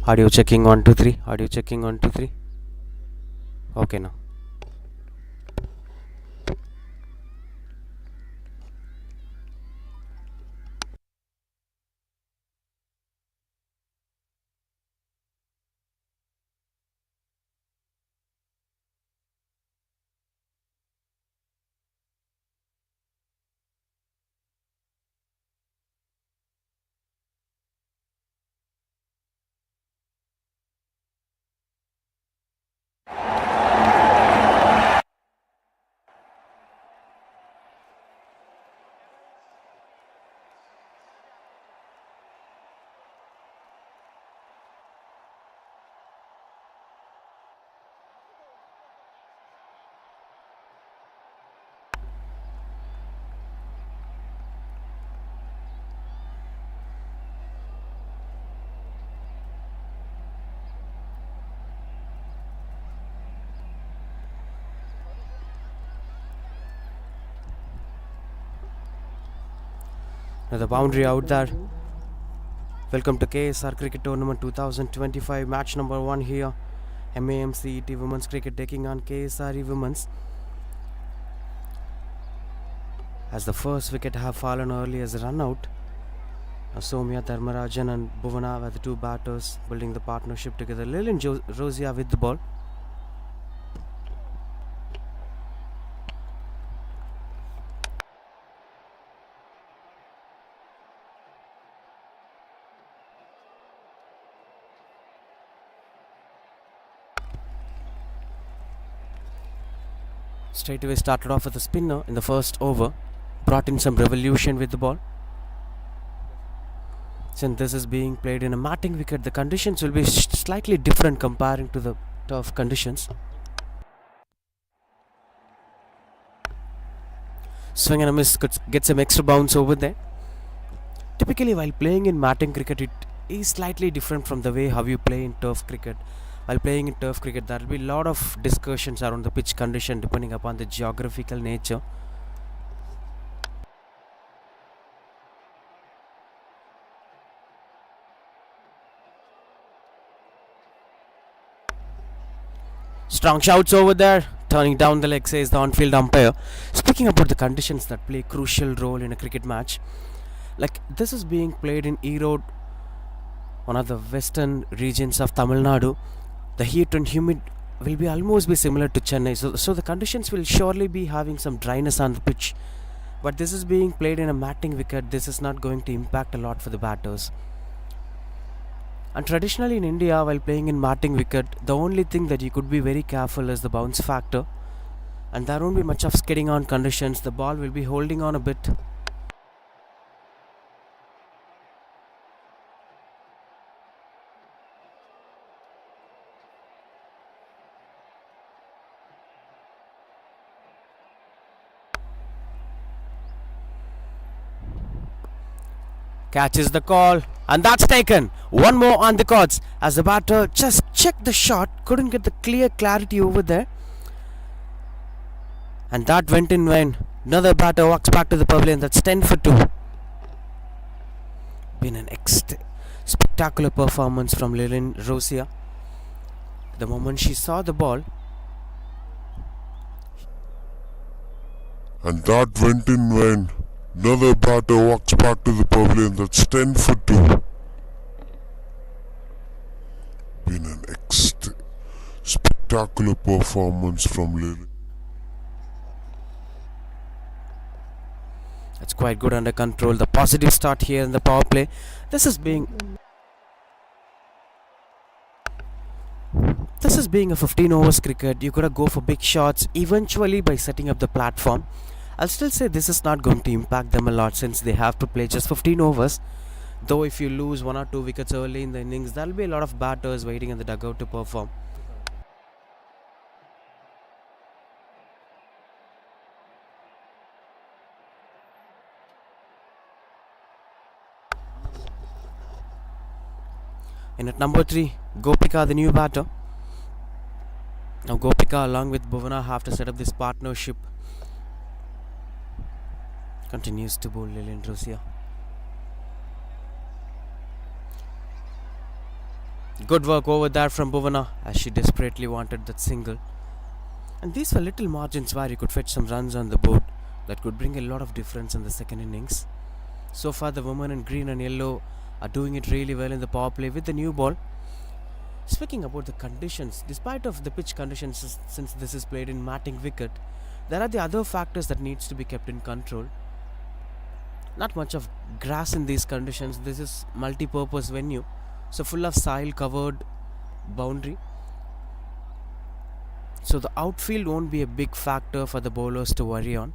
Audio checking 1 2 3. Audio checking 1 2 3. Okay now. Now the boundary out there. Welcome to KSR Cricket Tournament 2025 match number 1 here. MAMCET Women's Cricket taking on KSRE Women's. As the first wicket have fallen early as a run out. Soumya Dharmarajan and Bhuvana were the two batters building the partnership together. Lillian Rosia with the ball. Straight away started off with a spinner in the first over. Brought in some revolution with the ball. Since this is being played in a matting wicket, the conditions will be slightly different comparing to the turf conditions. Swing and a miss, could get some extra bounce over there. Typically while playing in matting cricket, it is slightly different from the way how you play in turf cricket. While playing in turf cricket, there will be a lot of discussions around the pitch condition depending upon the geographical nature. Strong shouts over there. Turning down the leg, says the on-field umpire. Speaking about the conditions that play a crucial role in a cricket match, like this is being played in Erode, one of the western regions of Tamil Nadu. The heat and humid will be almost be similar to Chennai, so the conditions will surely be having some dryness on the pitch. But this is being played in a matting wicket. This is not going to impact a lot for the batters. And traditionally in India, while playing in matting wicket, the only thing that you could be very careful is the bounce factor. And there won't be much of skidding on conditions. The ball will be holding on a bit. Catches the call, and that's taken. One more on the cards as the batter just checked the shot, couldn't get the clear clarity over there, and that went in when another batter walks back to the pavilion. That's 10 for 2. Been an spectacular performance from Lillian Rosia. The moment she saw the ball, and that went in when another batter walks back to the pavilion. That's 10 for 2. Been an spectacular performance from Lily. that's quite good under control. The positive start here in the power play. This is being a 15 overs cricket. You gotta go for big shots eventually by setting up the platform. I'll still say this is not going to impact them a lot since they have to play just 15 overs. Though if you lose 1 or 2 wickets early in the innings, there will be a lot of batters waiting in the dugout to perform. In at number 3, Gopika, the new batter. Now Gopika along with Bhuvana have to set up this partnership. Continues to bowl Lillian Rosia. Good work over there from Bhuvana as she desperately wanted that single. And these were little margins where you could fetch some runs on the board that could bring a lot of difference in the second innings. So far, the women in green and yellow are doing it really well in the power play with the new ball. Speaking about the conditions, despite of the pitch conditions, since this is played in matting wicket, there are the other factors that needs to be kept in control. Not much of grass in these conditions. This is multi-purpose venue, so full of soil covered boundary. So the outfield won't be a big factor for the bowlers to worry on.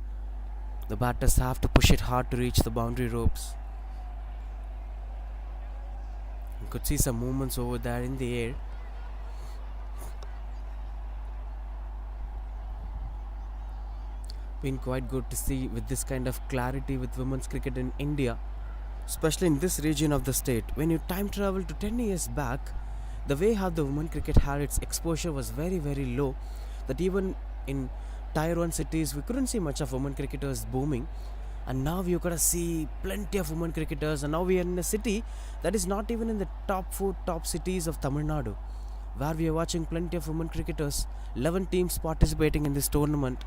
The batters have to push it hard to reach the boundary ropes. You could see some movements over there in the air. Been quite good to see with this kind of clarity with women's cricket in India, especially in this region of the state. When you time travel to 10 years back, the way how the women cricket had its exposure was very very low, that even in tier 1 cities we couldn't see much of women cricketers booming. And now you gotta see plenty of women cricketers, and now we are in a city that is not even in the top 4 top cities of Tamil Nadu, where we are watching plenty of women cricketers, 11 teams participating in this tournament.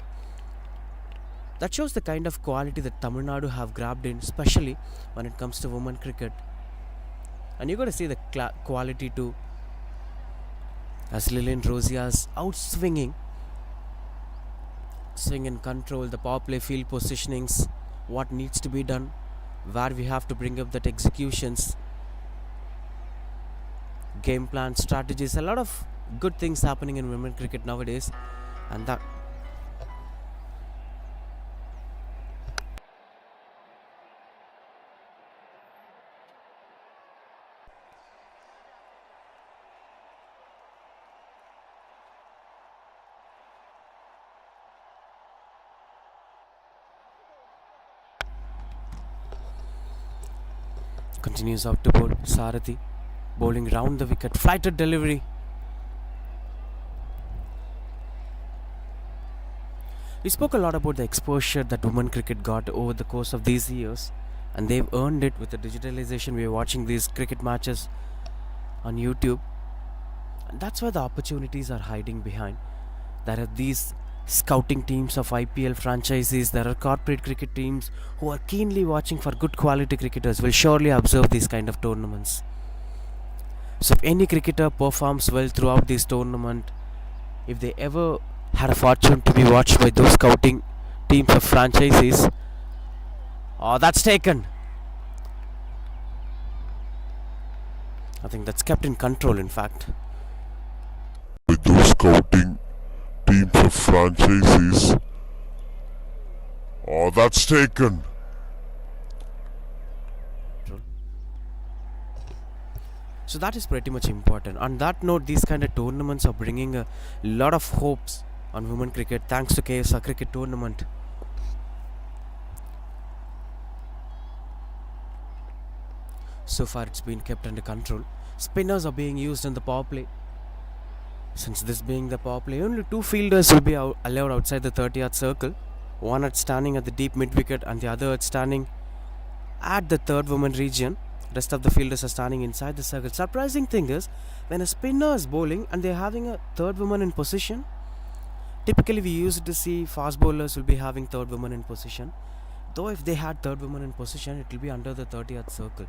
That shows the kind of quality that Tamil Nadu have grabbed in, especially when it comes to women cricket. And you got to see the quality too, as Lillian Rosia's out swinging, swing and control, the power play field positionings, what needs to be done, where we have to bring up that executions, game plan, strategies, a lot of good things happening in women cricket nowadays. And that continues out to bowl. Sarathi bowling round the wicket, flighted delivery. We spoke a lot about the exposure that women cricket got over the course of these years, and they've earned it with the digitalization. We are watching these cricket matches on YouTube, and that's where the opportunities are hiding behind. There are these scouting teams of IPL franchises, there are corporate cricket teams who are keenly watching for good quality cricketers, will surely observe these kind of tournaments. So if any cricketer performs well throughout this tournament, if they ever had a fortune to be watched by those scouting teams of franchises, oh, that's taken. I think that's kept in control, in fact. With those scouting teams of franchises, oh, that's taken. So that is pretty much important. On that note, these kind of tournaments are bringing a lot of hopes on women cricket, thanks to KSR cricket tournament. So far it's been kept under control. Spinners are being used in the power play. Since this being the power play, only 2 fielders will be allowed outside the 30-yard circle. One at standing at the deep mid wicket and the other at standing at the third woman region. Rest of the fielders are standing inside the circle. Surprising thing is, when a spinner is bowling and they're having a third woman in position, typically we used to see fast bowlers will be having third woman in position. Though if they had third woman in position, it will be under the 30-yard circle.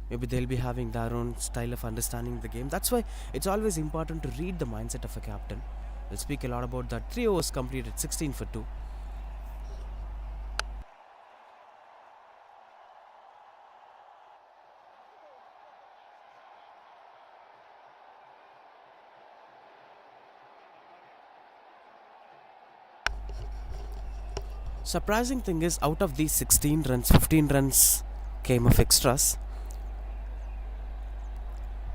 Maybe they'll be having their own style of understanding the game. That's why it's always important to read the mindset of a captain. We'll speak a lot about that. 3 overs completed, 16 for 2. Surprising thing is, out of these 16 runs, 15 runs came of extras.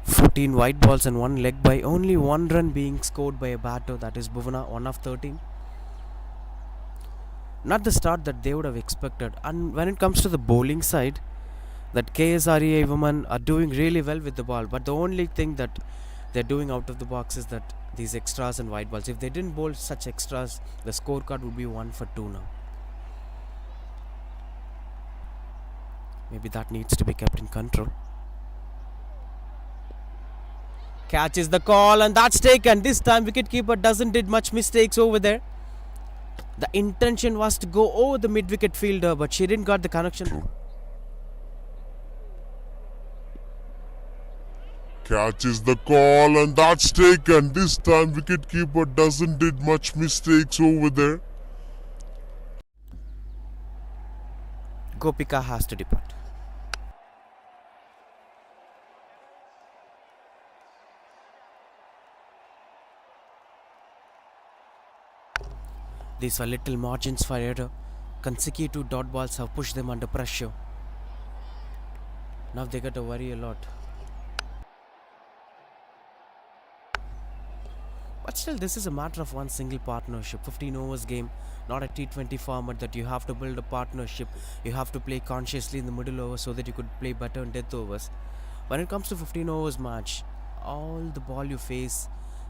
14 white balls and 1 leg by, only 1 run being scored by a batter, that is Bhuvana, 1 of 13. Not the start that they would have expected. And when it comes to the bowling side, that KSREA women are doing really well with the ball, but the only thing that they're doing out of the box is that these extras and white balls. If they didn't bowl such extras, the scorecard would be 1 for 2 now. Maybe that needs to be kept in control. Catches the call and that's taken. This time wicketkeeper doesn't did much mistakes over there. The intention was to go over the mid-wicket fielder, but she didn't got the connection. Catches the call and that's taken. This time wicketkeeper doesn't did much mistakes over there. Gopika has to depart. These were little margins for error. Consecutive dot balls have pushed them under pressure. Now they got to worry a lot. But still, this is a matter of one single partnership. 15 overs game, not a T20 format that you have to build a partnership. You have to play consciously in the middle overs so that you could play better in death overs. When it comes to 15 overs match, all the ball you face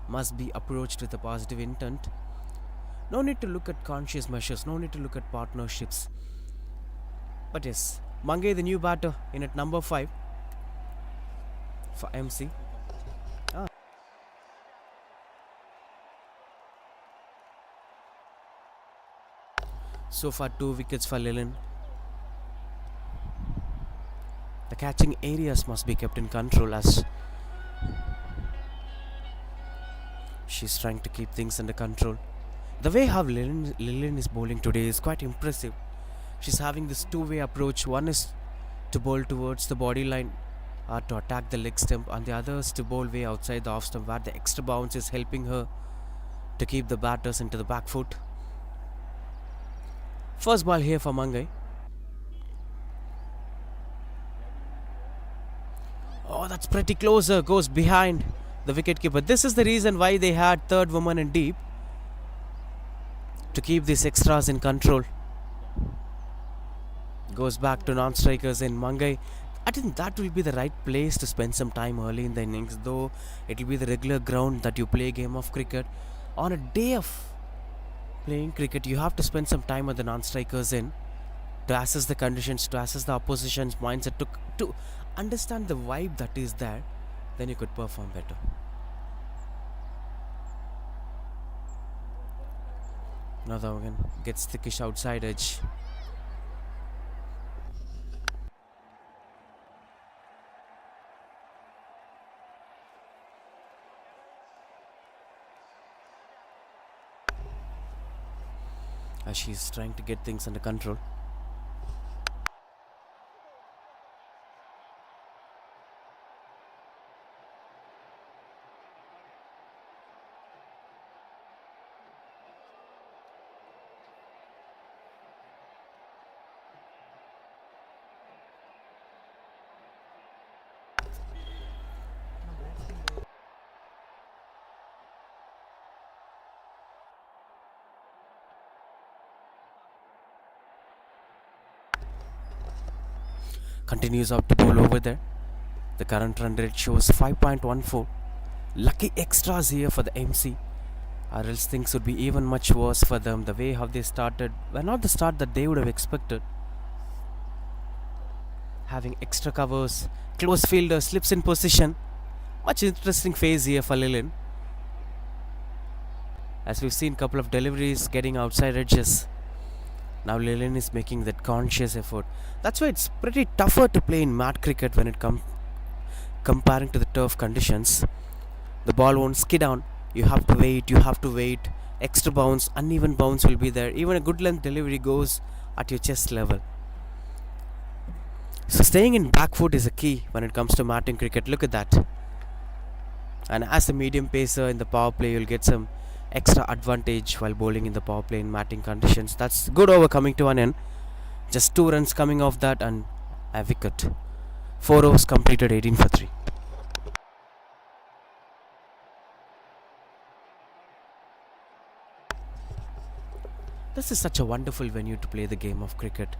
must be approached with a positive intent. No need to look at conscious measures, no need to look at partnerships. But yes, Mangai, the new batter, in at number 5 for MC. So far 2 wickets for Lilin. The catching areas must be kept in control as she's trying to keep things under control. The way how Lilin is bowling today is quite impressive. She's having this two-way approach. One is to bowl towards the body line or to attack the leg stump, and the other is to bowl way outside the off stump, where the extra bounce is helping her to keep the batters into the back foot. First ball here for Mangai. Oh, that's pretty closer. Goes behind the wicketkeeper. This is the reason why they had third woman in deep, to keep these extras in control. Goes back to non-strikers in Mangai. I think that will be the right place to spend some time early in the innings, though it will be the regular ground that you play a game of cricket. On a day of playing cricket, you have to spend some time with the non-strikers in, to assess the conditions, to assess the opposition's mindset, to understand the vibe that is there. Then you could perform better. Another one gets thickish outside edge. As she's trying to get things under control. Continues up to bowl over there. The current run rate shows 5.14. Lucky extras here for the MC, or else things would be even much worse for them. The way how they started were not the start that they would have expected. Having extra covers, close fielder slips in position. Much interesting phase here for Lilin, as we've seen couple of deliveries getting outside edges. Now Lilin is making that conscious effort. That's why it's pretty tougher to play in mat cricket when it comes comparing to the turf conditions. The ball won't skid down. You have to wait. Extra bounce, uneven bounce will be there. Even a good length delivery goes at your chest level. So staying in back foot is a key when it comes to matting cricket. Look at that. And as a medium pacer in the power play, you'll get some extra advantage while bowling in the power play in matting conditions. That's good over coming to an end. Just 2 runs coming off that and a wicket. 4 overs completed, 18 for 3. This is such a wonderful venue to play the game of cricket.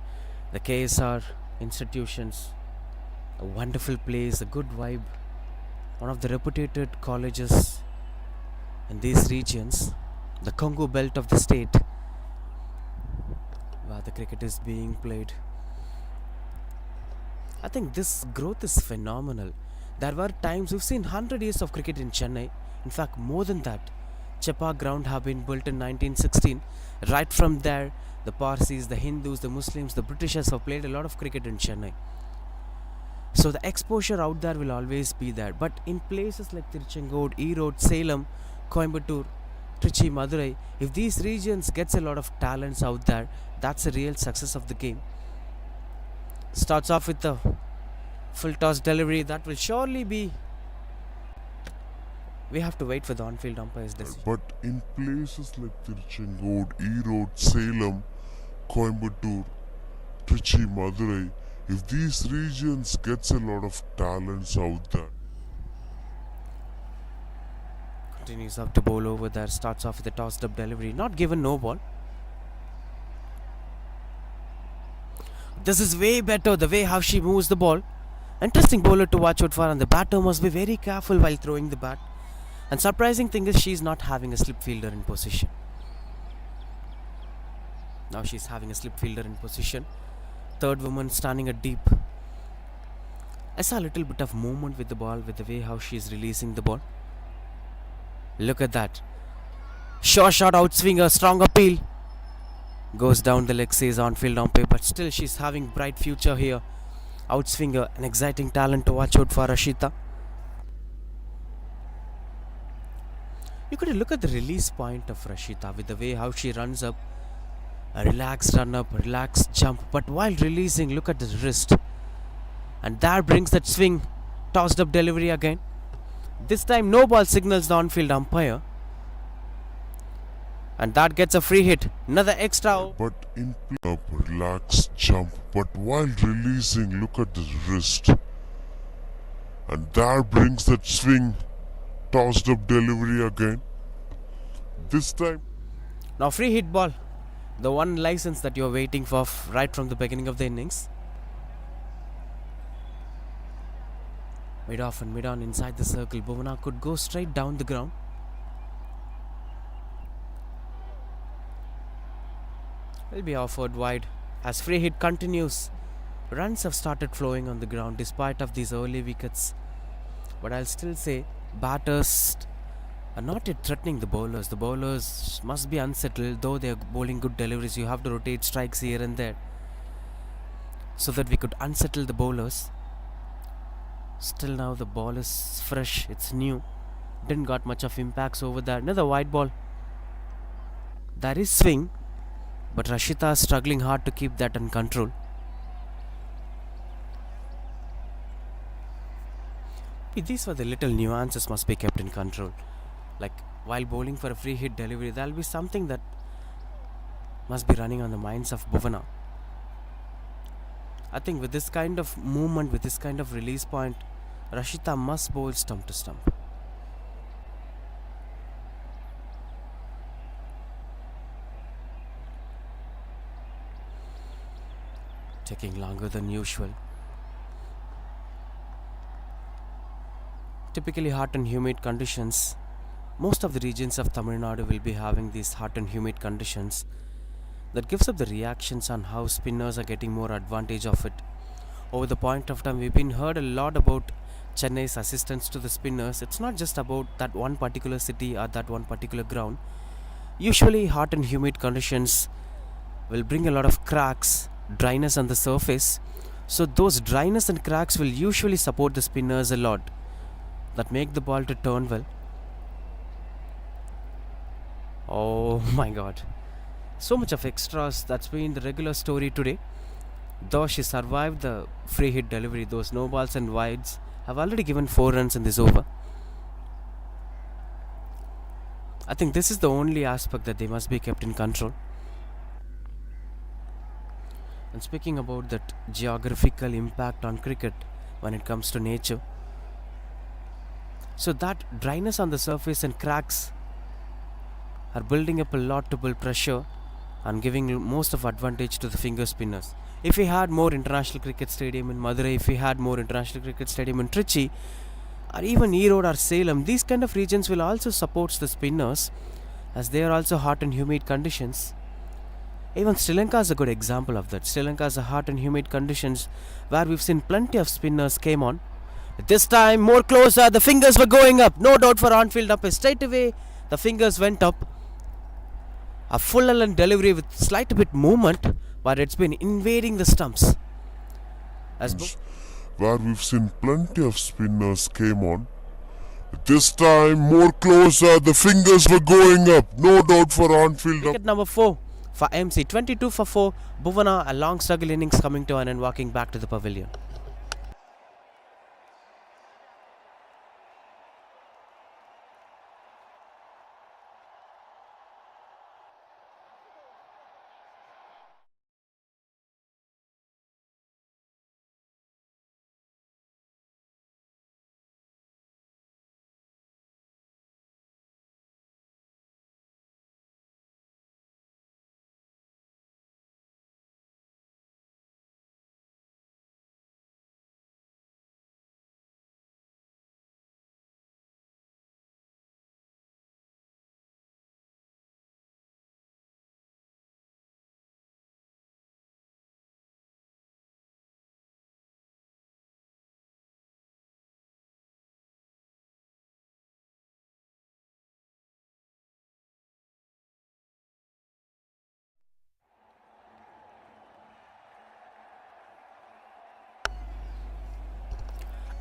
The KSR institutions, a wonderful place, a good vibe. One of the reputed colleges in these regions, the Congo belt of the state, where the cricket is being played. I think this growth is phenomenal. There were times we've seen 100 years of cricket in Chennai. In fact, more than that. Chepa ground have been built in 1916. Right from there, the Parsis, the Hindus, the Muslims, the Britishers have played a lot of cricket in Chennai. So the exposure out there will always be there. But in places like Tiruchengood, Erode, Salem, Coimbatore, Trichy, Madurai, if these regions gets a lot of talents out there, that's a real success of the game. Starts off with the full toss delivery. That will surely be. We have to wait for the on-field umpire's decision. But in places like Tiruchengood, Erode, Salem, Coimbatore, Trichy, Madurai, if these regions gets a lot of talents out there. Continues up to bowl over there. Starts off with a tossed up delivery. Not given no ball. This is way better the way how she moves the ball. Interesting bowler to watch out for, and the batter must be very careful while throwing the bat. And surprising thing is she's not having a slip fielder in position. Now she's having a slip fielder in position. Third woman standing at deep. I saw a little bit of movement with the ball with the way how she's releasing the ball. Look at that. Sure shot, outswinger, strong appeal. Goes down the leg, says on-field umpire, but still she's having bright future here. Outswinger, an exciting talent to watch out for, Rashita. You could look at the release point of Rashita with the way how she runs up. A relaxed run up, relaxed jump, but while releasing, look at the wrist. And that brings that swing. Tossed up delivery again. This time no ball signals the on-field umpire. And that gets a free hit. Another extra. But in up, relaxed jump, but while releasing, look at the wrist. And that brings that swing. Tossed up delivery again. This time. Now free hit ball. The one license that you're waiting for right from the beginning of the innings. Mid off and mid on inside the circle. Bhuvana could go straight down the ground. Will be offered wide as free hit continues. Runs have started flowing on the ground despite of these early wickets. But I'll still say batters are not yet threatening the bowlers. The bowlers must be unsettled. Though they are bowling good deliveries, you have to rotate strikes here and there so that we could unsettle the bowlers. Still now the ball is fresh. It's new. Didn't got much of impacts over there. Another wide ball. There is swing, but Rashita is struggling hard to keep that in control. These were the little nuances must be kept in control. Like while bowling for a free hit delivery, there will be something that must be running on the minds of Bhuvana. I think with this kind of movement, with this kind of release point, Rashita must bowl stump to stump. Taking longer than usual. Typically hot and humid conditions. Most of the regions of Tamil Nadu will be having these hot and humid conditions. That gives up the reactions on how spinners are getting more advantage of it. Over the point of time, we've been heard a lot about Chennai's assistance to the spinners. It's not just about that one particular city or that one particular ground. Usually hot and humid conditions will bring a lot of cracks, dryness on the surface. So those dryness and cracks will usually support the spinners a lot. That make the ball to turn well. Oh my god. So much of extras. That's been the regular story today. Though she survived the free hit delivery, those no balls and wides have already given 4 runs in this over. I think this is the only aspect that they must be kept in control. And speaking about that geographical impact on cricket when it comes to nature. So that dryness on the surface and cracks are building up a lot to build pressure and giving most of advantage to the finger spinners. If we had more international cricket stadium in Madurai, if we had more international cricket stadium in Trichy, or even Erode or Salem, these kind of regions will also support the spinners as they are also hot and humid conditions. Even Sri Lanka is a good example of that. Sri Lanka has a hot and humid conditions where we've seen plenty of spinners came on. This time more closer, the fingers were going up. No doubt for on-field umpire. Straight away, the fingers went up. A full and delivery with slight bit movement, but it's been invading the stumps. Where we've seen plenty of spinners came on. This time more closer, the fingers were going up. No doubt for on-field. Wicket number 4 for MC. 22 for 4. Bhuvana, a long struggle innings coming to an end, walking back to the pavilion.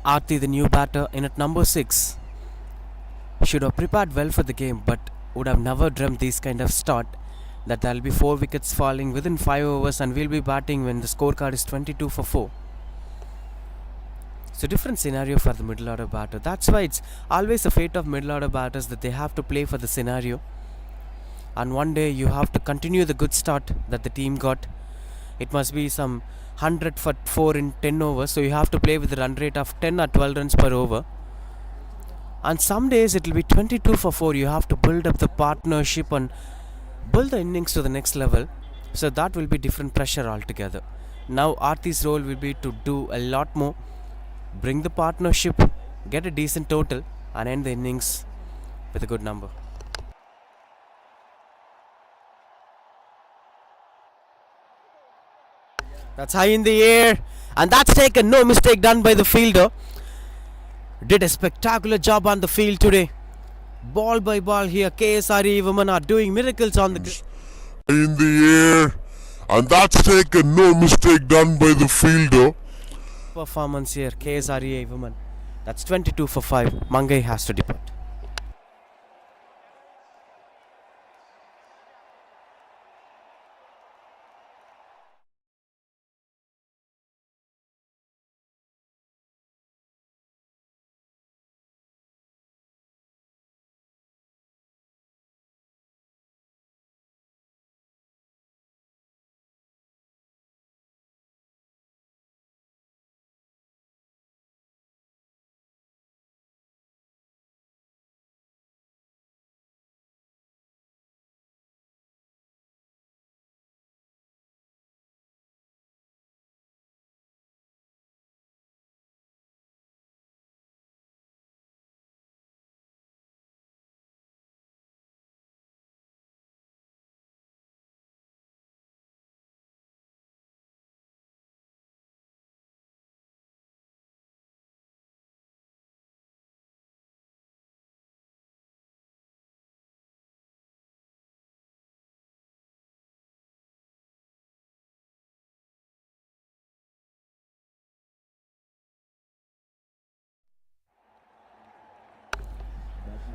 Aarti, the new batter, in at number 6. Should have prepared well for the game, but would have never dreamt this kind of start, that there will be 4 wickets falling within 5 overs and we'll be batting when the scorecard is 22 for 4. So different scenario for the middle order batter. That's why it's always the fate of middle order batters that they have to play for the scenario. And one day you have to continue the good start that the team got. It must be some 100 for 4 in 10 overs, so you have to play with a run rate of 10 or 12 runs per over. And some days it will be 22 for 4. You have to build up the partnership and build the innings to the next level. So that will be different pressure altogether. Now Aarti's role will be to do a lot more, bring the partnership, get a decent total and end the innings with a good number. That's high in the air, and that's taken. No mistake done by the fielder. Did a spectacular job on the field today. Ball by ball here, KSRE women are doing miracles on the in the air, and that's taken. No mistake done by the fielder. Performance here, KSRE women. That's 22 for 5. Mangai has to depart.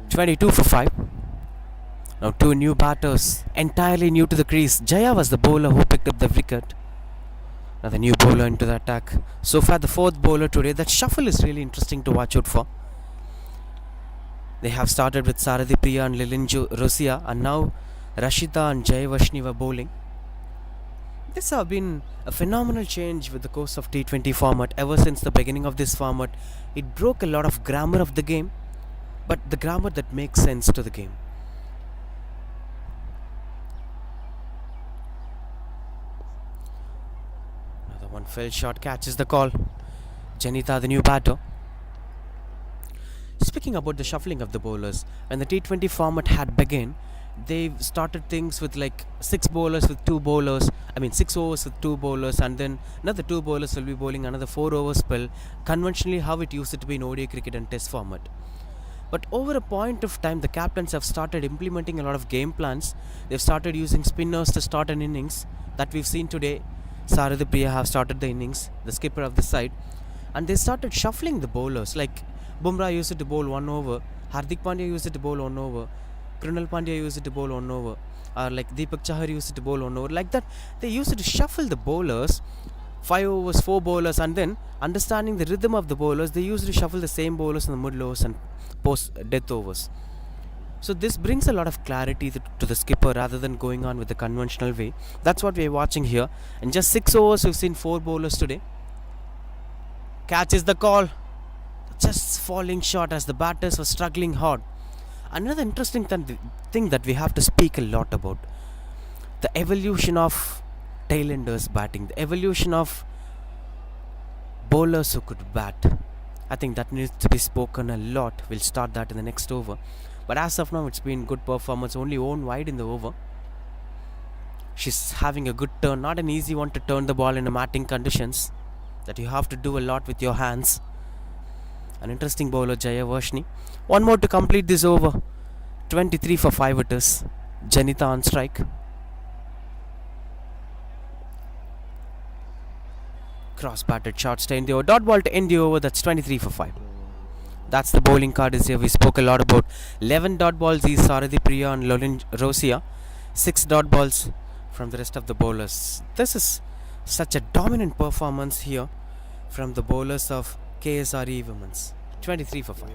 (22 for 5). Now 2 new batters, entirely new to the crease. Jaya was the bowler who picked up the wicket. Now the new bowler into the attack. So far the 4th bowler today. That shuffle is really interesting to watch out for. They have started with Sarathi Priya and Lilinju Rosia, and now Rashida and Jayavashni were bowling. This has been a phenomenal change with the course of T20 format. Ever since the beginning of this format, it broke a lot of grammar of the game, but the grammar that makes sense to the game. Another one fell short, catches the call. Janita, the new batter. Speaking about the shuffling of the bowlers, when the T20 format had begun, They've started things with like 6 bowlers with 2 bowlers. I mean 6 overs with 2 bowlers, and then another 2 bowlers will be bowling another 4 over spell. Conventionally, how it used to be in ODI cricket and Test format. But over a point of time, the captains have started implementing a lot of game plans. They've started using spinners to start an innings that we've seen today. Sarada Priya have started the innings, the skipper of the side, and they started shuffling the bowlers. Like Bumrah used to bowl 1 over, Hardik Pandya used to bowl 1 over, Krunal Pandya used to bowl 1 over, or like Deepak Chahar used to bowl 1 over. Like that, they used to shuffle the bowlers. 5 overs, 4 bowlers, and then understanding the rhythm of the bowlers, they used to shuffle the same bowlers in the middle overs and post death overs. So this brings a lot of clarity to the skipper rather than going on with the conventional way. That's what we're watching here. In just 6 overs, we've seen 4 bowlers today. Catch is the call. Just falling short as the batters were struggling hard. Another interesting thing that we have to speak a lot about: the evolution of tailenders batting, the evolution of bowlers who could bat. I think that needs to be spoken a lot. We'll start that in the next over. But as of now, it's been good performance. Only one wide in the over. She's having a good turn. Not an easy one to turn the ball in the matting conditions. That you have to do a lot with your hands. An interesting bowler, Jaya Varshni. One more to complete this over. 23 for 5 it is. Janita on strike. Cross batted shot, stay in the over. Dot ball to end the over. That's 23 for 5. That's the bowling card is here. We spoke a lot about 11 dot balls is Sarathi Priya and Lolin Rosia. 6 dot balls from the rest of the bowlers. This is such a dominant performance here from the bowlers of KSRE Women's. 23 for 5.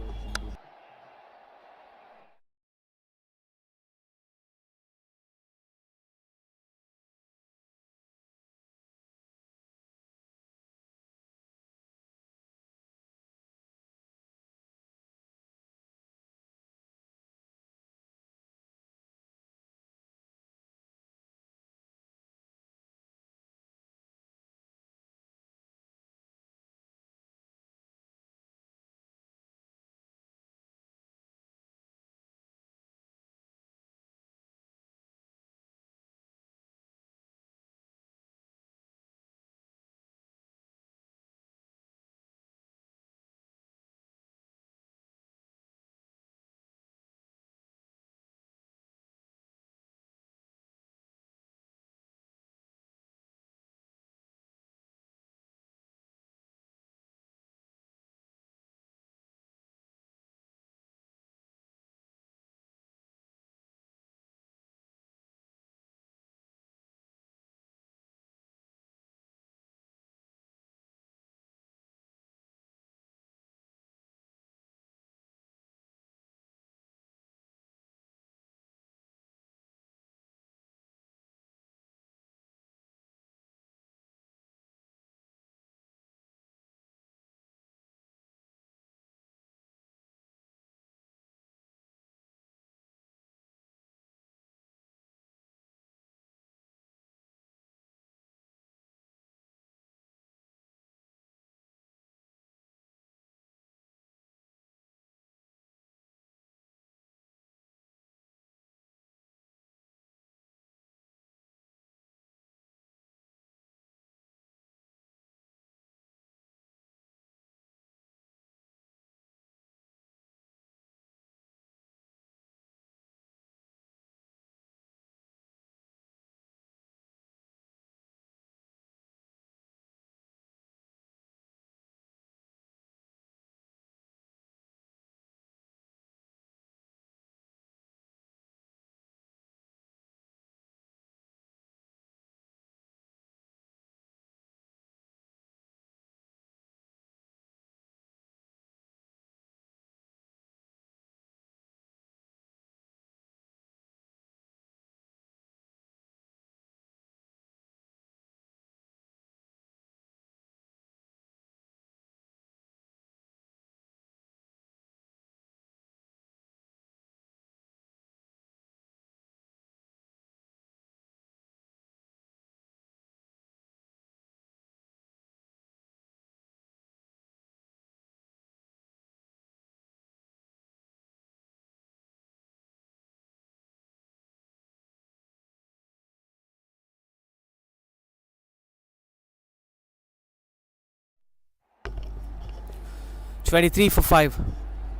23 for 5.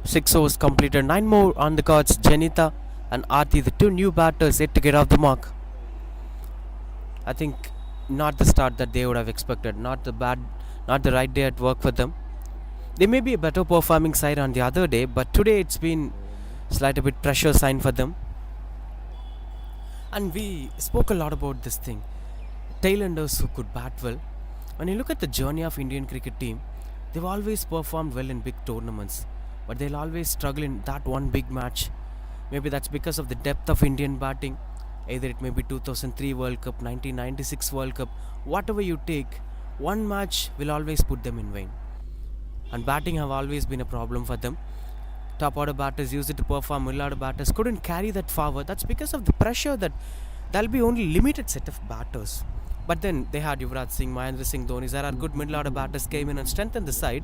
6 overs completed. 9 more on the cards. Janita and Aarti, the two new batters, yet to get off the mark. I think not the start that they would have expected. Not the right day at work for them. They may be a better performing side on the other day, but today it's been slight a bit pressure sign for them. And we spoke a lot about this thing. Tailenders who could bat well. When you look at the journey of Indian cricket team, they've always performed well in big tournaments, but they'll always struggle in that one big match. Maybe that's because of the depth of Indian batting. Either it may be 2003 World Cup, 1996 World Cup, whatever you take, one match will always put them in vain. And batting have always been a problem for them. Top order batters used it to perform, middle order batters couldn't carry that forward. That's because of the pressure that there'll be only limited set of batters. But then they had Yuvraj Singh, Mahendra Singh Dhoni. There are good middle order batters came in and strengthened the side.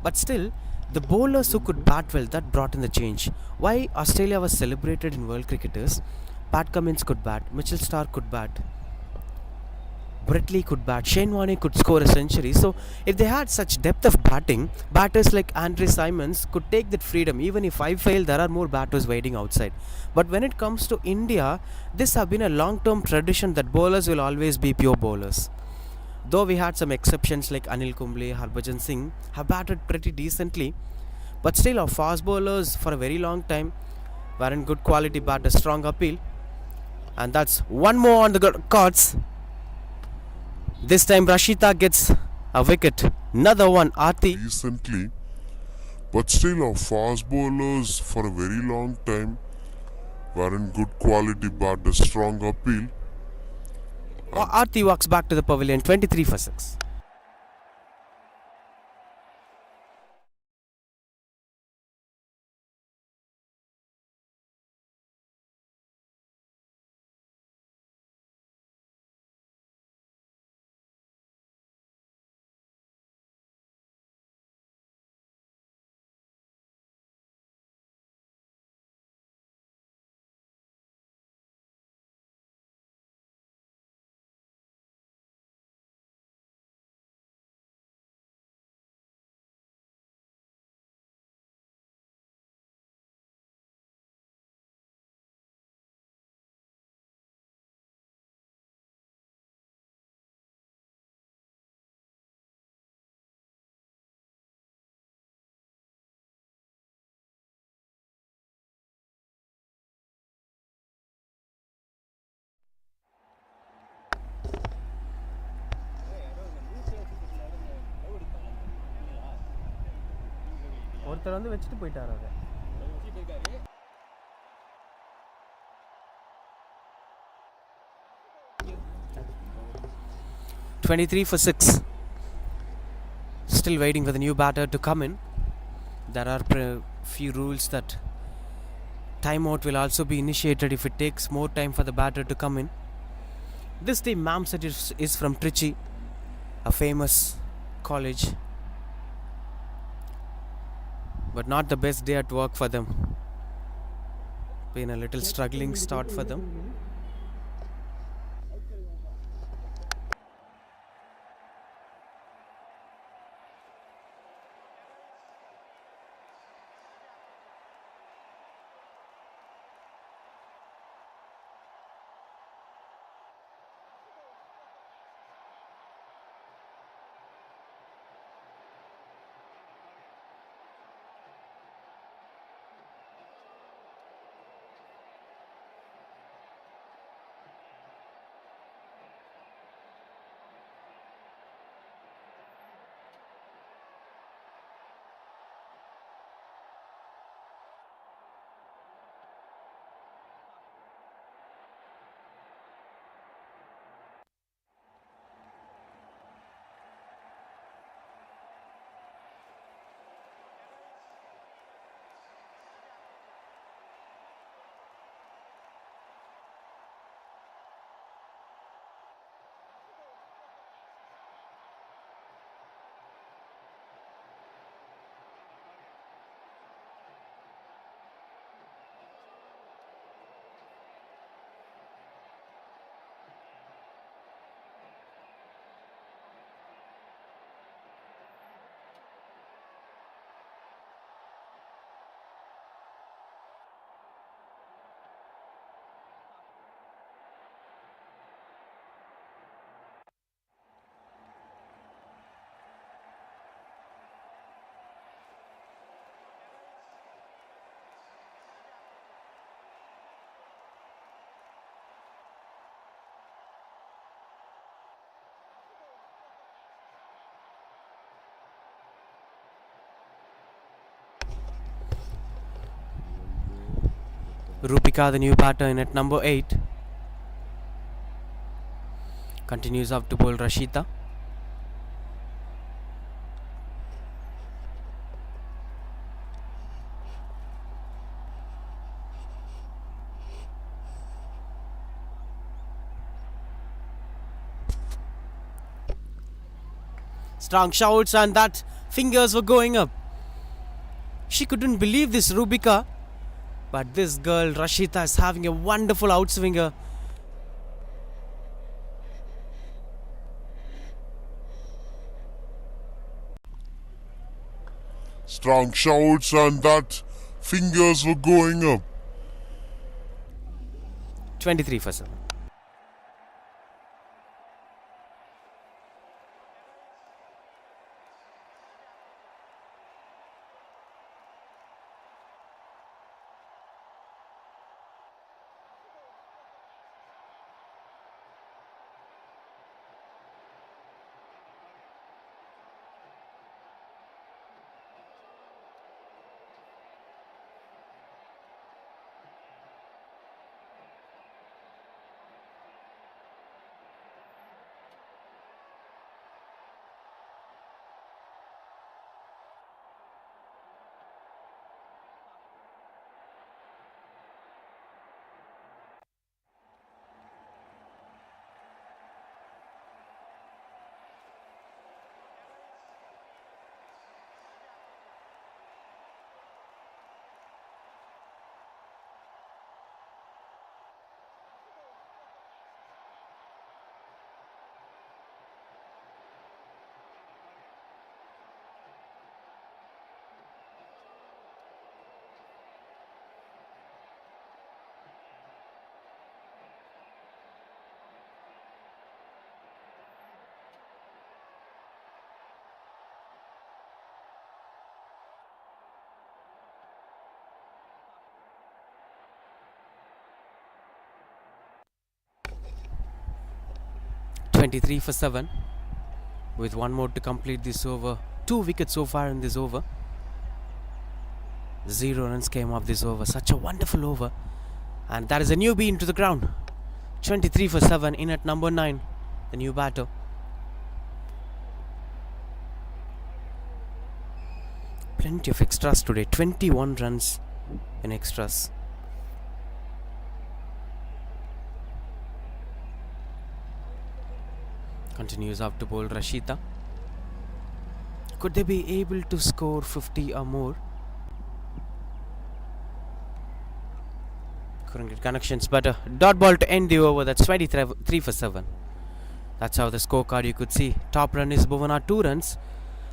But still, the bowlers who could bat well, that brought in the change. Why Australia was celebrated in world cricketers? Pat Cummins could bat, Mitchell Starc could bat, Brett Lee could bat, Shane Warne could score a century. So if they had such depth of batting, batters like Andre Simons could take that freedom. Even if I fail, there are more batters waiting outside. But when it comes to India, this has been a long-term tradition that bowlers will always be pure bowlers. Though we had some exceptions like Anil Kumble, Harbhajan Singh have batted pretty decently, but still our fast bowlers for a very long time weren't good quality batters. Strong appeal, and that's one more on the cards. This time Rashida gets a wicket. Another one, Aarti. Recently, but still our fast bowlers for a very long time weren't good quality batters. Strong appeal. Aarti walks back to the pavilion. 23 for 6. ஒருத்தர் வந்து வச்சிட்டு போயிட்டார் அதை. 23 for 6. Still waiting for the new batter to come in. There are few rules that timeout will also be initiated if it takes more time for the batter to come in. This team, Mam said, is from Trichy, a famous college, but not the best day at work for them. Been a little struggling start for them. Rupika, the new batter, in at number 8. Continues out to bowl Rashida. Strong shouts, and that fingers were going up. She couldn't believe this, Rubika. But this girl, Rashida, is having a wonderful outswinger. Strong shouts, and that fingers were going up. 23 for 7. Twenty-three for 7. With one more to complete this over. 2 wickets so far in this over. 0 runs came off this over. Such a wonderful over. And that is a newbie into the ground. 23 for 7 in at number 9. The new batter. Plenty of extras today. 21 runs in extras. Continues out to bowl Rashida. Could they be able to score 50 or more? Couldn't get connections, but a dot ball to end the over. That's 23 for 7. That's how the scorecard you could see. Top run is Bhuvana, 2 runs.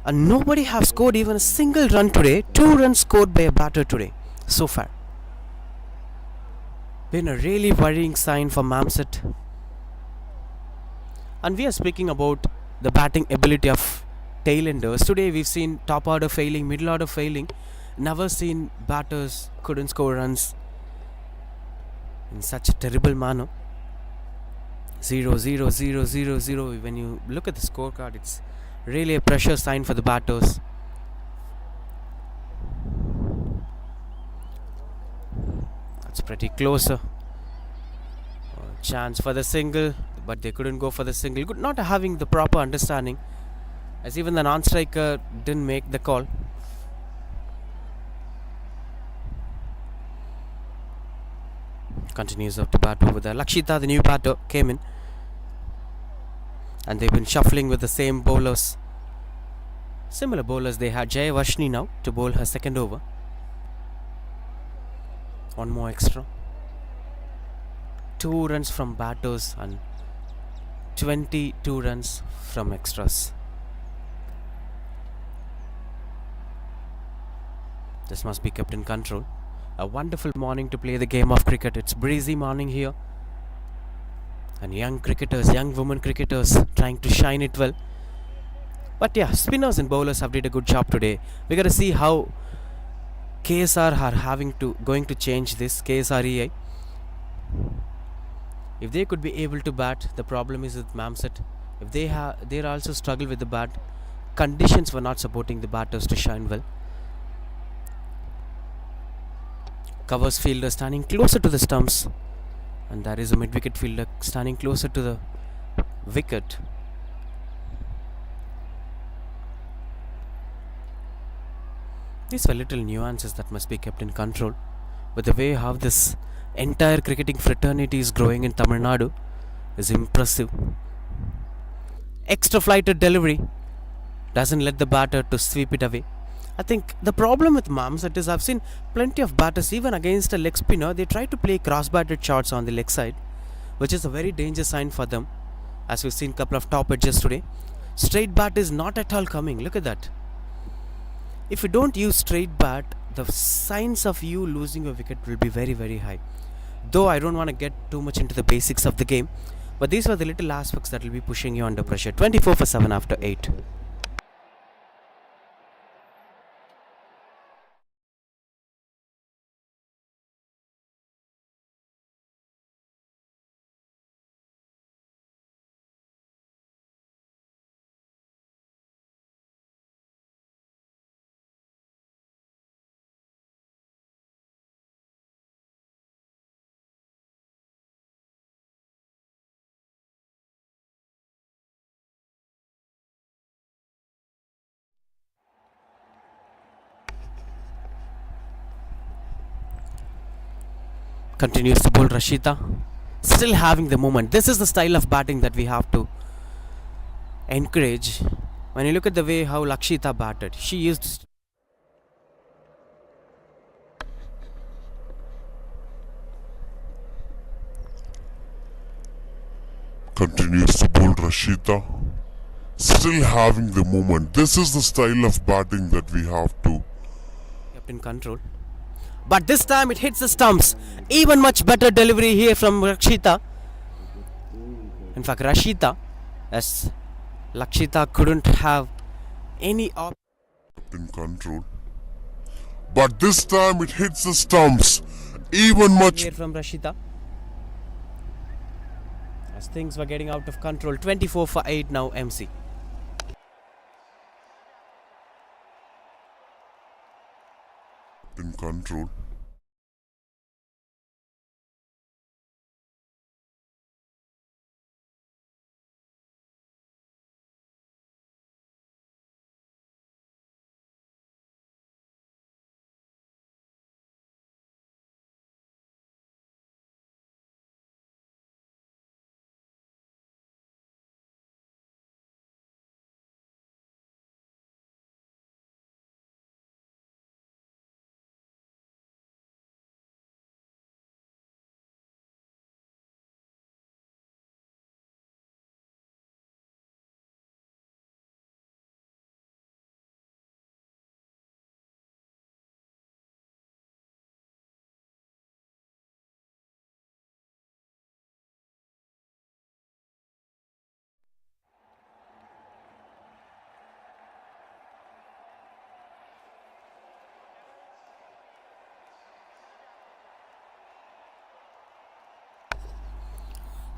And nobody have scored even a single run today. 2 runs scored by a batter today so far. Been a really worrying sign for Mamset. And we are speaking about the batting ability of tailenders. Today we've seen top order failing, middle order failing. Never seen batters couldn't score runs in such a terrible manner. 0, 0, 0, 0, 0. When you look at the scorecard, it's really a pressure sign for the batters. That's pretty closer. Chance for the single, but they couldn't go for the single. Not having the proper understanding, as even the non-striker didn't make the call. Continues up to bat over there. Lakshita, the new batter, came in, and they've been shuffling with the same bowlers. Similar bowlers they had. Jaya Varshni now to bowl her second over. One more extra. 2 runs from batters and 22 runs from extras. This must be kept in control. A wonderful morning to play the game of cricket. It's breezy morning here. And young cricketers, young women cricketers trying to shine it well. But yeah, spinners and bowlers have did a good job today. We got to see how KSR are going to change this. KSREI. If they could be able to bat, the problem is with Mamset. If they also struggle with the bat, conditions were not supporting the batters to shine well. Covers fielder standing closer to the stumps, and there is a mid-wicket fielder standing closer to the wicket. These were little nuances that must be kept in control. But the way how this entire cricketing fraternity is growing in Tamil Nadu is impressive. Extra flighted delivery doesn't let the batter to sweep it away. I think the problem with Mamset is I've seen plenty of batters, even against a leg spinner, they try to play cross-batted shots on the leg side, which is a very dangerous sign for them, as we've seen a couple of top edges today. Straight bat is not at all coming. Look at that. If you don't use straight bat, the signs of you losing your wicket will be very, very high. Though I don't want to get too much into the basics of the game, but these are the little aspects that will be pushing you under pressure. 24 for 7 after 8. Continues to bowl Rashida, still having the moment. This is the style of batting that we have to encourage. When you look at the way how Lakshita batted, she used Continues to bowl Rashida, still having the moment. This is the style of batting that we have to kept in control. But this time it hits the stumps. Even much better delivery here from Rakshita. In fact, Rashida, as Lakshita couldn't have any option in control. But this time it hits the stumps. Even much here from Rashida. As things were getting out of control. 24 for 8 now, MC. in control.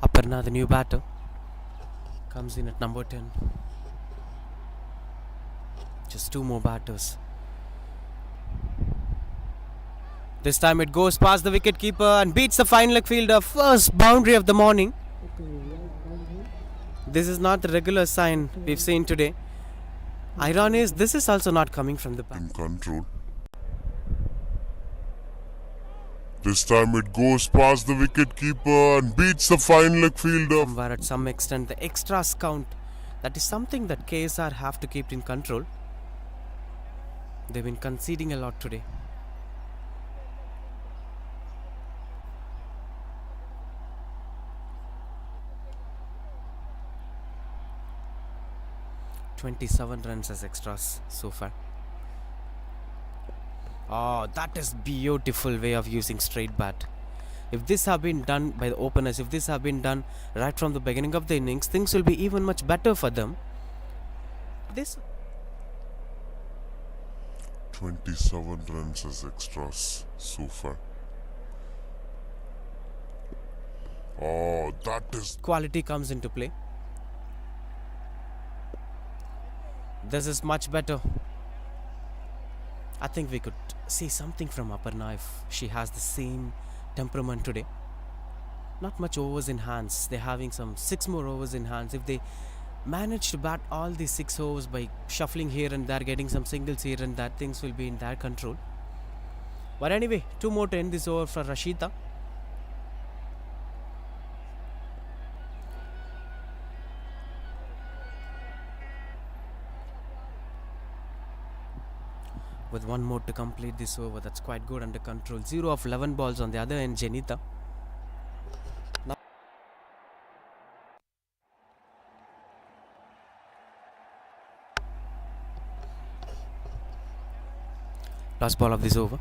Aparna, the new batter, comes in at number 10. Just two more batters. This time it goes past the wicketkeeper and beats the fine leg fielder. First boundary of the morning. This is not the regular sign we've seen today. Irony is this is also not coming from the back. In control. This time it goes past the wicketkeeper and beats the fine leg fielder. Somewhere at some extent the extras count. That is something that KSR have to keep in control. They've been conceding a lot today. "27 runs as extras so far." Oh, that is beautiful way of using straight bat. If this have been done by the openers, if this have been done right from the beginning of the innings, things will be even much better for them. This 27 runs as extras so far. Oh, that is quality comes into play. This is much better. I think we could see something from Aparna if she has the same temperament today. Not much overs in hands. They're having some 6 more overs in hands. If they manage to bat all these 6 overs by shuffling here and there, getting some singles here and there, things will be in their control. But anyway, 2 more to end this over for Rashida. With 1 more to complete this over, that's quite good under control. 0 of 11 balls on the other end, Janita. Last ball of this over.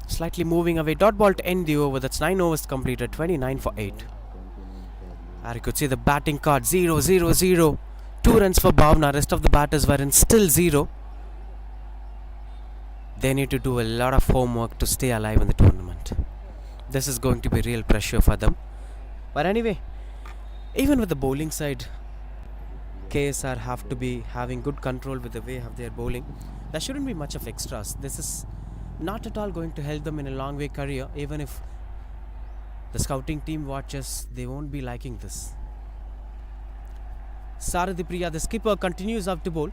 Slightly moving away. Dot ball to end the over. That's 9 overs completed. 29 for 8. I could see the batting card. 0, 0, 0. 2 runs for Bhavna. Rest of the batters were in still 0. They need to do a lot of homework to stay alive in the tournament. This is going to be real pressure for them. But anyway, even with the bowling side, KSR have to be having good control with the way of their bowling. There shouldn't be much of extras. This is not at all going to help them in a long way career. Even if the scouting team watches, they won't be liking this. Sarathi Priya, the skipper, continues up to bowl.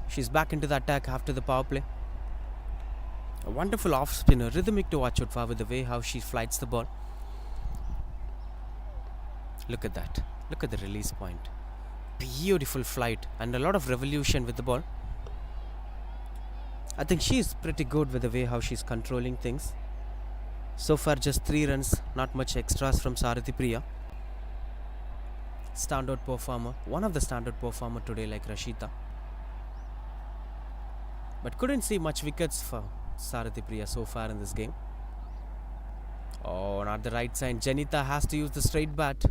She's back into the attack after the power play. A wonderful off spinner, rhythmic to watch out for with the way how she flights the ball. Look at that. Look at the release point. Beautiful flight and a lot of revolution with the ball. I think she's pretty good with the way how she's controlling things. So far just 3 runs, not much extras from Sarathi Priya. Standout performer, one of the standout performer today like Rashida. But couldn't see much wickets for Sarathi Priya so far in this game. Oh, not the right side. Janita has to use the straight bat,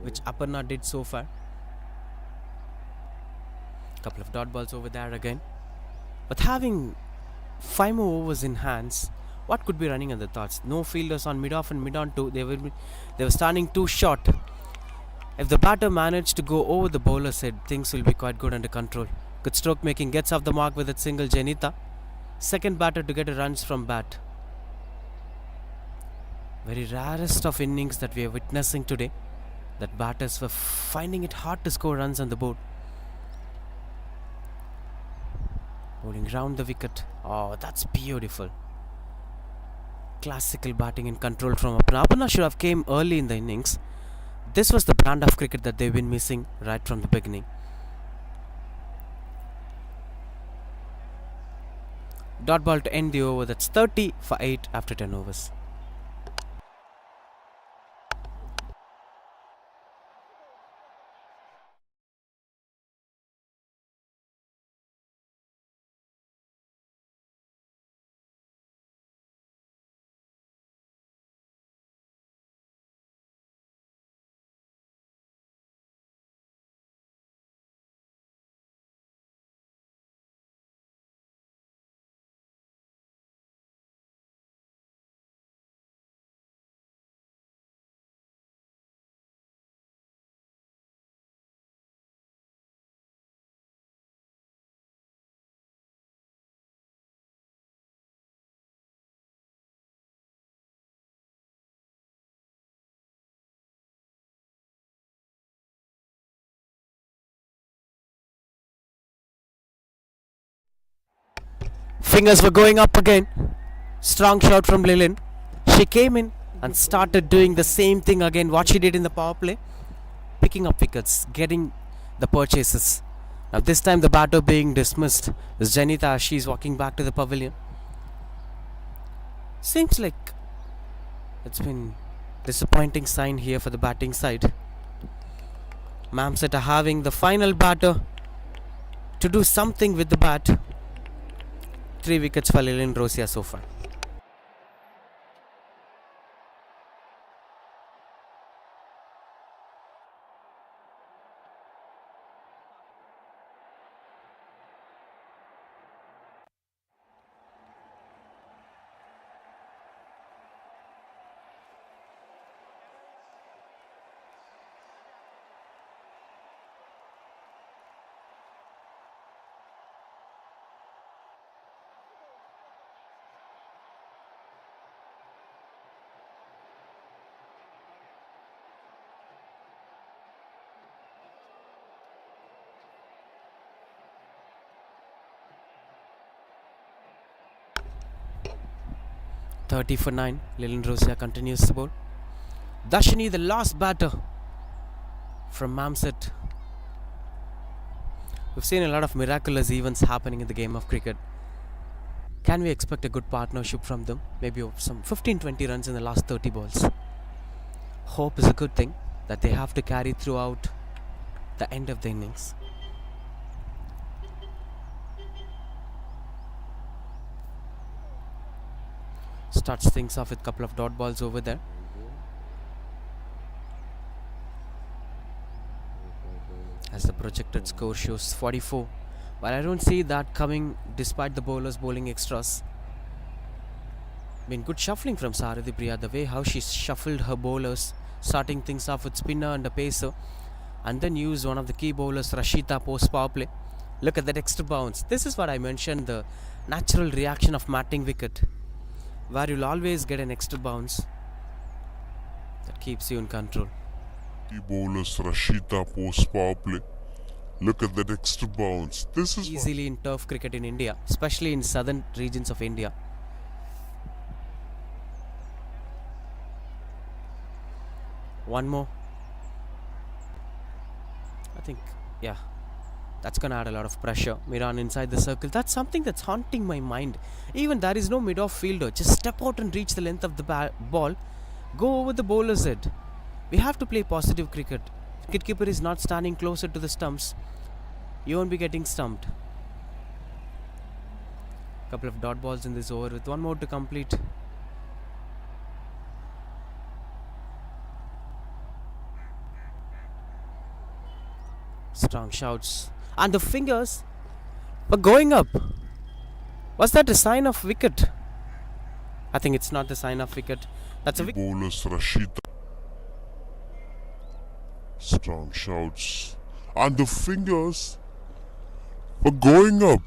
which Aparna did so far. Couple of dot balls over there again. But having 5 more overs in hands, what could be running on the thoughts? No fielders on mid-off and mid-on too. They were standing too short. If the batter managed to go over the bowler's head, things will be quite good under control. Good stroke making, gets off the mark with that single, Janita. Second batter to get a runs from bat. Very rarest of innings that we are witnessing today, that batters were finding it hard to score runs on the board. Bowling round the wicket. Oh, that's beautiful. Classical batting and control from Aparna. Aparna should have came early in the innings. This was the brand of cricket that they've been missing right from the beginning. Dot ball to end the over. That's 30 for 8 after 10 overs. Fingers were going up again. Strong shot from Lilin. She came in and started doing the same thing again, what she did in the power play. Picking up wickets, getting the purchases. Now this time the batter being dismissed is Janita. She's walking back to the pavilion. Seems like it's been disappointing sign here for the batting side. Mamseta having the final batter to do something with the bat. 3 wickets for Lilin Rosia so far. 30 for 9. Leland Rosia continues the ball. Dashini, the last batter from Mamset. We've seen a lot of miraculous events happening in the game of cricket. Can we expect a good partnership from them? Maybe some 15-20 runs in the last 30 balls. Hope is a good thing that they have to carry throughout the end of the innings. Starts things off with a couple of dot balls over there. As the projected score shows 44. But I don't see that coming despite the bowlers bowling extras. Been good shuffling from Sarathi Priya. The way how she shuffled her bowlers, starting things off with spinner and a pacer, and then used one of the key bowlers, Rashita, post power play. Look at that extra bounce. This is what I mentioned, the natural reaction of matting wicket, where you'll always get an extra bounce that keeps you in control. Key bowlers Rashita post power play. Look at that extra bounce. This is easily in turf cricket in India, especially in southern regions of India. One more. I think, yeah, that's going to add a lot of pressure. Miran inside the circle. That's something that's haunting my mind. Even there is no mid-off fielder. Just step out and reach the length of the ball. Go over the bowler's head. We have to play positive cricket. Wicketkeeper is not standing closer to the stumps. You won't be getting stumped. Couple of dot balls in this over with one more to complete. Strong shouts. And the fingers were going up. Was that a sign of wicket? I think it's not the sign of wicket. That's a wicket. Bowlers Rashida. Strong shouts. And the fingers were going up.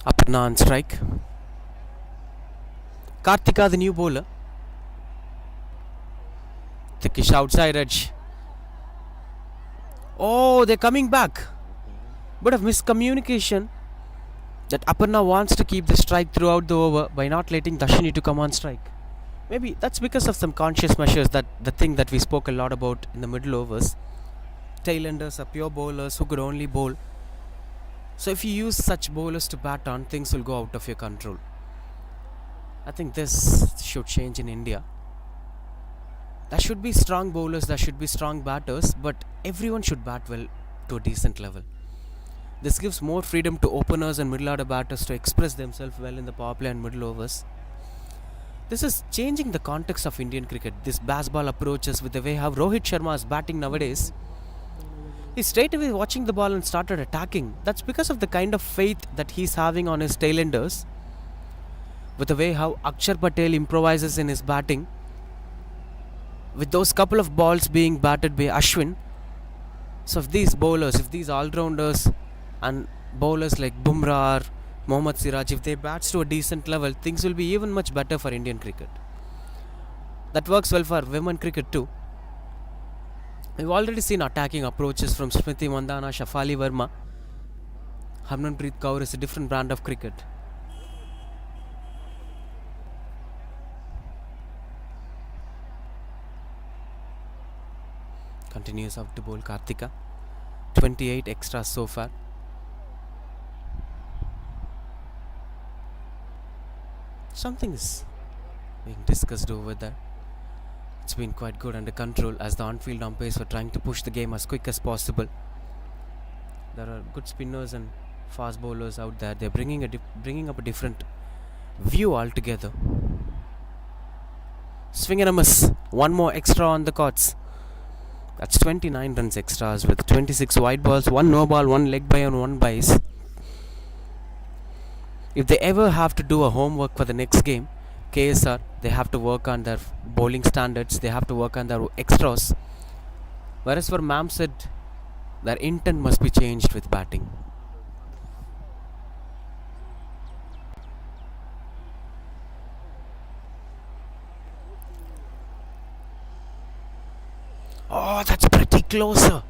Aparna on strike. Kartika, the new bowler. Thickish outside edge. Oh, they're coming back. Bit of miscommunication. That Aparna wants to keep the strike throughout the over by not letting Dashini to come on strike. Maybe that's because of some conscious measures, that the thing that we spoke a lot about in the middle overs. Tailenders are pure bowlers who could only bowl. So if you use such bowlers to bat on, things will go out of your control. I think this should change in India. There should be strong bowlers, there should be strong batters, but everyone should bat well to a decent level. This gives more freedom to openers and middle order batters to express themselves well in the power play and middle overs. This is changing the context of Indian cricket. This baseball approaches with the way how Rohit Sharma is batting nowadays. He's straight away watching the ball and started attacking. That's because of the kind of faith that he's having on his tailenders. With the way how Akshar Patel improvises in his batting. With those couple of balls being batted by Ashwin. So if these bowlers, if these all-rounders and bowlers like Bumrah, Mohammad Siraj, if they bats to a decent level, things will be even much better for Indian cricket. That works well for women cricket too. We've already seen attacking approaches from Smriti Mandhana, Shafali Verma. Harmanpreet Kaur is a different brand of cricket. Continues out to bowl Kartika. 28 extras so far. Something is being discussed over there. It's been quite good under control as the on-field umpires were trying to push the game as quick as possible. There are good spinners and fast bowlers out there. They're bringing up a different view altogether. Swing and a miss. One more extra on the cards. That's 29 runs extras with 26 wide balls, 1 no ball, 1 leg by and 1 base. If they ever have to do a homework for the next game, KSR, they have to work on their bowling standards, they have to work on their extras. Whereas for Mamsid, their intent must be changed with batting. Oh, that's pretty closer.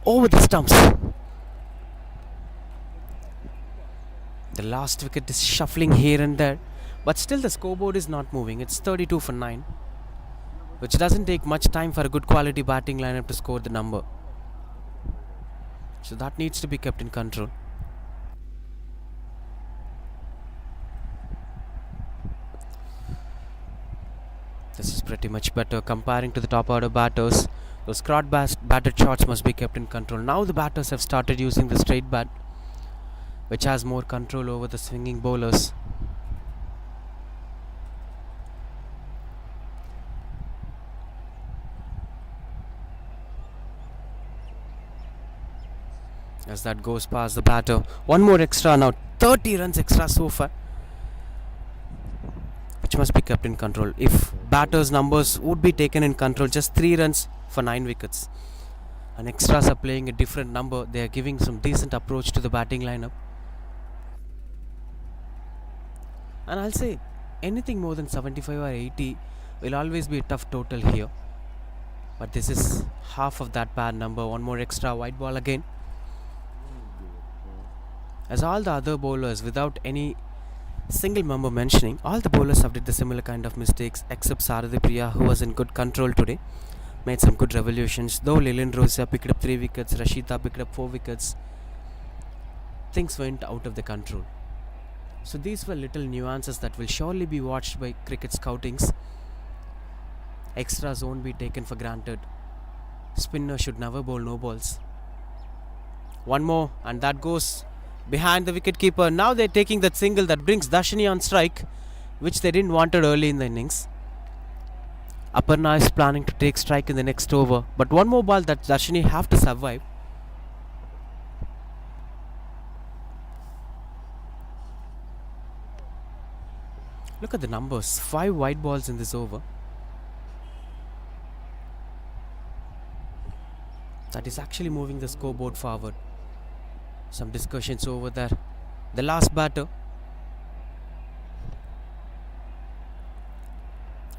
Over the stumps. The last wicket is shuffling here and there, but still the scoreboard is not moving. It's 32 for 9, which doesn't take much time for a good quality batting lineup to score the number. So that needs to be kept in control. This is pretty much better comparing to the top order batters. Those batted shots must be kept in control. Now the batters have started using the straight bat, which has more control over the swinging bowlers. As that goes past the batter. One more extra now. 30 runs extra so far, which must be kept in control. If batters' numbers would be taken in control, just 3 runs for 9 wickets. And extras are playing a different number. They are giving some decent approach to the batting lineup. And I'll say anything more than 75 or 80 will always be a tough total here. But this is half of that bad number. One more extra white ball again. As all the other bowlers, without any single member mentioning, all the bowlers have did the similar kind of mistakes except Sarathi Priya, who was in good control today. Made some good revolutions. Though Lilin Rosia picked up 3 wickets, Rashida picked up 4 wickets. Things went out of the control. So these were little nuances that will surely be watched by cricket scoutings. Extras won't be taken for granted. Spinner should never bowl no balls. One more and that goes behind the wicketkeeper. Now they're taking that single that brings Darshini on strike, which they didn't wanted early in the innings. Aparna is planning to take strike in the next over, but one more ball that Darshini have to survive. Look at the numbers. 5 wide balls in this over. That is actually moving the scoreboard forward. Some discussions over there. The last batter.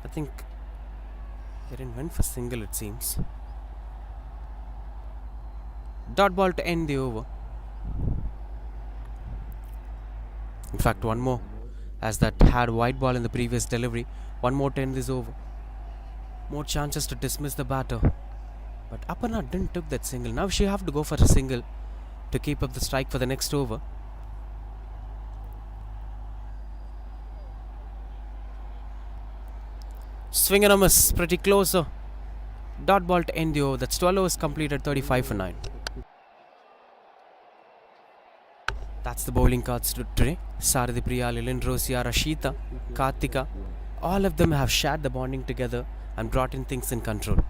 I think Kiran went for single, it seems. Dot ball to end the over. In fact, one more, as that had white ball in the previous delivery. One more to end this over. More chances to dismiss the batter. But Aparna didn't took that single. Now she have to go for a single to keep up the strike for the next over. Swing and a miss, pretty closer. Dot ball to end the over. That's 12 overs completed, 35 for 9. That's the bowling cards today. Sarathi Priya, Lilin Rosia, Rashita, Kartika, all of them have shared the bonding together and brought in things in control.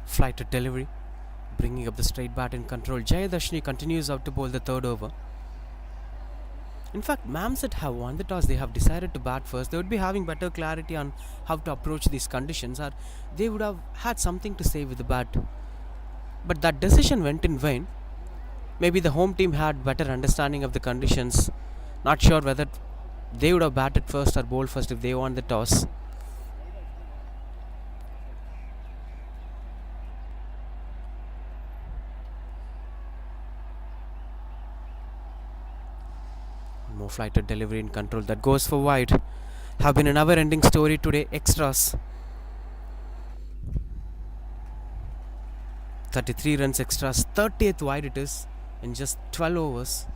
Flighted delivery, bringing up the straight bat in control. Jayadashini continues out to bowl the third over. In fact, Mamset have won the toss. They have decided to bat first. They would be having better clarity on how to approach these conditions, or they would have had something to say with the bat. But that decision went in vain. Maybe the home team had better understanding of the conditions. Not sure whether they would have batted first or bowled first if they won the toss. More flighted delivery in control that goes for wide. Have been a never-ending story today. Extras. 33 runs extras. 30th wide it is in just 12 overs.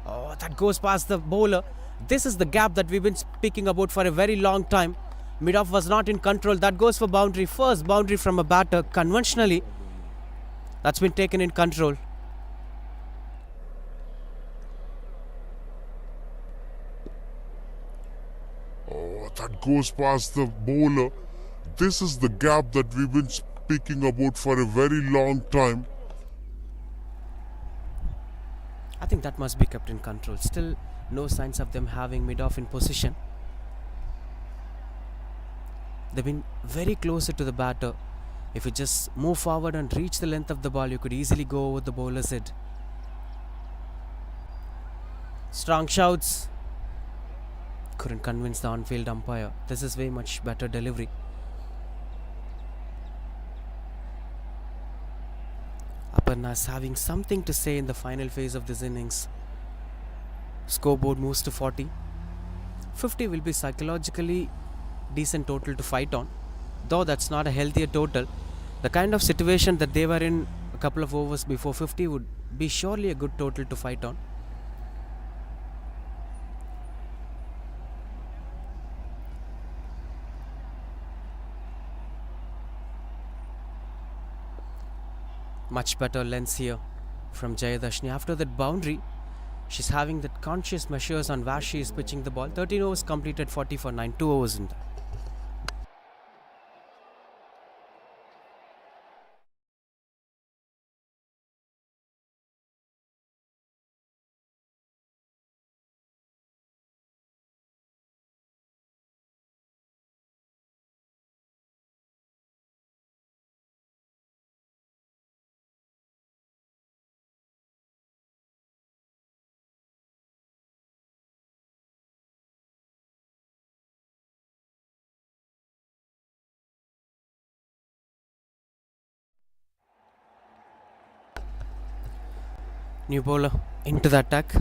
Oh, that goes past the bowler. This is the gap that we've been speaking about for a very long time. Mid-off was not in control. That goes for boundary. First boundary from a batter. Conventionally, that's been taken in control. Oh, that goes past the bowler. This is the gap that we've been speaking about for a very long time. I think that must be kept in control. Still, no signs of them having mid-off in position. They've been very closer to the batter. If you just move forward and reach the length of the ball, you could easily go over the bowler's head. Strong shouts. Couldn't convince the on-field umpire. This is way much better delivery. Aparna is having something to say in the final phase of this innings. Scoreboard moves to 40. 50 will be psychologically decent total to fight on, though that's not a healthier total. The kind of situation that they were in a couple of overs before 50 would be surely a good total to fight on. Much better lens here from Jayadashni. After that boundary, she's having that conscious measures on where she is pitching the ball. 13 overs completed, 40 for 9, 2 overs in that. New bowler into the attack.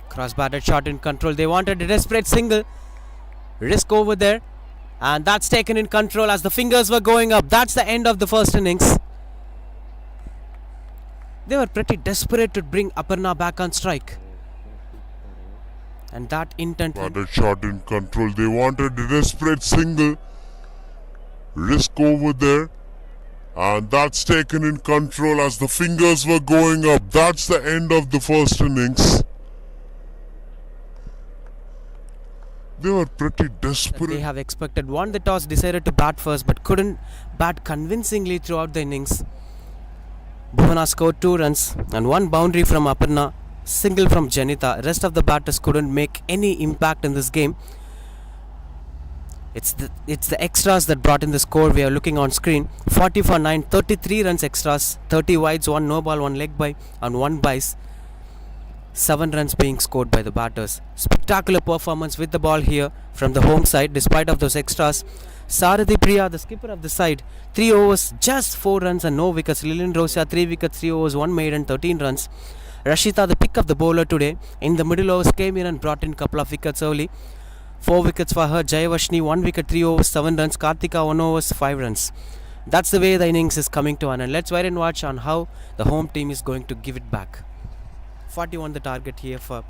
Cross-batted shot in control. They wanted a desperate single. Risk over there. And that's taken in control as the fingers were going up. That's the end of the first innings. They were pretty desperate to bring Aparna back on strike. And that intent. Batted shot in control. They wanted a desperate single. Risk over there. And that's taken in control as the fingers were going up. That's the end of the first innings. They were pretty desperate. They have expected. Won the toss, decided to bat first, but couldn't bat convincingly throughout the innings. Bhuvana scored 2 runs and 1 boundary from Aparna, single from Janita. Rest of the batters couldn't make any impact in this game. It's the extras that brought in the score we are looking on screen. 40 for 9, 33 runs extras, 30 wides, 1 no ball, 1 leg by and 1 base. 7 runs being scored by the batters. Spectacular performance with the ball here from the home side despite of those extras. Sarathi Priya, the skipper of the side, 3 overs, just 4 runs and no wickets. Lilin Rosia, 3 wickets, 3 overs, 1 maiden, 13 runs. Rashita, the pick of the bowler today, in the middle overs came in and brought in a couple of wickets early. 4 wickets for her. Jayavashni, 1 wicket, 3 overs, 7 runs. Karthika, 1 overs, 5 runs. That's the way the innings is coming to an end. Let's wait and watch on how the home team is going to give it back. 41 the target here for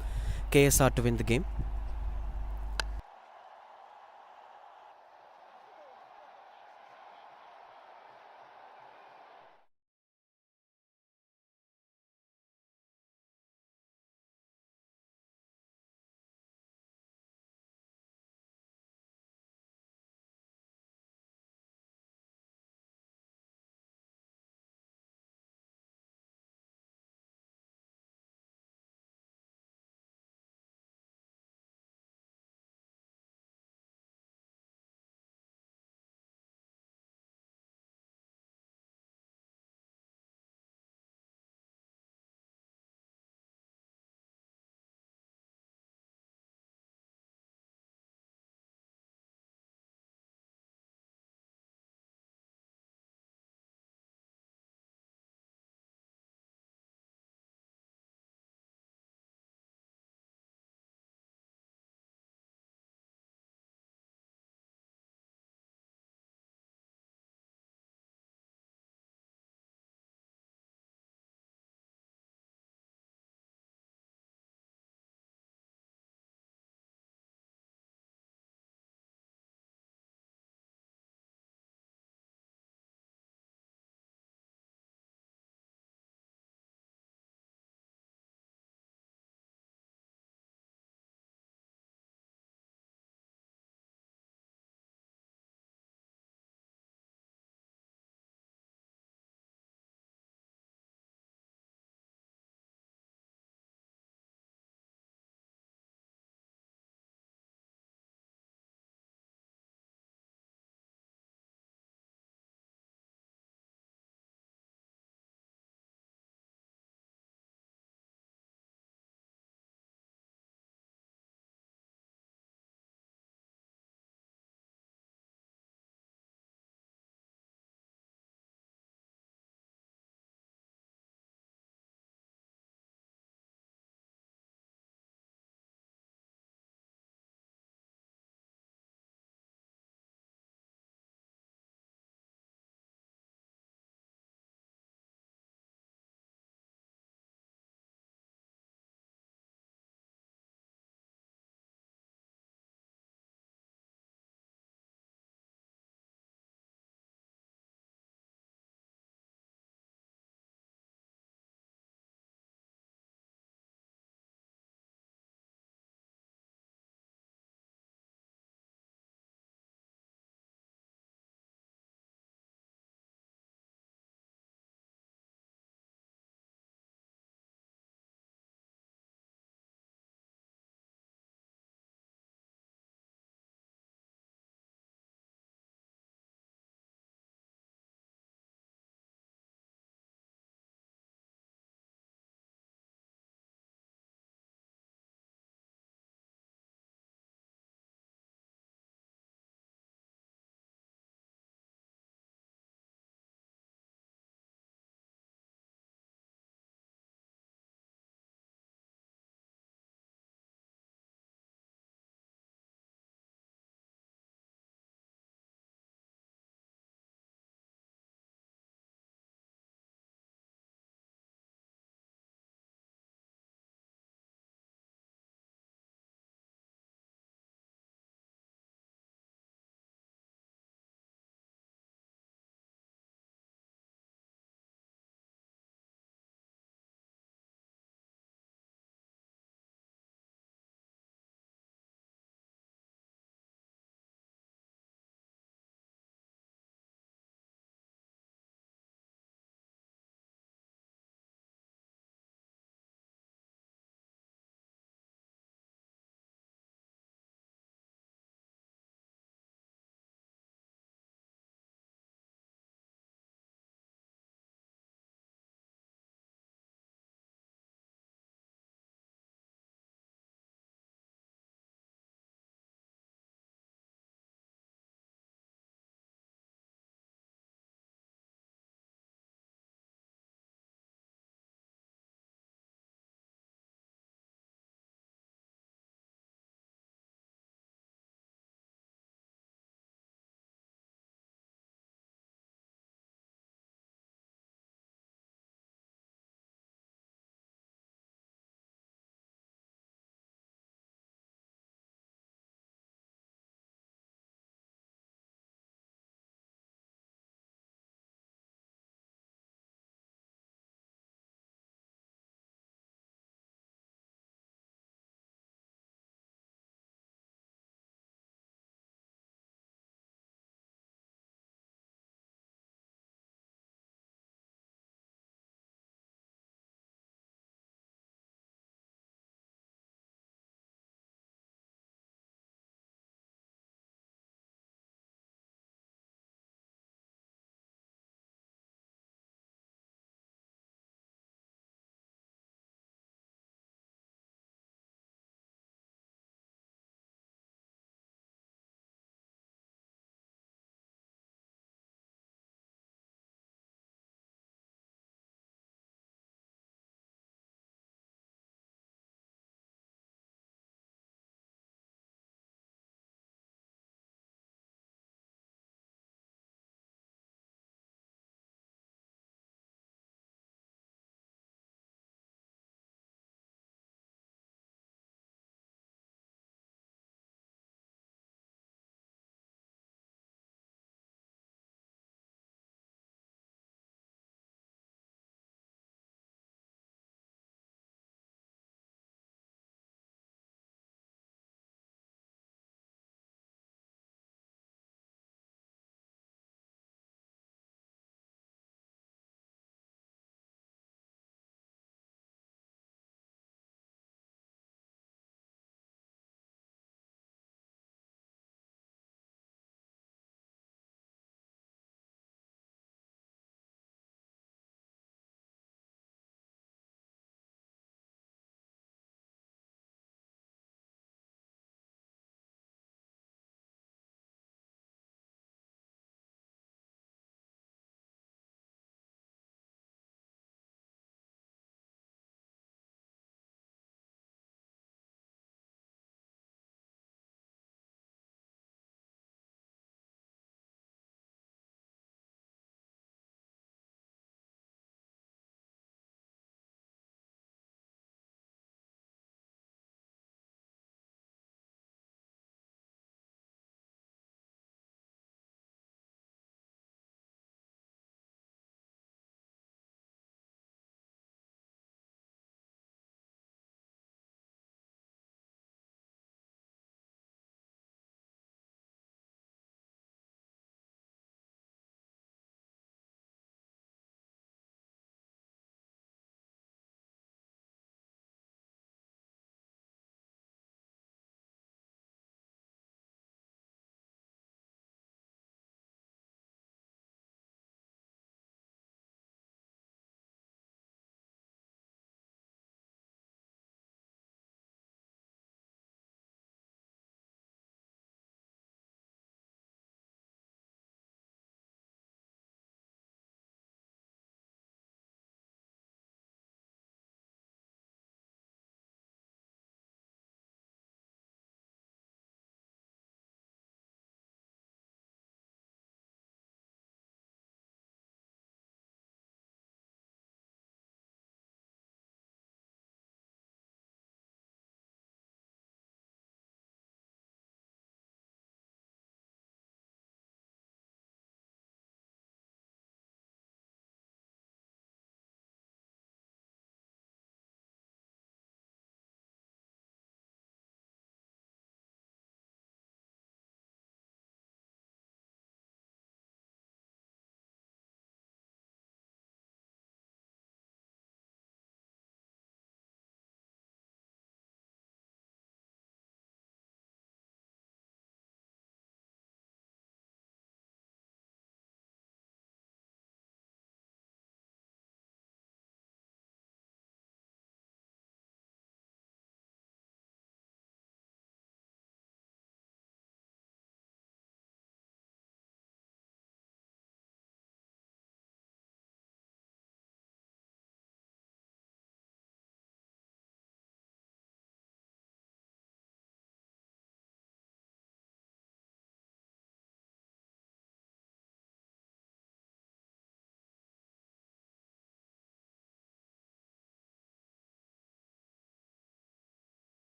KSR to win the game.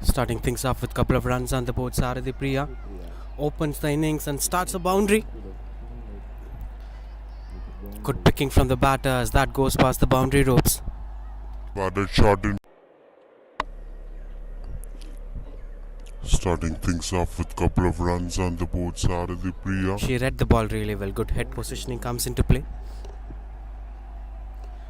Starting things off with a couple of runs on the board, Sarathi Priya opens the innings and starts a boundary. Good picking from the batter as that goes past the boundary ropes. Batted shot in. Starting things off with a couple of runs on the board, Sarathi Priya. She read the ball really well. Good head positioning comes into play.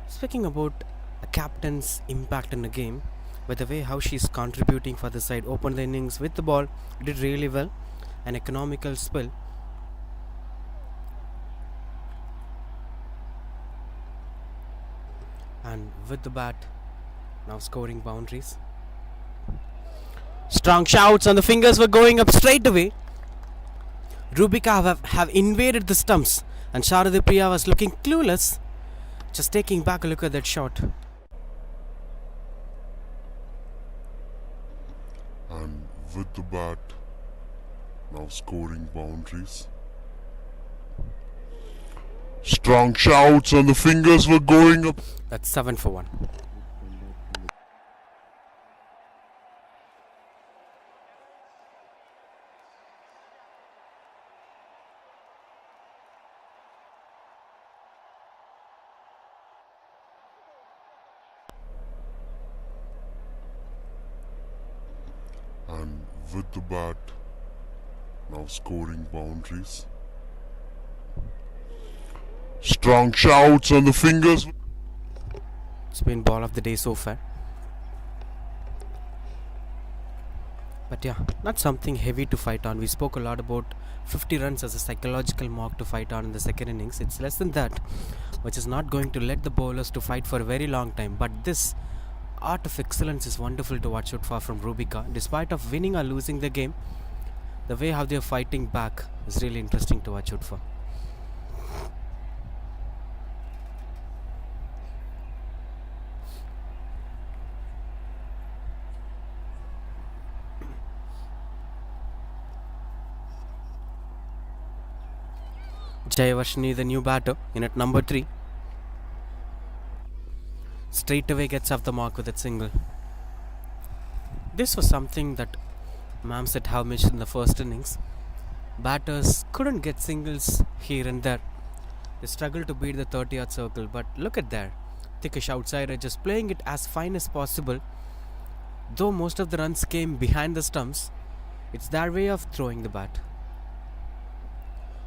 Speaking about a captain's impact in the game, by the way how she's contributing for the side, opened the innings with the ball, did really well. An economical spill. And with the bat, now scoring boundaries. Strong shouts and the fingers were going up straight away. Rubika have invaded the stumps and Sarathi Priya was looking clueless. Just taking back a look at that shot. And with the bat, now scoring boundaries. Strong shouts and the fingers were going up. That's 7 for 1. And with the bat, now scoring boundaries. Strong shouts and the fingers. It's been ball of the day so far. But yeah, not something heavy to fight on. We spoke a lot about 50 runs as a psychological mark to fight on in the second innings. It's less than that, which is not going to let the bowlers to fight for a very long time. But this art of excellence is wonderful to watch out for from Rubika. Despite of winning or losing the game, the way how they are fighting back is really interesting to watch out for. Jayavashni, the new batter, in at number 3. Straight away gets off the mark with that single. This was something that Ma'am said how much in the first innings. Batters couldn't get singles here and there. They struggled to beat the 30-yard circle, but look at there. Thickish outsider just playing it as fine as possible. Though most of the runs came behind the stumps, it's their way of throwing the bat.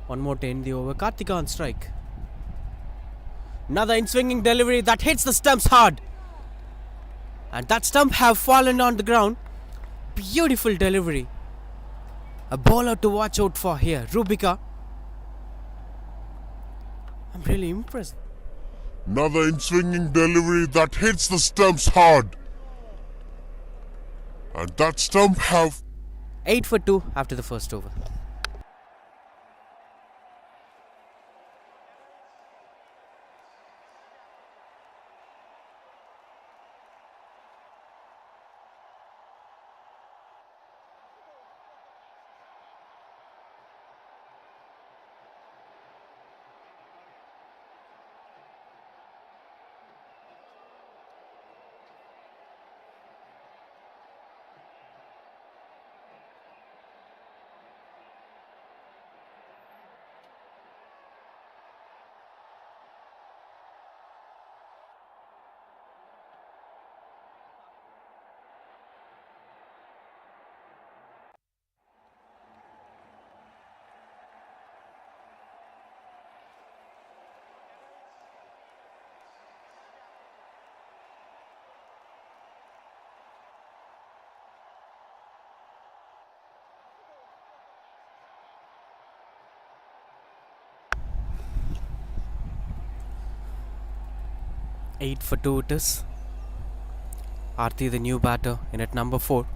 One more to end the over. Karthika on strike. Another in-swinging delivery that hits the stumps hard. And that stump have fallen on the ground. Beautiful delivery. A bowler to watch out for here. Rubika. I'm really impressed. Another in-swinging delivery that hits the stumps hard. And that stump have 8 for 2 after the first over. Eight for 2 it is. Aarti, the new batter, in at number 4.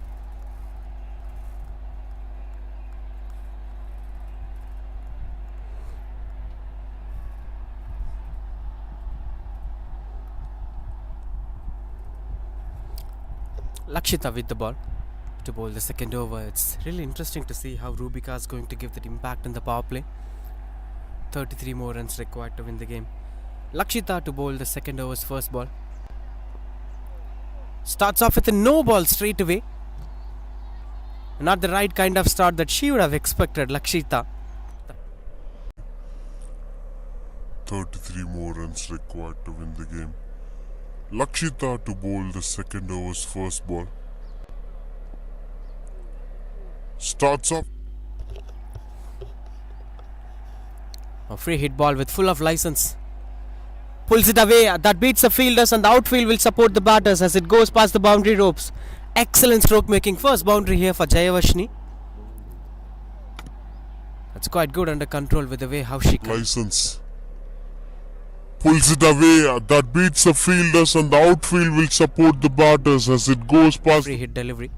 Lakshita with the ball to bowl the second over. It's really interesting to see how Rubika is going to give that impact in the power play. 33 more runs required to win the game. Lakshita to bowl the second over's first ball. Starts off with a no ball straight away. Not the right kind of start that she would have expected, Lakshita. 33 more runs required to win the game. Lakshita to bowl the second over's first ball. Starts off. A free hit ball with full of license. Pulls it away. That beats the fielders, and the outfield will support the batters as it goes past the boundary ropes. Excellent stroke making. First boundary here for Jayavashni. That's quite good under control with the way how she License. Pulls it away. That beats the fielders, and the outfield will support the batters as it goes past. Free hit delivery.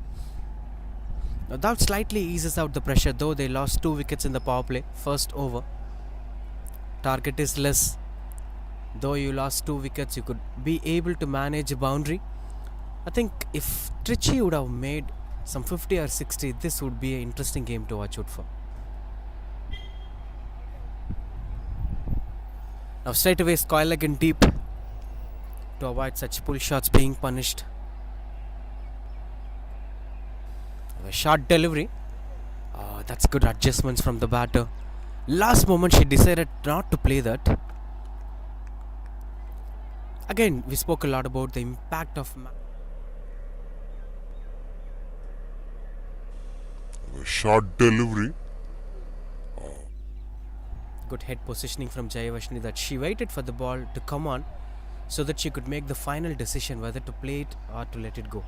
Now that slightly eases out the pressure, though they lost 2 wickets in the power play. First over. Target is less. Though you lost 2 wickets, you could be able to manage a boundary. I think if Trichy would have made some 50 or 60, this would be an interesting game to watch out for. Now straight away square leg in deep to avoid such pull shots being punished. A short delivery. That's good adjustments from the batter. Last moment she decided not to play that. Again, we spoke a lot about the impact of A short delivery. good head positioning from Jayavashni, that she waited for the ball to come on so that she could make the final decision whether to play it or to let it go.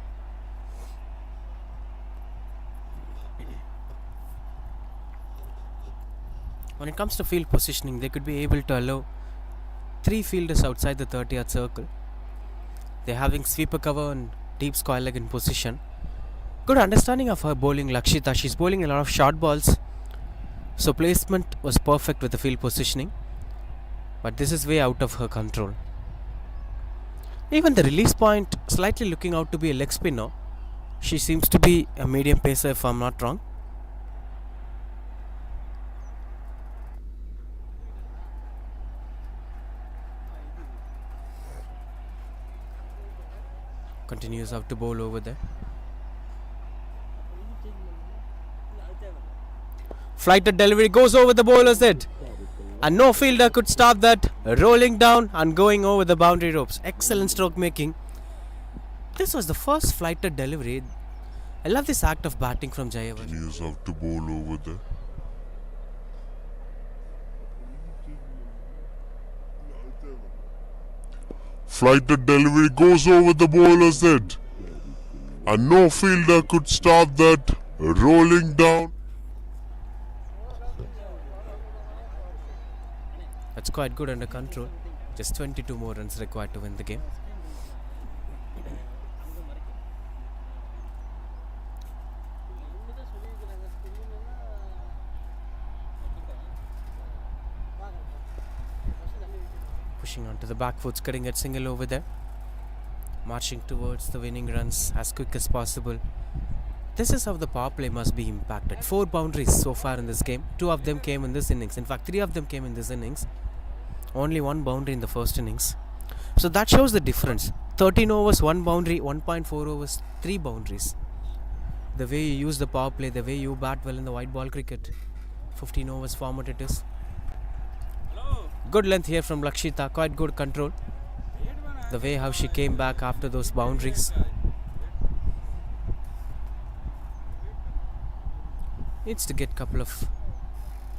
When it comes to field positioning, they could be able to allow 3 fielders outside the 30-yard circle. They're having sweeper cover and deep square leg in position. Good understanding of her bowling, Lakshita. She's bowling a lot of short balls, so placement was perfect with the field positioning, but this is way out of her control. Even the release point slightly looking out to be a leg spinner. She seems to be a medium pacer if I'm not wrong. Continues out to bowl over there. Flighted delivery goes over the bowler's head, and no fielder could stop that. Rolling down and going over the boundary ropes. Excellent stroke making. This was the first flighted delivery. I love this act of batting from Jayavashni. Continues out to bowl over there. Flighted delivery goes over the bowler's head, and no fielder could stop that. Rolling down. That's quite good under control. Just 22 more runs required to win the game. Pushing onto the back foot, getting a single over there. Marching towards the winning runs as quick as possible. This is how the power play must be impacted. 4 boundaries so far in this game. 2 of them came in this innings. In fact, 3 of them came in this innings. Only 1 boundary in the first innings. So that shows the difference. 13 overs, 1 boundary, 1.4 overs, 3 boundaries. The way you use the power play, the way you bat well in the white ball cricket. 15 overs format it is. Good length here from Lakshita. Quite good control. The way how she came back after those boundaries. Needs to get couple of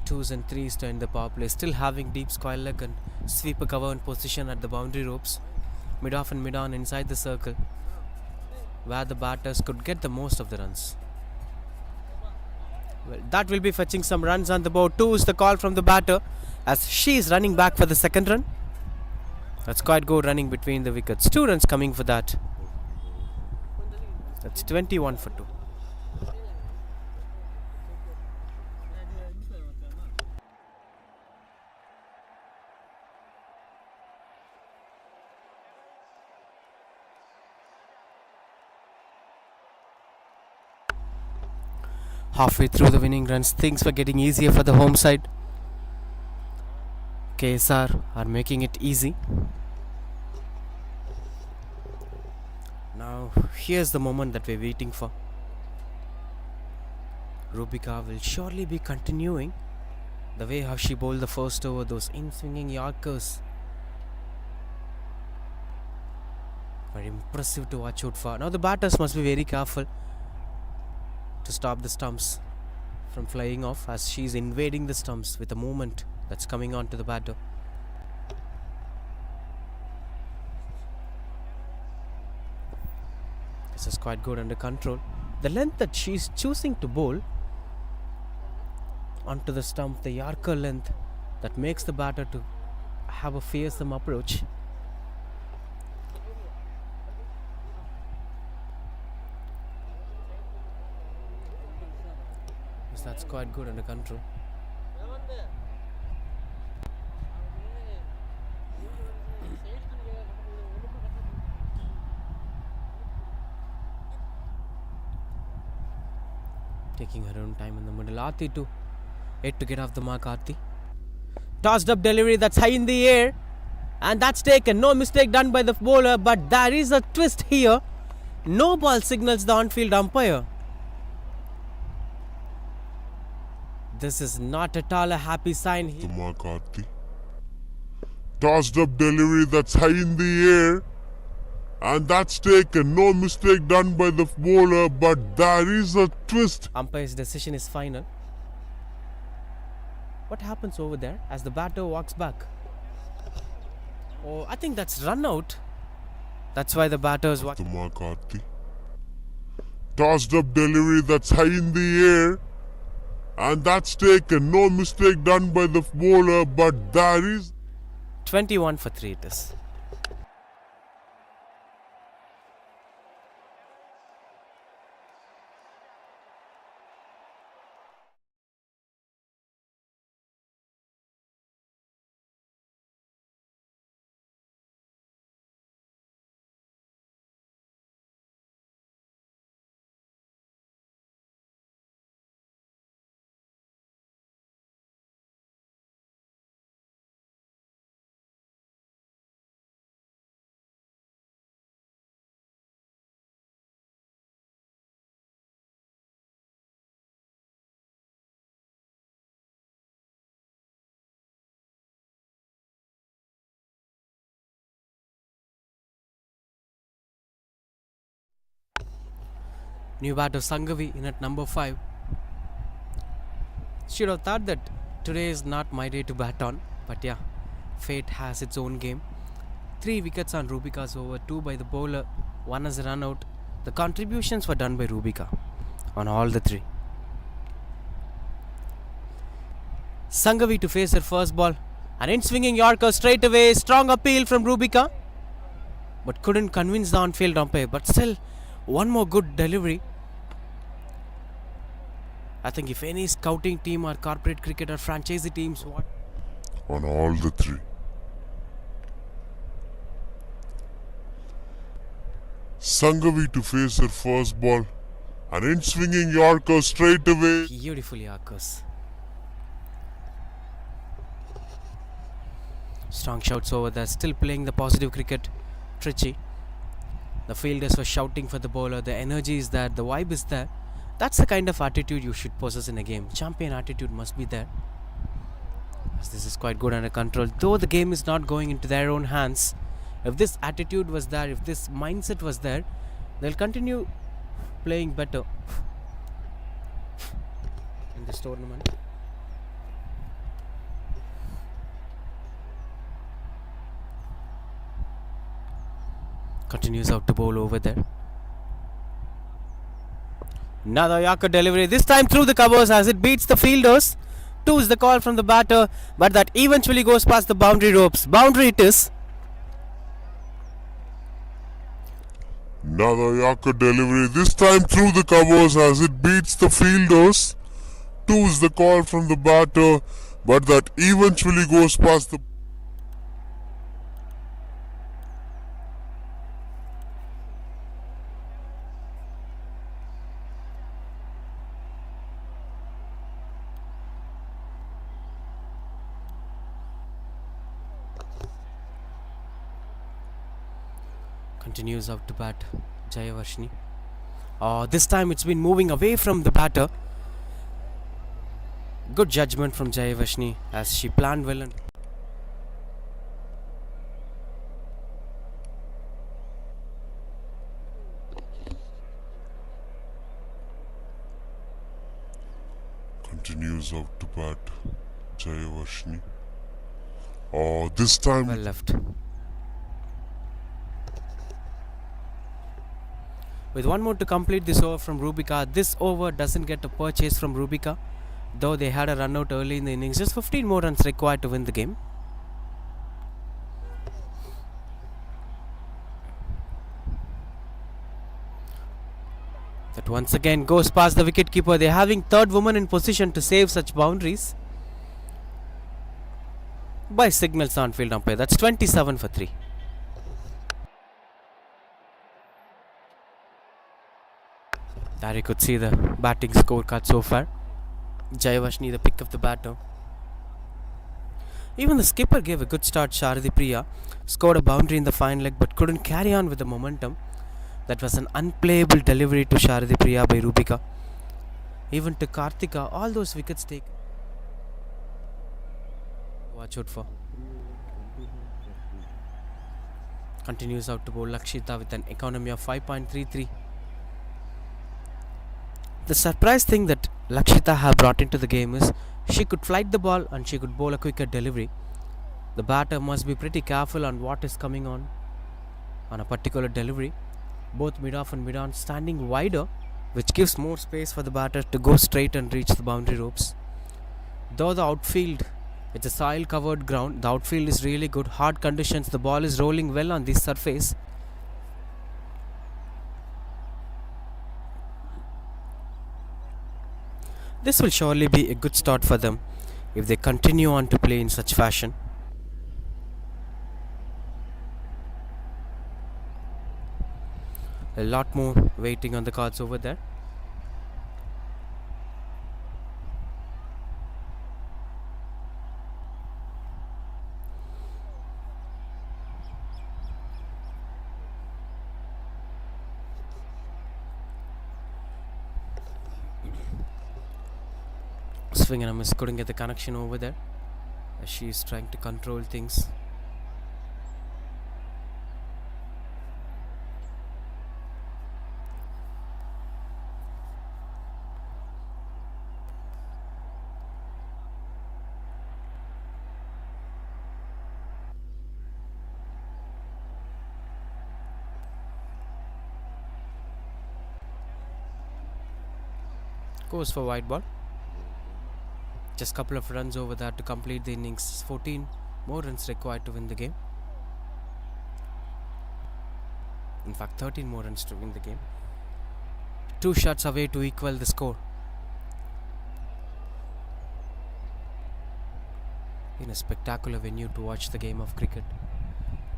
2s and 3s to end the power play. Still having deep square leg and sweeper cover in position at the boundary ropes. Mid off and mid on inside the circle, where the batters could get the most of the runs. Well, that will be fetching some runs on the board. 2 is the call from the batter as she is running back for the second run. That's quite good running between the wickets. 2 runs coming for that. That's 21 for 2. Halfway through the winning runs, things were getting easier for the home side. KSR are making it easy. Now, here's the moment that we're waiting for. Rubika will surely be continuing the way how she bowled the first over, those in-swinging Yorkers. Very impressive to watch out for. Now the batters must be very careful to stop the stumps from flying off, as she's invading the stumps with a movement that's coming on to the batter. This is quite good under control. The length that she's choosing to bowl onto the stump, the Yorker length, that makes the batter to have a fearsome approach. Yes, that's quite good under control. Taking her own time in the middle. Aarti to yet to get off the mark. Aarti. Tossed up delivery that's high in the air. And that's taken. No mistake done by the bowler. But there is a twist here. No ball signals the on-field umpire. This is not at all a happy sign here. The mark, Aarti. Tossed up delivery that's high in the air. And that's taken. No mistake done by the bowler, but there is a twist. Umpire's decision is final. What happens over there as the batter walks back? Oh, I think that's run out. That's why the batters The mark, Aarti. Tossed up delivery that's high in the air. And that's taken. No mistake done by the bowler, but there is 21 for 3 it is. New batter Sangavi in at number 5. Should have thought that today is not my day to bat on, but yeah, fate has its own game. 3 wickets on Rubika's over, 2 by the bowler, 1 as a run out. The contributions were done by Rubika on all the 3. Sangavi to face her first ball. An in-swinging Yorker straight away. Strong appeal from Rubika, but couldn't convince the on-field umpire. But still, one more good delivery. I think if any scouting team or corporate cricket or franchisee teams want on all the 3. Sangavi to face her first ball. An in-swinging Yorker straight away. beautiful Yorkers. Strong shouts over there, still playing the positive cricket. Trichy. The fielders were shouting for the bowler. The energy is there, the vibe is there. That's the kind of attitude you should possess in a game. Champion attitude must be there. As this is quite good under control. Though the game is not going into their own hands, if this attitude was there, if this mindset was there, they'll continue playing better in this tournament. Continues out to bowl over there. Another Yorker delivery, this time through the covers as it beats the fielders. 2 is the call from the batter, but that eventually goes past the boundary ropes. Boundary it is. Another Yorker delivery, this time through the covers as it beats the fielders. 2 is the call from the batter, but that eventually goes past the Continues out to bat Jayavarshini. This time it's been moving away from the batter. Good judgment from Jayavashni as she planned well and continues out to bat. Jayavashni. Oh, this time well left. With one more to complete this over from Rubika, this over doesn't get a purchase from Rubika, though they had a run out early in the innings. Just 15 more runs required to win the game. That once again goes past the wicketkeeper. They're having third woman in position to save such boundaries by signals on field umpire. That's 27 for 3. There you could see the batting scorecard so far. Jayavashni the pick of the batter. Even the skipper gave a good start. Sharadi Priya scored a boundary in the fine leg but couldn't carry on with the momentum. That was an unplayable delivery to Sharadi Priya by Rubika. Even to Karthika, all those wickets taken. Watch out for. Continues out to bowl Lakshita with an economy of 5.33. The surprise thing that Lakshita have brought into the game is she could flight the ball and she could bowl a quicker delivery. The batter must be pretty careful on what is coming on a particular delivery. Both mid-off and mid-on standing wider, which gives more space for the batter to go straight and reach the boundary ropes. Though the outfield, it's a soil-covered ground, the outfield is really good. Hard conditions, the ball is rolling well on this surface. This will surely be a good start for them if they continue on to play in such fashion. A lot more waiting on the cards over there. Swing and a miss, couldn't get the connection over there as she is trying to control things. Goes for wide ball. Just couple of runs over that to complete the innings. 14 more runs required to win the game. In fact, 13 more runs to win the game. 2 shots away to equal the score. In a spectacular venue to watch the game of cricket.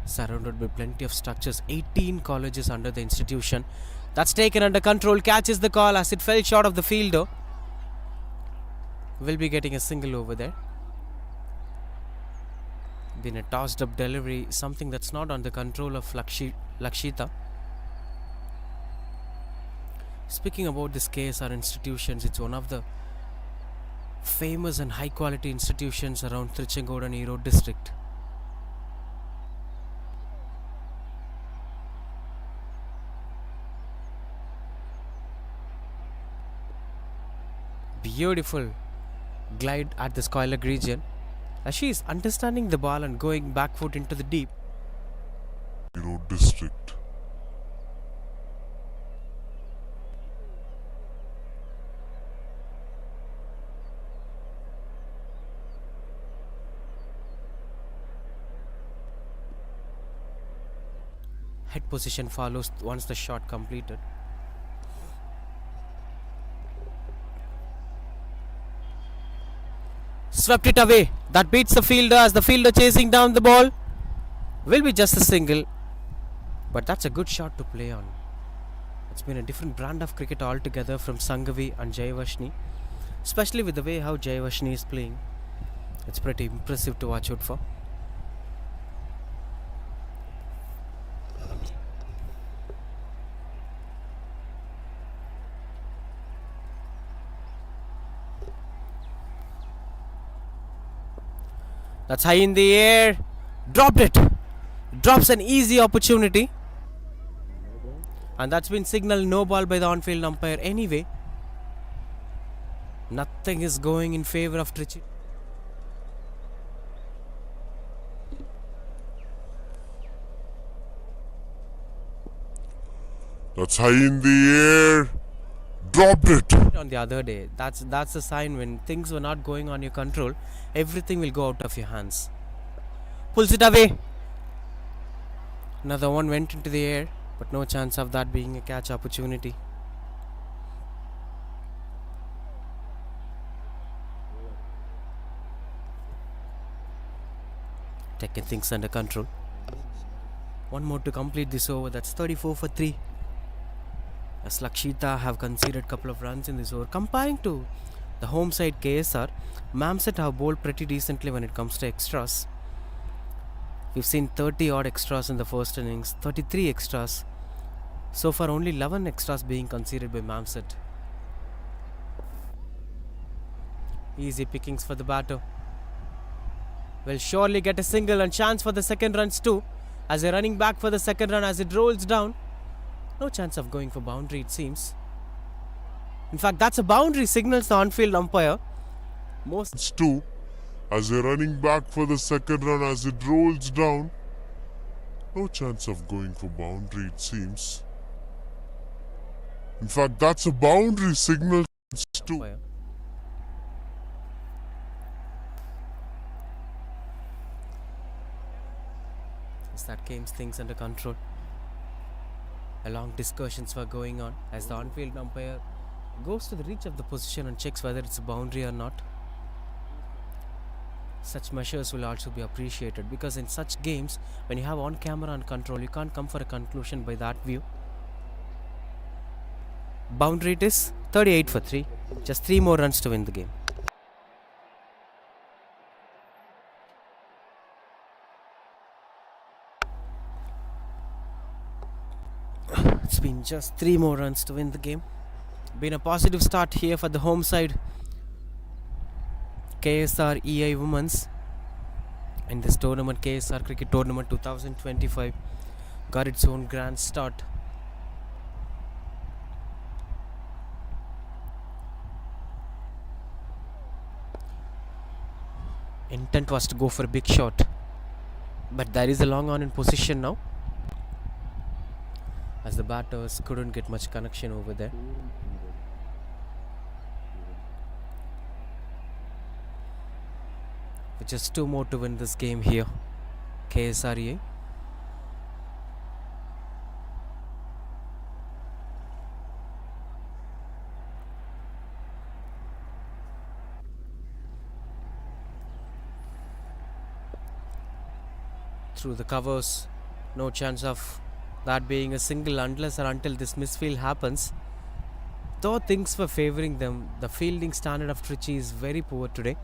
Surrounded by plenty of structures. 18 colleges under the institution. That's taken under control. Catches the call as it fell short of the fielder. Will be getting a single over there. Been a tossed up delivery, something that's not on the control of Lakshita. Speaking about this KSR institutions, it's one of the famous and high quality institutions around Trichangodu and Erode district. Beautiful glide at the square leg region as she is understanding the ball and going back foot into the deep. Erode district. Head position follows once the shot completed. Swept it away. That beats the fielder as the fielder chasing down the ball. Will be just a single. But that's a good shot to play on. It's been a different brand of cricket altogether from Sangavi and Jayavashni. Especially with the way how Jayavashni is playing. It's pretty impressive to watch out for. That's high in the air. Dropped it. Drops an easy opportunity. And that's been signaled no ball by the on-field umpire anyway. Nothing is going in favor of Trichy. That's high in the air. Dropped it. On the other day, that's a sign when things were not going on your control, everything will go out of your hands. Pulls it away. Another one went into the air, but no chance of that being a catch opportunity. Taking things under control. One more to complete this over. That's 34 for 3. As Lakshita have conceded a couple of runs in this over. Comparing to the home side KSR, Mamset have bowled pretty decently when it comes to extras. We've seen 30 odd extras in the first innings, 33 extras. So far only 11 extras being conceded by Mamset. Easy pickings for the batter. Will surely get a single and chance for the second runs too. As they're running back for the second run as it rolls down. No chance of going for boundary, it seems. In fact, that's a boundary, signals the on-field umpire. It's 2. As they're running back for the second run as it rolls down. No chance of going for boundary, it seems. In fact, that's a boundary, signal. It's 2. As that game's things under control. Long discussions were going on as the on-field umpire goes to the reach of the position and checks whether it's a boundary or not. Such measures will also be appreciated because in such games, when you have on-camera and control, you can't come for a conclusion by that view. Boundary it is, 38 for 3. Just 3 more runs to win the game. It's been just 3 more runs to win the game. Been a positive start here for the home side. KSR EI Women's in this tournament, KSR Cricket Tournament 2025, got its own grand start. Intent was to go for a big shot, but there is a long on in position now, as the batters couldn't get much connection over there. With just 2 more to win this game here, KSREA. Through the covers, no chance of that being a single unless or until this misfield happens. Though things were favouring them, the fielding standard of Trichy is very poor today.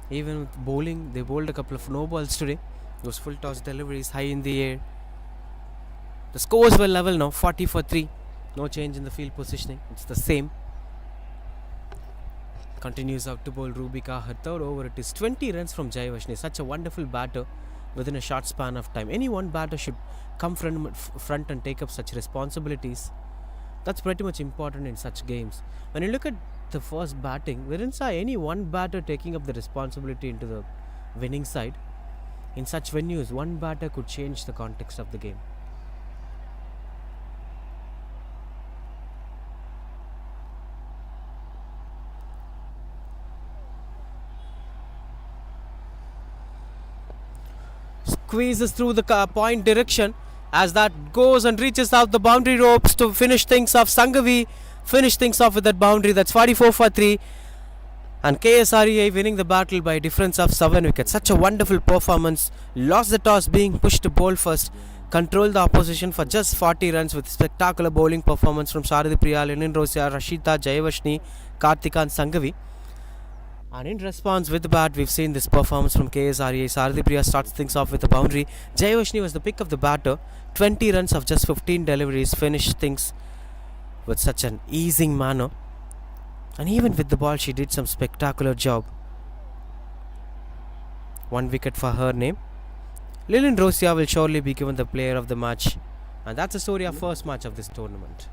Even with bowling, they bowled a couple of no balls today. Those full toss deliveries high in the air. The scores were level now, 40 for 3. No change in the field positioning, it's the same. Continues out to bowl Rubika. Her third over, it is 20 runs from Jayavashni. Such a wonderful batter within a short span of time. Any one batter should come front and take up such responsibilities. That's pretty much important in such games. When you look at the first batting, we didn't see any one batter taking up the responsibility into the winning side. In such venues, one batter could change the context of the game. Squeezes through the point direction as that goes and reaches out the boundary ropes to finish things off. Sangavi finish things off with that boundary. That's 44 for 3. And KSREA winning the battle by a difference of 7 wickets. Such a wonderful performance. Lost the toss, being pushed to bowl first. Controlled the opposition for just 40 runs with spectacular bowling performance from Sarathi Priya, Lenin Rosia, Rashita, Jayavashni, Karthika and Sangavi. And in response with the bat, we've seen this performance from KSREA. Sarathi Priya starts things off with a boundary. Jayavashni was the pick of the batter. 20 runs of just 15 deliveries. Finished things with such an easing manner. And even with the ball, she did some spectacular job. 1 wicket for her name. Lilian Rosia will surely be given the player of the match. And that's the story of first match of this tournament.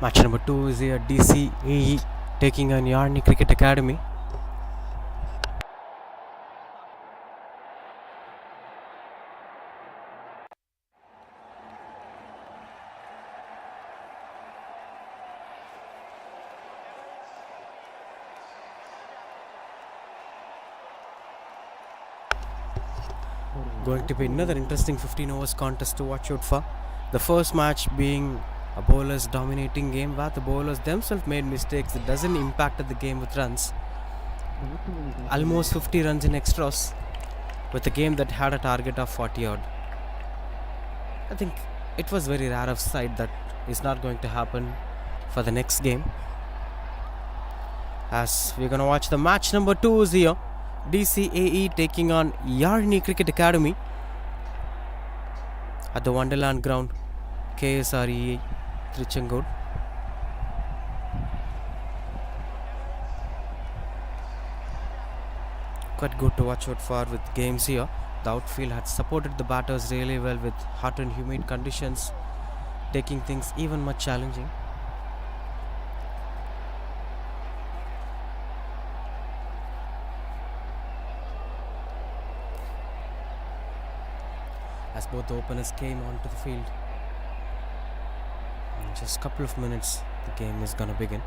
Match number 2 is here, DCAE taking on Yarni Cricket Academy. Going to be another interesting 15 overs contest to watch out for. The first match being a bowlers dominating game where the bowlers themselves made mistakes that doesn't impact the game with runs. Almost 50 runs in extras with a game that had a target of 40 odd. I think it was very rare of sight that is not going to happen for the next game. As we're gonna watch the match number 2 is here. DCAE taking on Yarni Cricket Academy at the Wonderland ground, Ksrei, Trichangood. Quite good to watch out for with games here. The outfield had supported the batters really well with hot and humid conditions, taking things even much challenging. As both the openers came onto the field. In just a couple of minutes, the game is gonna begin.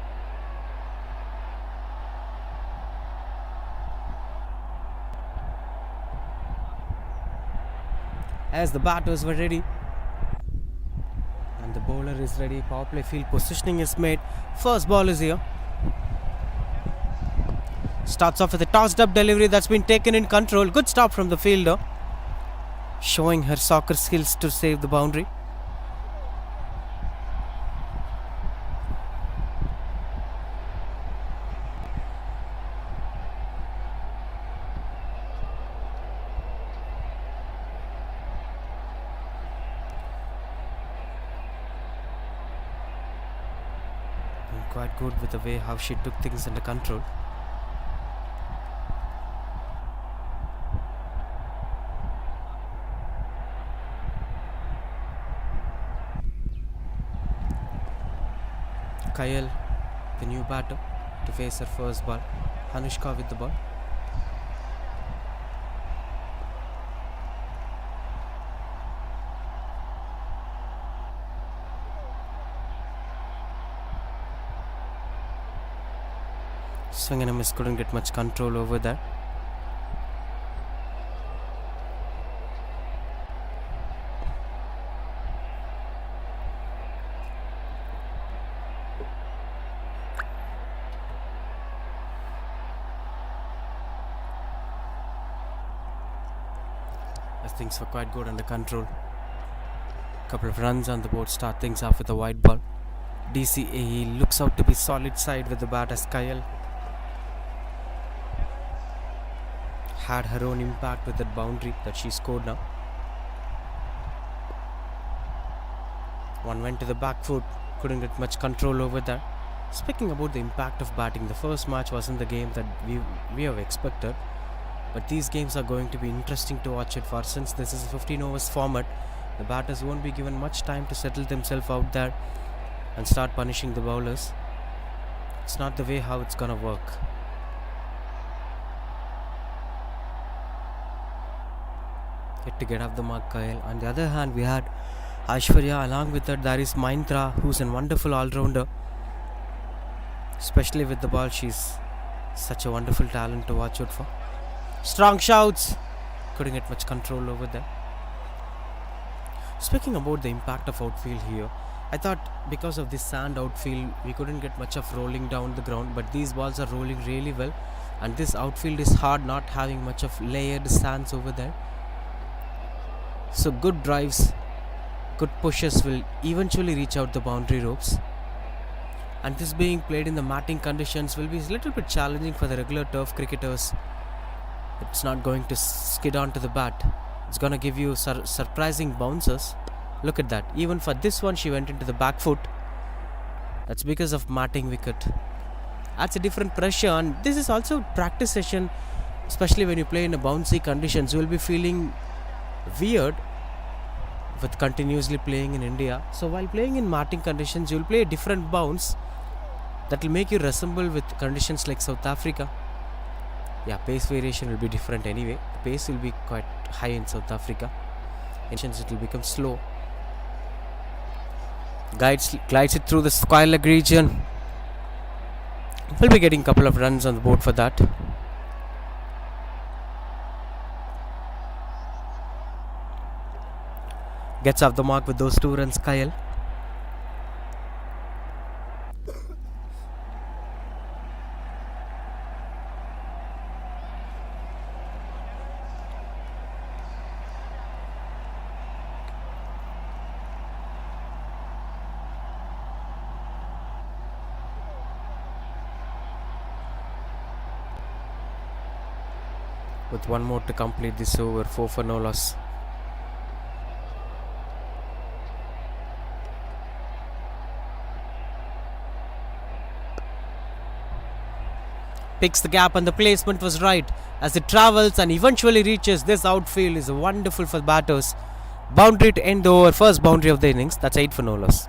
As the batters were ready and the bowler is ready, power play field positioning is made. First ball is here. Starts off with a tossed up delivery that's been taken in control. Good stop from the fielder, showing her soccer skills to save the boundary. Been quite good with the way how she took things under control. Kyle, the new batter, to face her first ball. Hanushka with the ball. Swing and a miss, couldn't get much control over that. As things were quite good under control. Couple of runs on the board, start things off with a wide ball. DCAE looks out to be solid side with the bat as Kyle had her own impact with that boundary that she scored now. One went to the back foot, couldn't get much control over that. Speaking about the impact of batting, the first match wasn't the game that we have expected, but these games are going to be interesting to watch it for. Since this is a 15 overs format, the batters won't be given much time to settle themselves out there and start punishing the bowlers. It's not the way how it's gonna work. Hit to get off the mark, Kyle. On the other hand, we had Aishwarya. Along with that, there is Mahintra, who's a wonderful all-rounder. Especially with the ball, she's such a wonderful talent to watch out for. Strong shouts. Couldn't get much control over there. Speaking about the impact of outfield here, I thought because of this sand outfield, we couldn't get much of rolling down the ground, but these balls are rolling really well, and this outfield is hard, not having much of layered sands over there. So good drives, good pushes will eventually reach out the boundary ropes. And this being played in the matting conditions will be a little bit challenging for the regular turf cricketers. It's not going to skid onto the bat. It's going to give you surprising bounces. Look at that. Even for this one, she went into the back foot. That's because of matting wicket. Adds a different pressure, and this is also a practice session, especially when you play in a bouncy conditions. You will be feeling weird with continuously playing in India. So while playing in matting conditions, you'll play a different bounce that will make you resemble with conditions like South Africa. Yeah, pace variation will be different anyway. The pace will be quite high in South Africa. In conditions it will become slow. Glides it through the square leg region. We'll be getting a couple of runs on the board for that. Gets off the mark with those 2 runs, Kyle. With 1 more to complete this over, 4 for no loss. Picks the gap and the placement was right as it travels and eventually reaches this outfield is wonderful for batters. Boundary to end the over, first boundary of the innings. That's 8 for no loss.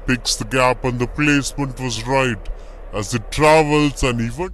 Picks the gap and the placement was right as it travels and even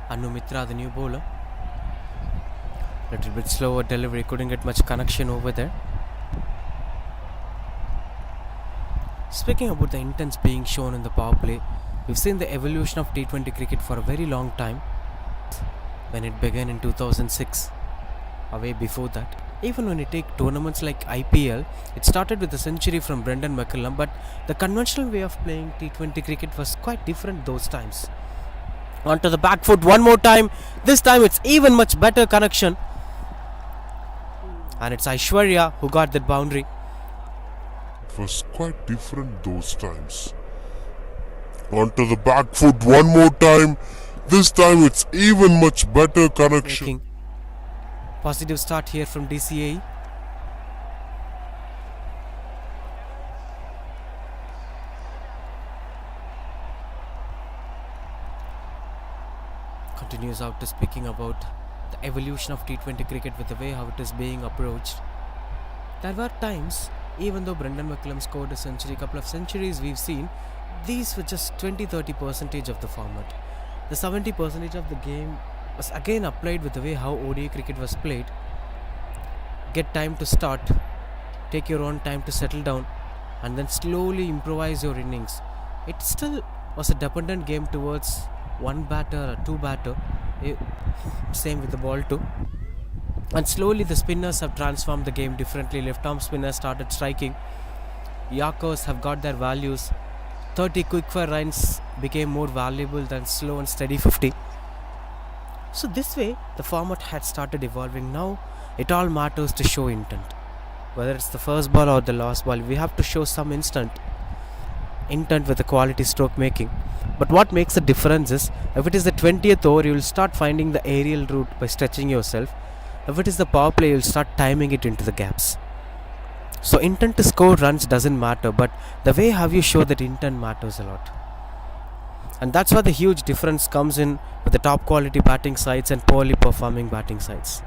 Anu Mitra, the new bowler. Little bit slower delivery, couldn't get much connection over there. Speaking about the intents being shown in the power play, we've seen the evolution of T20 cricket for a very long time. When it began in 2006, or way before that. Even when you take tournaments like IPL, it started with a century from Brendan McCullum, but the conventional way of playing T20 cricket was quite different those times. Onto the back foot 1 more time. This time it's even much better connection. And it's Aishwarya who got that boundary. it was quite different those times. Onto the back foot 1 more time. This time it's even much better connection. Making positive start here from DCAE. Continues out to speaking about the evolution of T20 cricket with the way how it is being approached. There were times, even though Brendan McCullum scored a century, couple of centuries we've seen, these were just 20-30% of the format. The 70% of the game was again applied with the way how ODI cricket was played. Get time to start, take your own time to settle down, and then slowly improvise your innings. It still was a dependent game towards 1 batter or 2 batter, same with the ball too. And slowly the spinners have transformed the game differently. Left arm spinners started striking. Yorkers have got their values. 30 quick-fire runs became more valuable than slow and steady 50. So this way the format had started evolving. Now it all matters to show intent. Whether it's the first ball or the last ball, we have to show some intent with the quality stroke making. But what makes the difference is, if it is the 20th over, you will start finding the aerial route by stretching yourself. If it is the power play, you will start timing it into the gaps. So intent to score runs doesn't matter, but the way how you show that intent matters a lot. And that's where the huge difference comes in with the top quality batting sides and poorly performing batting sides.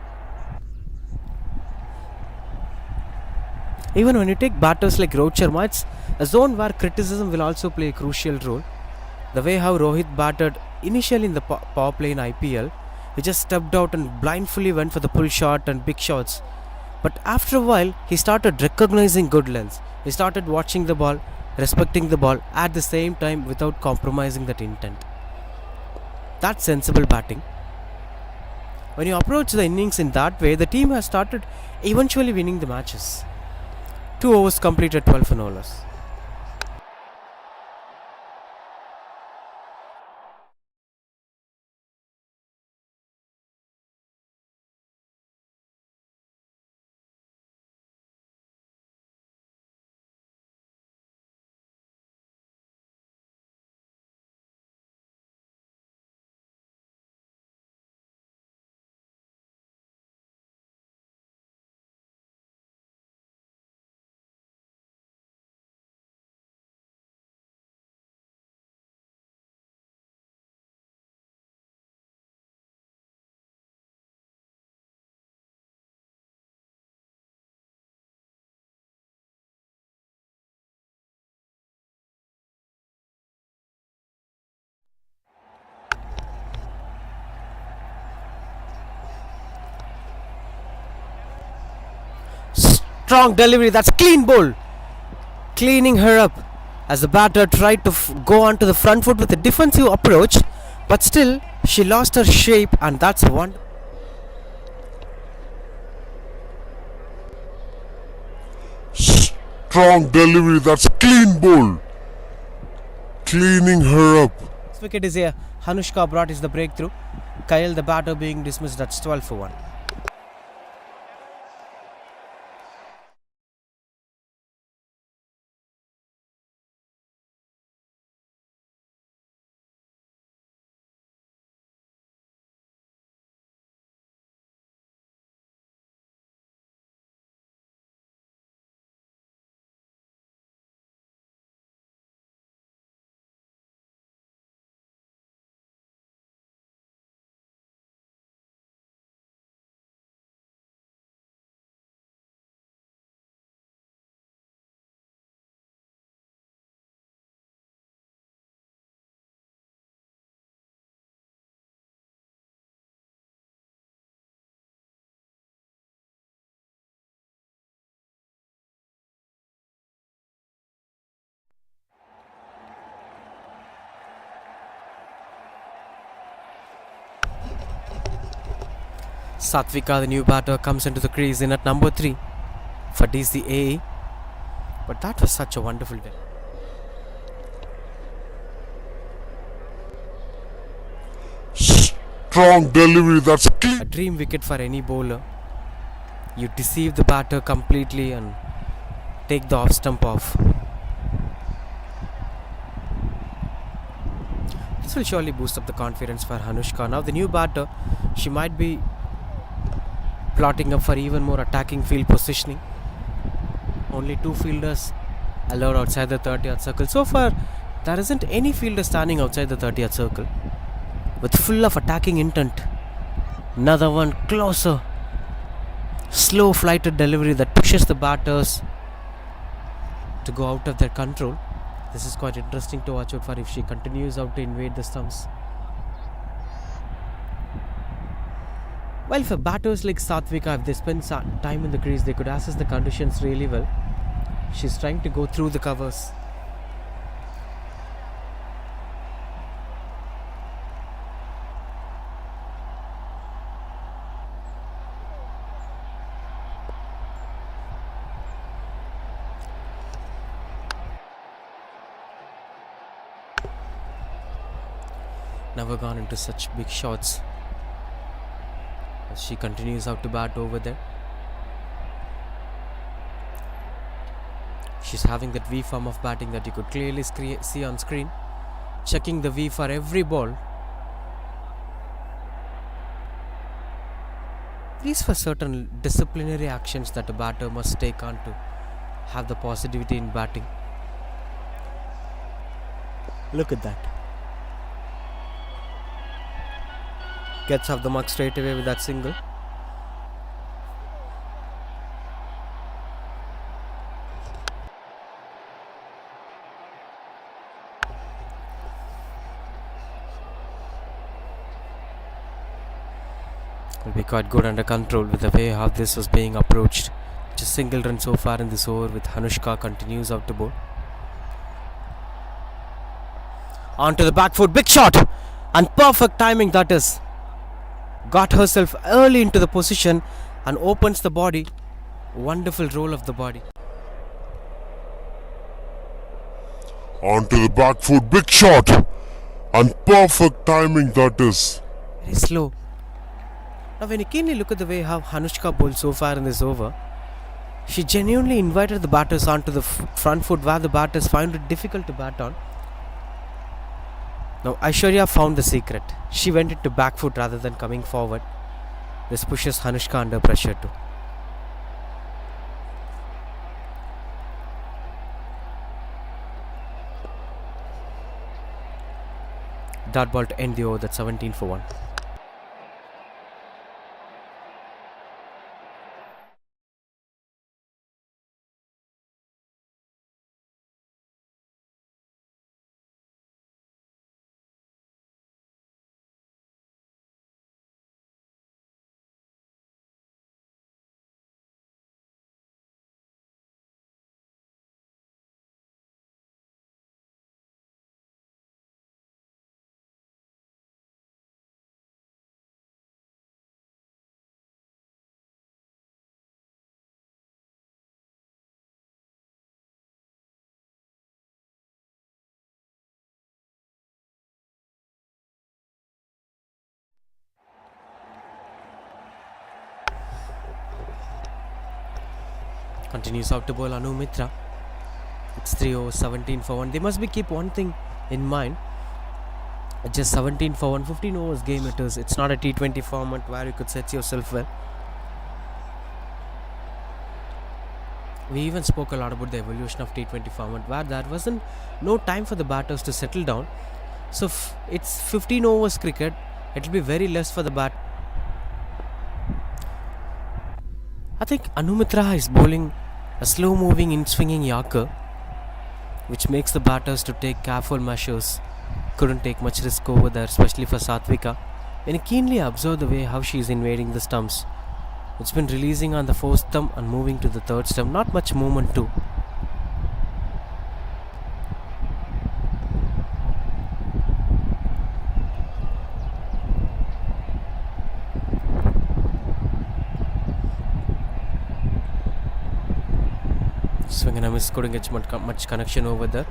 Even when you take batters like Rohit Sharma, it's a zone where criticism will also play a crucial role. The way how Rohit batted initially in the power play in IPL, he just stepped out and blindly went for the pull shot and big shots. But after a while, he started recognizing good lengths. He started watching the ball, respecting the ball at the same time without compromising that intent. That's sensible batting. When you approach the innings in that way, the team has started eventually winning the matches. 2 overs completed, 12 for no loss. Strong delivery, that's clean ball. Cleaning her up as the batter tried to go onto the front foot with a defensive approach, but still she lost her shape, and that's one. Strong delivery, that's clean ball. Cleaning her up. This wicket is here. Hanushka brought is the breakthrough. Kyle, the batter, being dismissed. That's 12 for 1. Satvika, the new batter, comes into the crease in at number 3 for DCAE. But that was such a wonderful day. Strong delivery, that's clean. A dream wicket for any bowler. You deceive the batter completely and take the off stump off. This will surely boost up the confidence for Hanushka. Now the new batter, she might be plotting up for even more attacking field positioning. Only 2 fielders allowed outside the 30-yard circle. So far, there isn't any fielder standing outside the 30-yard circle with full of attacking intent. Another one closer. Slow flighted delivery that pushes the batters to go out of their control. This is quite interesting to watch out for if she continues out to invade the stumps. Well, for batters like Satvika, if they spend time in the crease, they could assess the conditions really well. She's trying to go through the covers. Never gone into such big shots. As she continues out to bat over there. She's having that V form of batting that you could clearly see on screen. Checking the V for every ball. These for certain disciplinary actions that a batter must take on to have the positivity in batting. Look at that. Gets off the mark straight away with that single. will be quite good under control with the way how this was being approached. Just single run so far in this over with Hanushka continues out to bowl. Onto the back foot, big shot and perfect timing that is. Got herself early into the position and opens the body. Wonderful roll of the body. Onto the back foot, big shot and perfect timing that is. Very slow. Now when you keenly look at the way how Hanushka bowled so far in this over, she genuinely invited the batters onto the front foot where the batters find it difficult to bat on. Now Aishwarya found the secret. She went into back foot rather than coming forward. This pushes Hanushka under pressure too. Dot ball to end the over. That's 17 for 1. Continues out to bowl Anu Mitra. It's 3 overs, 17 for 1. They must be keep one thing in mind. Just 17 for 1, 15 overs game it is. It's not a T20 format where you could set yourself well. We even spoke a lot about the evolution of T20 format where there wasn't no time for the batters to settle down. So it's 15 overs cricket. It will be very less for the bat. I think Anu Mitra is bowling a slow moving in swinging Yorker, which makes the batters to take careful measures. Couldn't take much risk over there, especially for Satvika. When you keenly observe the way how she is invading the stumps, it's been releasing on the fourth stump and moving to the third stump. Not much movement too. Swing and a miss, couldn't get much connection over there.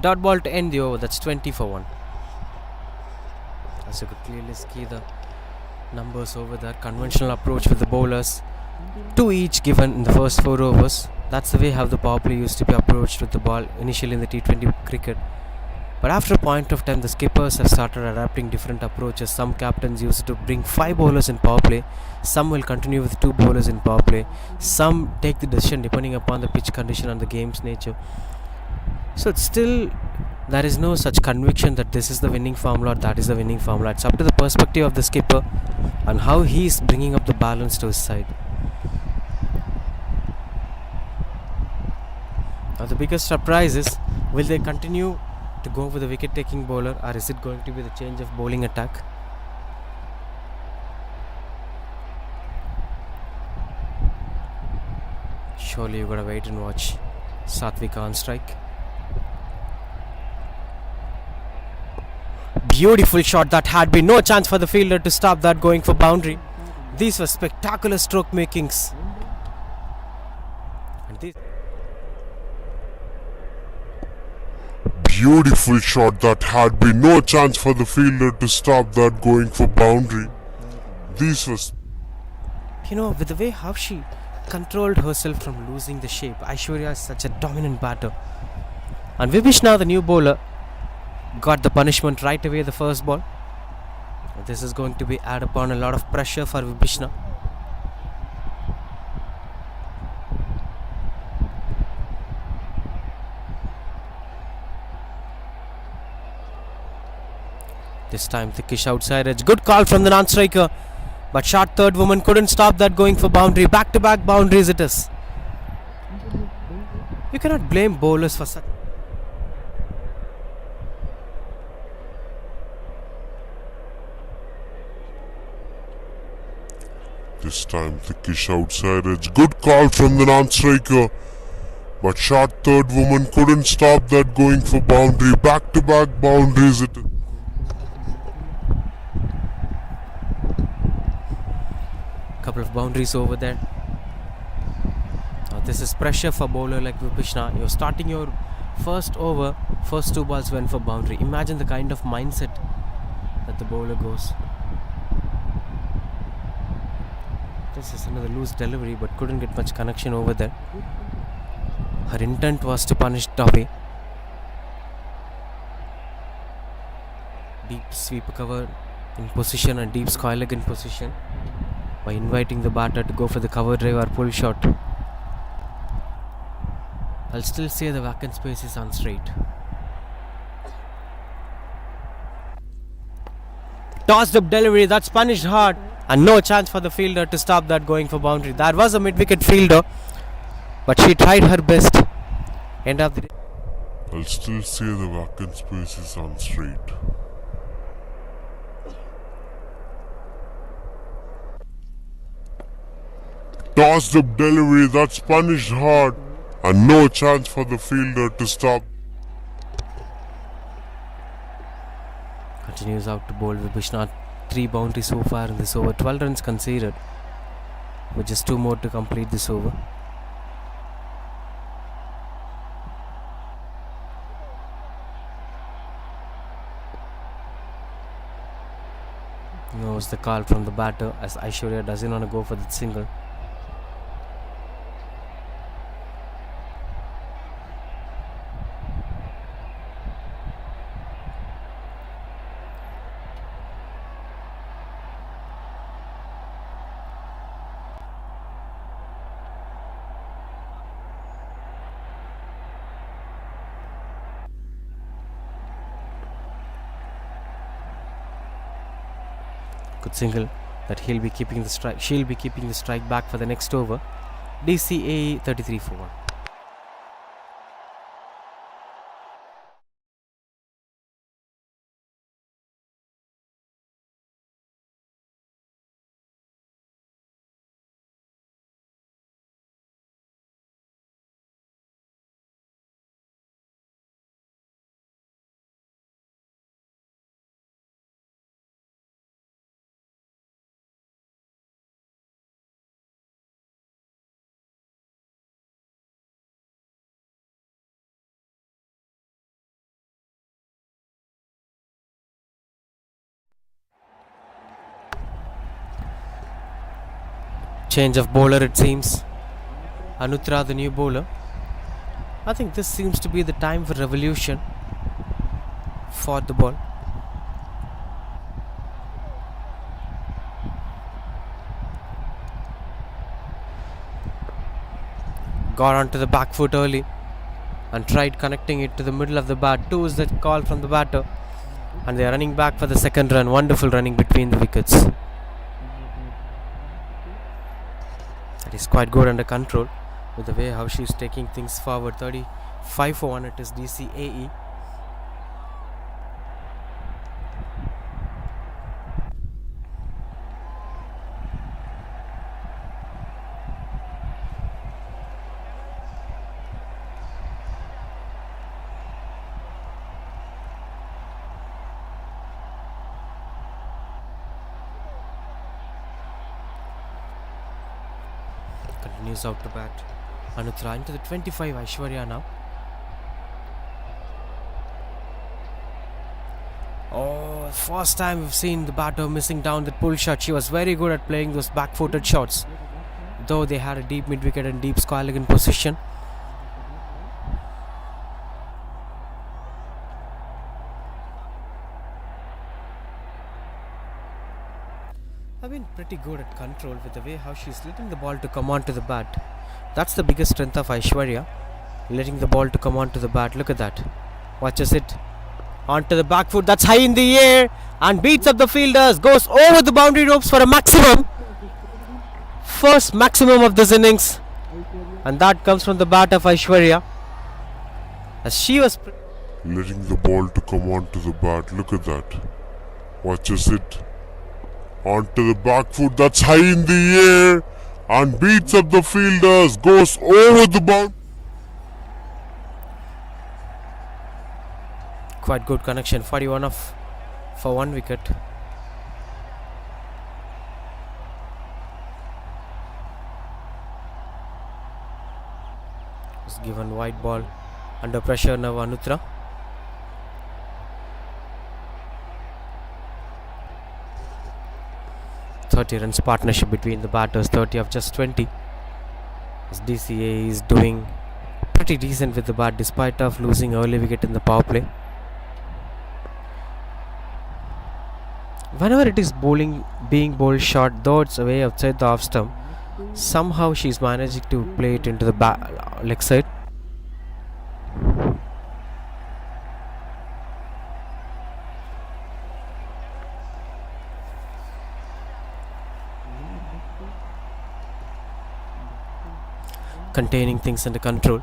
Dot ball to end the over. That's 20 for 1. As you could clearly see the numbers over there. Conventional approach with the bowlers. 2 each given in the first 4 overs. That's the way how the power play used to be approached with the ball initially in the T20 cricket. But after a point of time, the skippers have started adapting different approaches. Some captains used to bring 5 bowlers in power play. Some will continue with 2 bowlers in power play. Some take the decision depending upon the pitch condition and the game's nature. So it's still, there is no such conviction that this is the winning formula or that is the winning formula. It's up to the perspective of the skipper and how he is bringing up the balance to his side. Now the biggest surprise is, will they continue to go with the wicket taking bowler or is it going to be the change of bowling attack? Surely you gotta wait and watch. Satvika on strike. Beautiful shot that had been no chance for the fielder to stop that going for boundary. These were spectacular stroke makings. And this Beautiful shot that had been no chance for the fielder to stop that going for boundary. These was, with the way how she controlled herself from losing the shape. Aishwarya is such a dominant batter. And Vibhishna, the new bowler, got the punishment right away the first ball. This is going to be add upon a lot of pressure for Vibhishna. This time thickish outside edge. Good call from the non-striker. But short third woman couldn't stop that going for boundary. Back-to-back boundaries it is. You cannot blame bowlers for such. This time thickish outside edge. Good call from the non-striker. But short third woman couldn't stop that going for boundary. Back-to-back boundaries it is. Couple of boundaries over there. Now this is pressure for bowler like Vipishna. You're starting your first over, first 2 balls went for boundary. Imagine the kind of mindset that the bowler goes. This is another loose delivery but couldn't get much connection over there. Her intent was to punish Dobby. Deep sweeper cover in position and deep square leg in position by inviting the batter to go for the cover drive or pull shot. I'll still say the vacant space is on straight. Tossed up delivery, that's punished hard, and no chance for the fielder to stop that going for boundary. That was a mid-wicket fielder, but she tried her best. End of the day. I'll still say the vacant space is on straight. Tossed up delivery, that's punished hard, and no chance for the fielder to stop. Continues out to bowl Vibhishnath. 3 boundaries so far in this over. 12 runs conceded, with just 2 more to complete this over. Knows the call from the batter as Aishwarya doesn't want to go for the single. Good single that he'll be keeping the strike. She'll be keeping the strike back for the next over. DCAE 33 for 1. Change of bowler it seems. Anutra the new bowler. I think this seems to be the time for revolution for the ball. Got onto the back foot early and tried connecting it to the middle of the bat. 2 is the call from the batter, and they are running back for the second run. Wonderful running between the wickets. That is quite good under control with the way how she is taking things forward. 35 for 1 it is DCAE. Continues out to bat. Anutra into the 25. Aishwarya now. Oh, first time we've seen the batter missing down the pull shot. She was very good at playing those back-footed shots, though they had a deep mid-wicket and deep square leg in position. I've been pretty good at control with the way how she's letting the ball to come onto the bat. That's the biggest strength of Aishwarya, letting the ball to come onto the bat. Look at that. Watches it. Onto the back foot, that's high in the air and beats up the fielders, goes over the boundary ropes for a maximum. First maximum of this innings, and that comes from the bat of Aishwarya, as she was letting the ball to come onto the bat. Look at that. Watches it onto the back foot. That's high in the air and beats up the fielders. Goes over the boundary. quite good connection. 41 off for 1 wicket. Was given wide ball. Under pressure now Anutra. Runs partnership between the batters, 30 of just 20. As DCA is doing pretty decent with the bat despite of losing early wicket in the power play. Whenever it is being bowled short, though it's away outside the off stump, somehow she's managing to play it into the leg side. Containing things under control,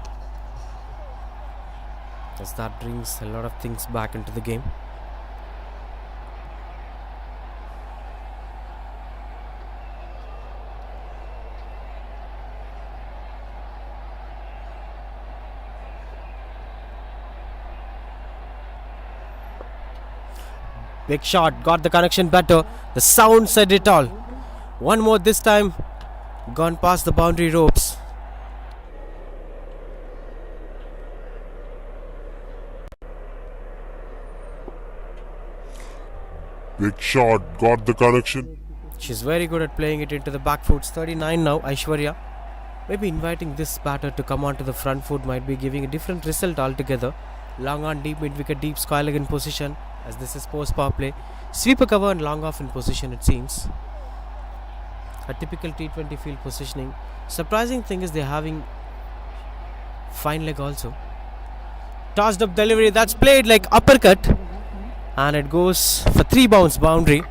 as that brings a lot of things back into the game. Big shot, got the connection better. The sound said it all. One more this time, gone past the boundary ropes. Big shot, got the connection. She's very good at playing it into the back foot. 39 now, Aishwarya. Maybe inviting this batter to come onto the front foot might be giving a different result altogether. Long on deep mid wicket, deep square leg in position, as this is post power play. Sweeper cover and long off in position, it seems. A typical T20 field positioning. Surprising thing is they're having fine leg also. Tossed up delivery, that's played like uppercut. And it goes for 3 bounce boundary.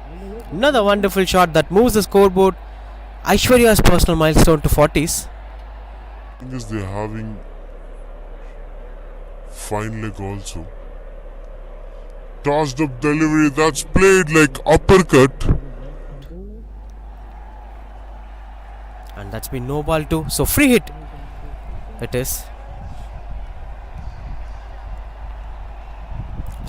Another wonderful shot that moves the scoreboard. Aishwarya's personal milestone to 40s. I think they're having fine leg also. Tossed up delivery, that's played like uppercut. And that's been no ball too. So free hit it is.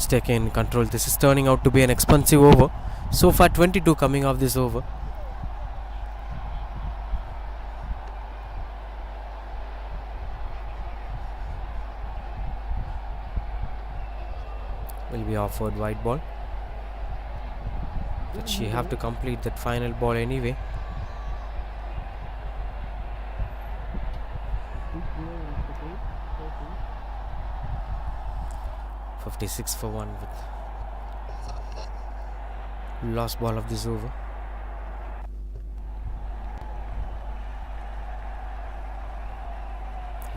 Taken control. This is turning out to be an expensive over. So far 22 coming off this over. Will be offered wide ball, but she have to complete that final ball anyway. .56 for 1 with last ball of this over.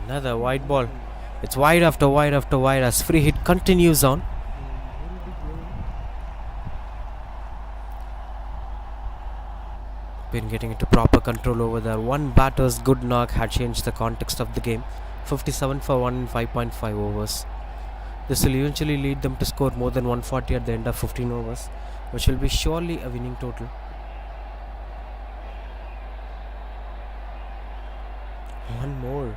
Another wide ball. It's wide after wide after wide as free hit continues on. Been getting into proper control over there. One batter's good knock had changed the context of the game. 57 for 1 in 5.5 overs. This will eventually lead them to score more than 140 at the end of 15 overs, which will be surely a winning total. One more.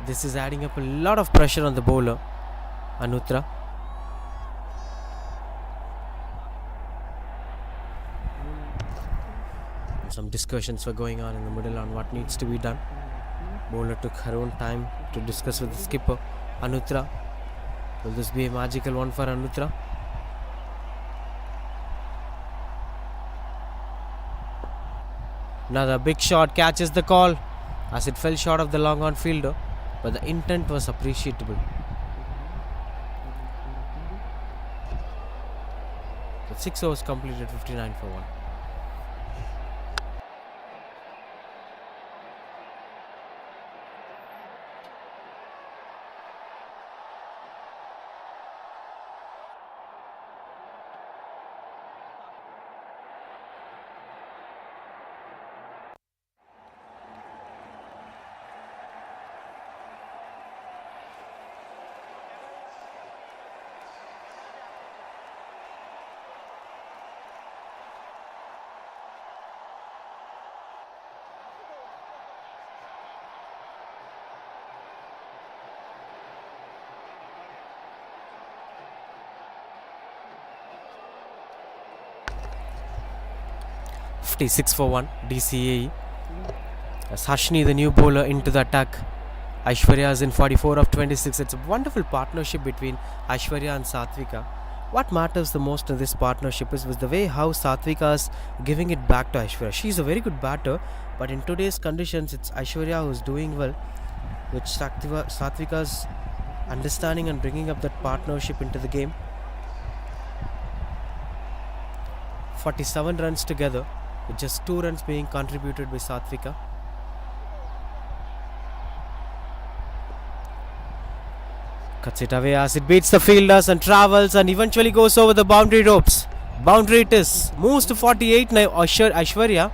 This is adding up a lot of pressure on the bowler, Anutra. Some discussions were going on in the middle on what needs to be done. Bowler took her own time to discuss with the skipper, Anutra. Will this be a magical one for Anutra? Another big shot catches the call as it fell short of the long on fielder, but the intent was appreciable. The 6 overs completed, 59 for 1. 50, 6 for 1 DCAE. As Hashni, the new bowler, into the attack. Aishwarya is in 44 of 26. It's a wonderful partnership between Aishwarya and Satvika. What matters the most in this partnership is the way how Satvika is giving it back to Aishwarya. She's a very good batter, but in today's conditions, it's Aishwarya who's doing well, which Satvika's understanding and bringing up that partnership into the game. 47 runs together, with just 2 runs being contributed by Satvika. Cuts it away as it beats the fielders and travels and eventually goes over the boundary ropes. Boundary it is. Moves to 48 now. Aishwarya.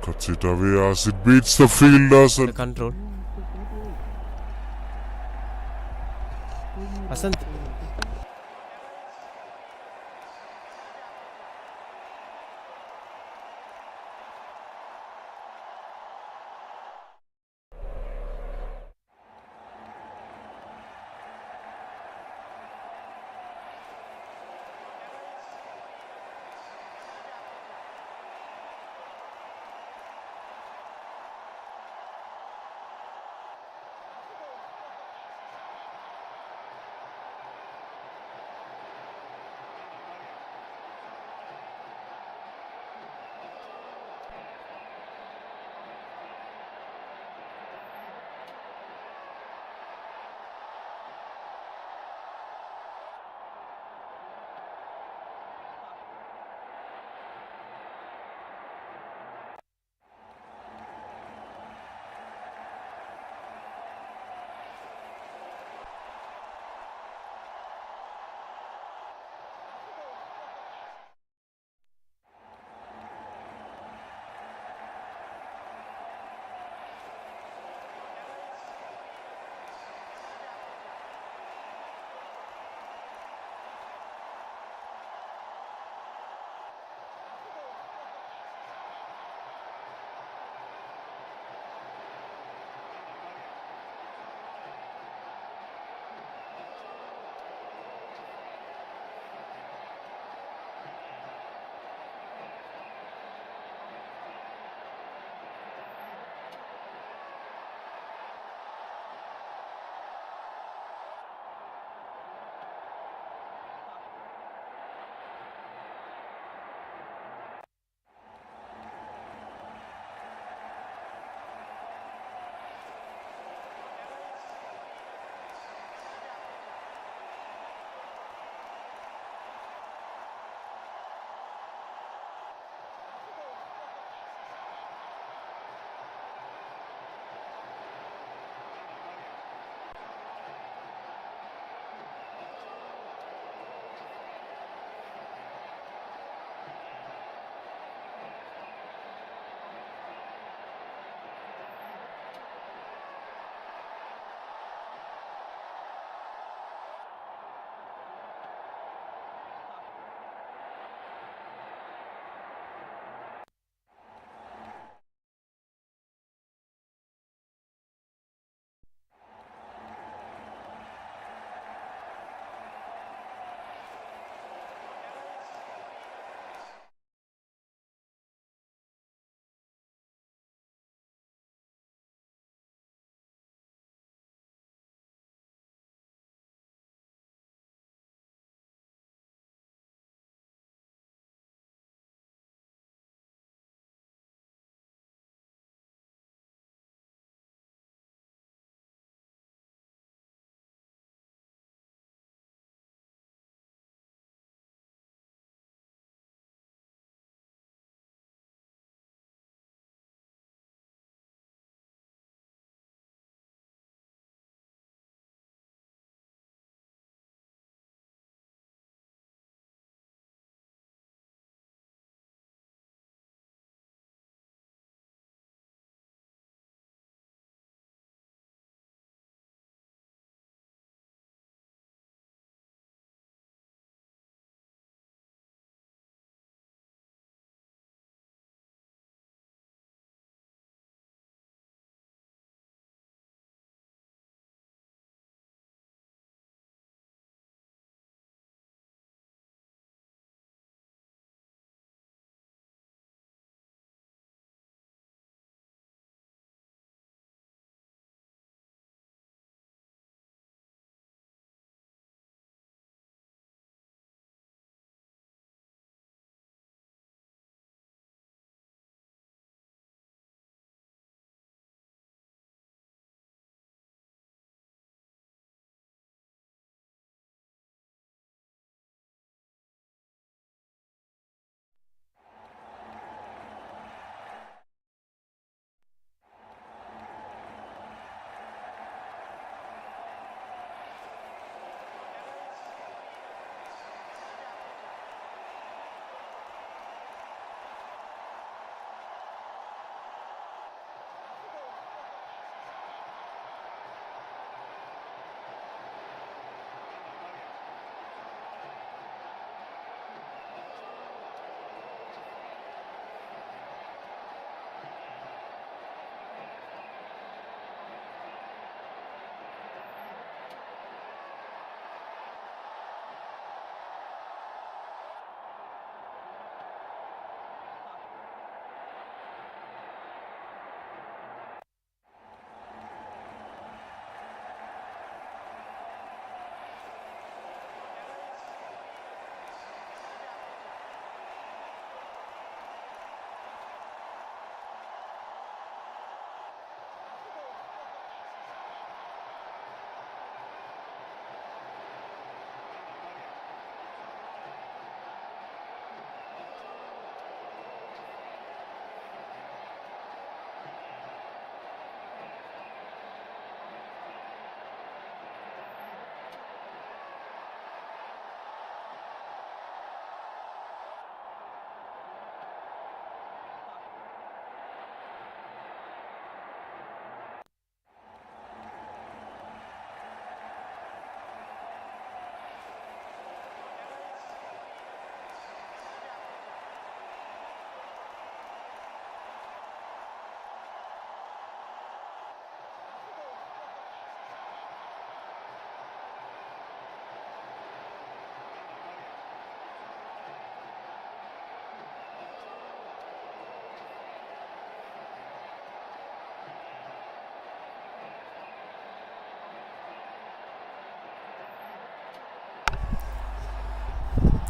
Cuts it away as it beats the fielders The and control. Asant.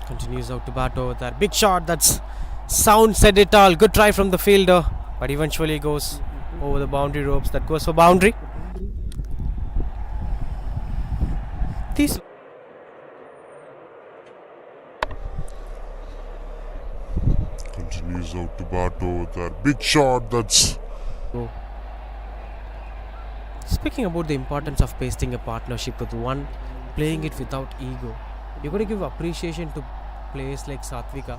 Continues out to bat over there. Big shot. That's sound said it all. Good try from the fielder, but eventually goes over the boundary ropes. That goes for boundary. These Continues out to bat over there. Big shot. That's go. Speaking about the importance of pasting a partnership with one, playing it without ego. You got to give appreciation to players like Satvika.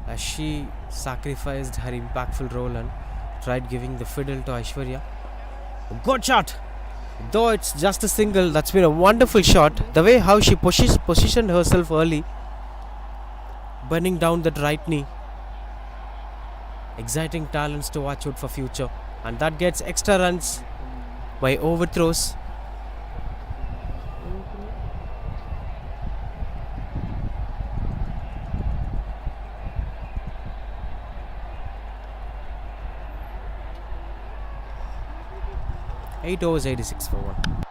As she sacrificed her impactful role and tried giving the fiddle to Aishwarya. Good shot! Though it's just a single, that's been a wonderful shot. The way how she positioned herself early, burning down that right knee. Exciting talents to watch out for future. And that gets extra runs by overthrows. Eight overs, 86 for 1.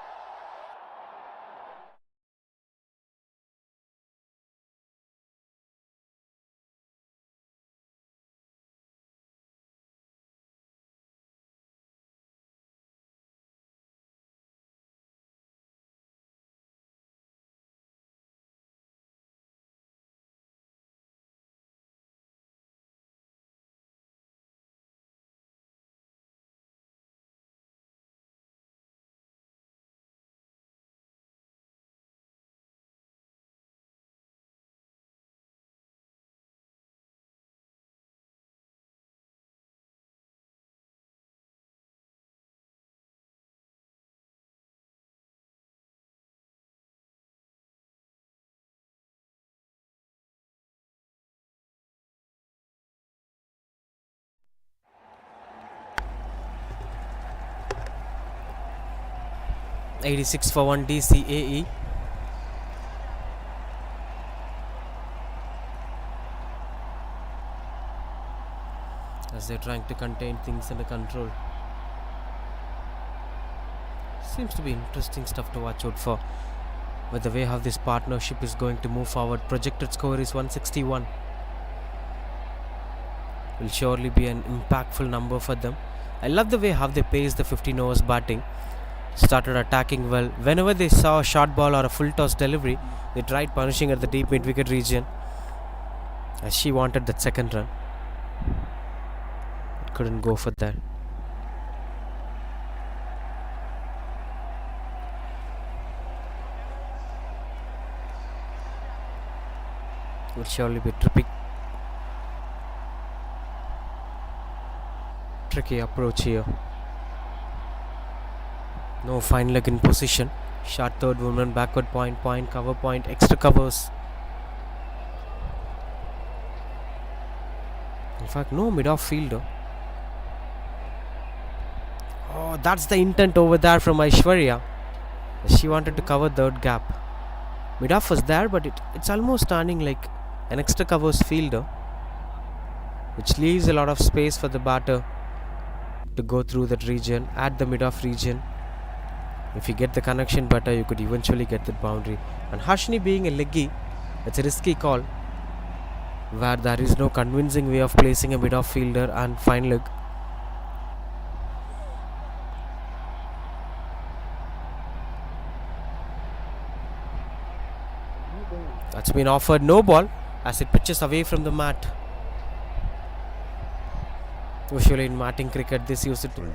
$86 for 1 DCAE. As they're trying to contain things under control. Seems to be interesting stuff to watch out for. With the way how this partnership is going to move forward. Projected score is 161. Will surely be an impactful number for them. I love the way how they paced the 15 overs batting. Started attacking well. Whenever they saw a short ball or a full toss delivery, they tried punishing at the deep mid wicket region, as she wanted that second run. Couldn't go for that. Will surely be tricky approach here. No fine leg in position. Short third woman, backward point, cover point, extra covers. In fact, no mid-off fielder. Oh, that's the intent over there from Aishwarya. She wanted to cover third gap. Mid-off was there, but it's almost standing like an extra covers fielder, which leaves a lot of space for the batter to go through that region, at the mid-off region. If you get the connection better, you could eventually get that boundary. And Harshini being a leggy, it's a risky call, where there is no convincing way of placing a mid-off fielder and fine leg. That's been offered no ball as it pitches away from the mat. Usually in matting cricket, this used to.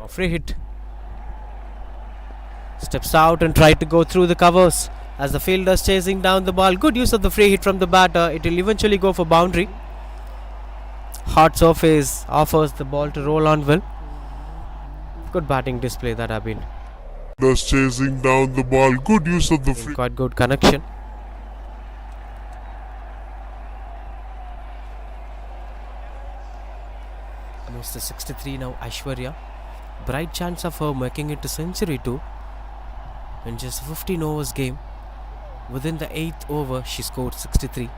Free hit. Steps out and tried to go through the covers as the fielder's chasing down the ball. Good use of the free hit from the batter. It will eventually go for boundary. Hard surface offers the ball to roll on well. Good batting display that have been. just chasing down the ball. Good use of the free. Quite good connection. Almost the 63 now, Aishwarya. Bright chance of her making it to century too in just 15 overs game. Within the 8th over, she scored 63.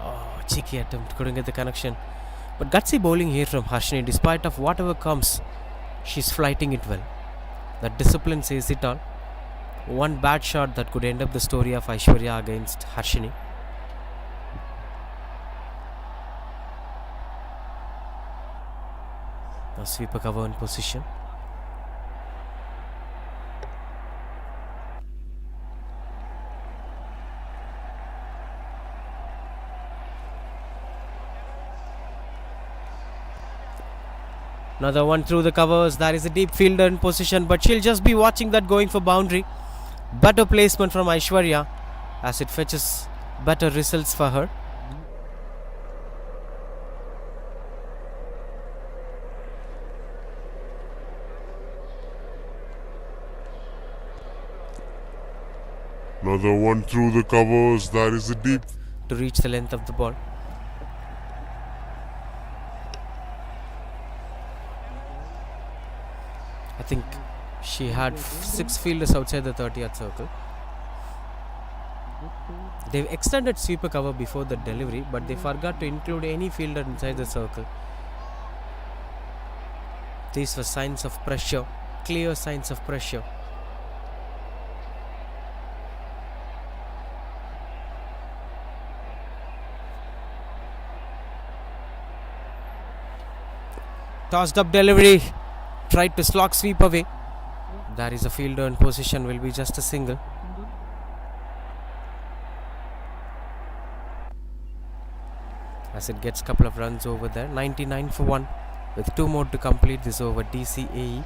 Oh, cheeky attempt, couldn't get the connection. But gutsy bowling here from Harshini. Despite of whatever comes, she's flighting it well. That discipline says it all. One bad shot that could end up the story of Aishwarya against Harshini. Now sweeper cover in position. Another one through the covers. There is a deep fielder in position, but she'll just be watching that going for boundary. Better placement from Aishwarya as it fetches better results for her. Another one through the covers. There is a deep To reach the length of the ball. I think she had 6 fielders outside the 30th circle. They've extended sweeper cover before the delivery, but they forgot to include any fielder inside the circle. These were signs of pressure, clear signs of pressure. Tossed up delivery, tried to slog sweep away. There is a fielder in position, will be just a single. As it gets a couple of runs over there. 99 for 1 with 2 more to complete this over. DCAE.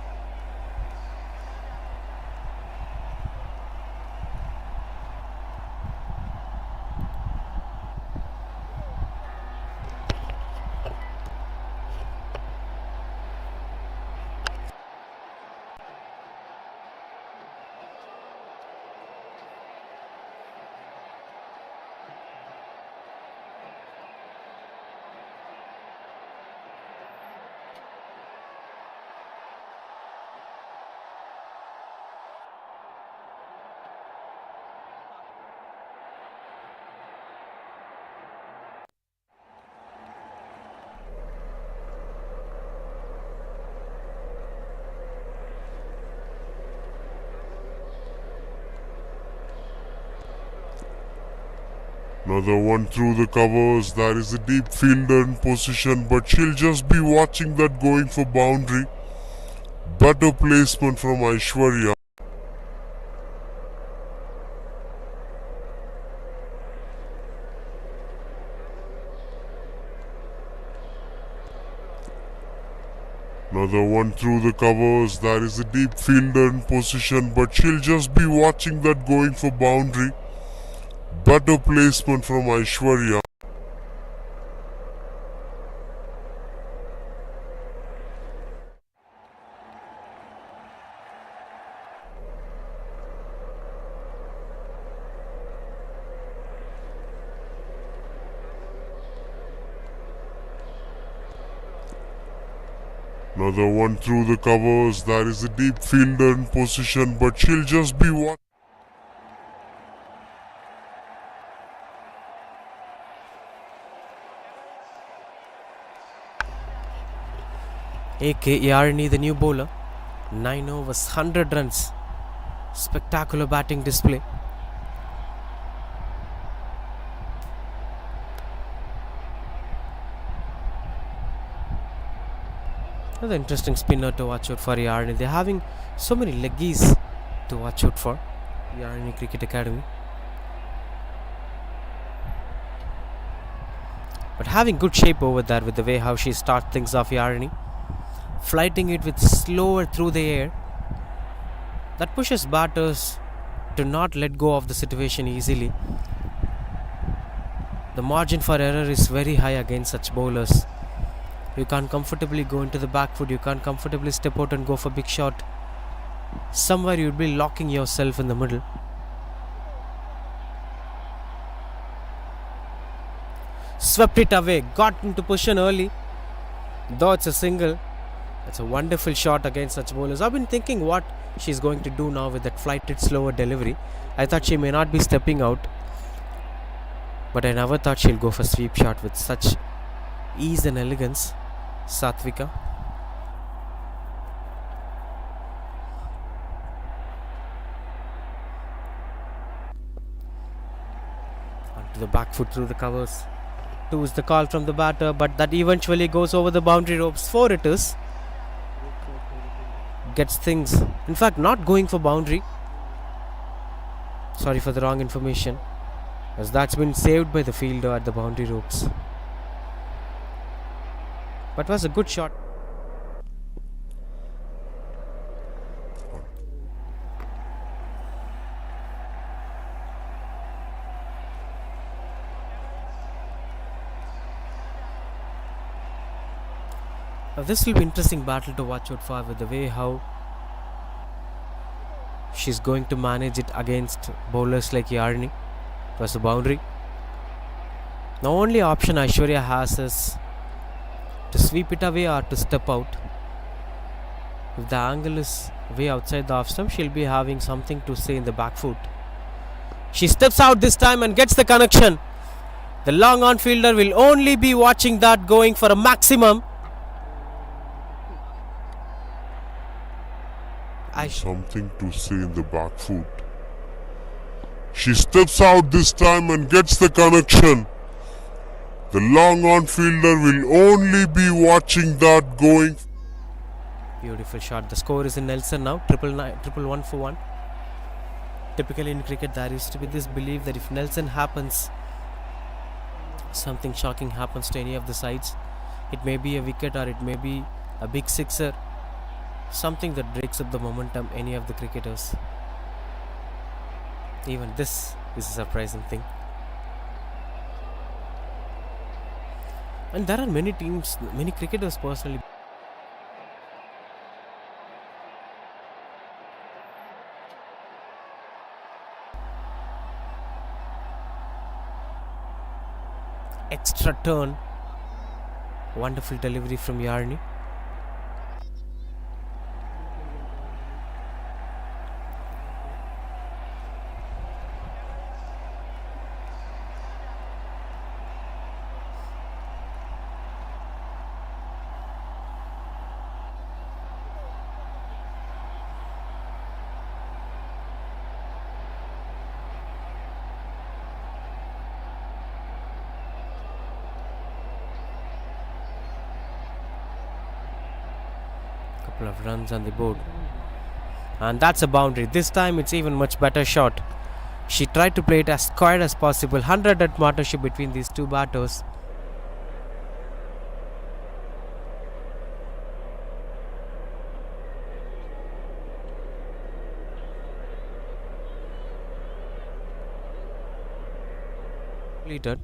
Another one through the covers. There is a deep fielder in position, but she'll just be watching that going for boundary. Better placement from Aishwarya. Another one through the covers. There is a deep fielder in position, but she'll just be watching that going for boundary. Better placement from Aishwarya. Another one through the covers. There is a deep fielder in position, but she'll just be watching. A.K. Yarini, the new bowler. 9 overs, 100 runs. Spectacular batting display. Another interesting spinner to watch out for Yarini. They're having so many leggies to watch out for. Yarini Cricket Academy. But having good shape over there with the way how she starts things off, Yarini. Flighting it with slower through the air. That pushes batters to not let go of the situation easily. The margin for error is very high against such bowlers. You can't comfortably go into the back foot. You can't comfortably step out and go for big shot. Somewhere you'd be locking yourself in the middle. Swept it away. Got into position early. Though it's a single. That's a wonderful shot against such bowlers. I've been thinking what she's going to do now with that flighted slower delivery. I thought she may not be stepping out, but I never thought she'll go for sweep shot with such ease and elegance. Satvika. Onto the back foot through the covers. 2 is the call from the batter, but that eventually goes over the boundary ropes. 4 it is. Gets things, in fact, not going for boundary. Sorry for the wrong information, as that's been saved by the fielder at the boundary ropes. But was a good shot. Now this will be interesting battle to watch out for, with the way how she's going to manage it against bowlers like Yarni. It was a boundary. The only option Aishwarya has is to sweep it away or to step out. If the angle is way outside the off stump, she'll be having something to say in the back foot. She steps out this time and gets the connection. The long on fielder will only be watching that, going for a maximum. Something to say in the back foot. She steps out this time and gets the connection. The long on fielder will only be watching that, going. Beautiful shot. The score is in Nelson now. 1 for 1. Typically in cricket there used to be this belief that if Nelson happens, something shocking happens to any of the sides. It may be a wicket or it may be a big sixer. Something that breaks up the momentum any of the cricketers. Even this is a surprising thing. And there are many teams, many cricketers personally. Extra turn. Wonderful delivery from Yarni. Couple of runs on the board, and that's a boundary. This time it's even much better shot. She tried to play it as quiet as possible. 100 partnership between these two batters. Completed.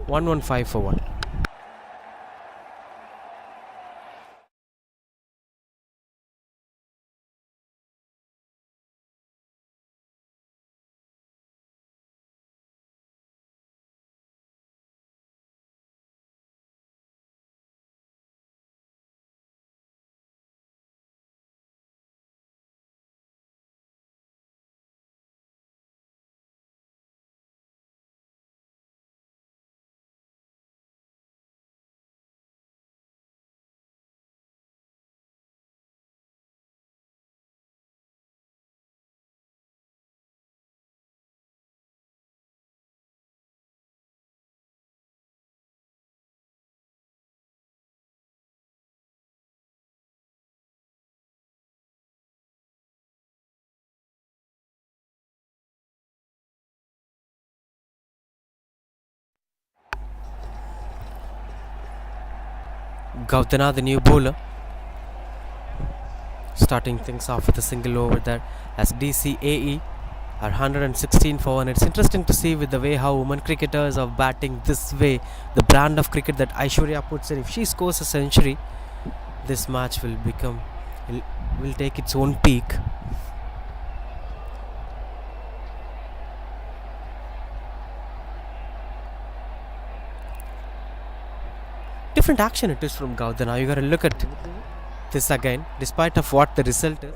115 for 1. Gautana, the new bowler, starting things off with a single over there as DCAE are 116 for 1. It's interesting to see with the way how women cricketers are batting this way, the brand of cricket that Aishwarya puts in. If she scores a century, this match will take its own peak. Different action it is from Gaudana. You gotta look at this again, despite of what the result is.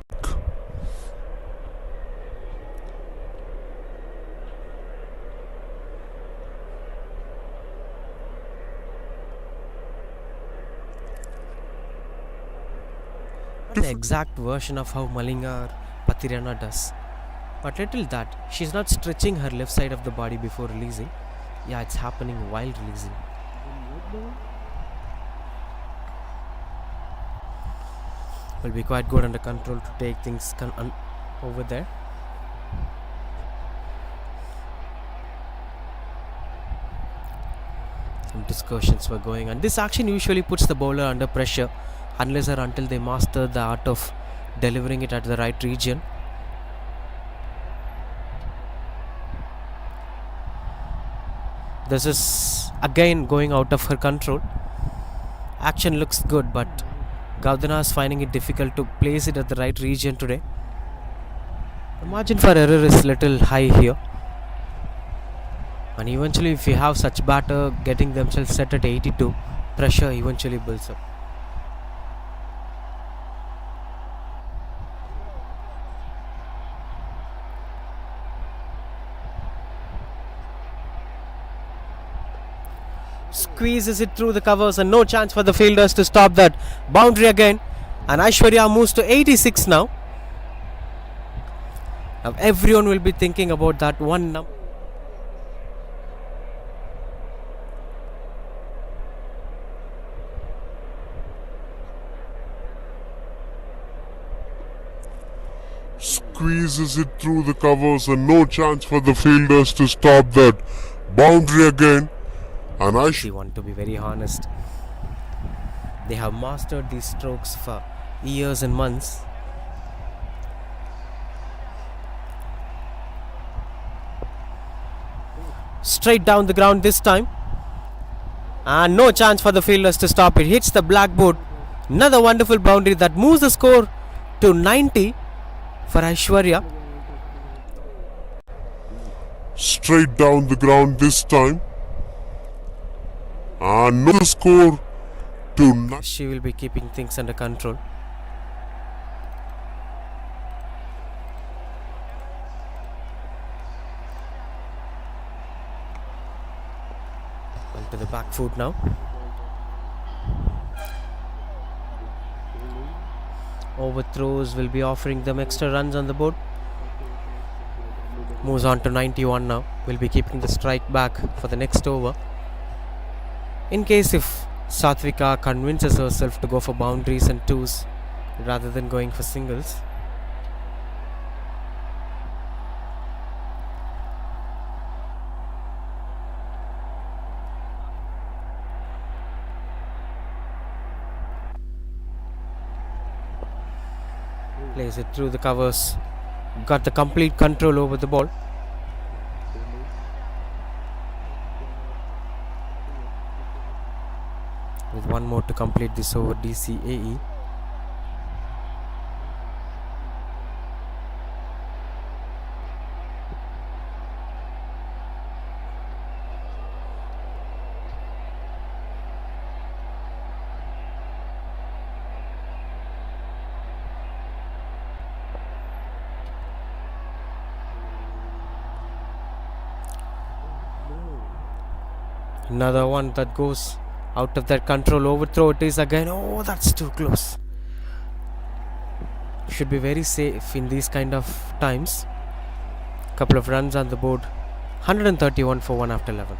Not the exact version of how Malinga or Patirana does. But little that, she's not stretching her left side of the body before releasing. Yeah, it's happening while releasing. Will be quite good under control to take things over there. Some discussions were going on. This action usually puts the bowler under pressure unless or until they master the art of delivering it at the right region. This is again going out of her control. Action looks good, but Gaudana is finding it difficult to place it at the right region today. The margin for error is little high here. And eventually, if you have such batter getting themselves set at 82, pressure eventually builds up. Squeezes it through the covers and no chance for the fielders to stop that. Boundary again, and Aishwarya moves to 86 now. Now everyone will be thinking about that one number. Squeezes it through the covers and no chance for the fielders to stop that. Boundary again. And They want to be very honest. They have mastered these strokes for years and months. Straight down the ground this time. And no chance for the fielders to stop it. Hits the blackboard. Another wonderful boundary that moves the score to 90 for Aishwarya. Straight down the ground this time. And no score to She will be keeping things under control. Onto the back foot now. Overthrows will be offering them extra runs on the board. Moves on to 91 now. Will be keeping the strike back for the next over. In case if Satvika convinces herself to go for boundaries and twos rather than going for singles. Plays it through the covers. Got the complete control over the ball. With one more to complete this over DCAE. Another one that goes out of their control. Overthrow it is again. Oh, that's too close. Should be very safe in these kind of times. Couple of runs on the board. 131 for 1 after 11.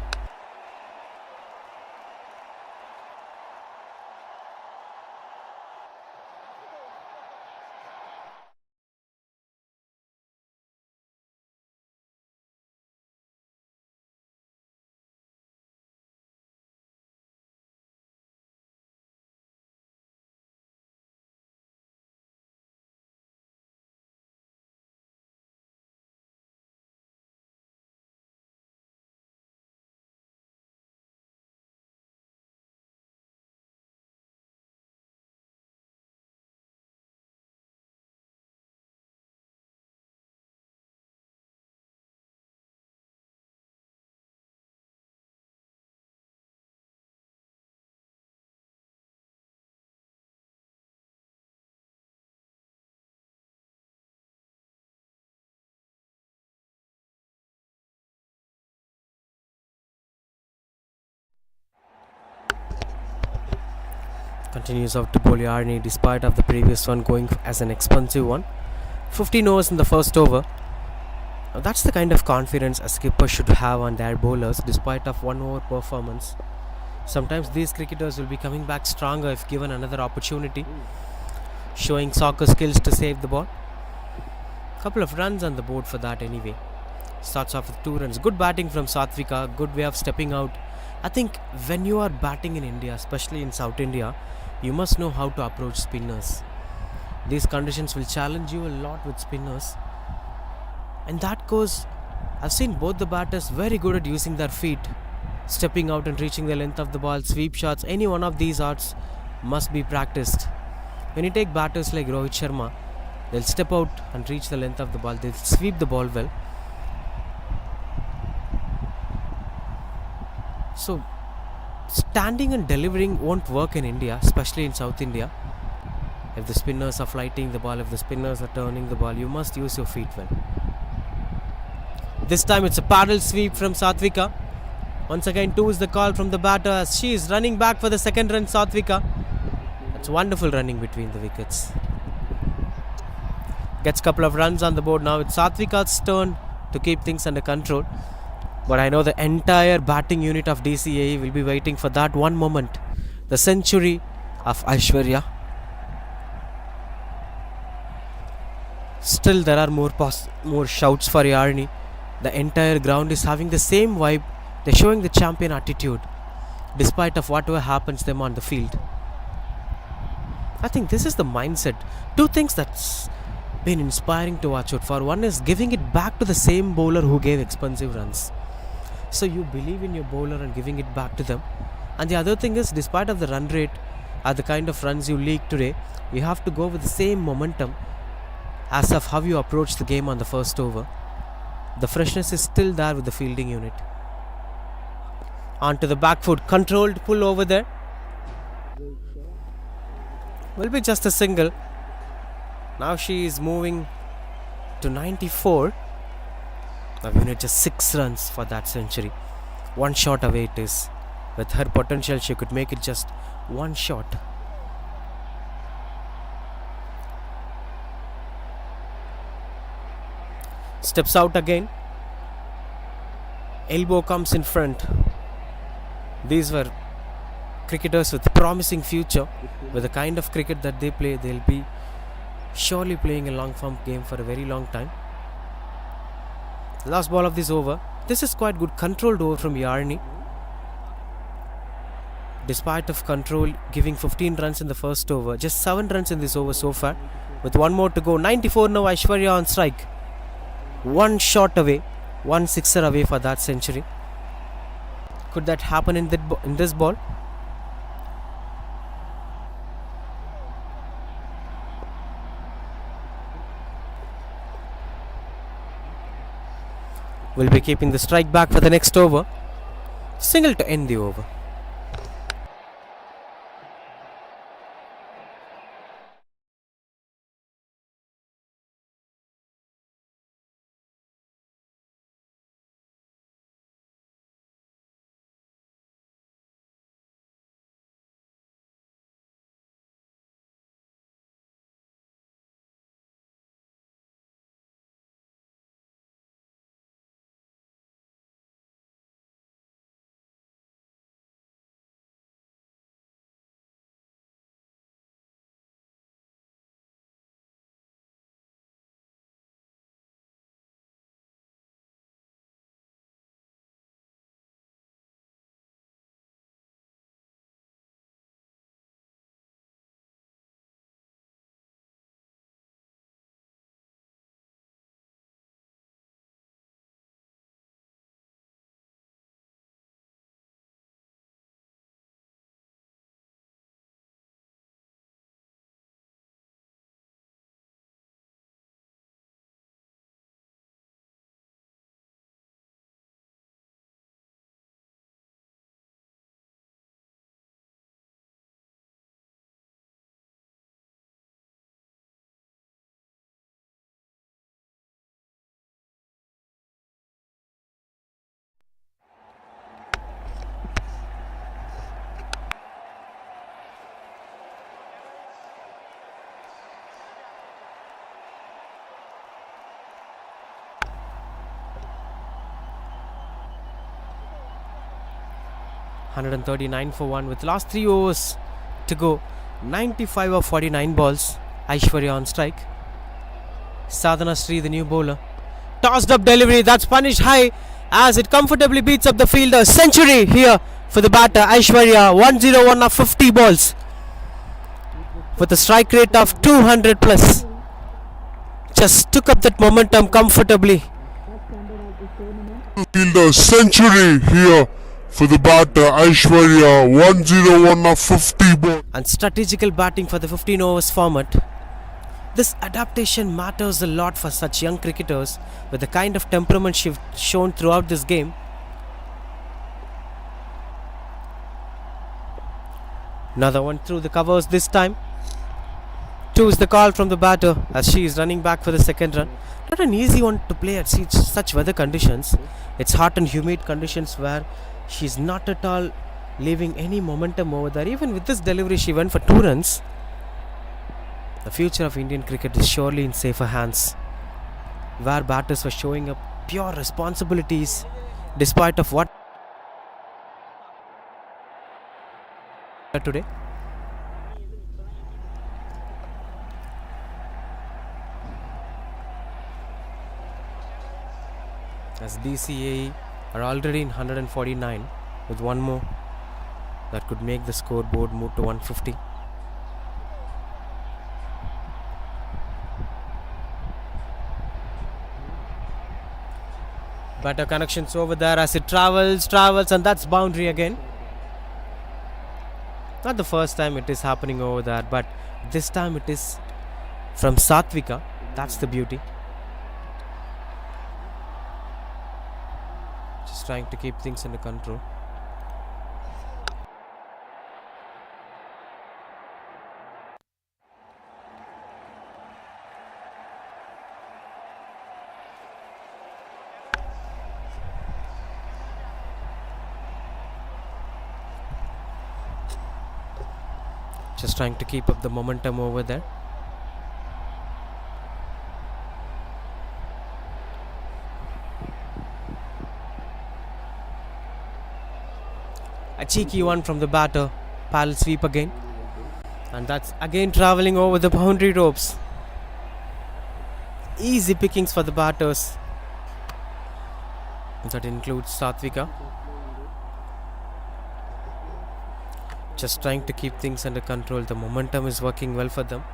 Continues out to bowl Yarni despite of the previous one going as an expensive one. 15 overs in the first over. Now that's the kind of confidence a skipper should have on their bowlers despite of one over performance. Sometimes these cricketers will be coming back stronger if given another opportunity, showing soccer skills to save the ball. Couple of runs on the board for that anyway. Starts off with 2 runs. Good batting from Satvika, good way of stepping out. I think when you are batting in India, especially in South India, you must know how to approach spinners. These conditions will challenge you a lot with spinners. And that goes, I've seen both the batters very good at using their feet, stepping out and reaching the length of the ball, sweep shots, any one of these arts must be practiced. When you take batters like Rohit Sharma, they'll step out and reach the length of the ball, they'll sweep the ball well. So, standing and delivering won't work in India, especially in South India. If the spinners are flighting the ball, if the spinners are turning the ball, you must use your feet well. This time it's a paddle sweep from Satvika. Once again, 2 is the call from the batter as she is running back for the second run, Satvika. That's wonderful running between the wickets. Gets a couple of runs on the board now. It's Satvika's turn to keep things under control. But I know the entire batting unit of DCAE will be waiting for that one moment. The century of Aishwarya. Still there are more shouts for Yarni. The entire ground is having the same vibe. They're showing the champion attitude despite of whatever happens to them on the field. I think this is the mindset. 2 things that's been inspiring to watch out for. One is giving it back to the same bowler who gave expensive runs. So you believe in your bowler and giving it back to them. And the other thing is, despite of the run rate or the kind of runs you leaked today, you have to go with the same momentum as of how you approach the game on the first over. The freshness is still there with the fielding unit. Onto the back foot, controlled pull over there. Will be just a single. Now she is moving to 94. Now we need just 6 runs for that century. 1 shot away it is. With her potential, she could make it just 1 shot. Steps out again. Elbow comes in front. These were cricketers with promising future. With the kind of cricket that they play, they'll be surely playing a long form game for a very long time. Last ball of this over. This is quite good controlled over from Yarni. Despite of control giving 15 runs in the first over, just 7 runs in this over so far. With 1 more to go, 94 now, Aishwarya on strike. 1 shot away, 1 sixer away for that century. Could that happen in this ball? Will be keeping the strike back for the next over. Single to end the over. 139 for 1 with last 3 overs to go. 95 of 49 balls. Aishwarya on strike. Sadhana Sri, the new bowler. Tossed up delivery, that's punished high as it comfortably beats up the fielder. Century here for the batter Aishwarya. 101 of 50 balls with a strike rate of 200 plus. Just took up that momentum comfortably. Fielder century here for the batter Aishwarya. 101 of 50 balls. And strategical batting for the 15 overs format. This adaptation matters a lot for such young cricketers with the kind of temperament shift shown throughout this game. Another one through the covers this time. 2 is the call from the batter as she is running back for the second run. Not an easy one to play at such weather conditions. It's hot and humid conditions where she's not at all leaving any momentum over there. Even with this delivery she went for 2 runs. The future of Indian cricket is surely in safer hands, where batters were showing up pure responsibilities despite of what today. As DCAE are already in 149 with one more that could make the scoreboard move to 150. Better connections over there as it travels and that's boundary again. Not the first time it is happening over there, but this time it is from Satvika. That's the beauty. Just trying to keep things under control. Just trying to keep up the momentum over there. A cheeky one from the batter. Paddle sweep again. And that's again travelling over the boundary ropes. Easy pickings for the batters. That includes Satvika. Just trying to keep things under control. The momentum is working well for them.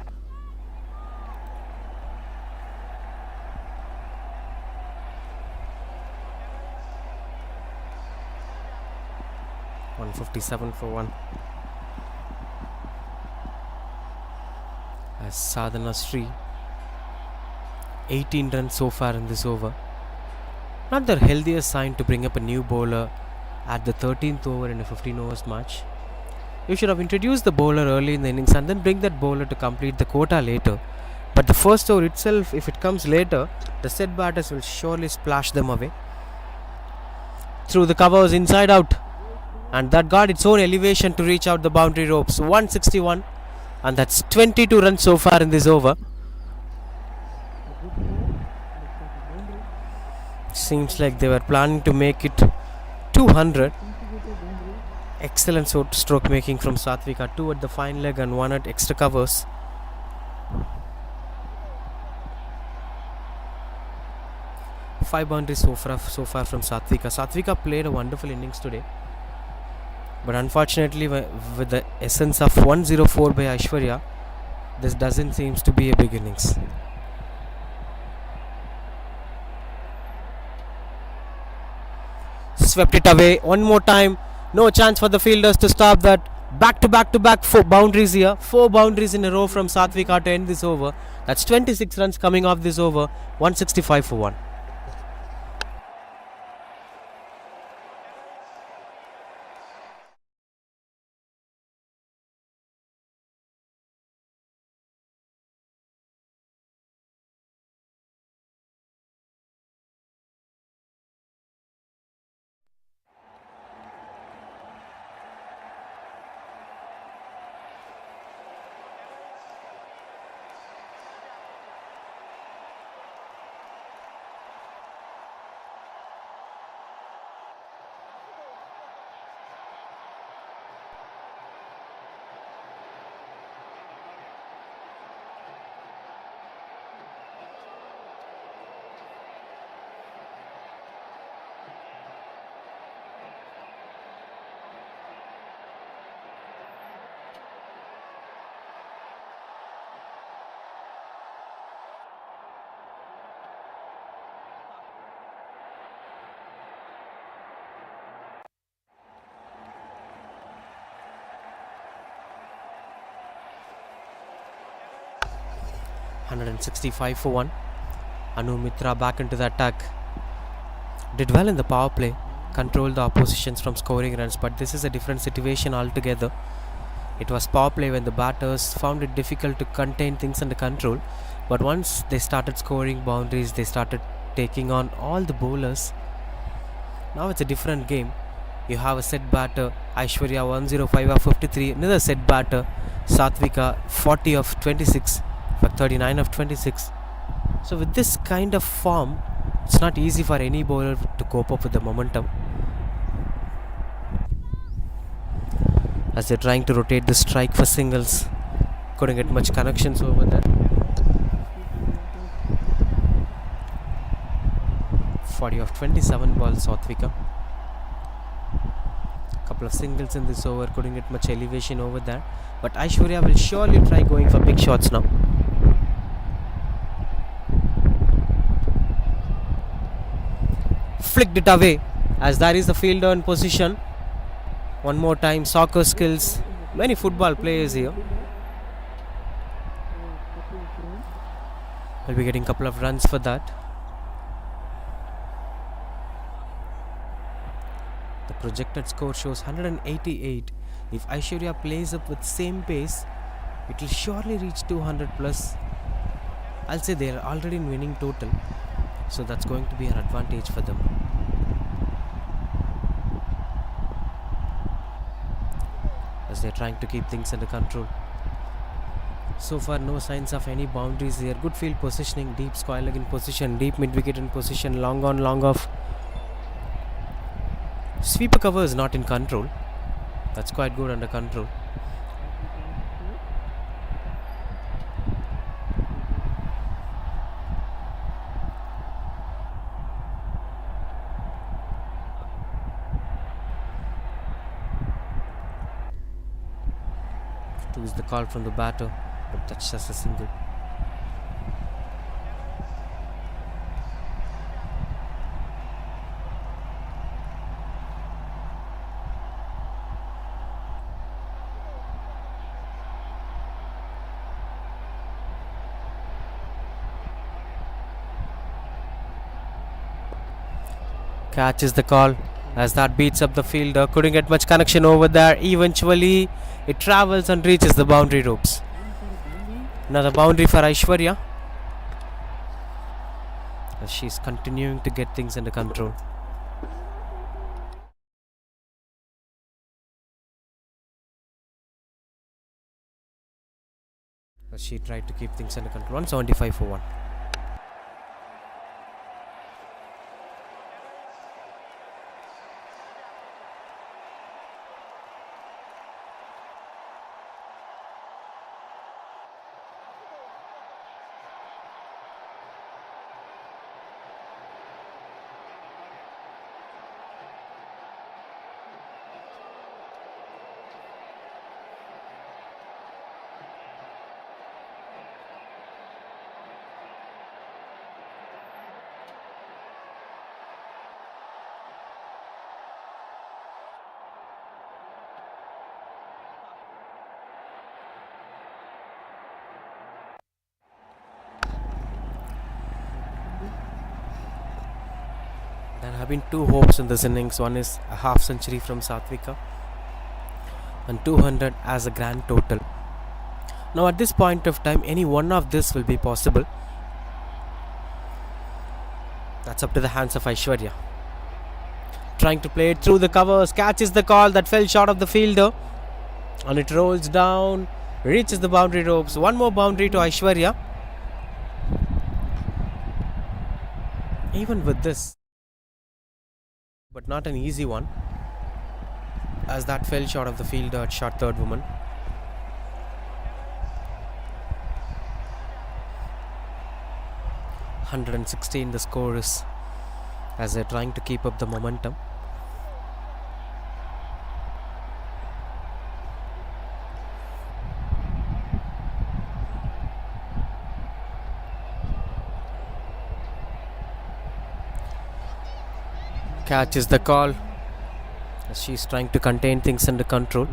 .157 for 1. As Sadhana Sri 18 runs so far in this over. Not the healthiest sign to bring up a new bowler at the 13th over in a 15 overs match. You should have introduced the bowler early in the innings and then bring that bowler to complete the quota later. But the first over itself, if it comes later, the set batters will surely splash them away. Through the covers, inside out. And that got its own elevation to reach out the boundary ropes. 161. And that's 22 runs so far in this over. Seems like they were planning to make it 200. Excellent stroke making from Satvika. 2 at the fine leg and 1 at extra covers. Five boundaries so far from Satvika. Satvika played a wonderful innings today. But unfortunately, with the essence of 104 by Aishwarya, this doesn't seem to be a big innings. Swept it away one more time. No chance for the fielders to stop that. Back to back 4 boundaries here. 4 boundaries in a row from Satvika to end this over. That's 26 runs coming off this over. 165 for 1. 165 for 1. Anu Mitra back into the attack. Did well in the power play. Controlled the oppositions from scoring runs, but this is a different situation altogether. It was power play when the batters found it difficult to contain things under control, but once they started scoring boundaries, they started taking on all the bowlers. Now it's a different game. You have a set batter, Aishwarya 105 of 53, another set batter, Satvika 40 of 26, for 39 of 26. So with this kind of form, it's not easy for any bowler to cope up with the momentum. As they're trying to rotate the strike for singles, couldn't get much connections over there. 40 of 27 balls, Satvika. Couple of singles in this over, couldn't get much elevation over there. But Aishwarya will surely try going for big shots now. Flicked it away as that is the fielder in position. One more time, soccer skills. Many football players here. We'll be getting a couple of runs for that. The projected score shows 188. If Aishwarya plays up with same pace, it will surely reach 200 plus. I'll say they are already in winning total, so that's going to be an advantage for them. As they're trying to keep things under control. So far no signs of any boundaries here. Good field positioning, deep square leg in position, deep mid wicket in position, long on, long off. Sweeper cover is not in control. That's quite good under control. Two is the call from the batter, but that's just a single. Catches the call as that beats up the fielder. Couldn't get much connection over there. Eventually it travels and reaches the boundary ropes. Another boundary for Aishwarya, as she's continuing to get things under control. As she tried to keep things under control. 175 for 1. There have been two hopes in this innings. One is a half century from Satvika and 200 as a grand total. Now at this point of time, any one of this will be possible. That's up to the hands of Aishwarya. Trying to play it through the covers, catches the call that fell short of the fielder, and it rolls down, reaches the boundary ropes. One more boundary to Aishwarya. Even with this, but not an easy one, as that fell short of the fielder at short third woman. $116 the score is, as they're trying to keep up the momentum. Catches the call as she's trying to contain things under control.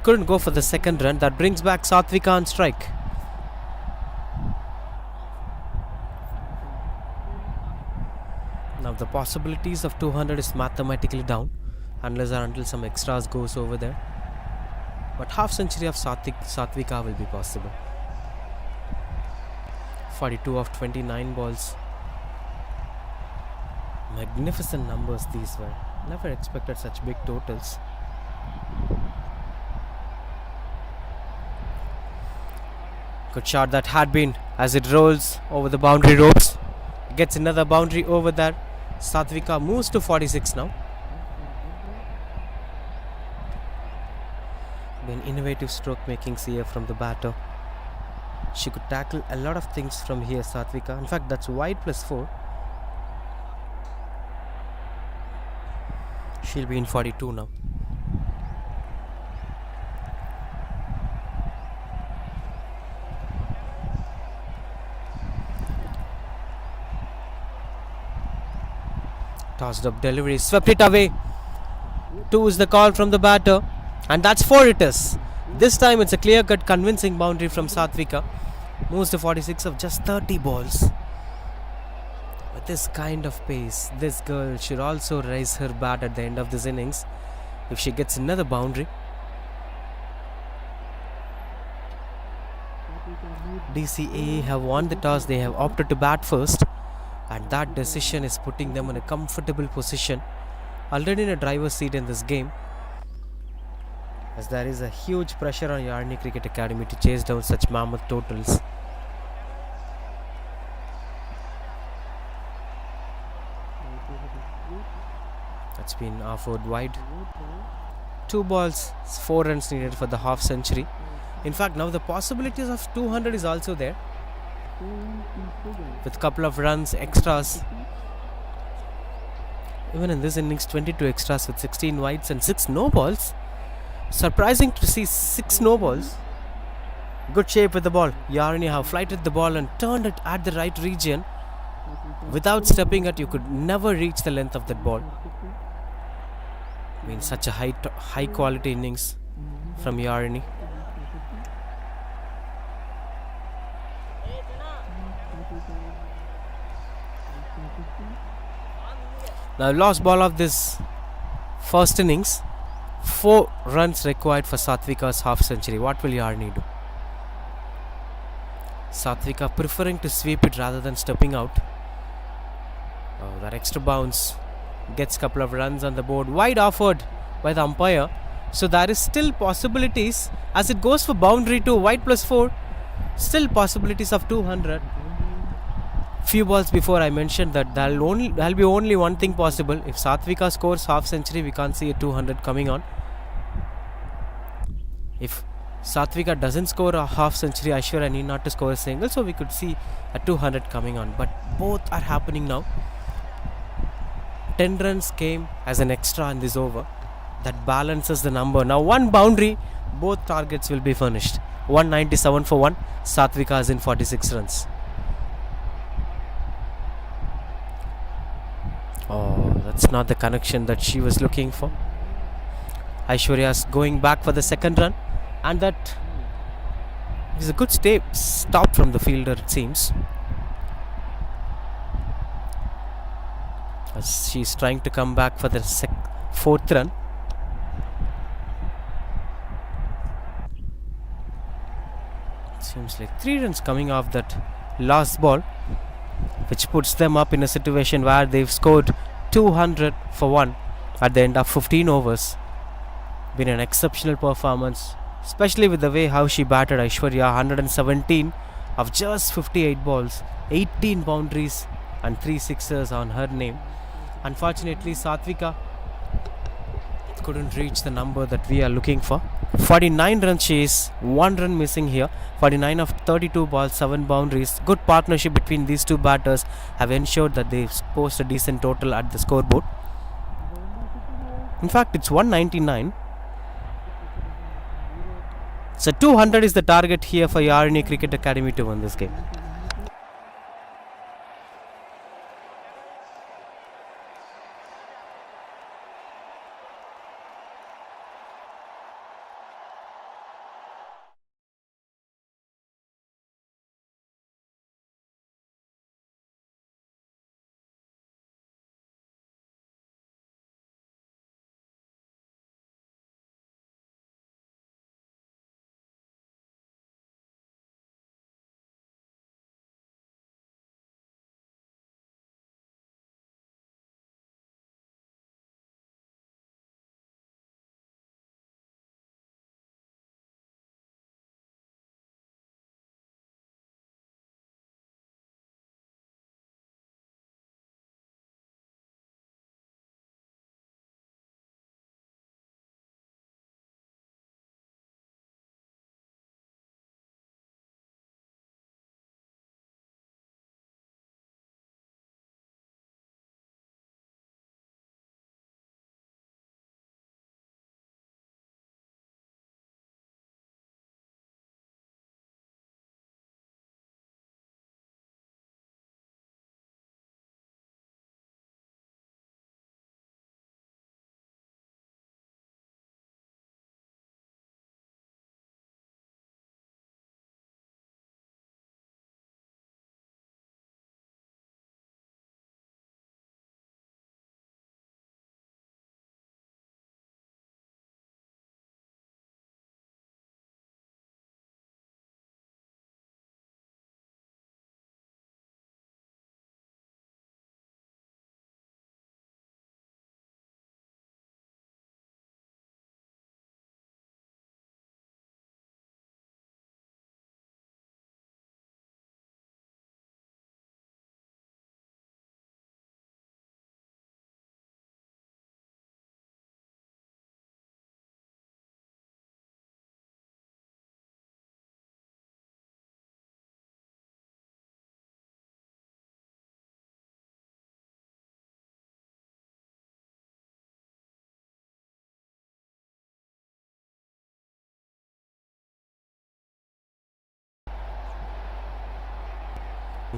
Couldn't go for the second run. That brings back Satvika on strike. Now the possibilities of 200 is mathematically down unless or until some extras goes over there. But half century of Satvika will be possible. 42 of 29 balls. Magnificent numbers these were. Never expected such big totals. Good shot that had been as it rolls over the boundary ropes. Gets another boundary over there. Satvika moves to 46 now. Been innovative stroke making here from the batter. She could tackle a lot of things from here, Satvika. In fact, that's wide plus 4. She'll be in 42 now. Tossed up delivery, swept it away. 2 is the call from the batter. And that's 4 it is. This time it's a clear-cut convincing boundary from Satvika. Moves to 46 of just 30 balls. With this kind of pace, this girl should also raise her bat at the end of this innings if she gets another boundary. DCA have won the toss. They have opted to bat first, and that decision is putting them in a comfortable position, already in a driver's seat in this game, as there is a huge pressure on Yarni Cricket Academy to chase down such mammoth totals. That's been offered wide. 2 balls, 4 runs needed for the half century. In fact, now the possibilities of 200 is also there, with a couple of runs, extras. Even in this innings, 22 extras with 16 wides and 6 no balls. Surprising to see 6 no balls. Good shape with the ball. Yarni have flighted the ball and turned it at the right region. Without stepping it, you could never reach the length of that ball. I mean, such a high quality innings from Yarni. Now, last ball of this first innings. 4 runs required for Satvika's half century. What will Yarni do? Satvika preferring to sweep it rather than stepping out. Oh, that extra bounce gets a couple of runs on the board. Wide offered by the umpire. So there is still possibilities as it goes for boundary 2, wide plus 4. Still possibilities of 200. Few balls before I mentioned that there'll be only one thing possible. If Satvika scores half century, we can't see a 200 coming on. If Satvika doesn't score a half century, Aishwarya need not to score a single, so we could see a 200 coming on. But both are happening now. 10 runs came as an extra in this over. That balances the number. Now one boundary, both targets will be furnished. 197 for 1. Satvika is in 46 runs. Oh, that's not the connection that she was looking for. Aishwarya's going back for the second run, and that is a good stop from the fielder, it seems, as she's trying to come back for the fourth run. It seems like 3 runs coming off that last ball, which puts them up in a situation where they've scored 200 for 1 at the end of 15 overs. Been an exceptional performance, especially with the way how she batted Aishwarya. 117 of just 58 balls, 18 boundaries and 3 sixers on her name. Unfortunately, Satvika couldn't reach the number that we are looking for. 49 run chase, 1 run missing here. 49 of 32 balls, 7 boundaries. Good partnership between these two batters have ensured that they post a decent total at the scoreboard. In fact, it's 199. So 200 is the target here for Yarni Cricket Academy to win this game.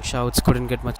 Shouts couldn't get much.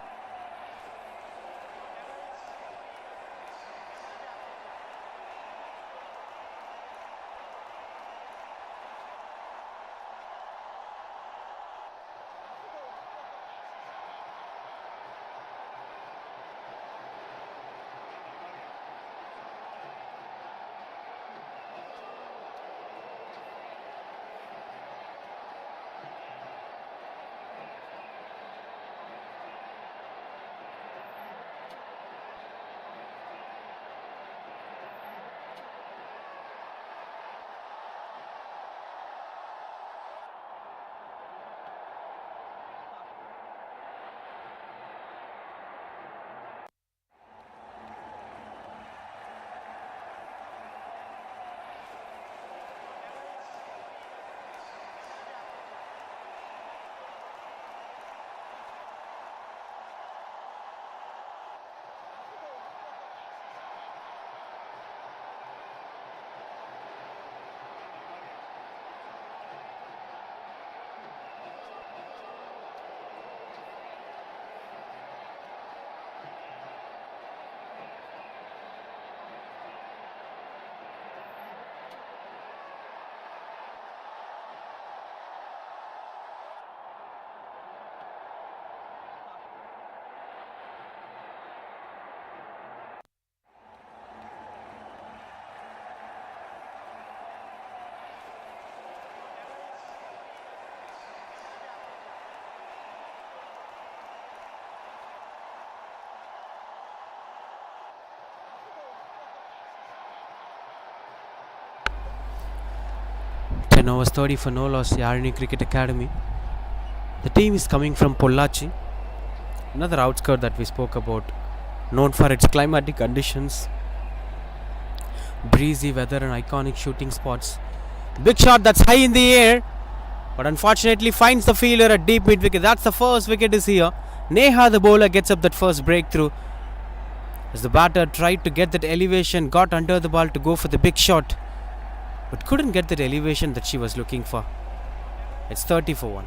Ten overs 30 for no loss, Yarni Cricket Academy. The team is coming from Pollachi, another outskirt that we spoke about, known for its climatic conditions, breezy weather and iconic shooting spots. Big shot that's high in the air, but unfortunately finds the fielder at deep mid wicket. That's the first wicket is here. Neha, the bowler, gets up that first breakthrough as the batter tried to get that elevation, got under the ball to go for the big shot, but couldn't get that elevation that she was looking for. It's 30 for 1.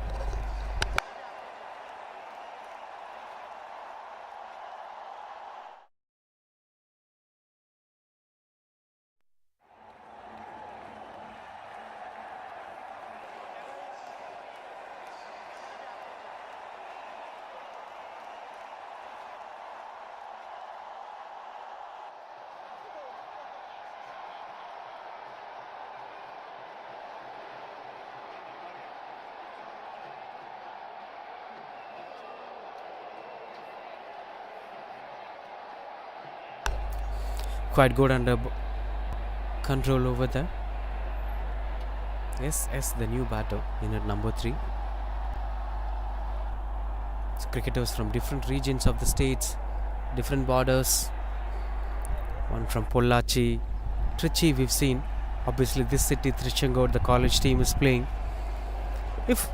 Quite good under control over there. Yes, the new batter in at number 3. It's cricketers from different regions of the states, different borders. One from Pollachi, Trichy we've seen. Obviously this city, Trichangot, the college team is playing. If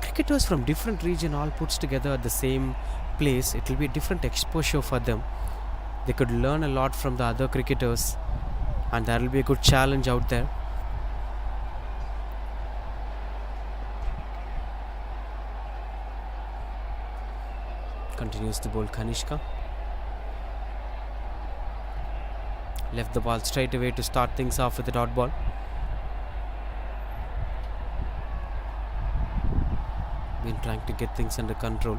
cricketers from different region all puts together at the same place, it will be a different exposure for them. They could learn a lot from the other cricketers, and there will be a good challenge out there. Continues to bowl Kanishka. Left the ball straight away to start things off with the dot ball. Been trying to get things under control.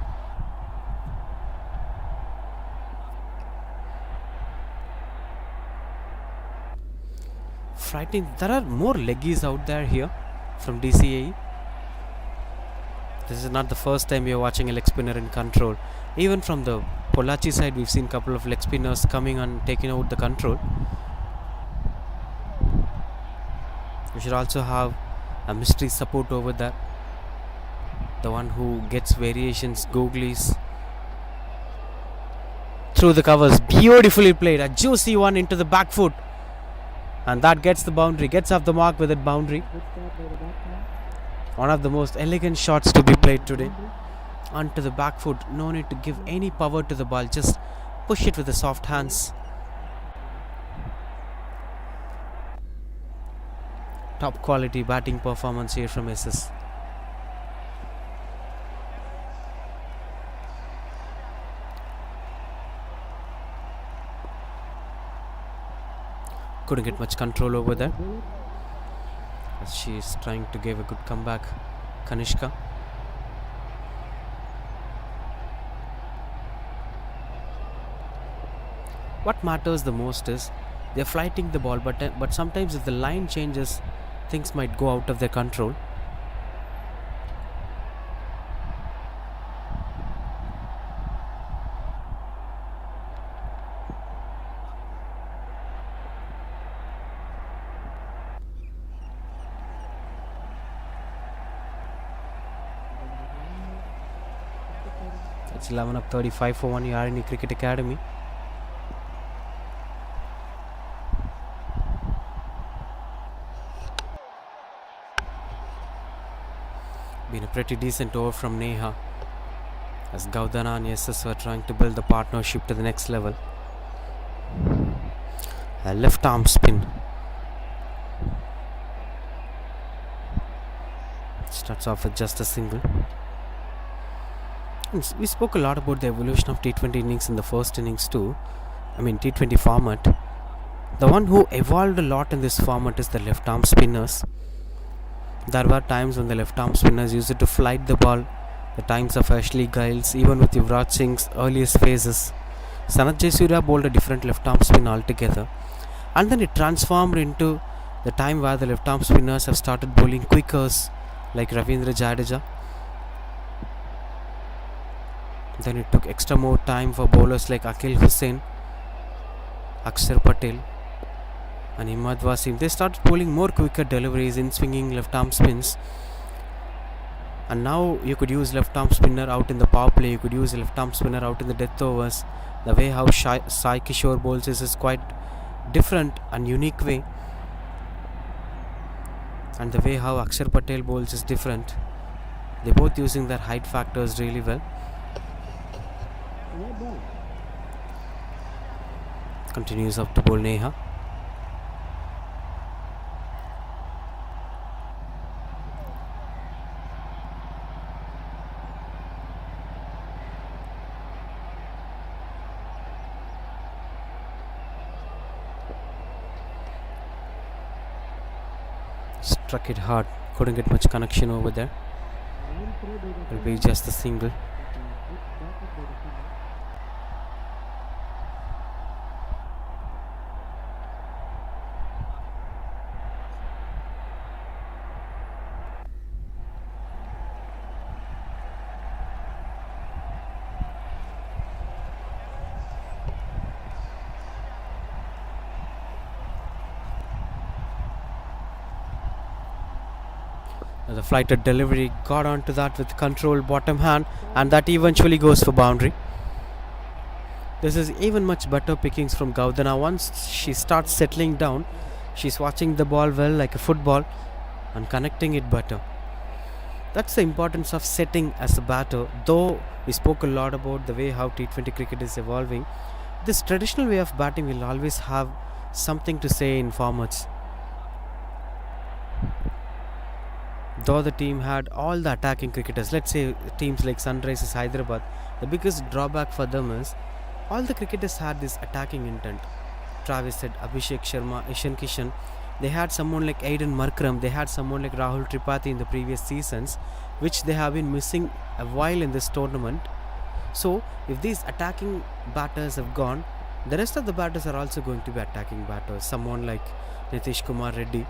Frightening. There are more leggies out there here from DCAE. This is not the first time we are watching a leg spinner in control. Even from the Pollachi side, we've seen a couple of leg spinners coming and taking out the control. We should also have a mystery support over there. The one who gets variations, googlies. Through the covers, beautifully played. A juicy one into the back foot. And that gets the boundary, gets off the mark with that boundary. One of the most elegant shots to be played today. Onto the back foot, no need to give any power to the ball, just push it with the soft hands. Top quality batting performance here from SS. Couldn't get much control over there as she is trying to give a good comeback. Kanishka. What matters the most is they're flighting the ball, but sometimes if the line changes, things might go out of their control. It's 11 up 35 for 1 year in the Cricket Academy. Been a pretty decent over from Neha as Gaudana and SS were trying to build the partnership to the next level. A left arm spin. Starts off with just a single. And we spoke a lot about the evolution of T20 innings in the first innings too. T20 format. The one who evolved a lot in this format is the left arm spinners. There were times when the left arm spinners used it to flight the ball. The times of Ashley Giles, even with Yuvraj Singh's earliest phases. Sanath Jayasuriya bowled a different left arm spin altogether. And then it transformed into the time where the left arm spinners have started bowling quickers like Ravindra Jadeja. Then it took extra more time for bowlers like Akil Hussain, Akshar Patel and Imad Wasim. They started bowling more quicker deliveries in swinging left arm spins. And now you could use left arm spinner out in the power play. You could use left arm spinner out in the death overs. The way how Sai Kishore bowls is quite different and unique way. And the way how Akshar Patel bowls is different. They're both using their height factors really well. Continues up to bowl Neha. Struck it hard, couldn't get much connection over there. Will be just a single. The flighted delivery got onto that with controlled bottom hand, and that eventually goes for boundary. This is even much better pickings from Gaudana. Once she starts settling down, she's watching the ball well like a football and connecting it better. That's the importance of setting as a batter. Though we spoke a lot about the way how T20 cricket is evolving, this traditional way of batting will always have something to say in formats. Though the team had all the attacking cricketers, let's say teams like Sunrisers Hyderabad, the biggest drawback for them is all the cricketers had this attacking intent. Travis said Abhishek Sharma, Ishan Kishan. They had someone like Aiden Markram, they had someone like Rahul Tripathi in the previous seasons, which they have been missing a while in this tournament. So, if these attacking batters have gone, the rest of the batters are also going to be attacking batters. Someone like Nitish Kumar Reddy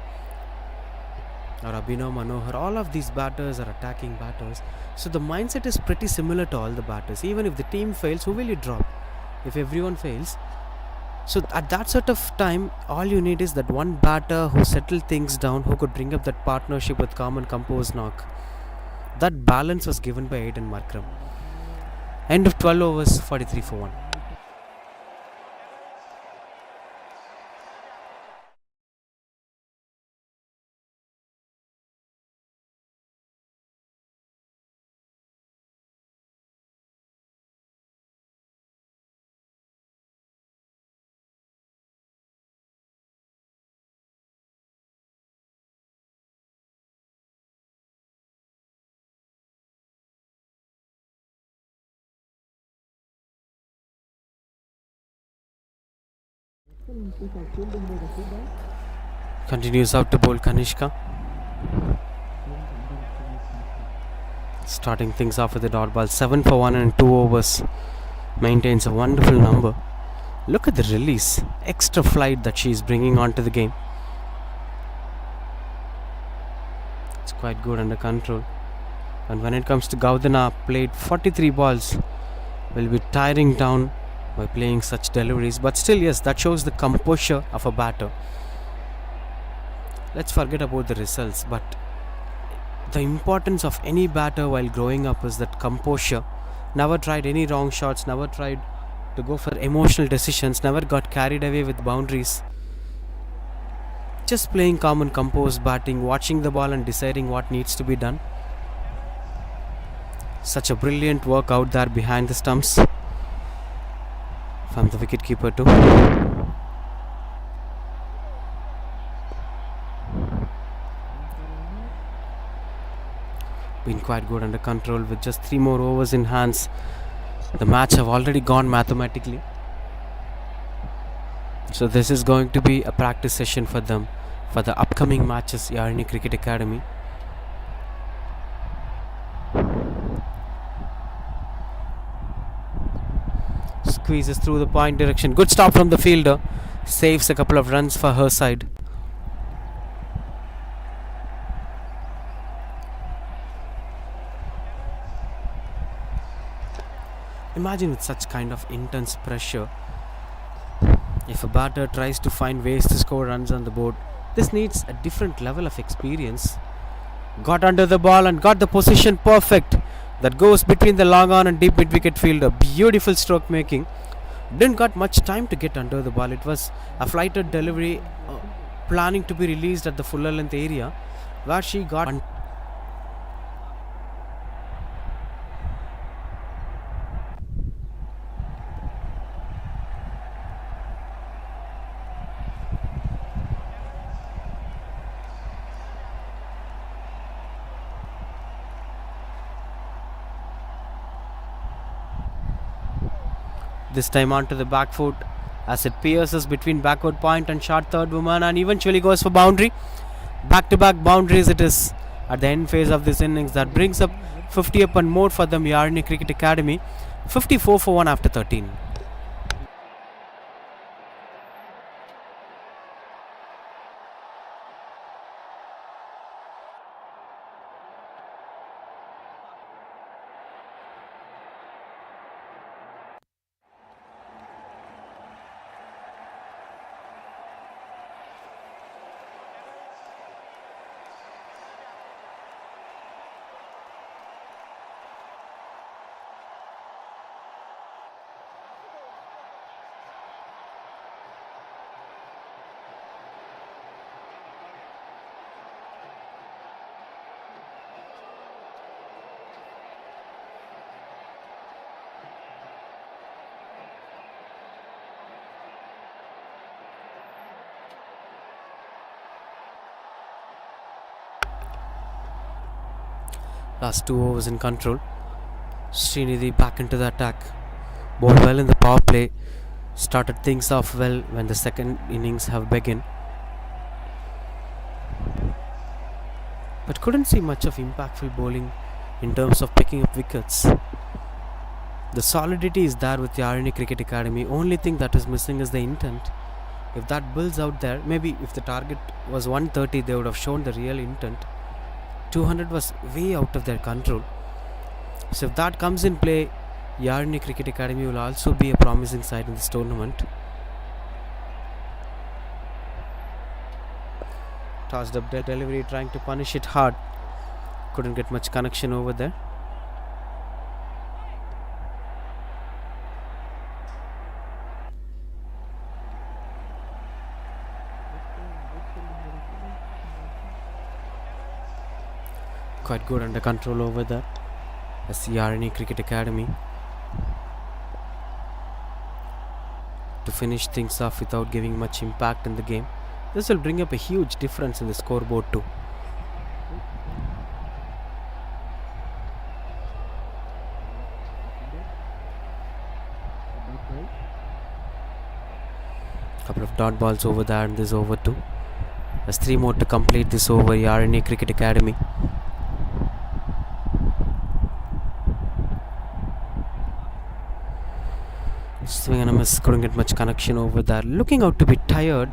or Abhinav Manohar, all of these batters are attacking batters. So the mindset is pretty similar to all the batters. Even if the team fails, who will you drop? If everyone fails. So at that sort of time, all you need is that one batter who settled things down, who could bring up that partnership with calm and composed knock. That balance was given by Aiden Markram. End of 12 overs, 43 for 1. Continues out to bowl Kanishka. Starting things off with a dot ball. 7 for 1 in 2 overs. Maintains a wonderful number. Look at the release. Extra flight that she is bringing onto the game. It's quite good under control. And when it comes to Gaudana, played 43 balls. Will be tiring down by playing such deliveries. But still, yes, that shows the composure of a batter. Let's forget about the results. But the importance of any batter while growing up is that composure. Never tried any wrong shots. Never tried to go for emotional decisions. Never got carried away with boundaries. Just playing calm and composed batting. Watching the ball and deciding what needs to be done. Such a brilliant work out there behind the stumps from the wicketkeeper too. Been quite good under control with just 3 more overs in hands. The match have already gone mathematically. So this is going to be a practice session for them for the upcoming matches, Yarni Cricket Academy. Squeezes through the point direction. Good stop from the fielder. Saves a couple of runs for her side. Imagine with such kind of intense pressure, if a batter tries to find ways to score runs on the board, this needs a different level of experience. Got under the ball and got the position perfect. That goes between the long on and deep mid wicket fielder. Beautiful stroke making. Didn't got much time to get under the ball. It was a flighted delivery planning to be released at the fuller length area where she got this time onto the back foot as it pierces between backward point and short third woman and eventually goes for boundary. Back-to-back boundaries it is at the end phase of this innings. That brings up 50 up and more for the Yarni Cricket Academy. 54 for 1 after 13. Last 2 overs in control. Srinidhi back into the attack. Bowled well in the power play. Started things off well when the second innings have begun. But couldn't see much of impactful bowling in terms of picking up wickets. The solidity is there with the Yarni Cricket Academy. Only thing that is missing is the intent. If that builds out there, maybe if the target was 130, they would have shown the real intent. 200 was way out of their control. So if that comes in play, Yarni Cricket Academy will also be a promising side in this tournament. Tossed up the delivery, trying to punish it hard. Couldn't get much connection over there. Quite good under control over there as the Yarni Cricket Academy to finish things off without giving much impact in the game. This will bring up a huge difference in the scoreboard too. Couple of dot balls over there in this over too. There's 3 more to complete this over. RNA Cricket Academy. Swing and a miss, couldn't get much connection over there. Looking out to be tired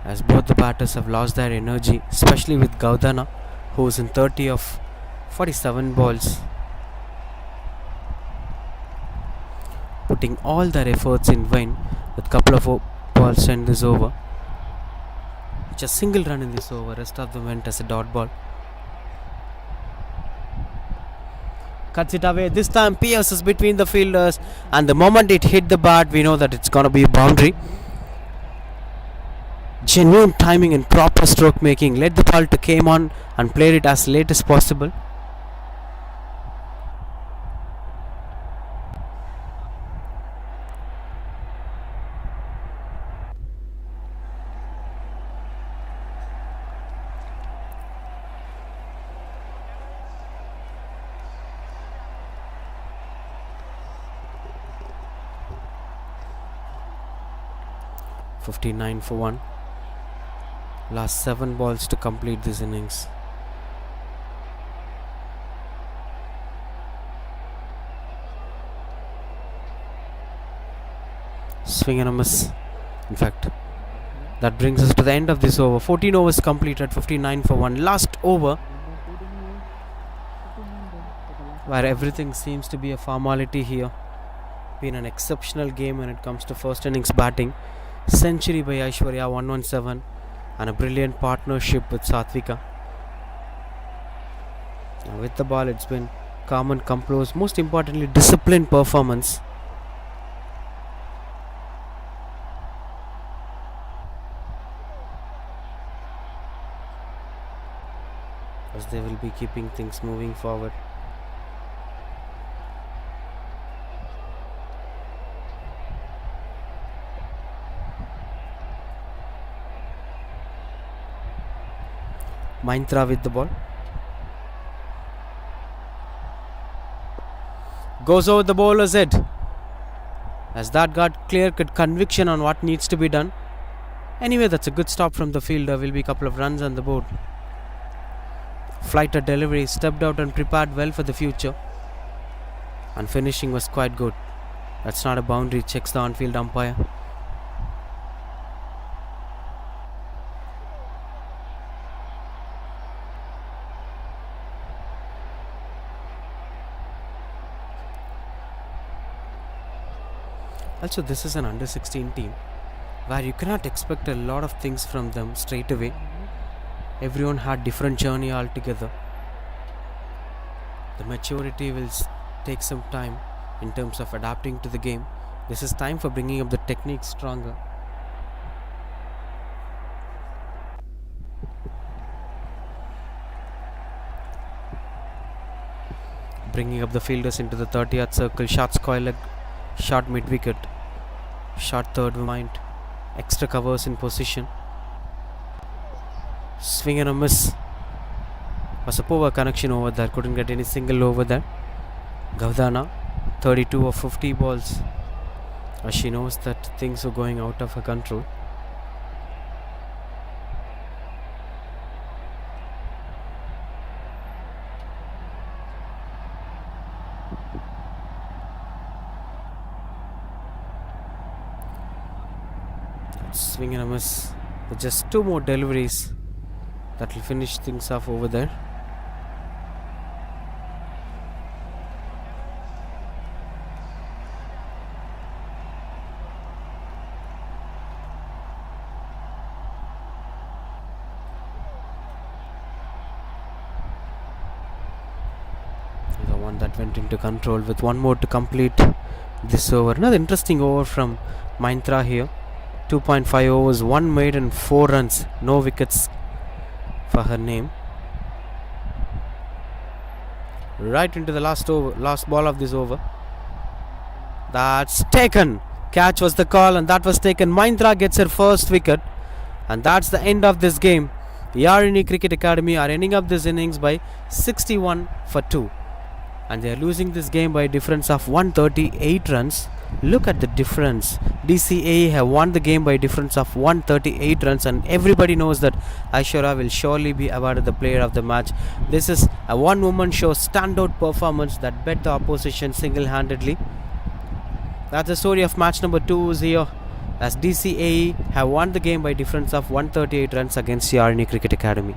as both the batters have lost their energy, especially with Gaudana, who's in 30 of 47 balls. Putting all their efforts in vain with couple of balls to end this over. Just single run in this over, rest of them went as a dot ball. Cuts it away. This time pierces between the fielders, and the moment it hit the bat, we know that it's gonna be a boundary. Genuine timing and proper stroke making led the ball to came on and played it as late as possible. (59 for 1). Last 7 balls to complete this innings. Swing and a miss. In fact, that brings us to the end of this over. 14 overs completed, 59 for 1. Last over, where everything seems to be a formality here. Been an exceptional game when it comes to first innings batting. Century by Aishwarya, 117, and a brilliant partnership with Satvika. Now with the ball, it's been calm and composed. Most importantly, disciplined performance. As they will be keeping things moving forward. Mahintra with the ball. Goes over the bowler's head. As that got clear-cut conviction on what needs to be done. Anyway, that's a good stop from the fielder. Will be a couple of runs on the board. Flighter delivery, stepped out and prepared well for the future. And finishing was quite good. That's not a boundary, checks the on-field umpire. Also, this is an under 16 team where you cannot expect a lot of things from them straight away. Everyone had different journey altogether. The maturity will take some time in terms of adapting to the game. This is time for bringing up the technique stronger. Bringing up the fielders into the 30th circle. Short square leg, short mid wicket, short third wind, extra covers in position. Swing and a miss. Was a poor connection over there. Couldn't get any single over there. Gaudana, 32 of 50 balls. As she knows that things were going out of her control. Swing and a miss. With just 2 more deliveries, that will finish things off over there. The one that went into control with 1 more to complete this over. Another interesting over from Mahintra here. 2.5 overs, 1 made and 4 runs. No wickets for her name. Right into the last ball of this over. That's taken. Catch was the call and that was taken. Mahintra gets her first wicket. And that's the end of this game. The RNE Cricket Academy are ending up this innings by 61 for 2. And they are losing this game by a difference of 138 runs. Look at the difference DCAE have won the game by a difference of 138 runs, and everybody knows that Aishwarya will surely be awarded the player of the match. This is a one-woman show standout performance that bet the opposition single-handedly. That's the story of match number 2 is here, as DCAE have won the game by a difference of 138 runs against Yarni Cricket Academy.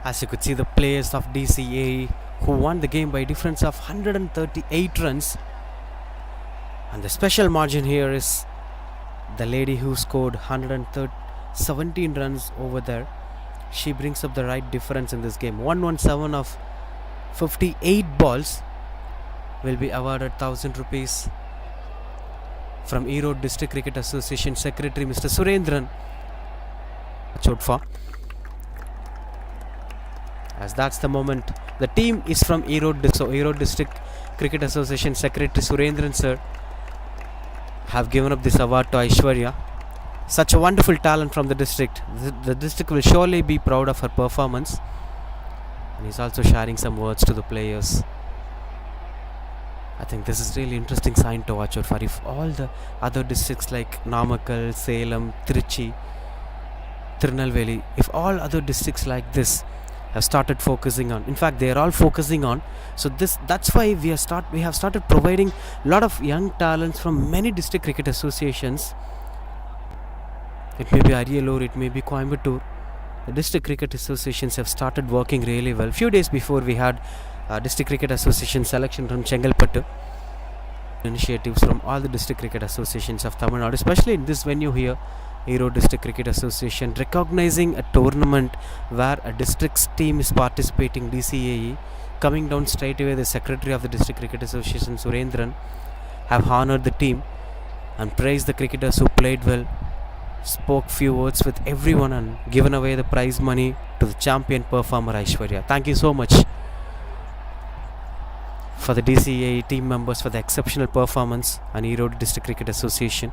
As you could see, the players of DCA who won the game by a difference of 138 runs. And the special margin here is the lady who scored 117 runs over there. She brings up the right difference in this game. 117 of 58 balls will be awarded 1000 rupees from Erode District Cricket Association Secretary Mr. Surendran Chodfa. As that's the moment. The team is from Erode, so Erode District Cricket Association Secretary Surendran sir have given up this award to Aishwarya. Such a wonderful talent from the district. The district will surely be proud of her performance. And he's also sharing some words to the players. I think this is really interesting sign to watch out for. If all the other districts like Namakkal, Salem, Trichy, Tirunelveli, if all other districts like this have started focusing on, in fact they are all focusing on, so that's why we have started providing a lot of young talents from many district cricket associations. It may be Ariyalur, it may be Coimbatore. The district cricket associations have started working really well. Few days before we had district cricket association selection from Chengalpattu. Initiatives from all the district cricket associations of Tamil Nadu, especially in this venue here, Erode District Cricket Association, recognizing a tournament where a district's team is participating, DCAE, coming down straight away. The secretary of the District Cricket Association, Surendran, have honored the team and praised the cricketers who played well, spoke few words with everyone and given away the prize money to the champion performer Aishwarya. Thank you so much for the DCAE team members for the exceptional performance and Erode District Cricket Association.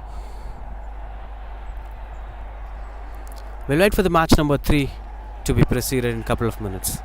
We'll wait for the match number 3 to be proceeded in a couple of minutes.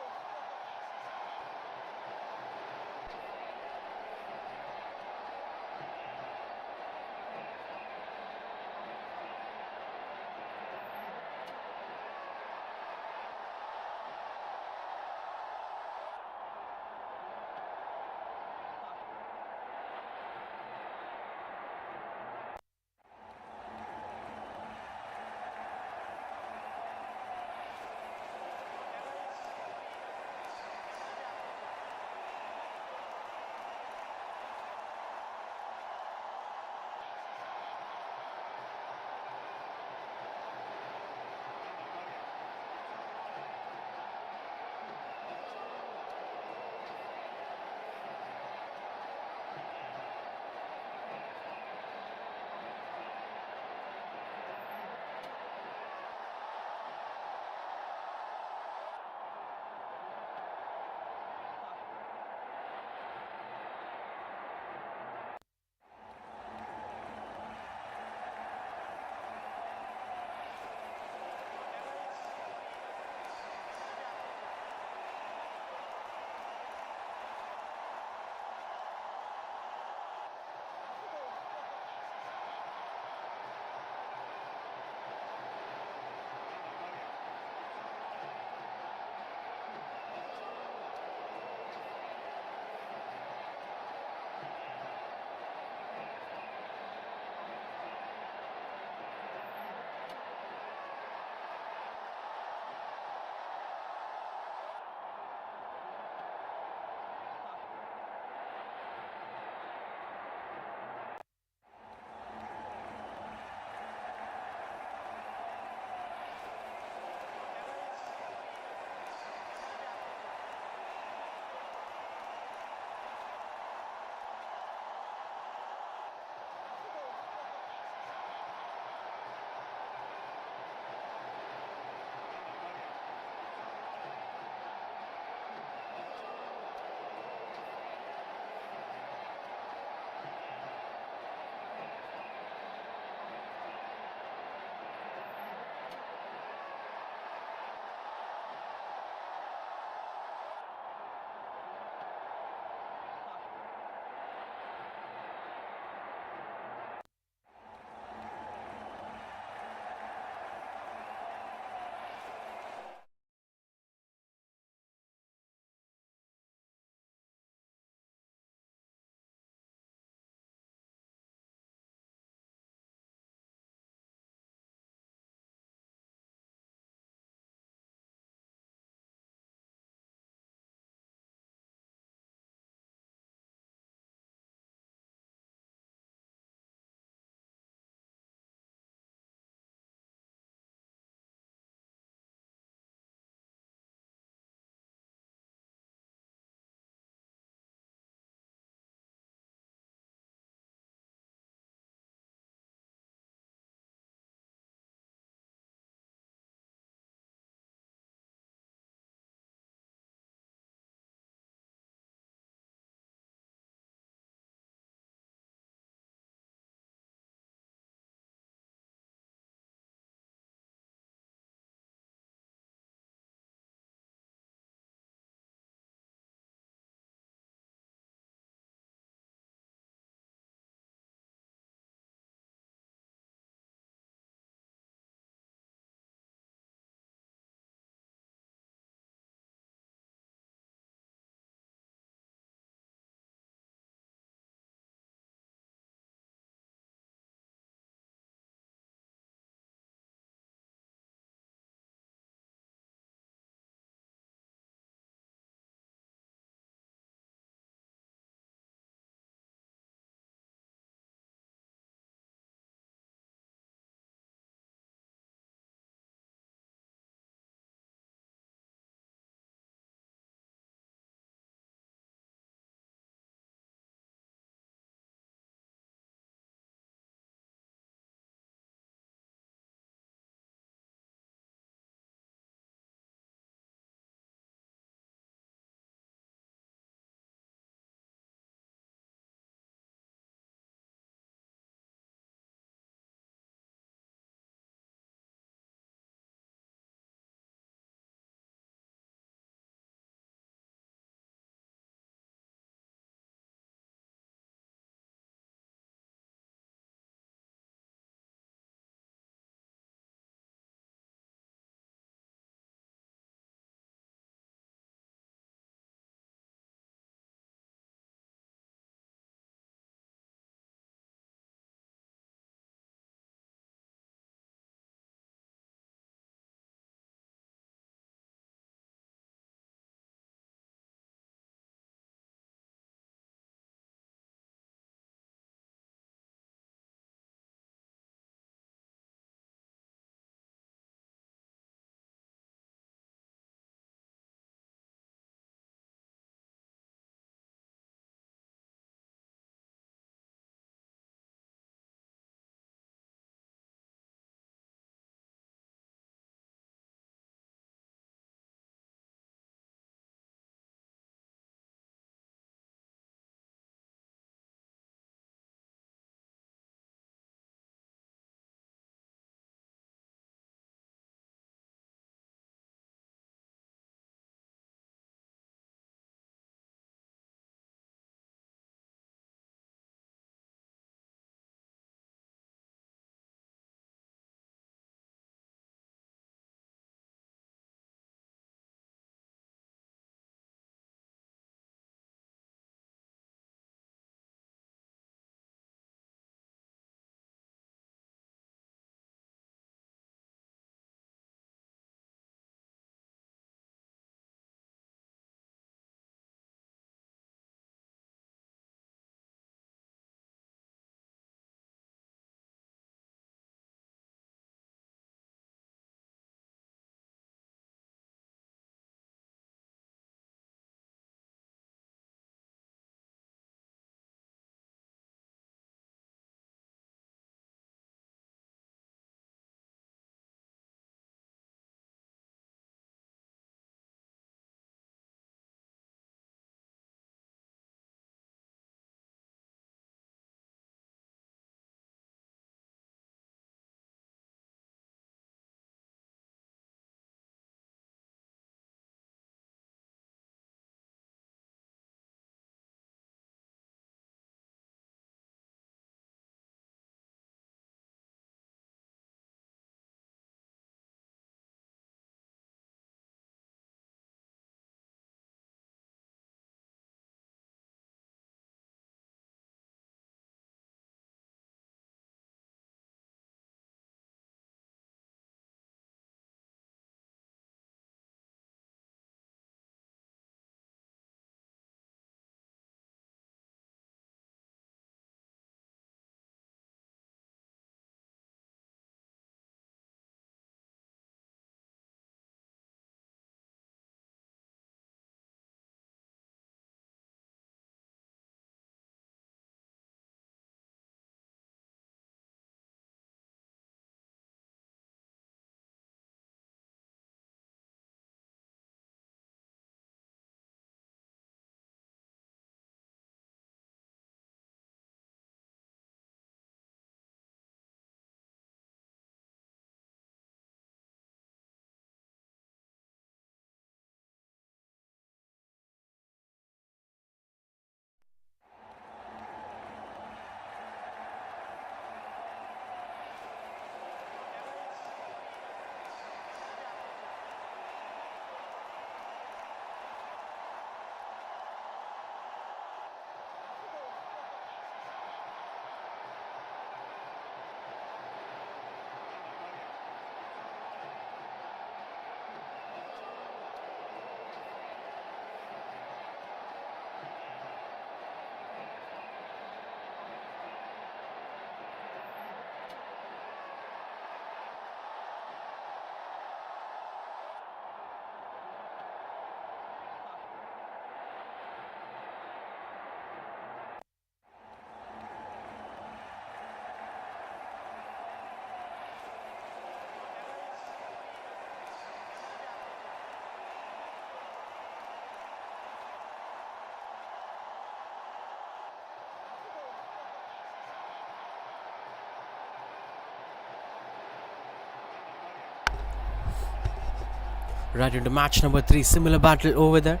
Right into match number 3. Similar battle over there.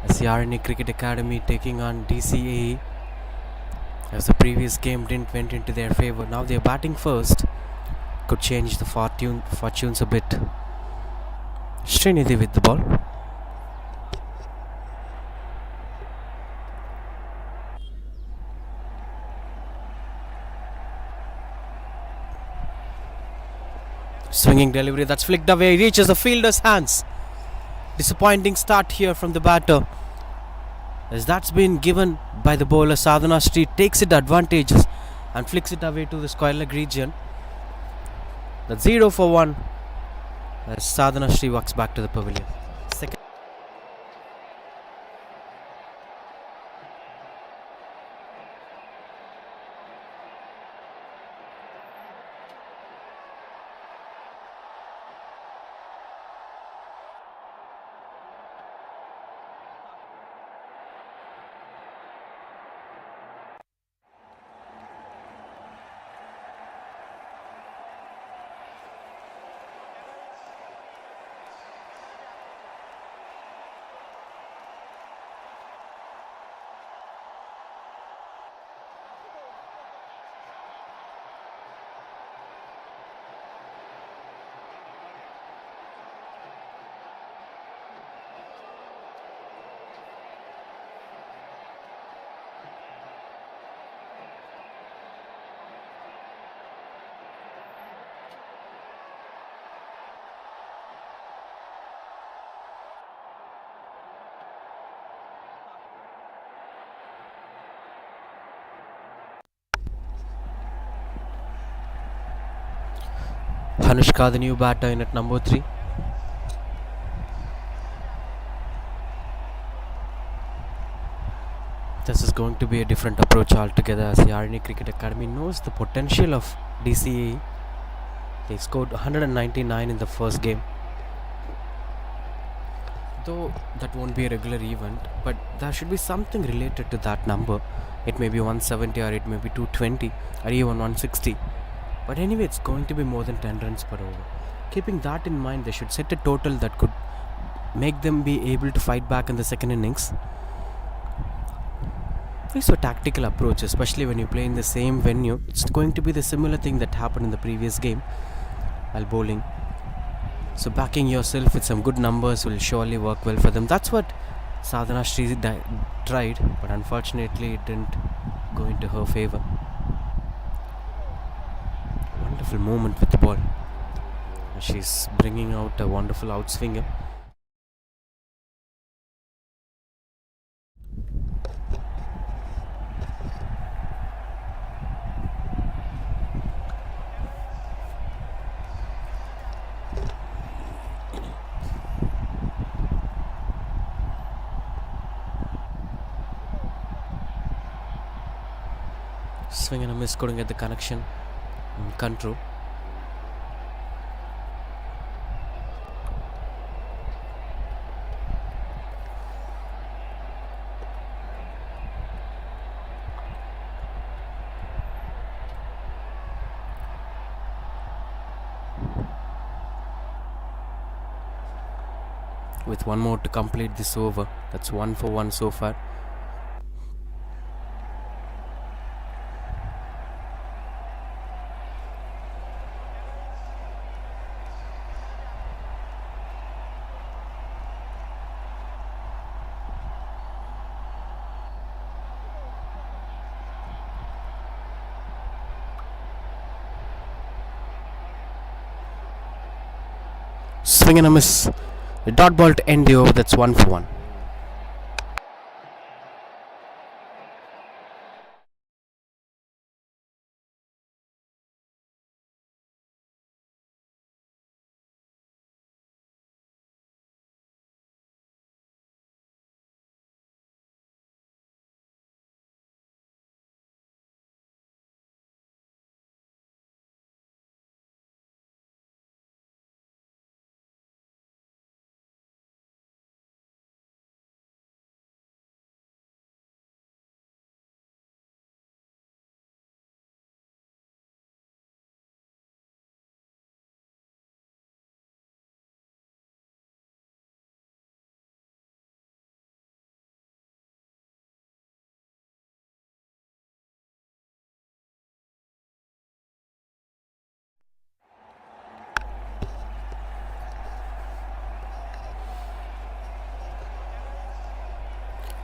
As the RNA Cricket Academy taking on DCAE. As the previous game didn't went into their favour. Now they're batting first. Could change the fortunes a bit. Srinidhi with the ball. Swinging delivery that's flicked away. Reaches the fielder's hands. Disappointing start here from the batter. As that's been given by the bowler, Sadhana Street takes it advantages and flicks it away to the square leg region. That's 0 for 1 as Sadhana Street walks back to the pavilion. Second. Hanushka, the new batter, in at number 3. This is going to be a different approach altogether as the RNA Cricket Academy knows the potential of DCAE. They scored 199 in the first game. Though that won't be a regular event, but there should be something related to that number. It may be 170 or it may be 220 or even 160. But anyway, it's going to be more than 10 runs per over. Keeping that in mind, they should set a total that could make them be able to fight back in the second innings. It's a tactical approach, especially when you play in the same venue. It's going to be the similar thing that happened in the previous game while bowling. So backing yourself with some good numbers will surely work well for them. That's what Sadhana Sri tried, but unfortunately it didn't go into her favour. Wonderful movement with the ball. She's bringing out a wonderful outswinger. Swing and a miss, couldn't get the connection. Control. With one more to complete this over. That's 1 for 1 so far. Swing and a miss. The dot ball to end the over. That's 1 for 1.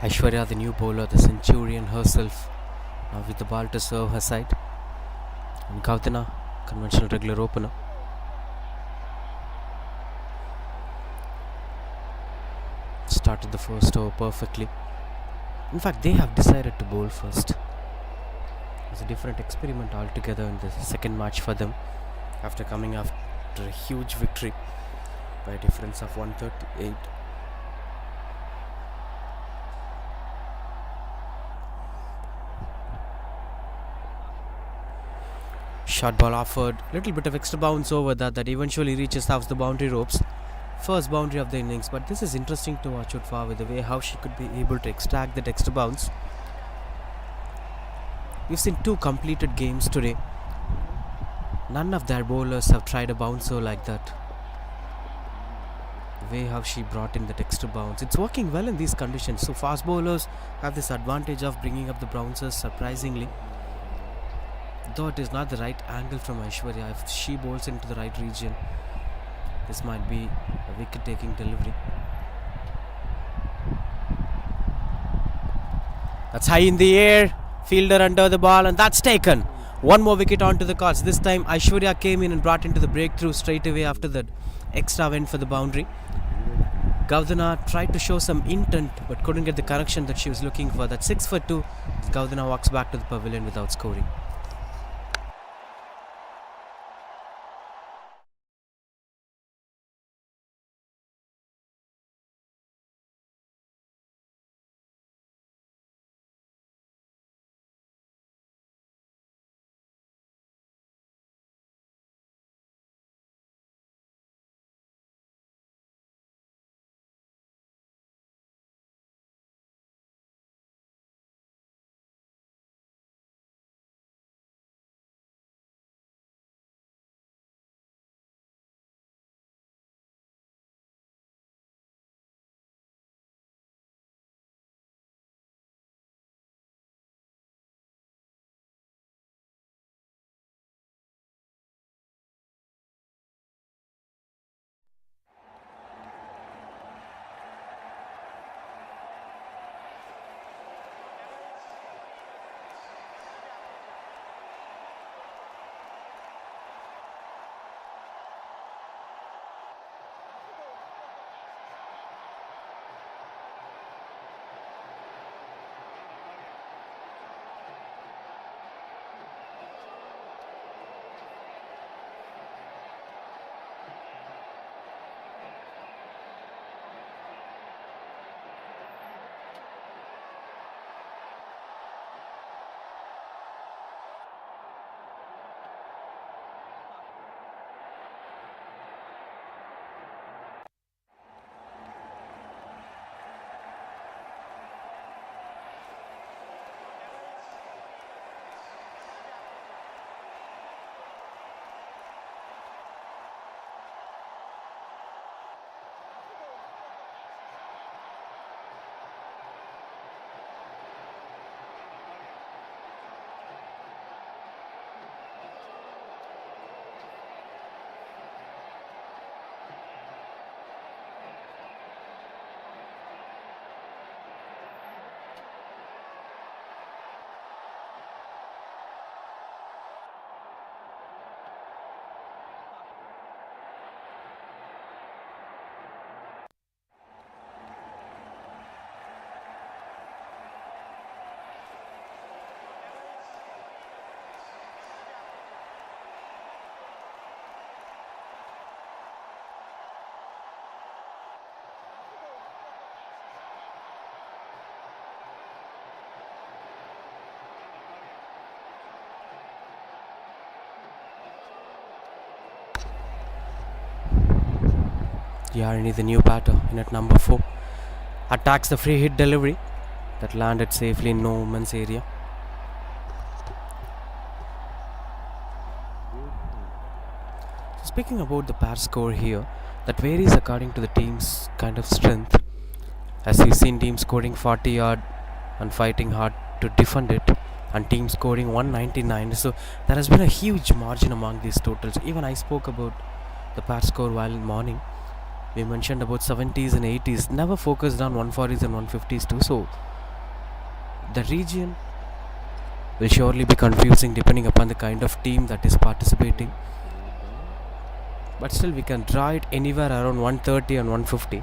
Aishwarya, the new bowler, the centurion herself, now with the ball to serve her side. And Gautana, conventional regular opener. Started the first over perfectly. In fact, they have decided to bowl first. It's a different experiment altogether in the second match for them, after coming after a huge victory by a difference of 138. Short ball offered, little bit of extra bounce over that eventually reaches half the boundary ropes. First boundary of the innings, but this is interesting to watch out for, with the way how she could be able to extract that extra bounce. We've seen 2 completed games today. None of their bowlers have tried a bouncer like that. The way how she brought in that extra bounce, it's working well in these conditions. So fast bowlers have this advantage of bringing up the bouncers surprisingly. Though it is not the right angle from Aishwarya, if she bowls into the right region, this might be a wicket-taking delivery. That's high in the air. Fielder under the ball, and that's taken. One more wicket onto the cards. This time Aishwarya came in and brought into the breakthrough straight away after that extra went for the boundary. Gautana tried to show some intent but couldn't get the connection that she was looking for. That 6 for 2. Gautana walks back to the pavilion without scoring. Yarini, the new batter, in at number 4, attacks the free hit delivery that landed safely in no man's area. So speaking about the pair score here, that varies according to the team's kind of strength. As you've seen teams scoring 40 odd and fighting hard to defend it, and team scoring 199. So there has been a huge margin among these totals. Even I spoke about the pair score while in morning. We mentioned about 70s and 80s, never focused on 140s and 150s too. So The region will surely be confusing depending upon the kind of team that is participating. But still, we can draw it anywhere around 130 and 150.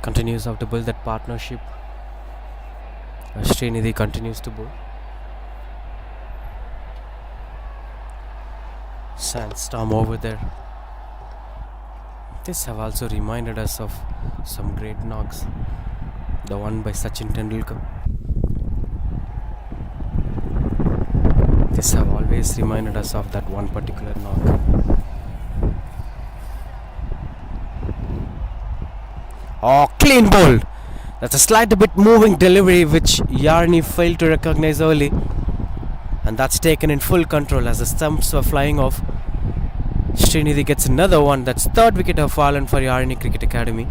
Continues how to build that partnership. Srinidhi continues to bowl. Sandstorm over there. This have also reminded us of some great knocks. The one by Sachin Tendulkar. This have always reminded us of that one particular knock. Oh, clean ball! That's a slight bit moving delivery which Yarni failed to recognize early. And that's taken in full control as the stumps were flying off. Srinidhi gets another one. That's third wicket have fallen for Yarni Cricket Academy.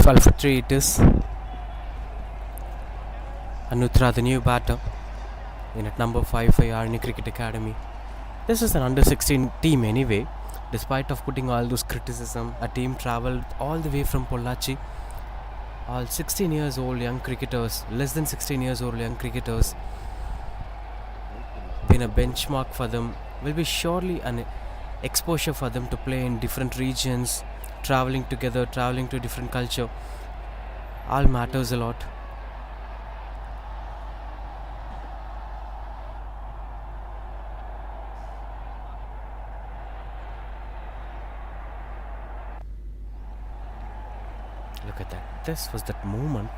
12 for 3 it is. Anutra, the new batter, in at number 5 for Yarni Cricket Academy. This is an under 16 team anyway. Despite of putting all those criticism, a team travelled all the way from Pollachi. All 16 years old young cricketers, less than 16 years old young cricketers, been a benchmark for them, will be surely an exposure for them to play in different regions, travelling together, travelling to a different culture. All matters a lot. Look at that. This was that movement.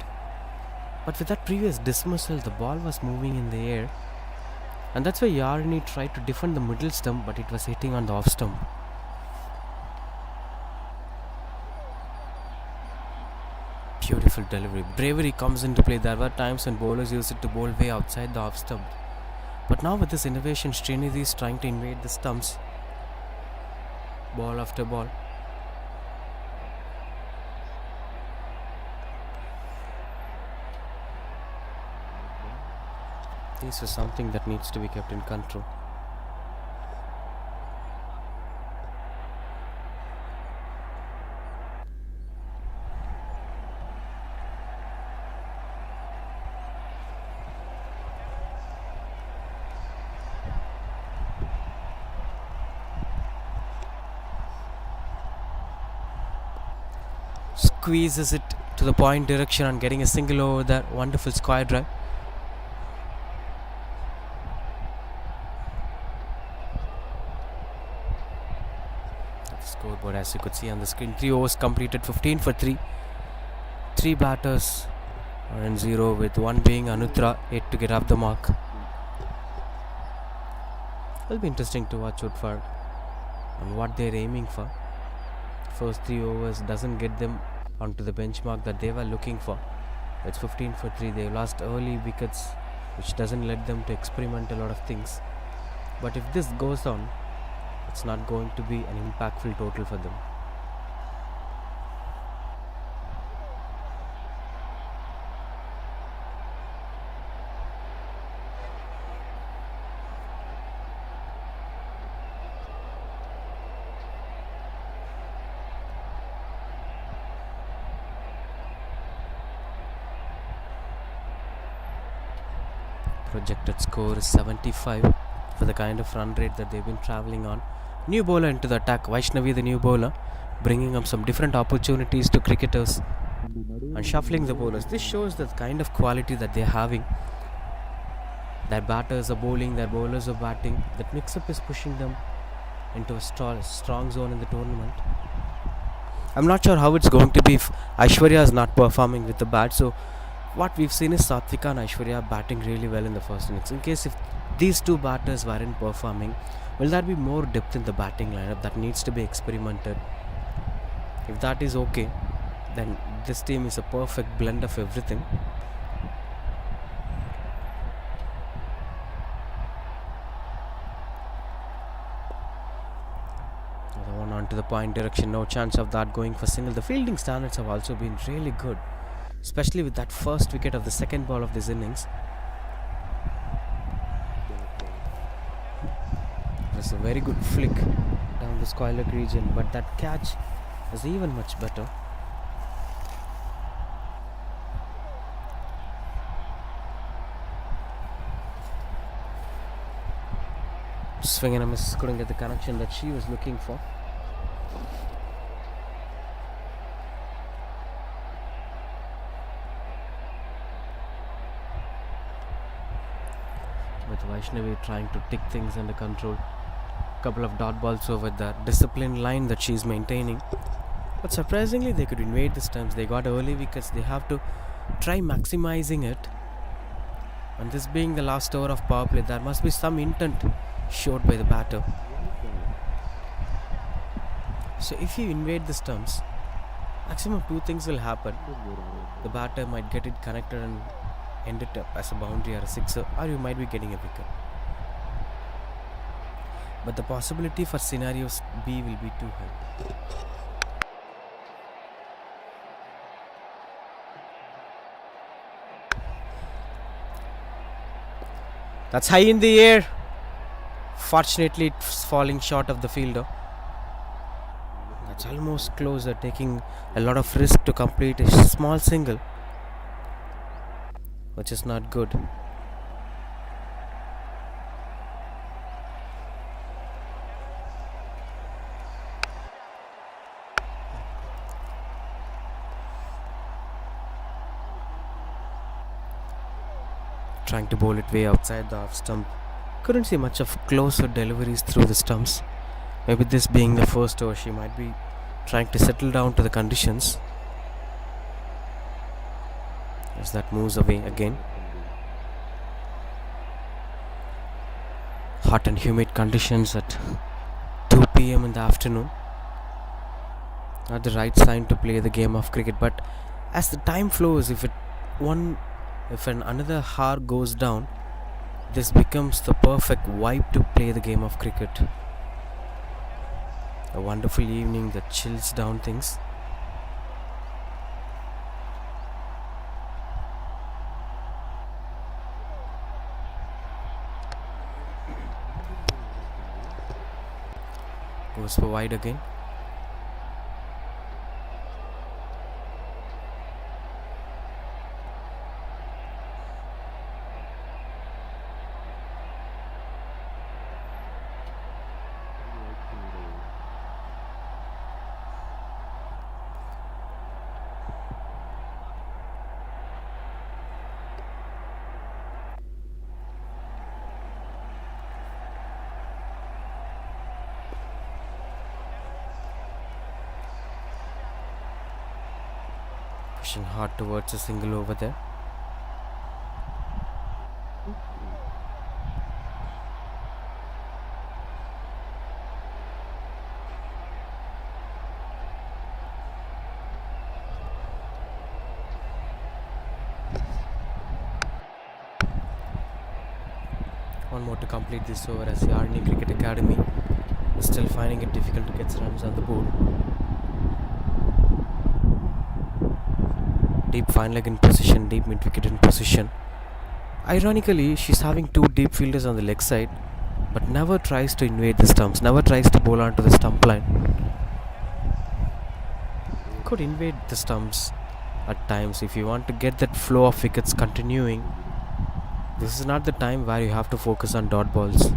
But with that previous dismissal, the ball was moving in the air. And that's why Yarni tried to defend the middle stump, but it was hitting on the off stump. Beautiful delivery. Bravery comes into play. There were times when bowlers used it to bowl way outside the off stump. But now with this innovation, Srinidhi is trying to invade the stumps. Ball after ball. This is something that needs to be kept in control. Squeezes it to the point direction and getting a single over there. Wonderful square drive. Scoreboard, as you could see on the screen, 3 overs completed, 15 for 3. 3 batters are in 0, with one being Anutra, 8 to get up the mark. It'll be interesting to watch out for and what they're aiming for. First 3 overs doesn't get them onto the benchmark that they were looking for. It's 15 for 3. They lost early wickets, which doesn't let them to experiment a lot of things. But if this goes on, it's not going to be an impactful total for them. Projected score is 75 for the kind of run rate that they've been travelling on. New bowler into the attack, Vaishnavi the new bowler, bringing up some different opportunities to cricketers and shuffling the bowlers. This shows the kind of quality that they're having. Their batters are bowling, their bowlers are batting. That mix-up is pushing them into a strong zone in the tournament. I'm not sure how it's going to be if Aishwarya is not performing with the bat. So what we've seen is Satvika and Aishwarya batting really well in the first innings. In case if these two batters weren't performing, will there be more depth in the batting lineup? That needs to be experimented. If that is okay, then this team is a perfect blend of everything. Another one onto the point direction, no chance of that going for single. The fielding standards have also been really good, especially with that first wicket of the second ball of this innings. It was a very good flick down the square leg region, but that catch is even much better. Swing and a miss, couldn't get the connection that she was looking for. With Vaishnavi trying to take things under control. Couple of dot balls over the disciplined line that she's maintaining. But surprisingly, they could invade the stumps. They got early wickets. They have to try maximizing it. And this being the last over of power play, there must be some intent showed by the batter. So if you invade the stumps, maximum 2 things will happen. The batter might get it connected and end it up as a boundary or a sixer, or you might be getting a wicket. But the possibility for scenarios B will be too high. That's high in the air. Fortunately, it's falling short of the fielder. That's almost closer, taking a lot of risk to complete a small single, which is not good. Trying to bowl it way outside the off stump. Couldn't see much of closer deliveries through the stumps. Maybe this being the first over, she might be trying to settle down to the conditions. As that moves away again. Hot and humid conditions at 2 p.m. in the afternoon. Not the right sign to play the game of cricket, but as the time flows, if another hour goes down, this becomes the perfect vibe to play the game of cricket. A wonderful evening that chills down things. Goes for wide again. Pushing hard towards a single over there. One more to complete this over as the Arni Cricket Academy is still finding it difficult to get runs on the board. Deep fine leg in position, deep mid wicket in position. Ironically, she's having two deep fielders on the leg side, but never tries to invade the stumps, never tries to bowl onto the stump line. Could invade the stumps at times if you want to get that flow of wickets continuing. This is not the time where you have to focus on dot balls.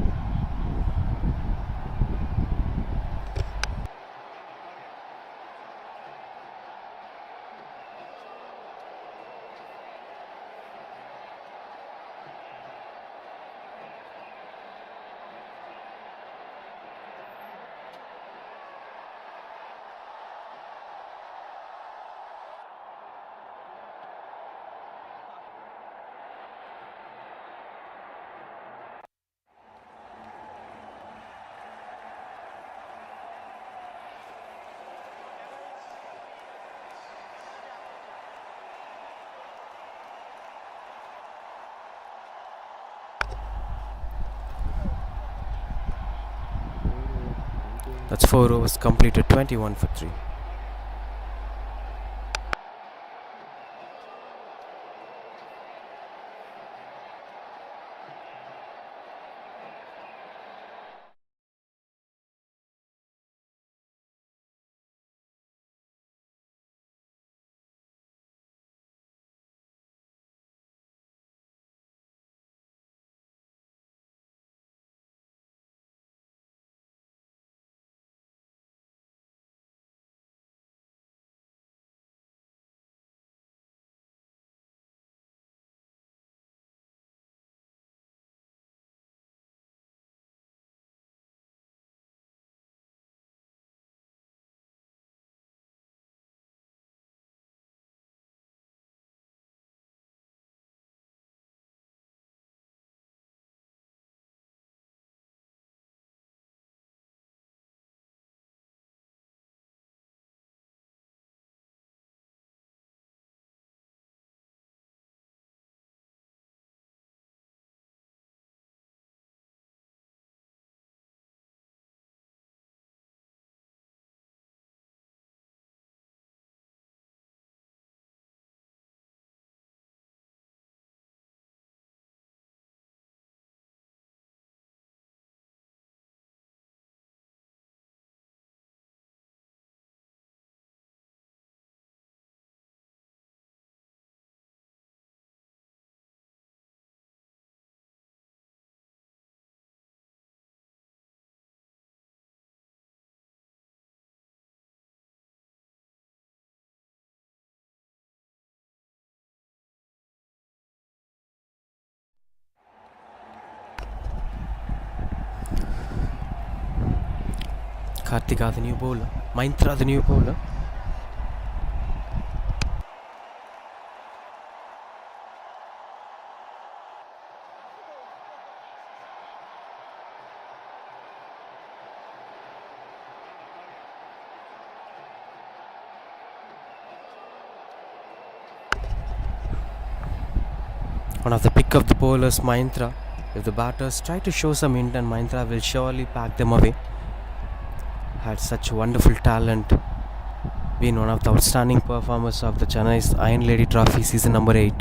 That's 4 overs completed, 21 for 3. Kartika, the new bowler. Mahintra, the new bowler. One of the pick of the bowlers, Mahintra. If the batters try to show some intent, Mahintra will surely pack them away. Had such wonderful talent. Been one of the outstanding performers of the Chennai's Iron Lady Trophy season number 8.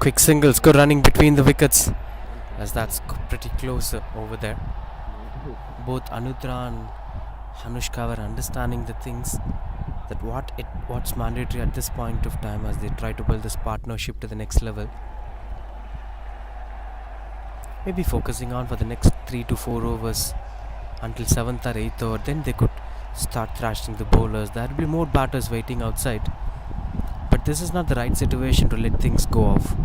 Quick singles, good running between the wickets, as that's pretty close over there. Both Anudra and Hanushka were understanding the things that what's mandatory at this point of time as they try to build this partnership to the next level. Maybe focusing on for the next 3 to 4 overs until 7th or 8th over, then they could start thrashing the bowlers. There will be more batters waiting outside, but this is not the right situation to let things go off.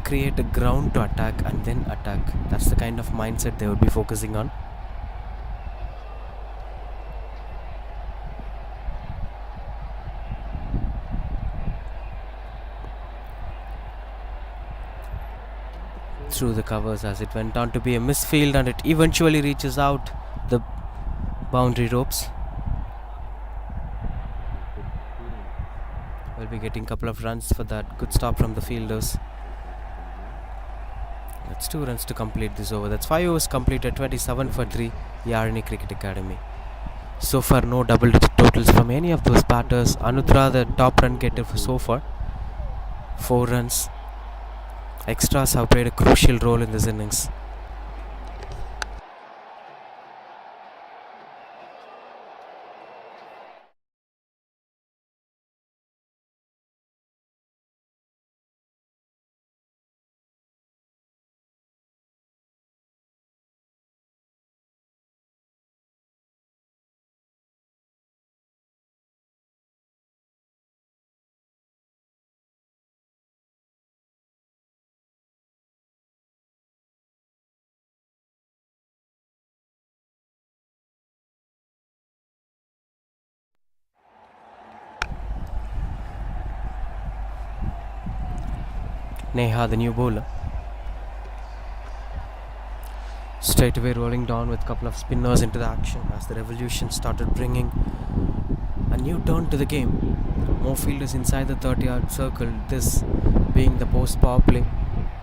Create a ground to attack and then attack. That's the kind of mindset they would be focusing on. Through the covers as it went on to be a misfield, and it eventually reaches out the boundary ropes. We'll be getting a couple of runs for that. Good stop from the fielders. That's 2 runs to complete this over. That's 5 overs completed, 27 for 3, Yarni Cricket Academy. So far, no double-digit totals from any of those batters. Anudra, the top run getter for so far, 4 runs. Extras have played a crucial role in this innings. Neha, the new bowler. Straight away rolling down with a couple of spinners into the action as the revolution started bringing a new turn to the game. More fielders inside the 30-yard circle, this being the post power play.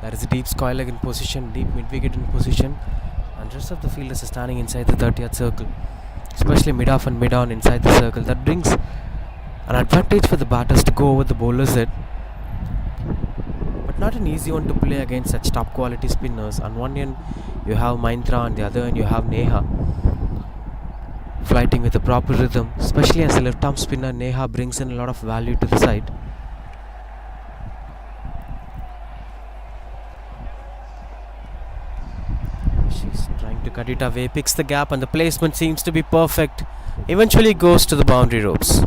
There is a deep square leg in position, deep mid-wicket in position, and rest of the fielders are standing inside the 30-yard circle, especially mid-off and mid-on inside the circle. That brings an advantage for the batters to go over the bowler's head, but not an easy one to play against such top quality spinners. On one end you have Mahintra, on the other end you have Neha, flighting with a proper rhythm. Especially as a left arm spinner, Neha brings in a lot of value to the side. She's trying to cut it away, picks the gap, and the placement seems to be perfect. Eventually goes to the boundary ropes.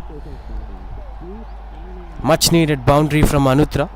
Much needed boundary from Anutra.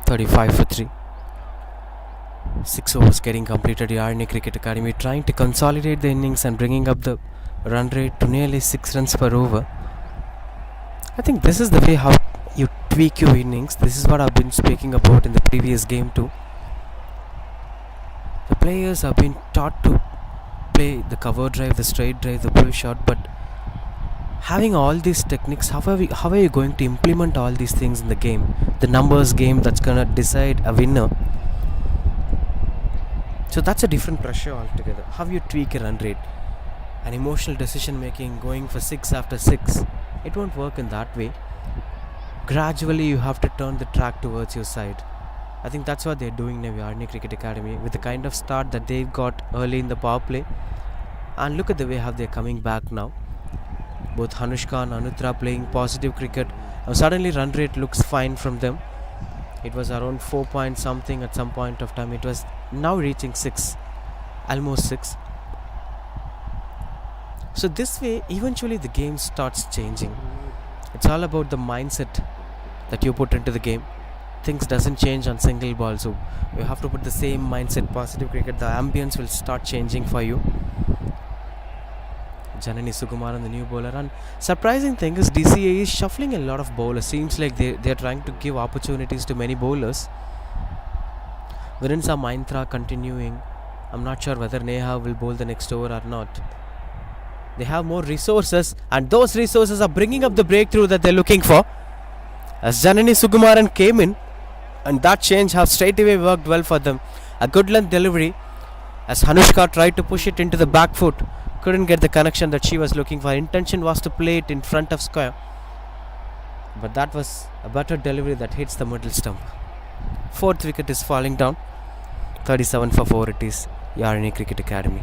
35 for 3. 6 overs getting completed. Yarni Cricket Academy trying to consolidate the innings and bringing up the run rate to nearly 6 runs per over. I think this is the way how you tweak your innings. This is what I've been speaking about in the previous game too. The players have been taught to play the cover drive, the straight drive, the pull shot, but having all these techniques, how are you going to implement all these things in the game? The numbers game that's gonna decide a winner. So that's a different pressure altogether. How you tweak a run rate, an emotional decision making, going for 6 after 6, it won't work in that way. Gradually you have to turn the track towards your side. I think that's what they're doing now, Yarni Cricket Academy, with the kind of start that they've got early in the power play. And look at the way how they're coming back now. Both Hanushka and Anutra playing positive cricket. Now suddenly run rate looks fine from them. It was around 4 point something at some point of time. It was now reaching 6, almost 6. So this way, eventually the game starts changing. It's all about the mindset that you put into the game. Things doesn't change on single ball, so you have to put the same mindset, positive cricket. The ambience will start changing for you. Janani Sukumaran, the new bowler, and surprising thing is DCA is shuffling a lot of bowlers. Seems like they're trying to give opportunities to many bowlers. Virensa Maintra continuing. I'm not sure whether Neha will bowl the next over or not. They have more resources, and those resources are bringing up the breakthrough that they're looking for. As Janani Sukumaran came in, and that change has straight away worked well for them. A good length delivery as Hanushka tried to push it into the back foot, couldn't get the connection that she was looking for. Intention was to play it in front of square, but that was a better delivery that hits the middle stump. Fourth wicket is falling down. 37 for 4 it is. Yarni Cricket Academy.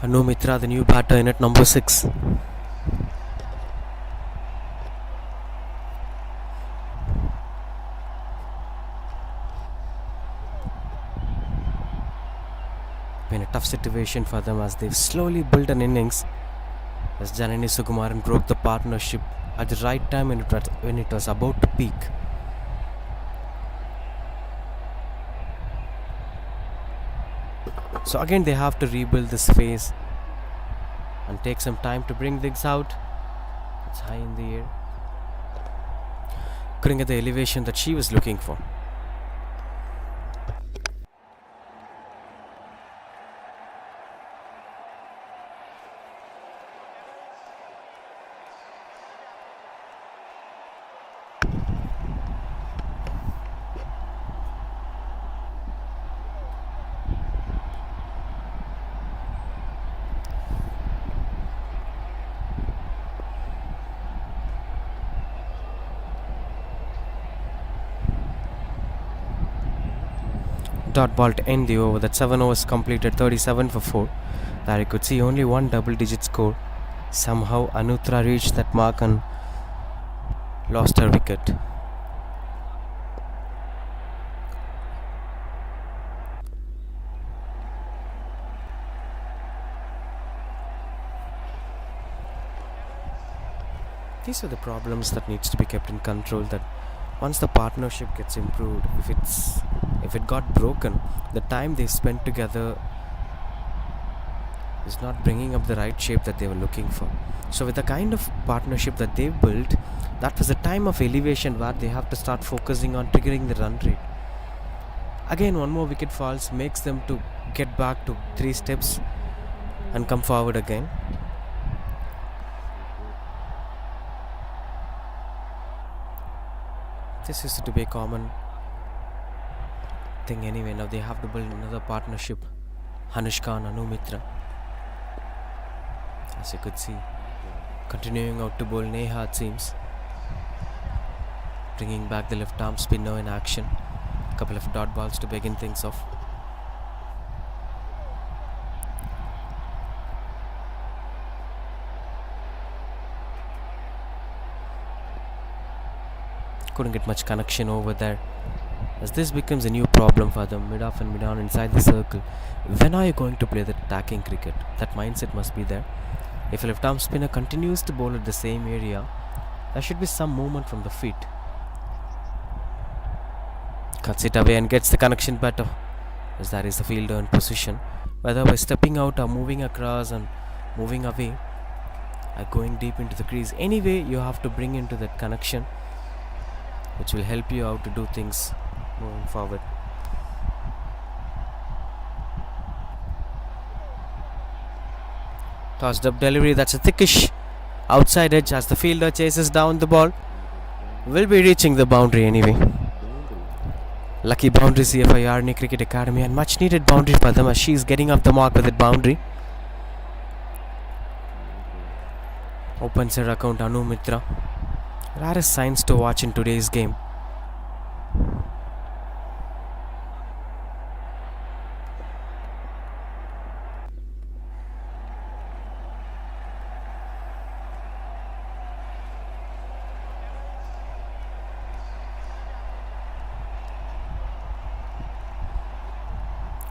Anu Mitra, the new batter in at number 6. Been a tough situation for them as they've slowly built an innings as Janani Sukumaran broke the partnership at the right time when it was about to peak. So again they have to rebuild this phase and take some time to bring things out. It's high in the air. Couldn't get the elevation that she was looking for. Dot ball to end the over. That 7 overs completed, 37 for 4. There you could see only one double digit score. Somehow Anutra reached that mark and lost her wicket. These are the problems that needs to be kept in control, that once the partnership gets improved, if it got broken, the time they spent together is not bringing up the right shape that they were looking for. So with the kind of partnership that they've built, that was a time of elevation where they have to start focusing on triggering the run rate. Again, one more wicket falls makes them to get back to 3 steps and come forward again. This used to be a common thing anyway. Now they have to build another partnership. Hanushka and Anu Mitra. As you could see, continuing out to bowl Neha, it seems. Bringing back the left arm spinner in action. A couple of dot balls to begin things off. Couldn't get much connection over there, as this becomes a new problem for them. Mid-off and mid-on inside the circle. When are you going to play the attacking cricket? That mindset must be there. If a left arm spinner continues to bowl at the same area, there should be some movement from the feet. Cuts it away and gets the connection better, as that is the fielder in position. Whether by stepping out or moving across and moving away or going deep into the crease, anyway you have to bring into that connection, which will help you out to do things moving forward. Tossed up delivery, that's a thickish outside edge as the fielder chases down the ball. Will be reaching the boundary anyway. Lucky boundary CFI Arni Cricket Academy, and much needed boundary for them as she is getting up the mark with that boundary. Opens her account Anu Mitra. Rarest signs to watch in today's game.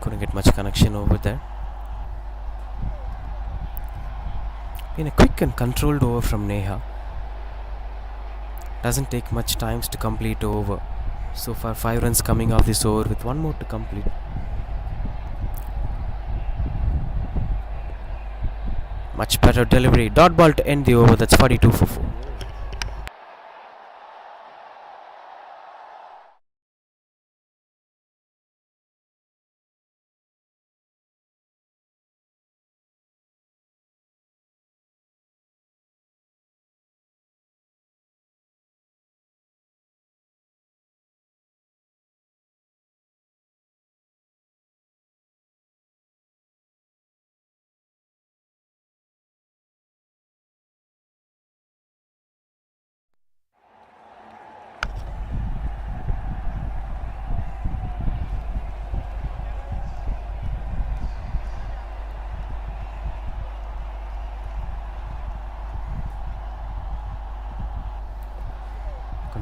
Couldn't get much connection over there. Been a quick and controlled over from Neha. Doesn't take much time to complete over. So far 5 runs coming off this over with one more to complete. Much better delivery. Dot ball to end the over. That's 42 for 4.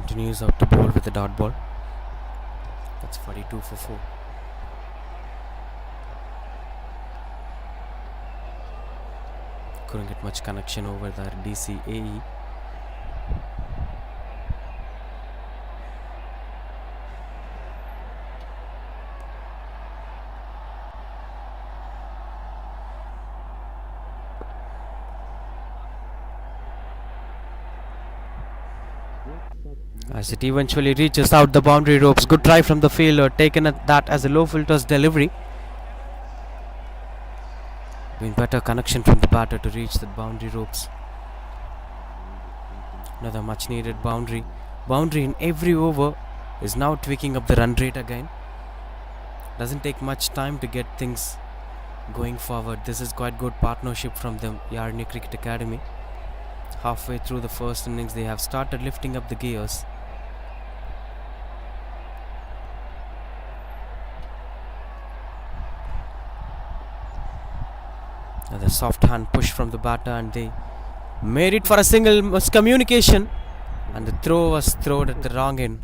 Continues out to bowl with the dot ball. That's 42 for 4. Couldn't get much connection over there. DCAE. As it eventually reaches out the boundary ropes. Good try from the fielder. Taken at that as a low filters delivery. Doing better connection from the batter to reach the boundary ropes. Another much needed boundary. Boundary in every over is now tweaking up the run rate again. Doesn't take much time to get things going forward. This is quite good partnership from the Yarni Cricket Academy. Halfway through the first innings, they have started lifting up the gears. Another soft hand push from the batter, and they made it for a single miscommunication, and the throw was thrown at the wrong end.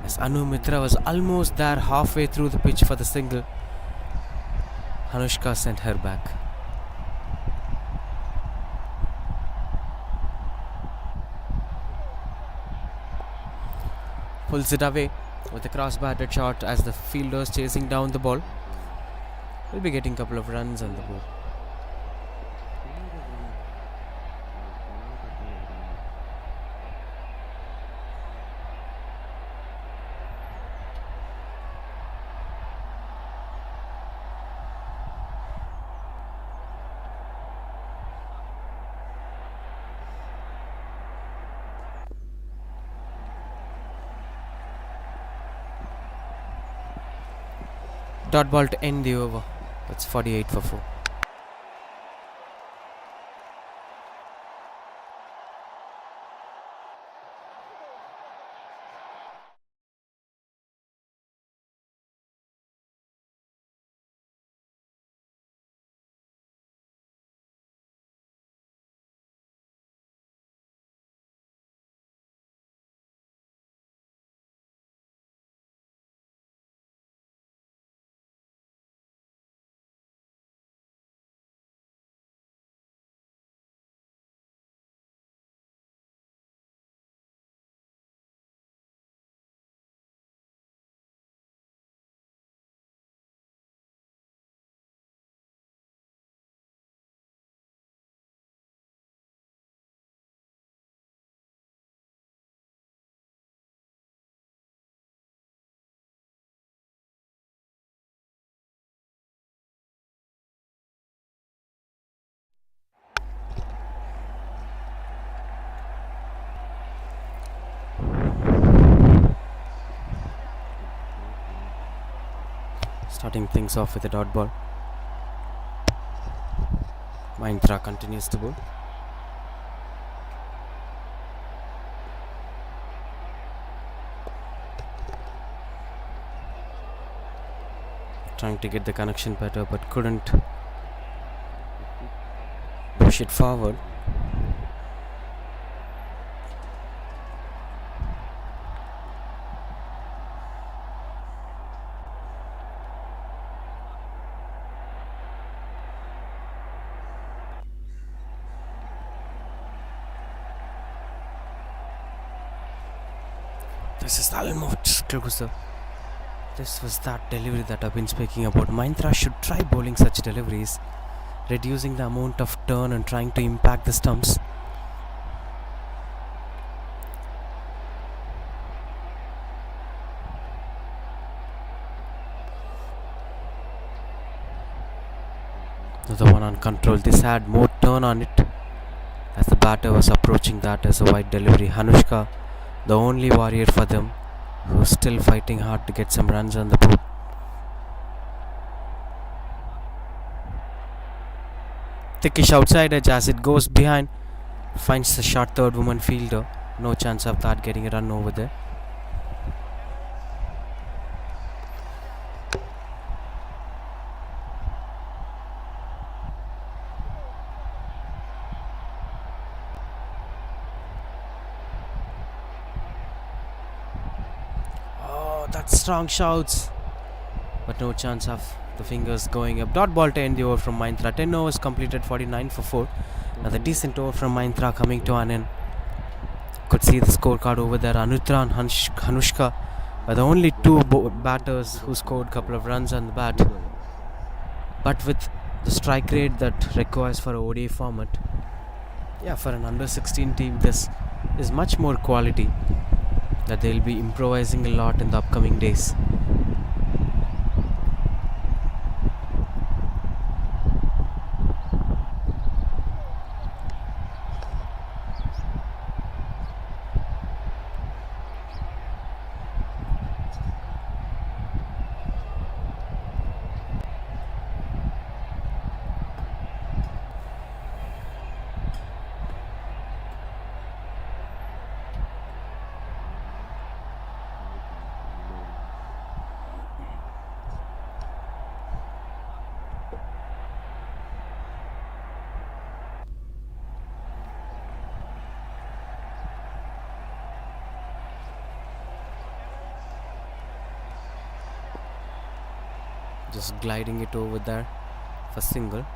As Anu Mitra was almost there halfway through the pitch for the single, Anushka sent her back. Pulls it away with a cross-batted shot as the fielders chasing down the ball. Will be getting a couple of runs on the board. Dot ball to end the over. That's 48 for 4. Starting things off with a dot ball. Mahindra continues to bowl. Trying to get the connection better, but couldn't push it forward. This is almost closer. This was that delivery that I've been speaking about. Mahindra should try bowling such deliveries, reducing the amount of turn and trying to impact the stumps. Another one on control. This had more turn on it as the batter was approaching that as a wide delivery. Anushka, the only warrior for them, who's still fighting hard to get some runs on the board. Thickish outside edge as it goes behind. Finds the short third woman fielder. No chance of that getting a run over there. that strong shouts, but no chance of the fingers going up. Dot ball to end the over from Mahindra. 10 overs completed, 49 for 4. Another decent over from Mahindra coming to an end. Could see the scorecard over there. Anutra and Hanushka are the only two batters who scored a couple of runs on the bat. But with the strike rate that requires for a ODI format, for an under 16 team, this is much more quality that they'll be improvising a lot in the upcoming days. Just gliding it over there for single.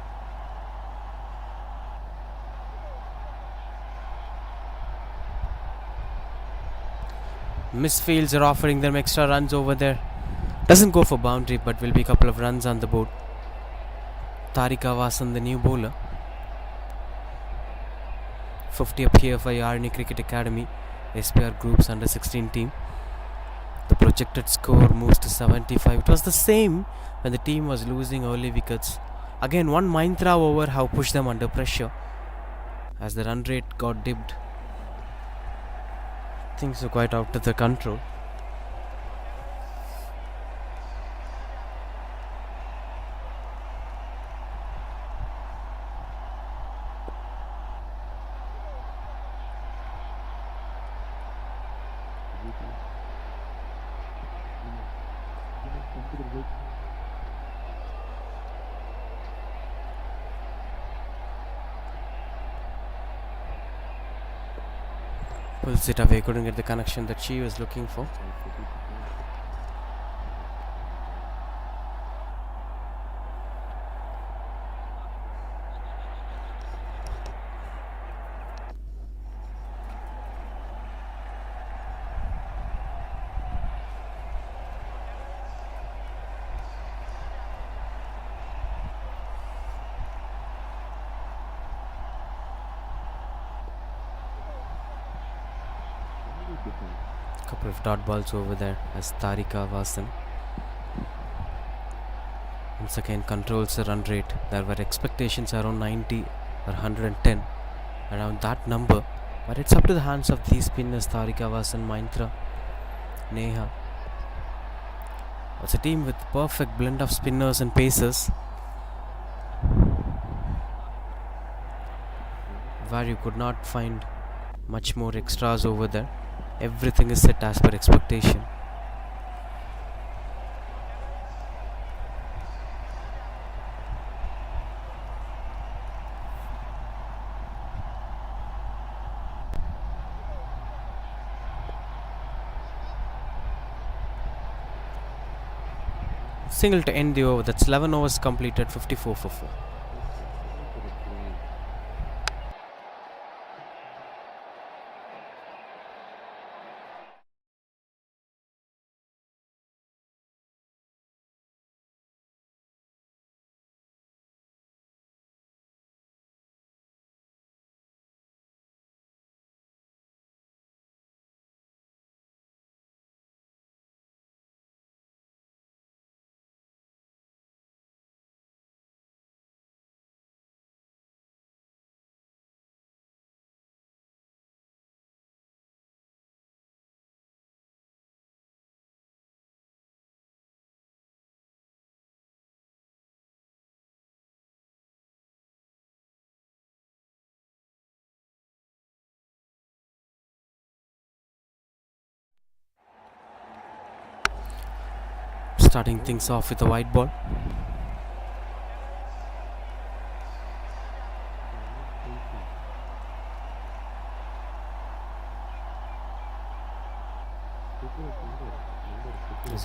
Misfields are offering them extra runs over there. Doesn't go for boundary, but will be a couple of runs on the board. Tarika Vasan, the new bowler. 50 up here for Yarni Cricket Academy, SPR Group's under 16 team. The projected score moves to 75. It was the same when the team was losing early wickets. Again, one Mahindra over have pushed them under pressure as the run rate got dipped. Things are quite out of the control. Pulls it away, couldn't get the connection that she was looking for. Couple of dot balls over there as Tarika Vasan once again controls the run rate. There were expectations around 90 or 110, around that number, but it's up to the hands of these spinners, Tarika Vasan, Mahindra, Neha. It's a team with perfect blend of spinners and pacers, where you could not find much more extras over there. Everything is set as per expectation. Single to end the over. That's 11 overs completed, 54 for 4. Starting things off with a white ball.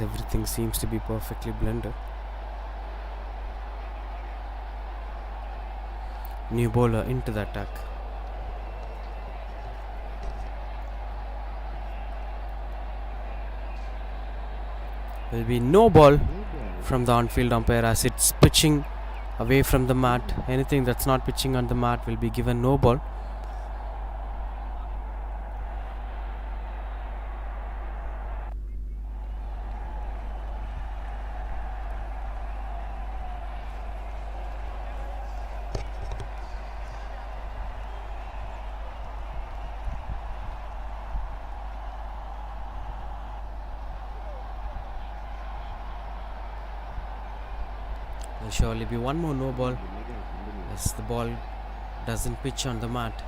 as everything seems to be perfectly blended. New bowler into the attack. Will be no ball from the on-field umpire as it's pitching away from the mat. Anything that's not pitching on the mat will be given no ball. There'll surely be one more no ball as the ball doesn't pitch on the mat.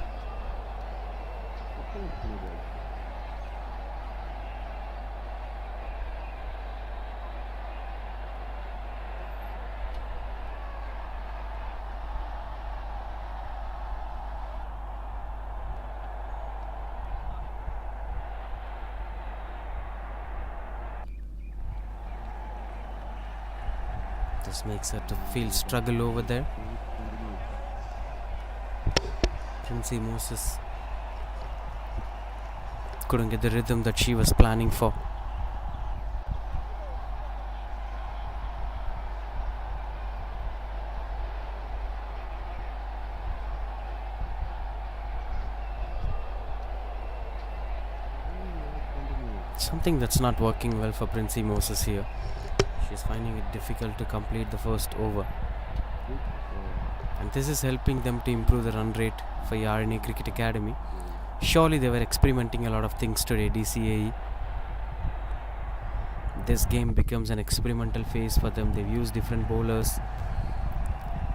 This makes her to feel struggle over there. Princey Moses couldn't get the rhythm that she was planning for. Something that's not working well for Princey Moses here. She's finding it difficult to complete the first over. And this is helping them to improve the run rate for Yarni Cricket Academy. Surely they were experimenting a lot of things today, DCAE. This game becomes an experimental phase for them. They've used different bowlers.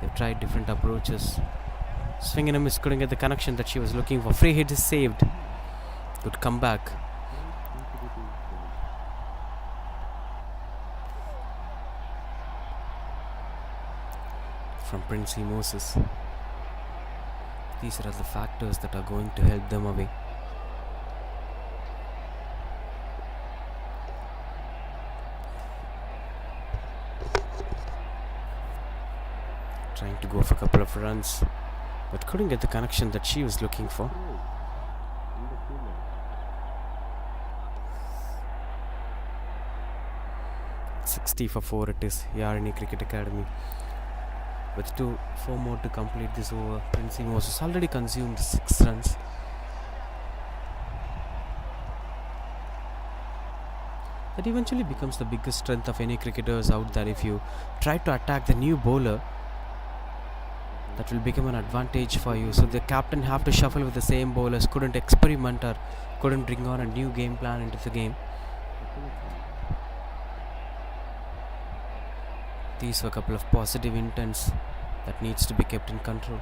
They've tried different approaches. Swing and a miss, couldn't get the connection that she was looking for. Free hit is saved. Good comeback. From Princey Moses. These are the factors that are going to help them away. Trying to go for a couple of runs, but couldn't get the connection that she was looking for. $60 for 4 it is, Yarni Cricket Academy. With 4 more to complete this over, Princey Moses already consumed 6 runs. That eventually becomes the biggest strength of any cricketers out there. If you try to attack the new bowler, that will become an advantage for you. So the captain have to shuffle with the same bowlers, couldn't experiment or couldn't bring on a new game plan into the game. These were a couple of positive intents that needs to be kept in control.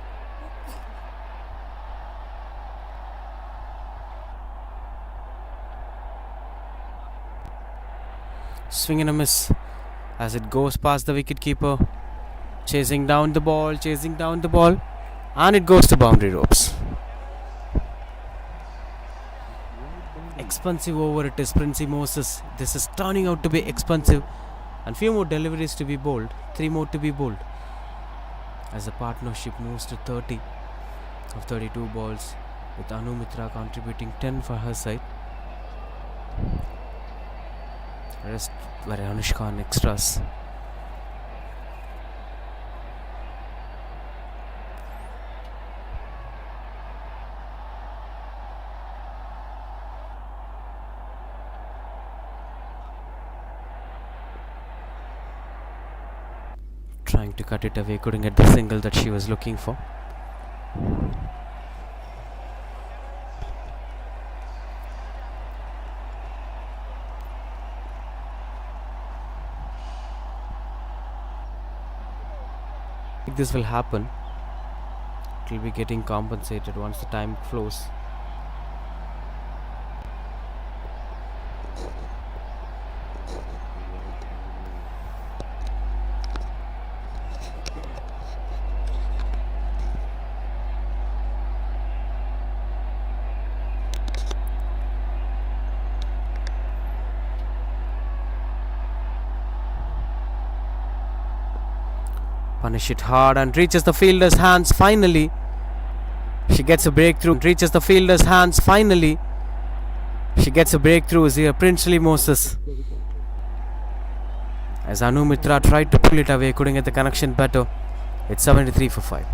Swing and a miss as it goes past the wicketkeeper. Chasing down the ball, and it goes to boundary ropes. Expensive over it is, Princey Moses. This is turning out to be expensive. And few more deliveries to be bowled, 3 more to be bowled. As the partnership moves to 30 of 32 balls, with Anu Mitra contributing 10 for her side. Rest were Anushka on extras. Trying to cut it away, couldn't get the single that she was looking for. If this will happen, it will be getting compensated once the time flows. Punish it hard and reaches the fielder's hands finally. She gets a breakthrough. Reaches the fielder's hands finally. She gets a breakthrough here. Princely Moses. As Anu Mitra tried to pull it away, couldn't get the connection better. It's 73 for 5.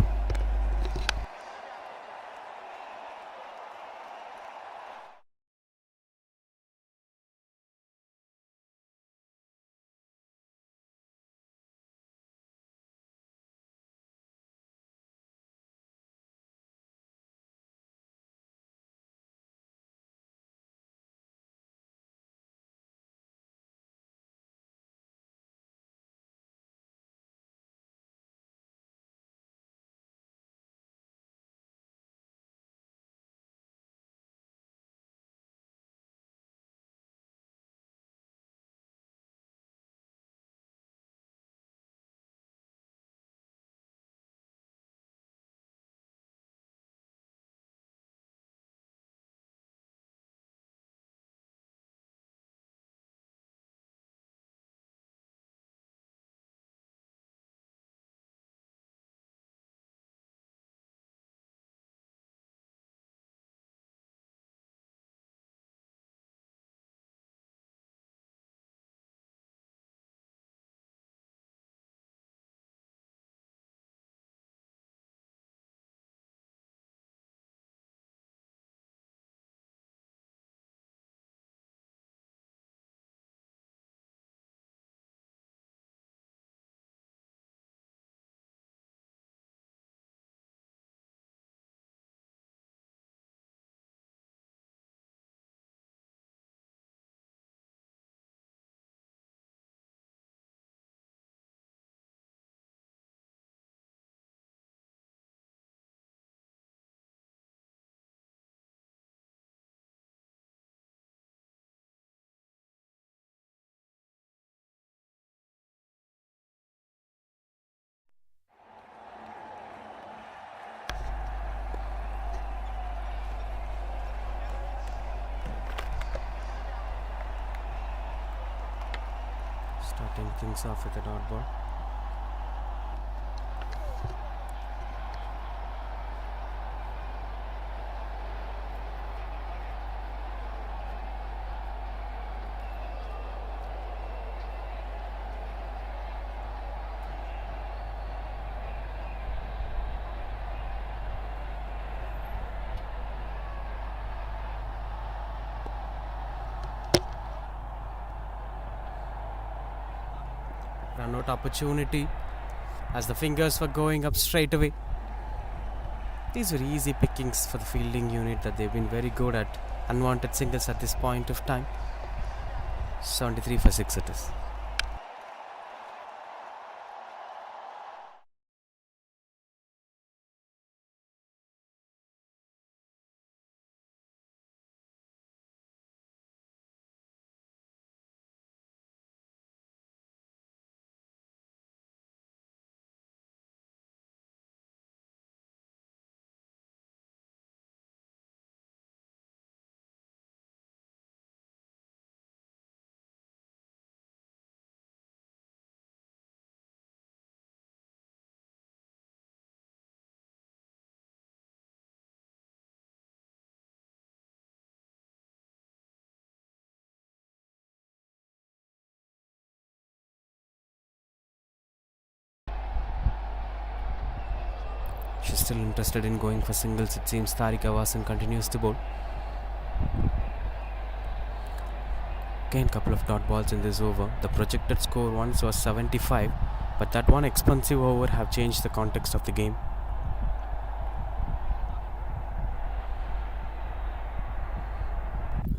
Starting things off with a dot ball. Run out opportunity as the fingers were going up straight away. These were easy pickings for the fielding unit that they've been very good at unwanted singles at this point of time. 73 for 6 it is. She's still interested in going for singles. It seems Tarika Vasan continues to bowl. Again, couple of dot balls in this over. The projected score once was 75, but that one expensive over have changed the context of the game.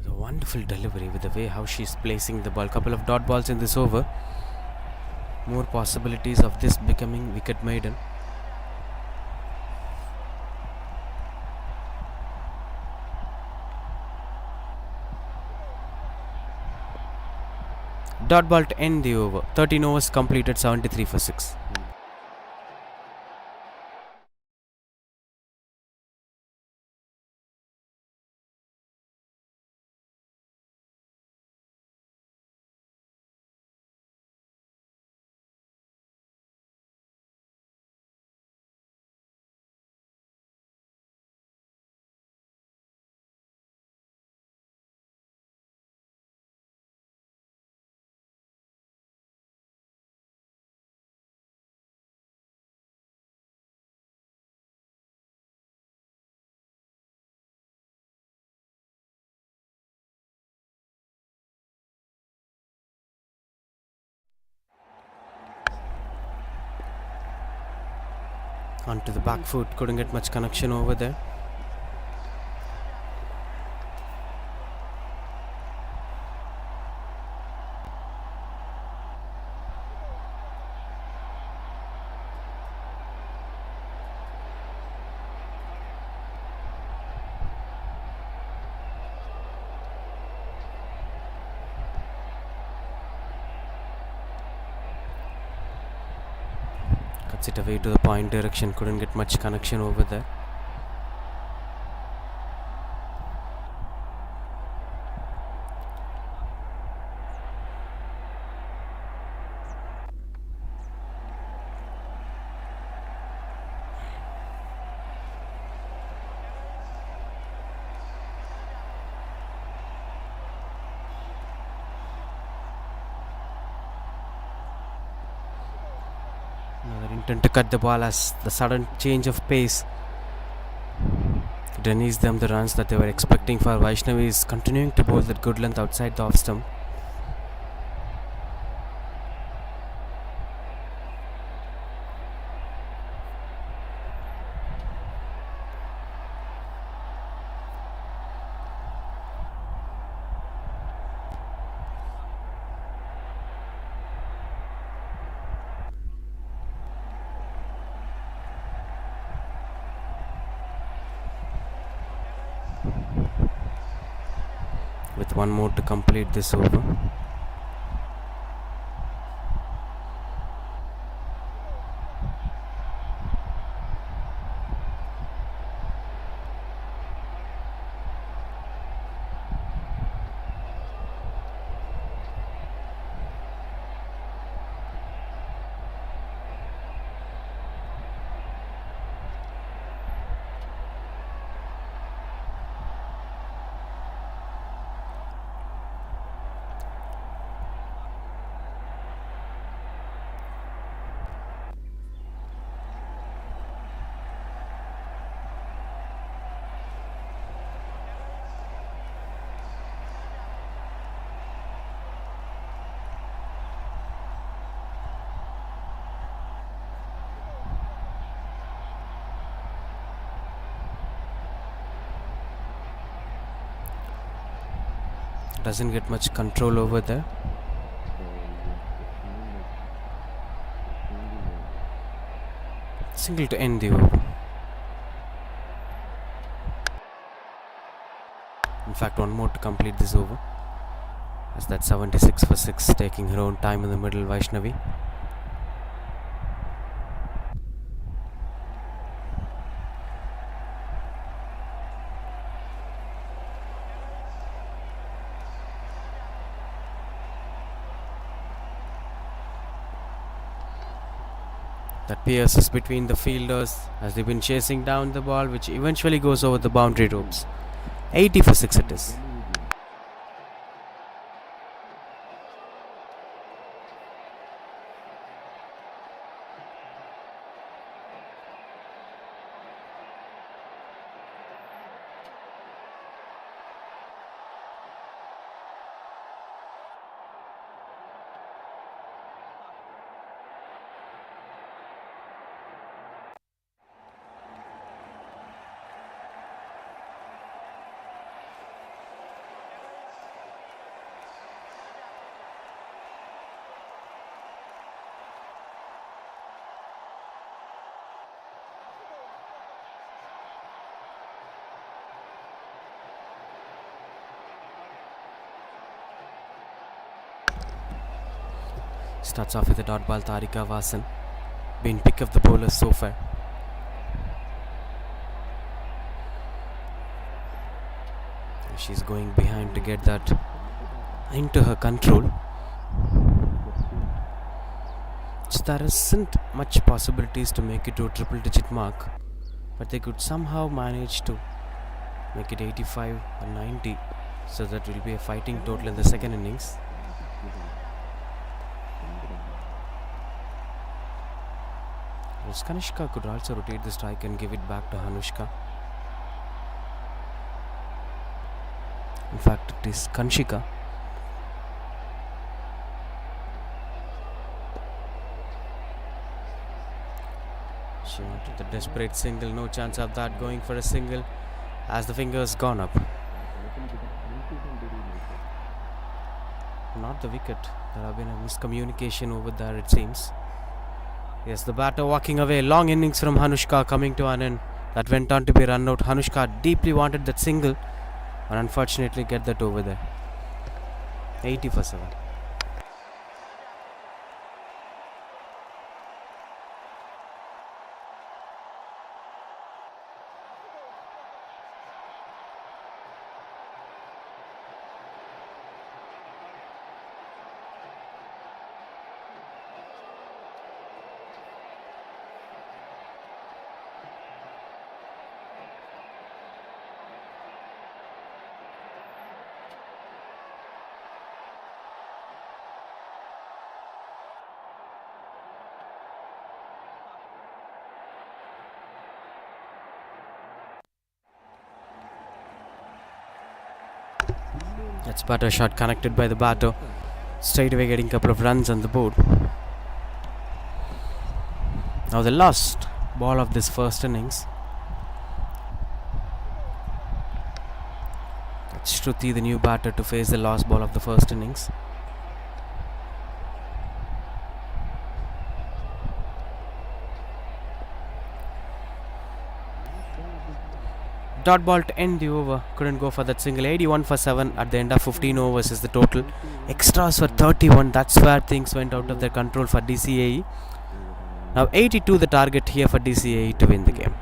A wonderful delivery with the way how she's placing the ball. Couple of dot balls in this over. More possibilities of this becoming wicket maiden. Dot ball to end the over. 13 overs completed, 73 for 6. Onto the back foot, couldn't get much connection over there. Cuts it away to the point direction, couldn't get much connection over there. Another intent to cut the ball as the sudden change of pace denies them the runs that they were expecting. For Vaishnavi is continuing to bowl that good length outside the off stump. With one more to complete this over. Doesn't get much control over there. Single to end the over. In fact, one more to complete this over. As that 76 for 6, taking her own time in the middle, Vaishnavi. That pierces between the fielders as they've been chasing down the ball, which eventually goes over the boundary ropes. 80 for 6 it is. Starts off with a dot ball, Tarika Vasan. Been pick of the bowlers so far. She's going behind to get that into her control. So there isn't much possibilities to make it to a triple digit mark, but they could somehow manage to make it 85 or 90, so that will be a fighting total in the second innings. Kanishka could also rotate the strike and give it back to Hanushka. In fact, it is Kanishka. She wanted the desperate single, no chance of that, going for a single as the finger's gone up. Not the wicket. There have been a miscommunication over there, it seems. Yes, the batter walking away. Long innings from Hanushka coming to an end. That went on to be run out. Hanushka deeply wanted that single, but unfortunately get that over there. 80 for 7. That's batter shot connected by the batter. Straight away getting a couple of runs on the board. Now the last ball of this first innings. That's Shruti, the new batter, to face the last ball of the first innings. Dot ball to end the over. Couldn't go for that single. 81 for 7 at the end of 15 overs is the total. Extras for 31. That's where things went out of their control for DCAE. Now 82 the target here for DCAE to win the game.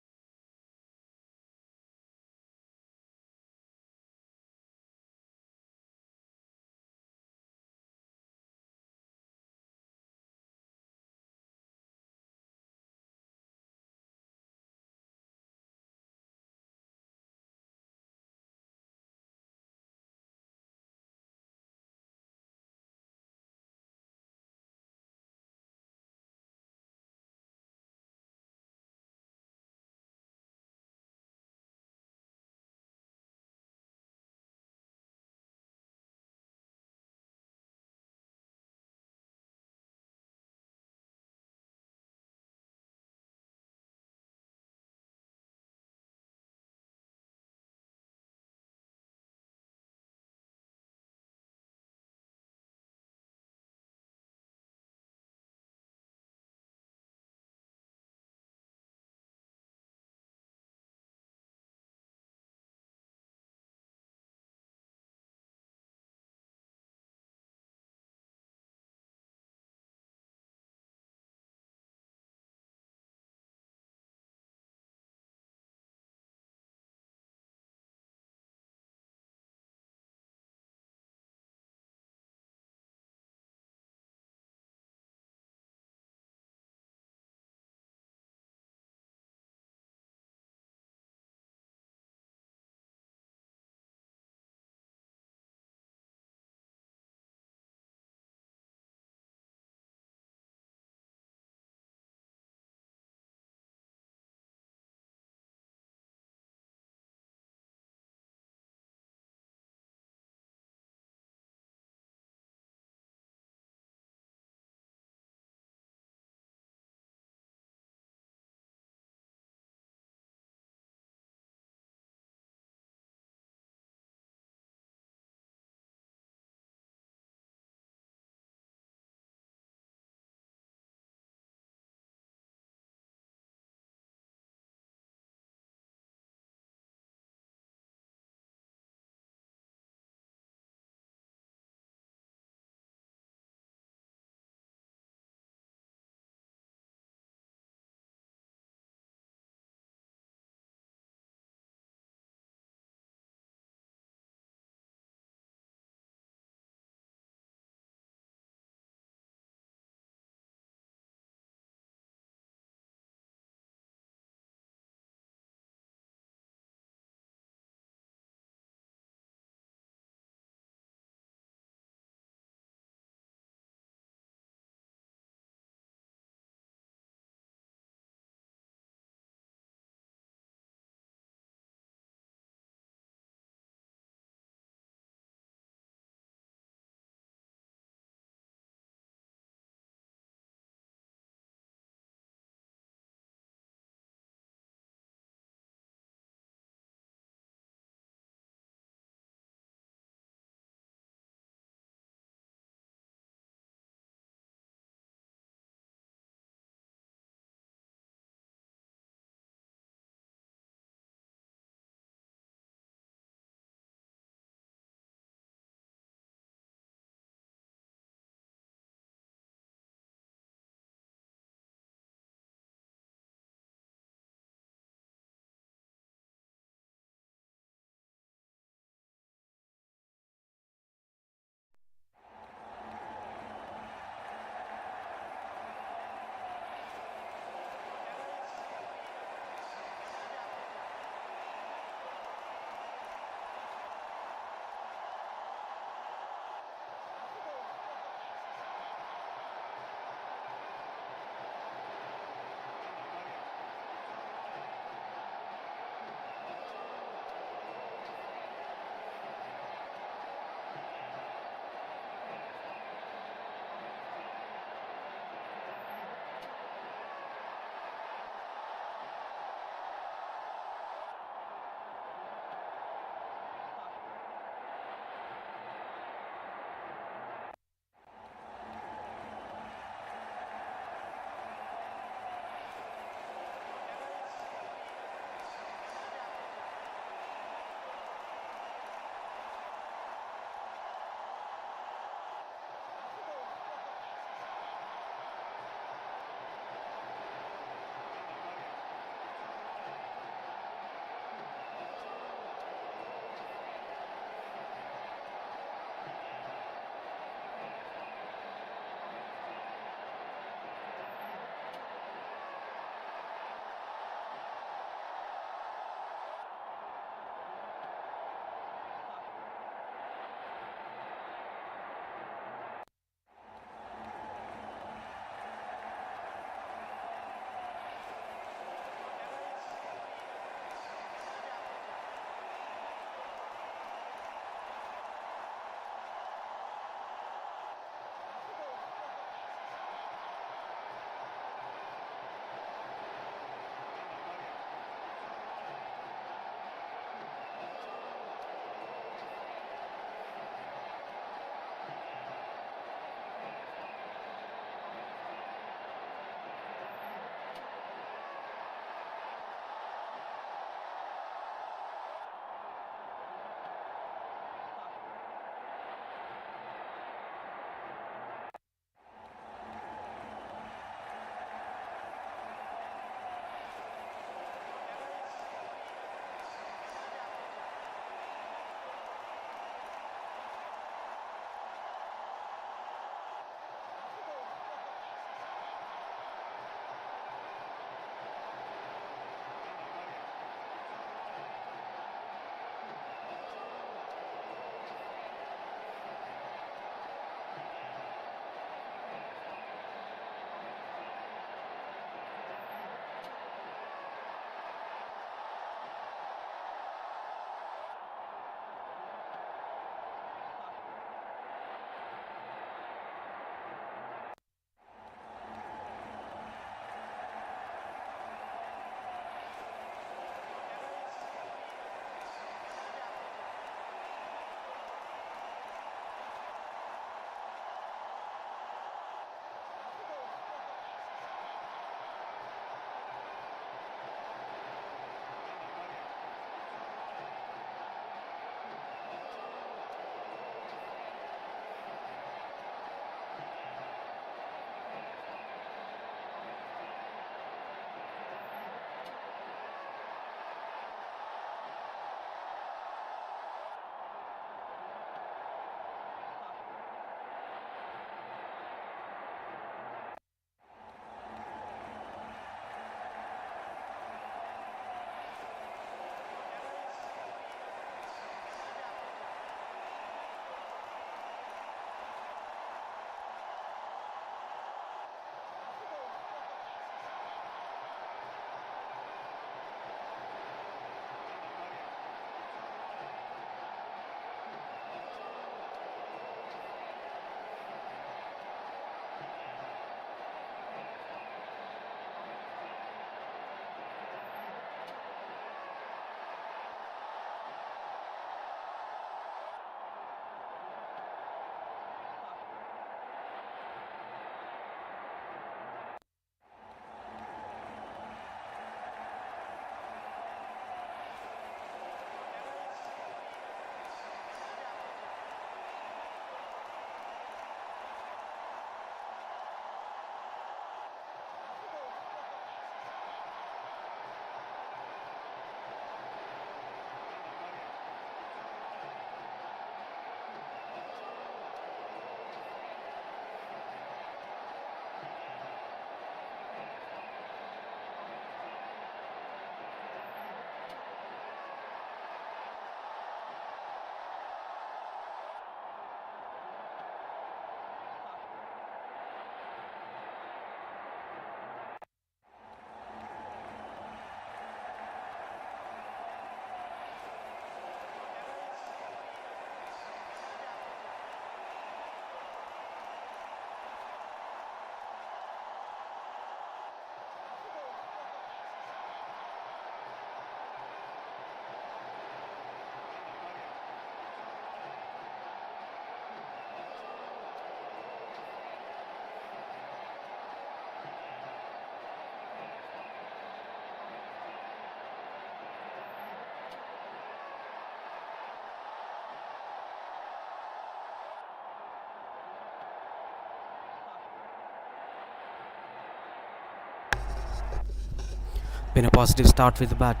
Been a positive start with the bat.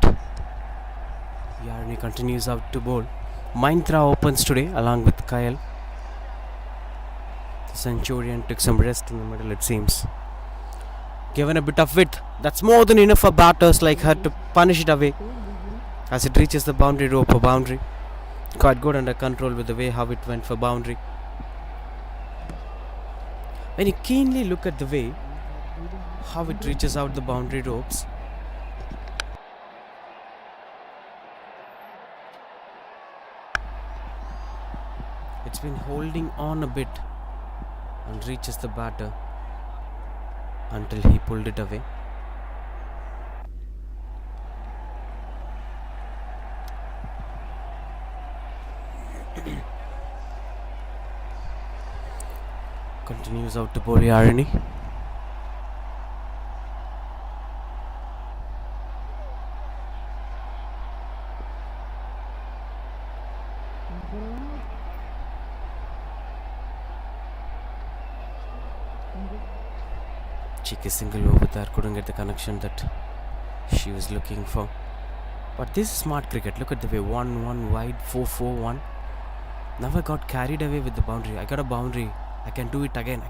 Yarni continues out to bowl. Mahintra opens today along with Kyle. The Centurion took some rest in the middle, it seems. Given a bit of width, that's more than enough for batters like her to punish it away as it reaches the boundary rope for boundary. Quite good under control with the way how it went for boundary. When you keenly look at the way how it reaches out the boundary ropes, it's been holding on a bit and reaches the batter until he pulled it away. Continues out to bowl Yarni. Cheeky single over there, couldn't get the connection that she was looking for. But this is smart cricket. Look at the way 1-1 wide, 4-4-1. Now I got carried away with the boundary. I got a boundary. I can do it again.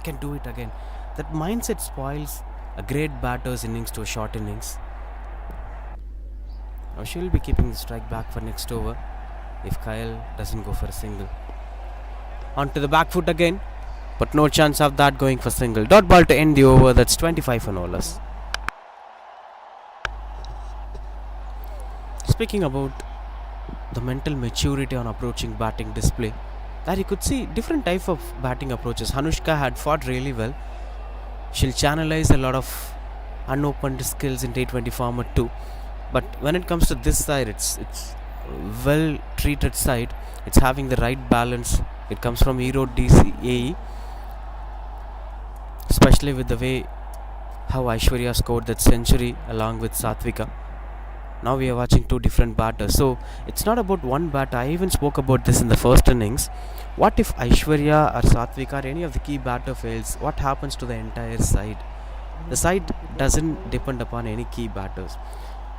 That mindset spoils a great batter's innings to a short innings. Now she will be keeping the strike back for next over if Kyle doesn't go for a single. Onto the back foot again, but no chance of that going for single. Dot ball to end the over. That's 25 for no less. Speaking about the mental maturity on approaching batting display, that you could see different type of batting approaches. Hanushka had fought really well. She'll channelize a lot of unopened skills in T20 format too. But when it comes to this side, it's well treated side. It's having the right balance. It comes from Erode DCAE, especially with the way how Aishwarya scored that century along with Satvika. Now we are watching two different batters. So it's not about one batter. I even spoke about this in the first innings. What if Aishwarya or Satvika or any of the key batter fails? What happens to the entire side? The side doesn't depend upon any key batters.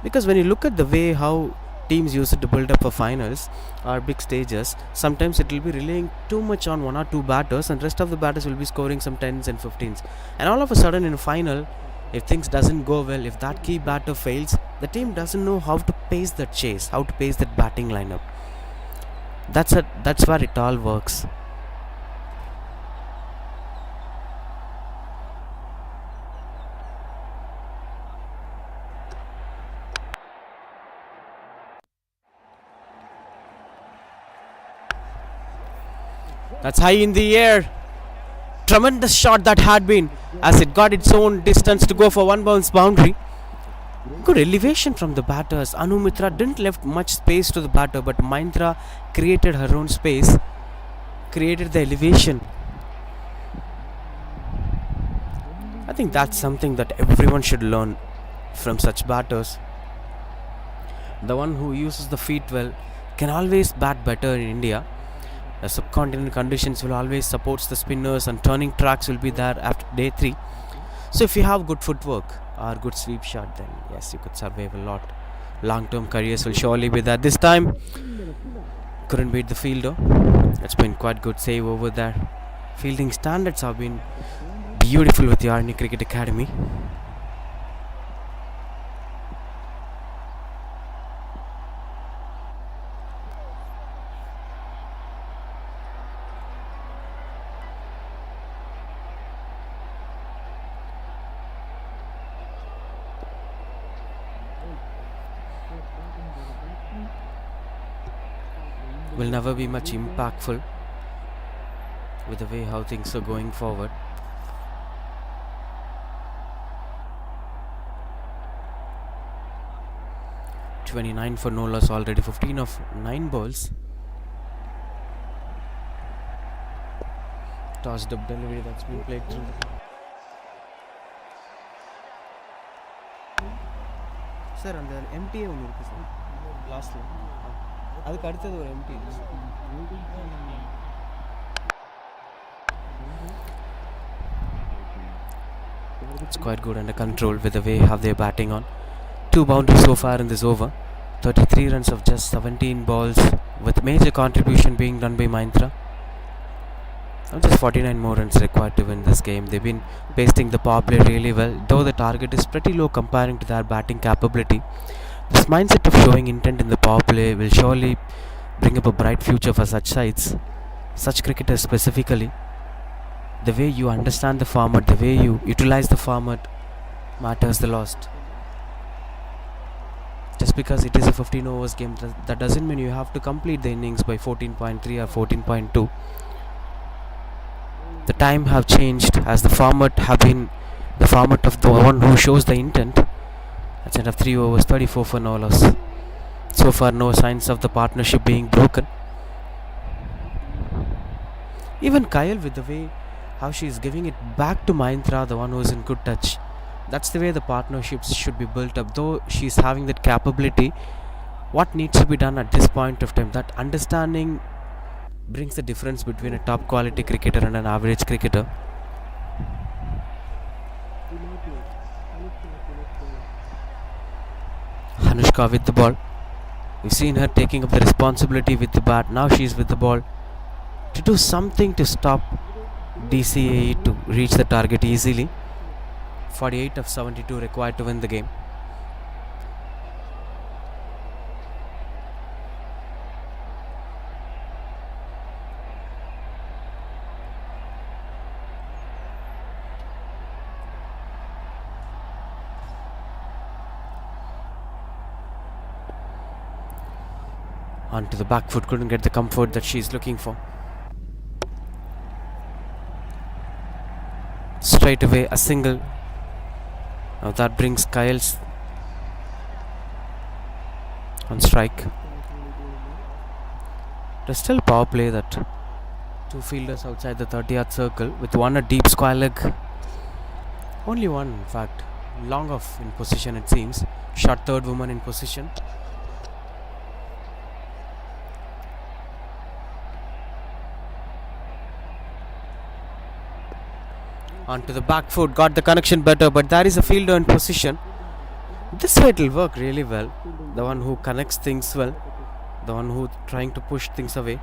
Because when you look at the way how teams use it to build up for finals or big stages, sometimes it will be relying too much on one or two batters and rest of the batters will be scoring some 10s and 15s. And all of a sudden in a final, if things doesn't go well, if that key batter fails, the team doesn't know how to pace that chase, how to pace that batting lineup. That's where it all works. That's high in the air. Tremendous shot that had been, as it got its own distance to go for one bounce boundary. Good elevation from the batters. Anu Mitra didn't left much space to the batter, but Mahintra created her own space, created the elevation. I think that's something that everyone should learn from such batters. The one who uses the feet well can always bat better in India. The subcontinent conditions will always support the spinners and turning tracks will be there after day 3. So if you have good footwork or good sweep shot, then yes, you could survive a lot. Long-term careers will surely be there. This time, couldn't beat the fielder. It's been quite good save over there. Fielding standards have been beautiful with the Yarni Cricket Academy. Will never be much impactful with the way how things are going forward. (29 for no loss already, 15 of 9 balls. Tossed up delivery that's been played through. Sir, and the MTA one irukku sir. Last one. அதுக்கு அடுத்தது ஒரு MT இருக்கு sir. It's quite good under control with the way how they're batting on. 2 boundaries so far in this over. 33 runs of just 17 balls, with major contribution being done by Mahintra. Just 49 more runs required to win this game. They've been pasting the power play really well, though the target is pretty low comparing to their batting capability. This mindset of showing intent in the power play will surely bring up a bright future for such sides, such cricketers specifically. The way you understand the format, the way you utilize the format matters the most. Just because it is a 15 overs game, that doesn't mean you have to complete the innings by 14.3 or 14.2. The time have changed as the format have been the format of the one who shows the intent. At the end of 3 overs, 34 for no loss. So far, no signs of the partnership being broken. Even Kyle, with the way how she is giving it back to Mahintra, the one who is in good touch. That's the way the partnerships should be built up. Though she is having that capability, what needs to be done at this point of time, that understanding brings the difference between a top quality cricketer and an average cricketer. Anushka with the ball. We've seen her taking up the responsibility with the bat. Now she's with the ball to do something to stop DCAE to reach the target easily. 48 of 72 required to win the game. Onto the back foot, couldn't get the comfort that she's looking for. Straight away a single. Now that brings Kyle's on strike. There's still power play, that two fielders outside the 30-yard circle with one a deep square leg. Only one, in fact. Long off in position, it seems. Shot third woman in position. Onto the back foot, got the connection better, but there is a fielder in position. This way it will work really well. The one who connects things well, the one who trying to push things away.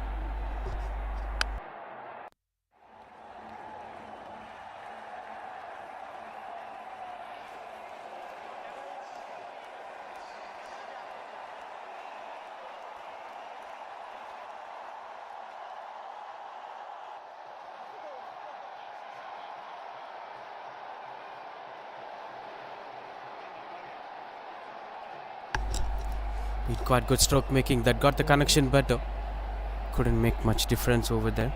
With quite good stroke making, that got the connection better. Couldn't make much difference over there.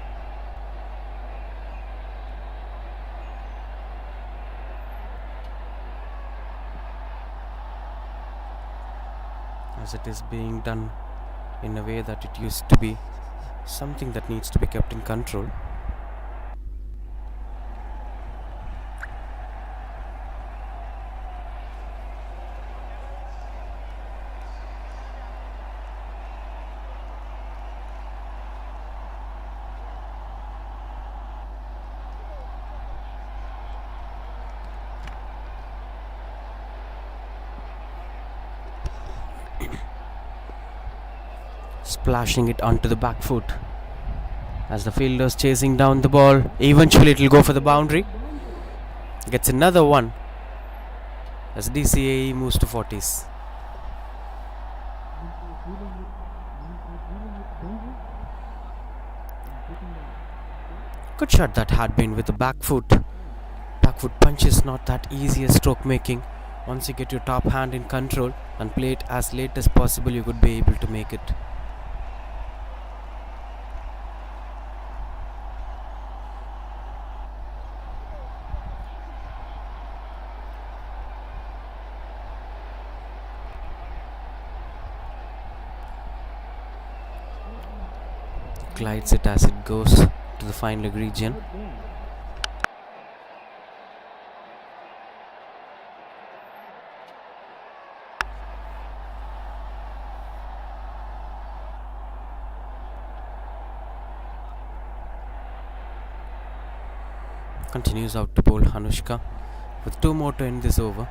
As it is being done in a way that it used to be something that needs to be kept in control. Splashing it onto the back foot as the fielders chasing down the ball. Eventually it will go for the boundary. Gets another one as DCAE moves to 40s. Good shot that had been with the back foot. Back foot punch is not that easy as stroke making. Once you get your top hand in control and play it as late as possible, you could be able to make it. Glides it as it goes to the fine leg region. Continues out to bowl Anushka with 2 more to end this over.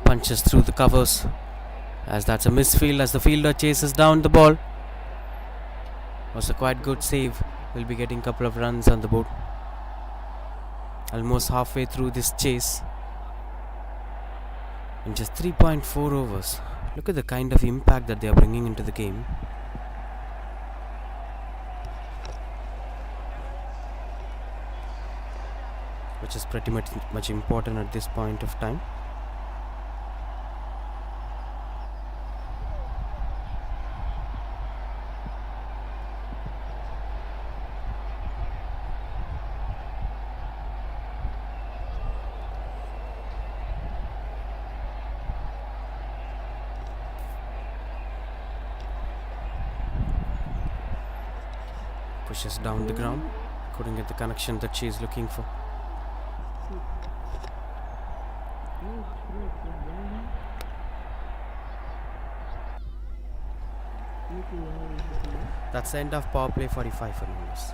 punches through the covers, as that's a misfield as the fielder chases down the ball. Was a quite good save. We'll be getting a couple of runs on the board. Almost halfway through this chase in just 3.4 overs. Look at the kind of impact that they are bringing into the game. Which is pretty much important at this point of time. Pushes down the ground, couldn't get the connection that she is looking for. That's the end of power play 45 for Numbers.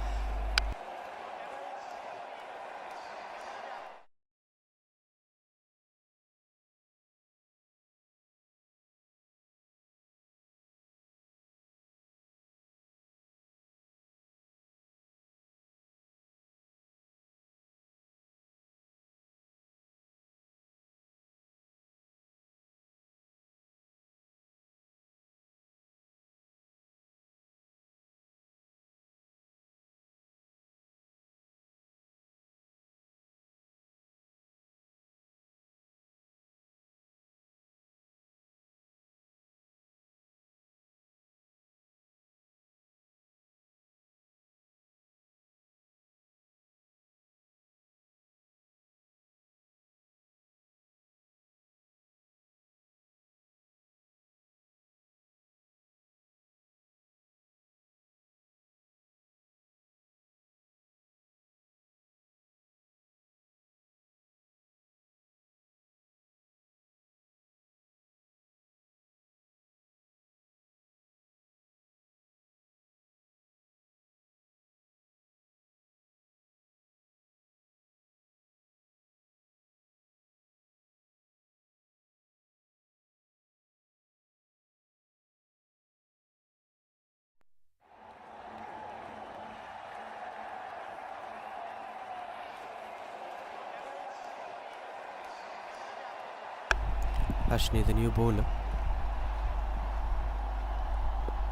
Ashni, the new bowler,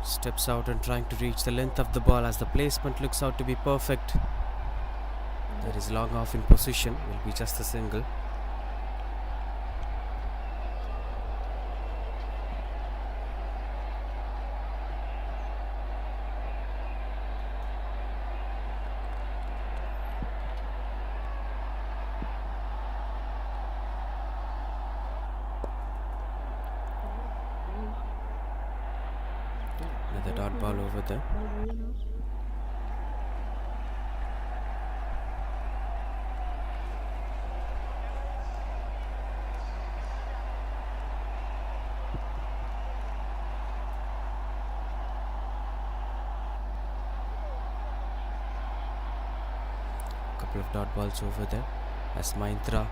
steps out and trying to reach the length of the ball as the placement looks out to be perfect. That is long off in position, will be just a single. Another dot ball over there. Couple of dot balls over there as Mahintra,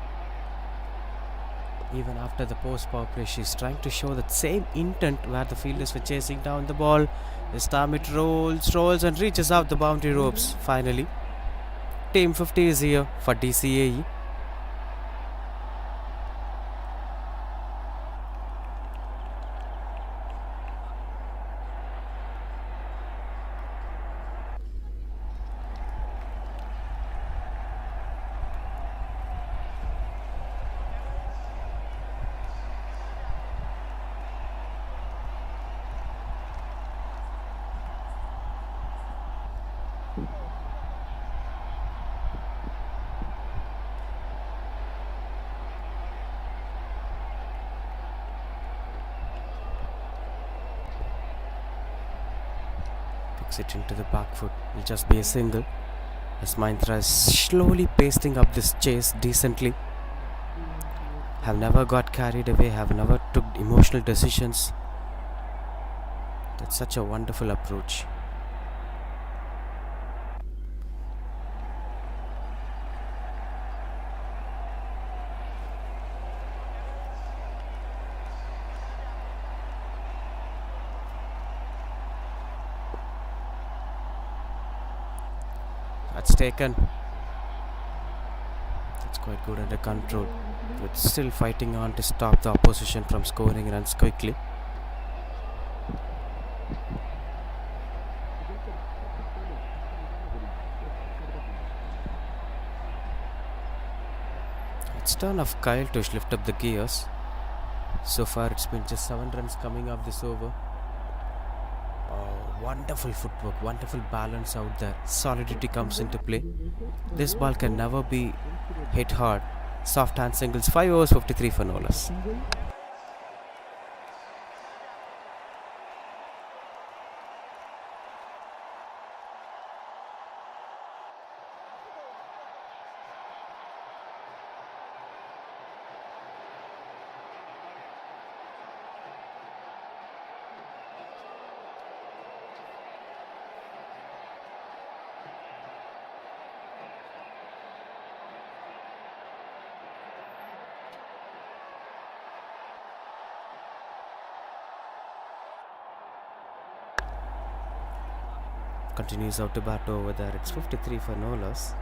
even after the post power play, she's trying to show that same intent where the fielders were chasing down the ball. This time it rolls and reaches out the boundary ropes finally. Team 50 is here for DCAE. It into the back foot, will just be a single as Mahintra is slowly pasting up this chase decently. Have never got carried away, have never took emotional decisions. That's such a wonderful approach. That's taken. That's quite good under control. But still fighting on to stop the opposition from scoring runs quickly. It's turn of Kyle to lift up the gears. So far it's been just 7 runs coming off this over. Oh, wonderful footwork, wonderful balance out there. Solidity comes into play. This ball can never be hit hard. Soft hand singles, 5 overs, 53 for no less. Continues out to bat over there. It's 53 for no loss.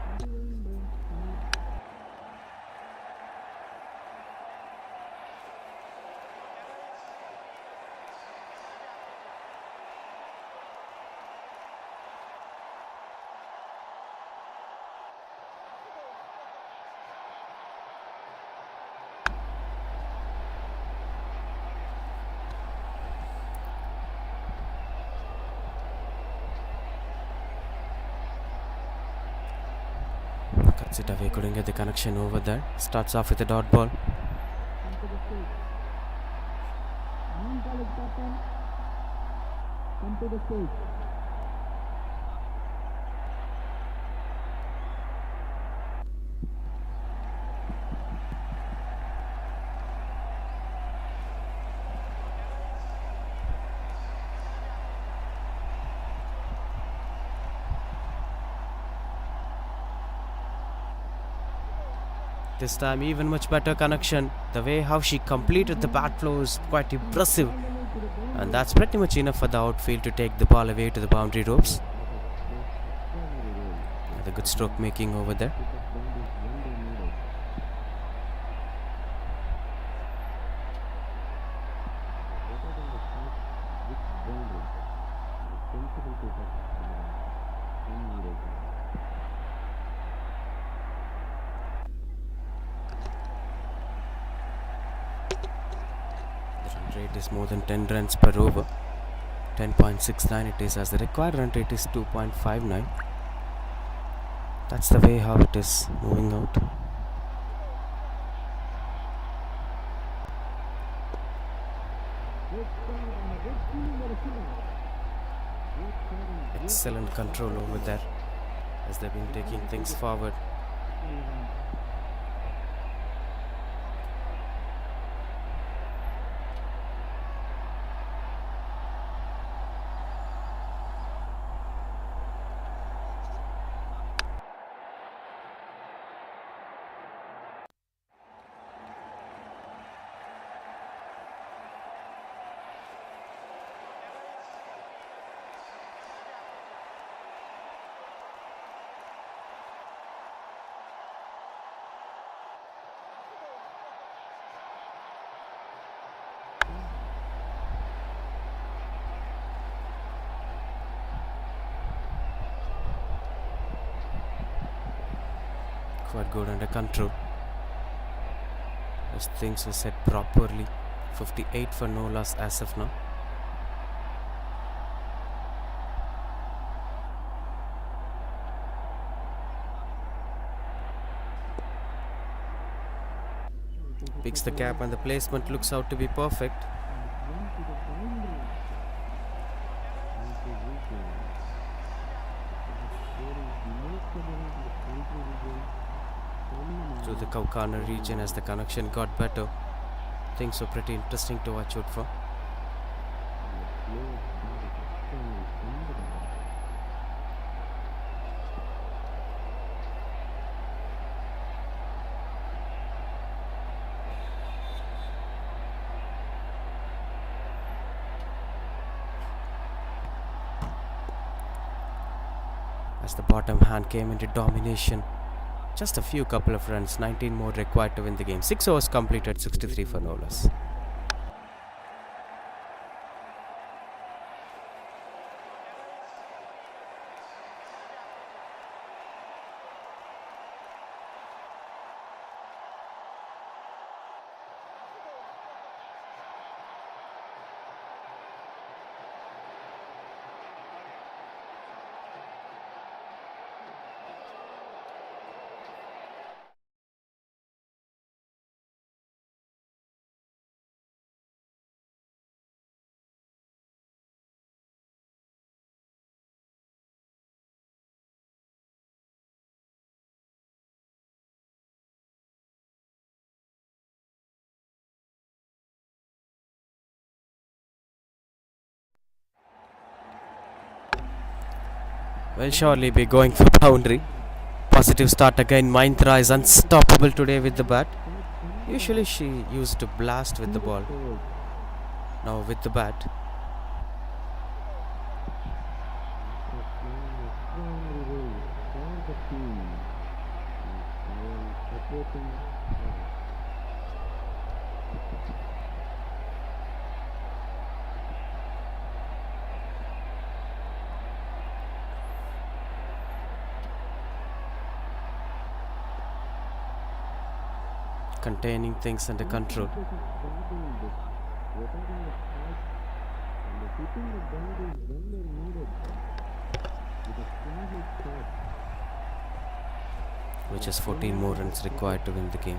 Cuts it away, couldn't get the connection over there. Starts off with a dot ball. This time even much better connection. The way how she completed the bat flow is quite impressive. And that's pretty much enough for the outfield to take the ball away to the boundary ropes. The good stroke making over there. Rate is more than 10 runs per over. 10.69 it is, as the required run rate is 2.59. That's the way how it is moving out. Excellent control over there as they've been taking things forward. Quite good under control as things were set properly. 58 for no loss as of now. Picks the gap and the placement looks out to be perfect. To the cow corner region as the connection got better. Things were pretty interesting to watch out for. as the bottom hand came into domination. Just a few couple of runs, 19 more required to win the game. 6 overs completed, 63 for no loss. Will surely be going for boundary. Positive start again. Mahintra is unstoppable today with the bat. Usually she used to blast with the ball. Now with the bat. Containing things under control. Which is 14 more runs required to win the game.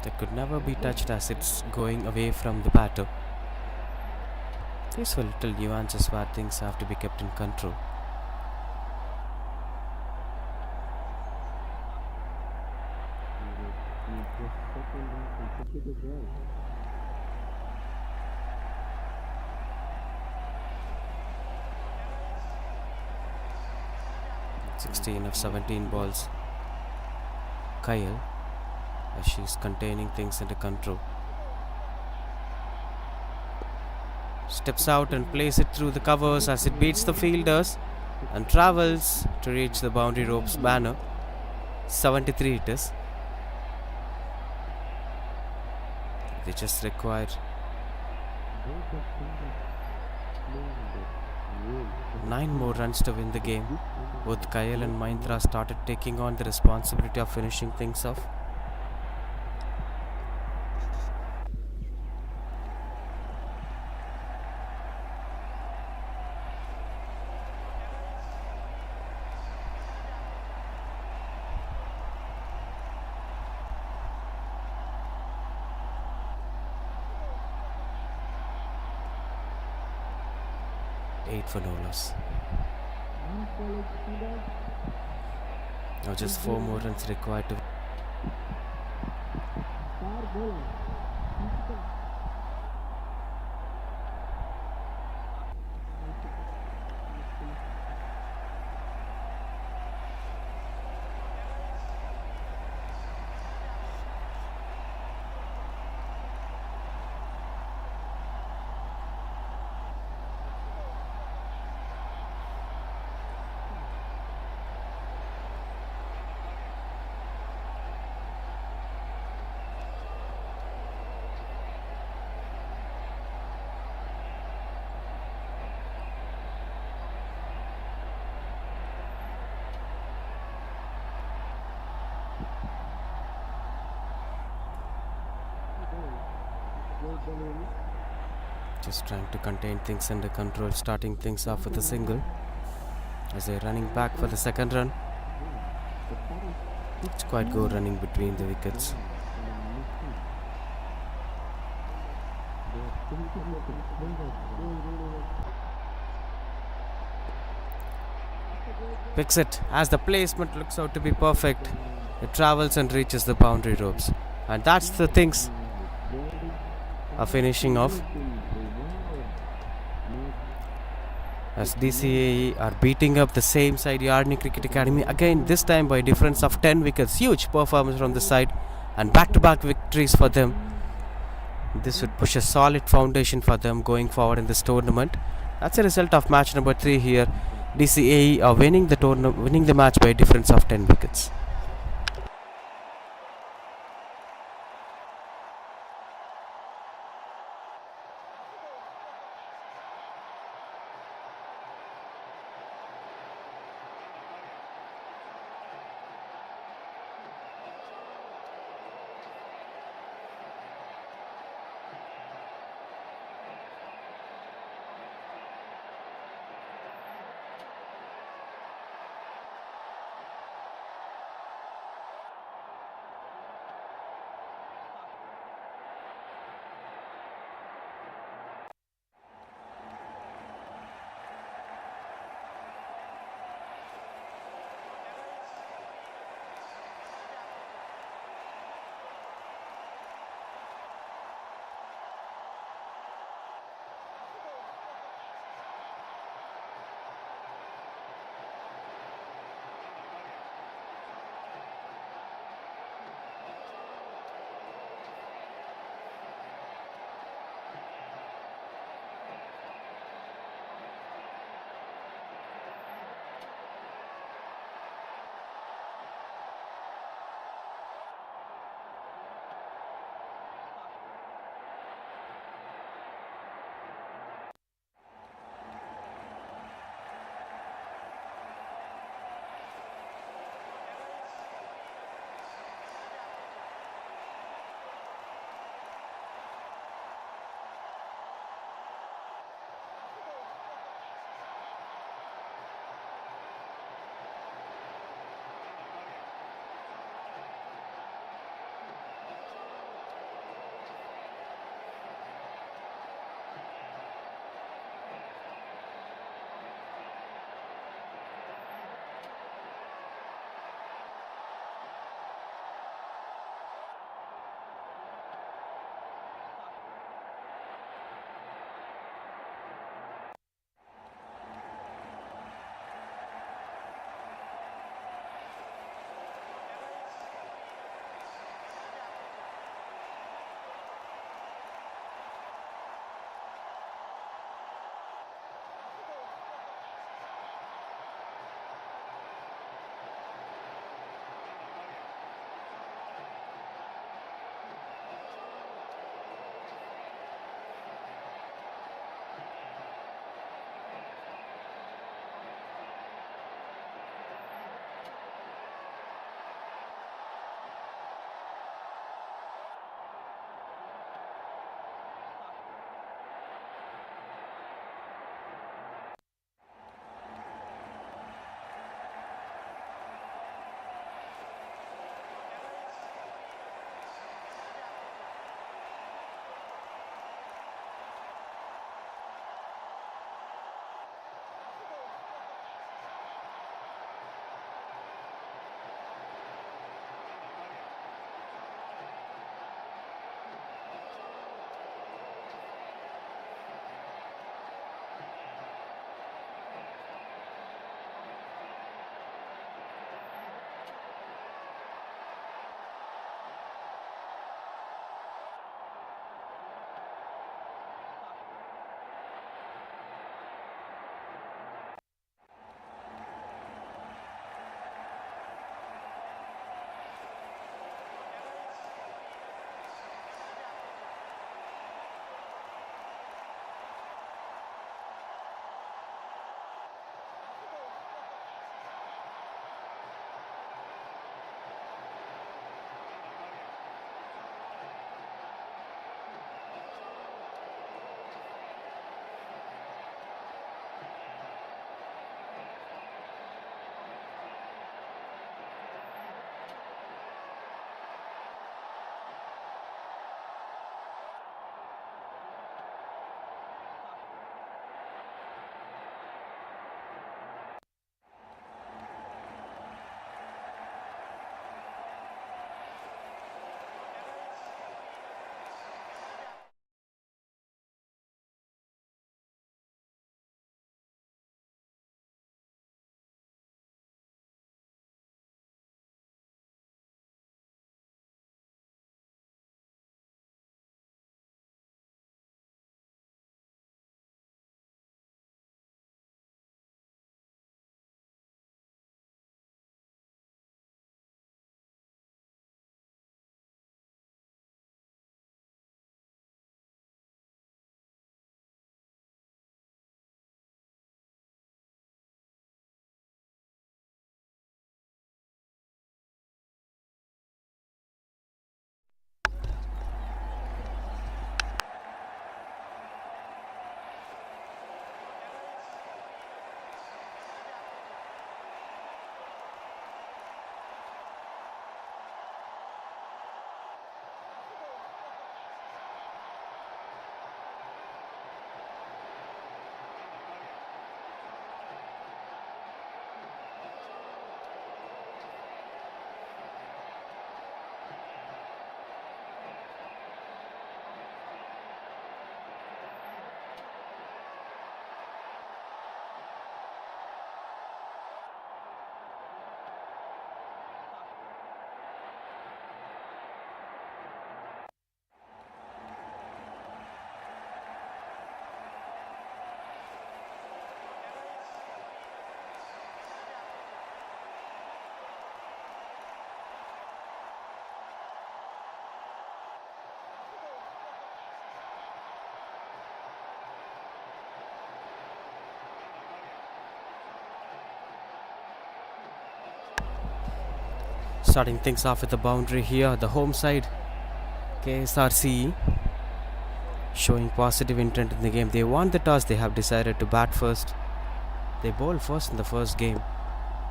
That could never be touched as it's going away from the batter. These were little nuances where things have to be kept in control. (16 of 17 balls). Kyle, as she's containing things under control, steps out and plays it through the covers as it beats the fielders and travels to reach the boundary ropes banner. 73 it is. They just require 9 more runs to win the game. Both Kyle and Mahintra started taking on the responsibility of finishing things off. For no loss. Now just 4 more runs required to just trying to contain things under control, starting things off with a single as they're running back for the second run. It's quite good running between the wickets. Picks it as the placement looks out to be perfect. It travels and reaches the boundary ropes, and that's the things are finishing off as DCAE are beating up the same side, Yardney Cricket Academy, again this time by a difference of 10 wickets. Huge performance from the side and back-to-back victories for them. This would push a solid foundation for them going forward in this tournament. That's a result of match number 3 here. DCAE are winning the match by a difference of 10 wickets. Starting things off with the boundary here, the home side, KSRCE, showing positive intent in the game. They won the toss, they have decided to bat first. They bowled first in the first game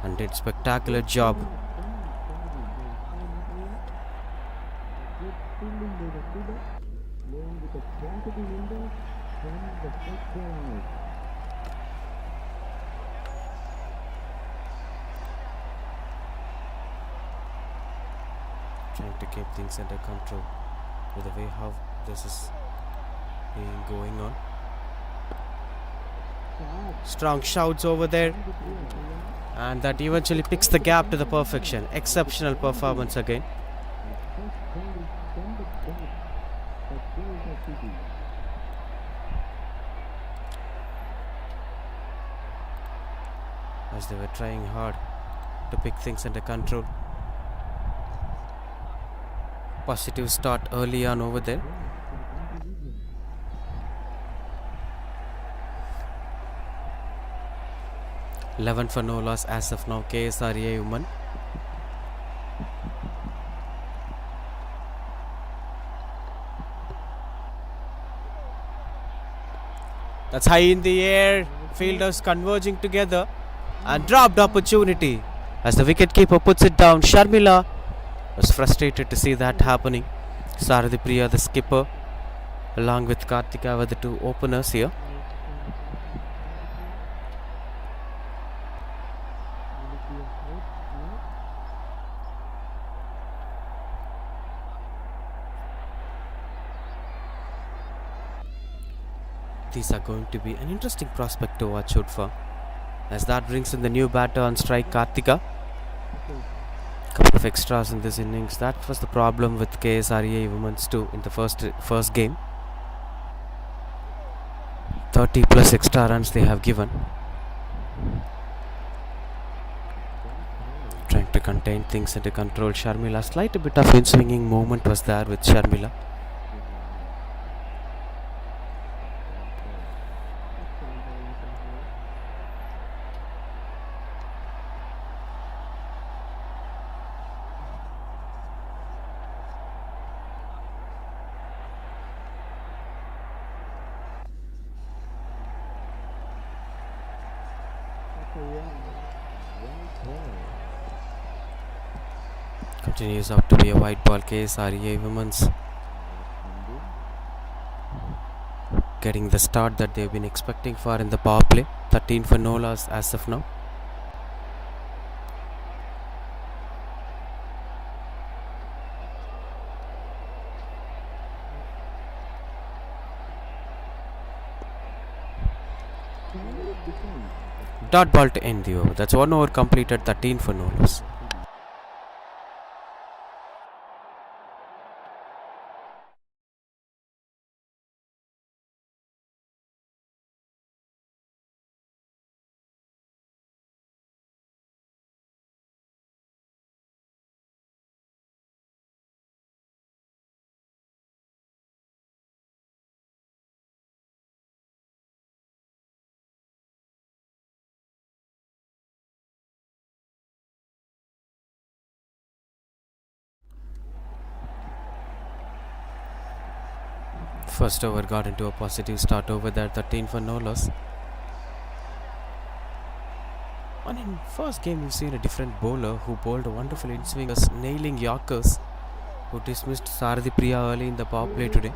and did spectacular job. Trying to keep things under control with the way how this is being going on. Strong shouts over there, and that eventually picks the gap to the perfection. Exceptional performance again. As they were trying hard to pick things under control. Positive start early on over there. $11 for no loss as of now. KSRA women. That's high in the air. Fielders converging together and dropped opportunity as the wicketkeeper puts it down. Sharmila was frustrated to see that happening. Sarathi Priya, the skipper, along with Kartika, were the two openers here. These are going to be an interesting prospect to watch out for, as that brings in the new batter on strike, Kartika. Couple of extras in this innings. That was the problem with KSRA women's too in the first game. 30 plus extra runs they have given. Trying to contain things under control. Sharmila, slight bit of in-swinging movement was there with Sharmila. Continues out to be a white ball. KSRA women's getting the start that they've been expecting for in the power play. 13 for no loss as of now. Dot ball to end the over. That's 1 over completed. 13 for no loss. First over got into a positive start over there. 13 for no loss. And in first game, we've seen a different bowler who bowled a wonderful in-swingers, nailing Yorkers, who dismissed Sarathi Priya early in the power play today.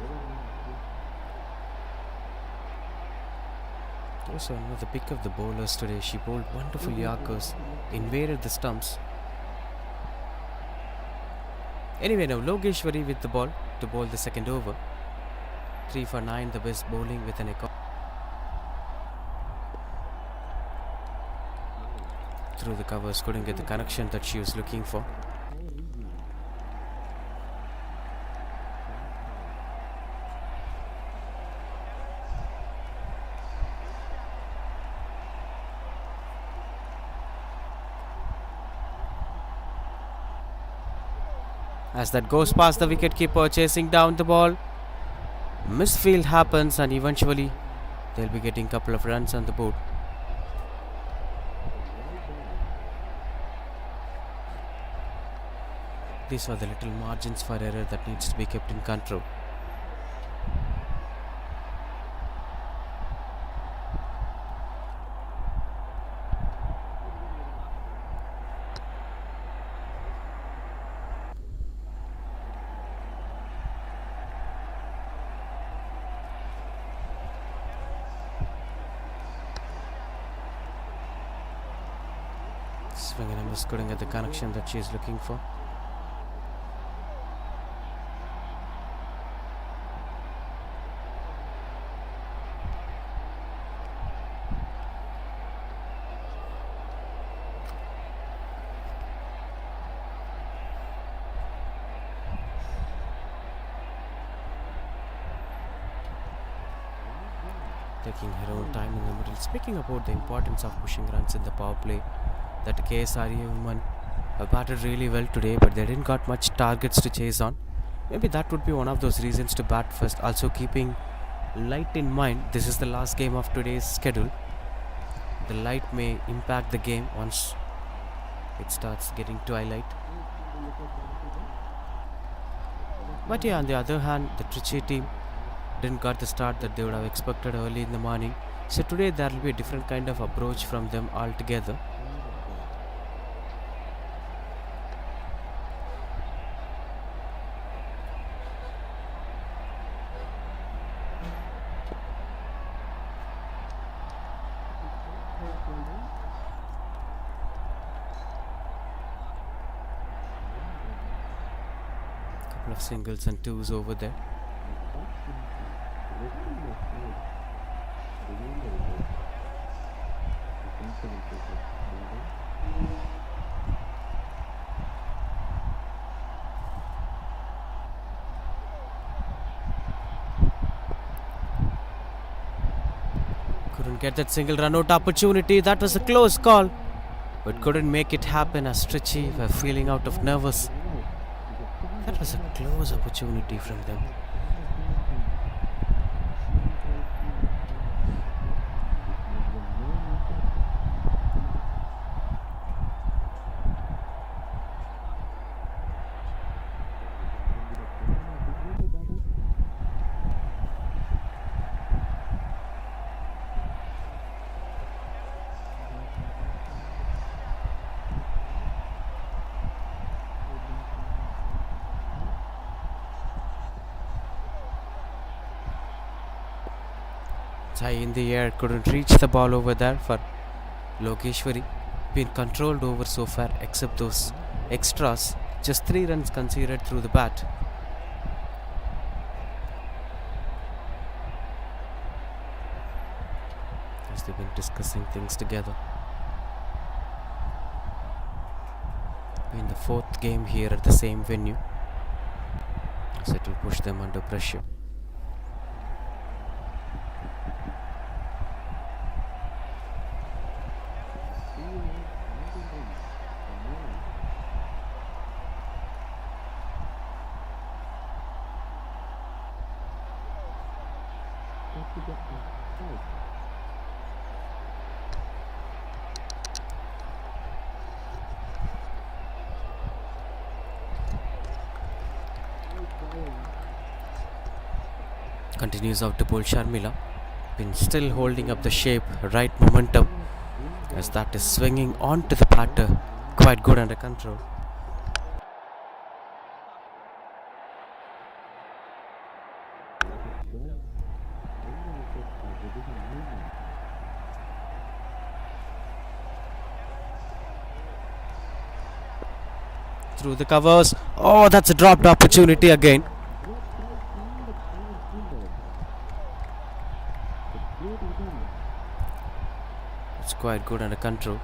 Also another pick of the bowlers today. She bowled wonderful Yorkers, invaded the stumps. Anyway, now Logeshwari with the ball to bowl the second over. 3 for 9, the best bowling with an echo. Through the covers, couldn't get the connection that she was looking for. As that goes past the wicketkeeper, chasing down the ball. Misfield happens and eventually they'll be getting a couple of runs on the board. These are the little margins for error that needs to be kept in control. Swing and a miss, couldn't get the connection that she is looking for. Taking her own time in the middle. Speaking about the importance of pushing runs in the power play, that KSRE women batted really well today, but they didn't got much targets to chase on. Maybe that would be one of those reasons to bat first. Also keeping light in mind, this is the last game of today's schedule. The light may impact the game once it starts getting twilight. But yeah, on the other hand, the Trichy team didn't got the start that they would have expected early in the morning. So today there will be a different kind of approach from them altogether. Couple of singles and twos over there. Couldn't get that single run out opportunity. That was a close call, but couldn't make it happen as Trichy were feeling out of nervous. That was a close opportunity from them. High in the air, couldn't reach the ball over there for Lokeshwari. Been controlled over so far, except those extras. Just 3 runs conceded through the bat. As they've been discussing things together. Been the 4th game here at the same venue, so it will push them under pressure. Continues out to bowl Sharmila. Been still holding up the shape, right momentum, as that is swinging onto the batter. Quite good under control. Through the covers. Oh, that's a dropped opportunity again. It's quite good under control.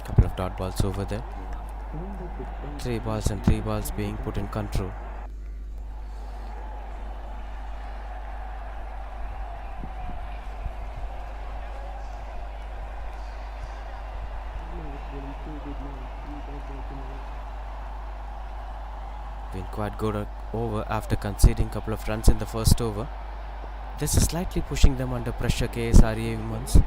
Couple of dot balls over there. 3 balls and 3 balls being put in control. quite good over after conceding a couple of runs in the first over. This is slightly pushing them under pressure, KSRE Women's.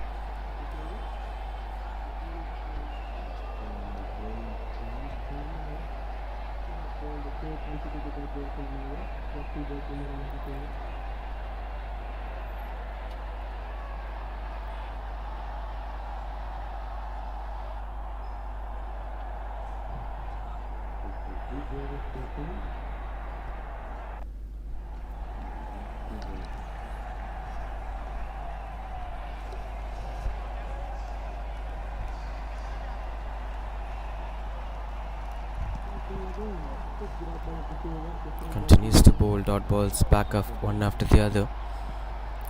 Continues to bowl dot balls back up one after the other,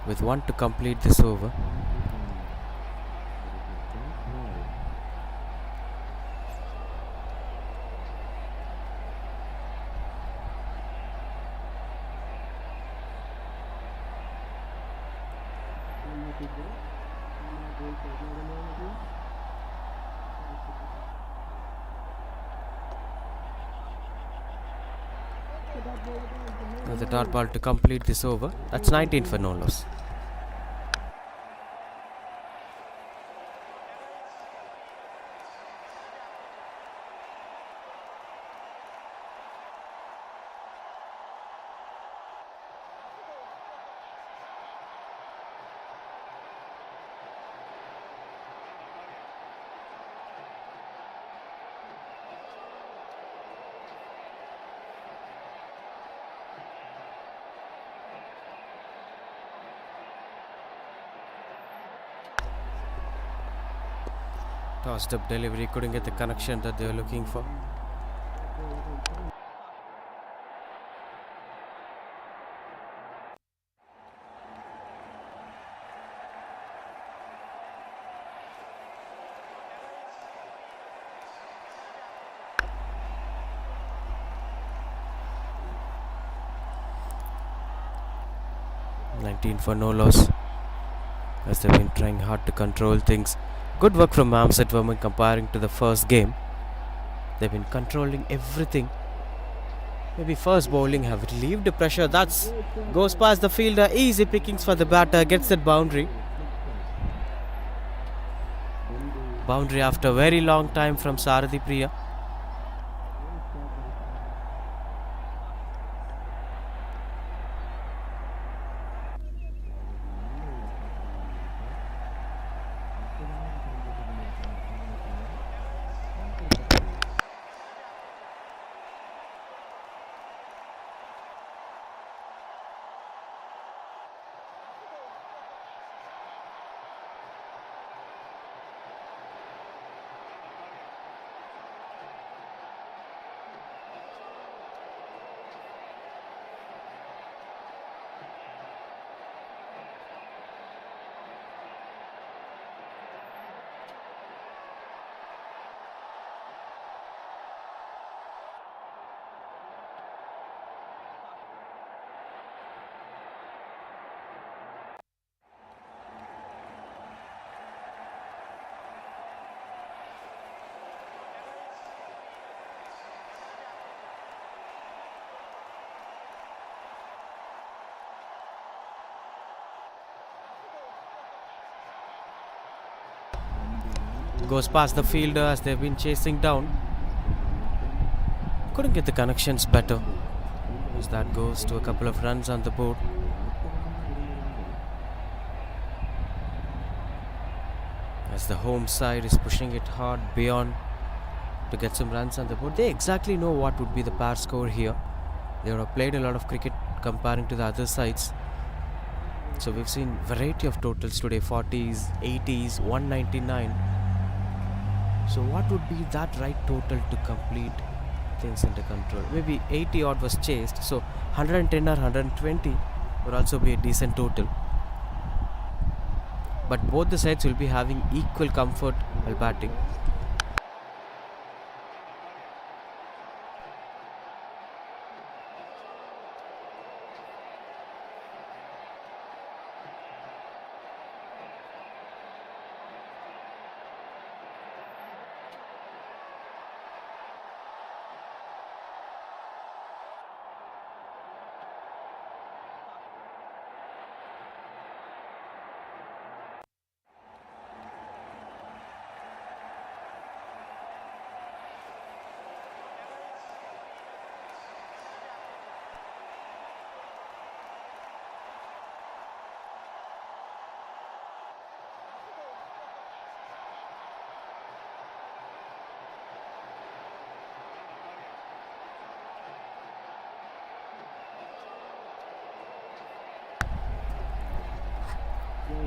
with one to complete this over. The dot ball to complete this over. That's 19 for no loss. Tossed up delivery, couldn't get the connection that they were looking for. $19 for no loss, as they've been trying hard to control things. Good work from Amset Verman comparing to the first game. They've been controlling everything. Maybe first bowling have relieved the pressure. That's goes past the fielder. Easy pickings for the batter. Gets that boundary. Boundary after a very long time from Sarathi Priya. Goes past the fielder as they've been chasing down. Couldn't get the connections better, as that goes to a couple of runs on the board. As the home side is pushing it hard beyond to get some runs on the board. They exactly know what would be the par score here. They would have played a lot of cricket comparing to the other sides. So we've seen variety of totals today, 40s, 80s, 199. So what would be that right total to complete things under control? Maybe 80 odd was chased, so 110 or 120 would also be a decent total. But both the sides will be having equal comfort while batting.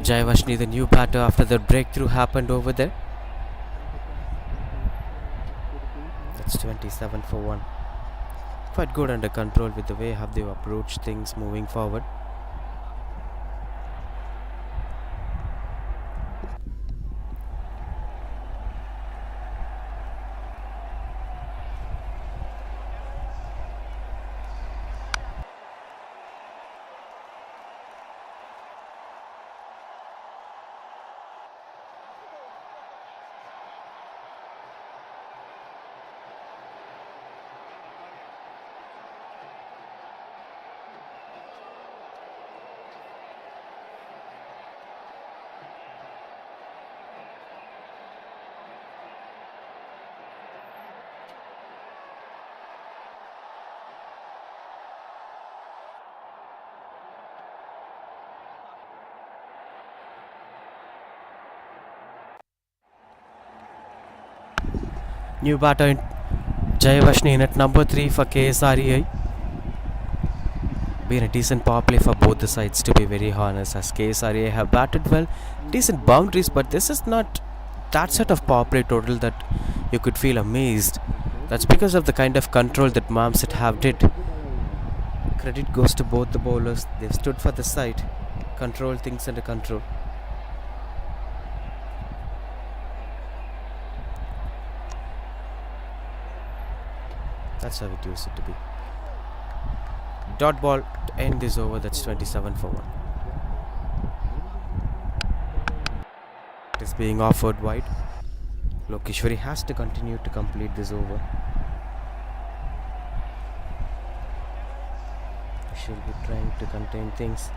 Jayavashni, the new batter after the breakthrough happened over there. That's 27 for 1. Quite good under control with the way how they've approached things moving forward. New batter in Jayavashni in at number 3 for KSREI. Been a decent power play for both the sides, to be very honest, as KSREI have batted well, decent boundaries, but this is not that sort of power play total that you could feel amazed. That's because of the kind of control that Mamsit have did. Credit goes to both the bowlers. They've stood for the side, control things under control. That's how it used to be. Dot ball to end this over. That's 27 for 1. It is being offered wide. Ksrei has to continue to complete this over. She'll be trying to contain things.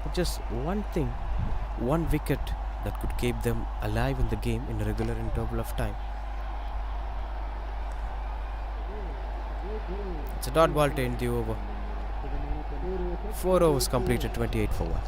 But just one thing, one wicket that could keep them alive in the game in a regular interval of time. It's a dot ball to end the over. 4 overs completed, 28 for 1.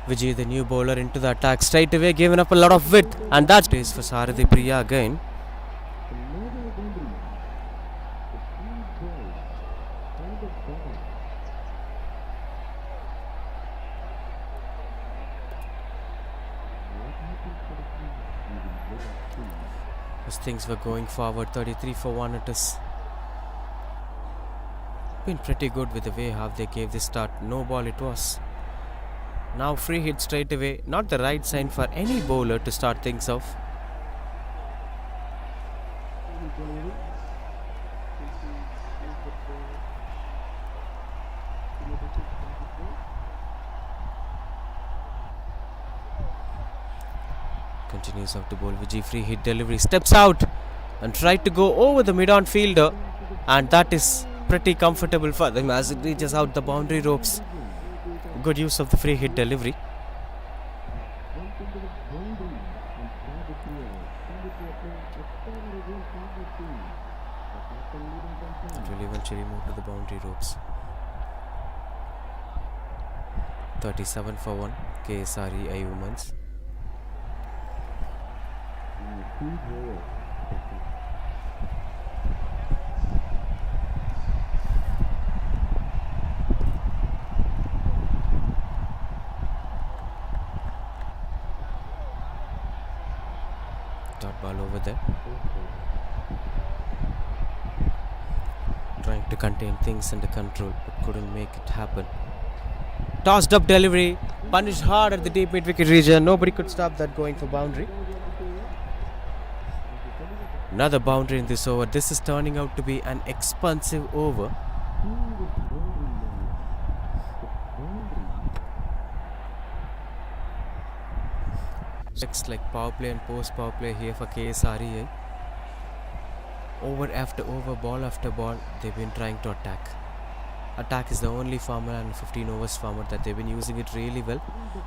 Vijay, the new bowler, into the attack straight away, giving up a lot of width, and that is for Sarathi Priya again. As things were going forward, 33 for 1 it is. Been pretty good with the way how they gave this start. No ball it was. Now free hit straight away, not the right sign for any bowler to start things off. Continues out to bowl. Vijay, free hit delivery, steps out and tried to go over the mid-on fielder, and that is pretty comfortable for them as it reaches out the boundary ropes. Good use of the free hit delivery. It will eventually move to the boundary ropes. 37 for 1, KSREI Women's. Dot ball over there. Trying to contain things under control, but couldn't make it happen. Tossed up delivery, punished hard at the deep mid wicket region. Nobody could stop that, going for boundary. Another boundary in this over. This is turning out to be an expansive over. Next, like power play and post power play here for KSREA. Over after over, ball after ball, they've been trying to attack. Attack is the only formula and 15 overs format that they've been using it really well.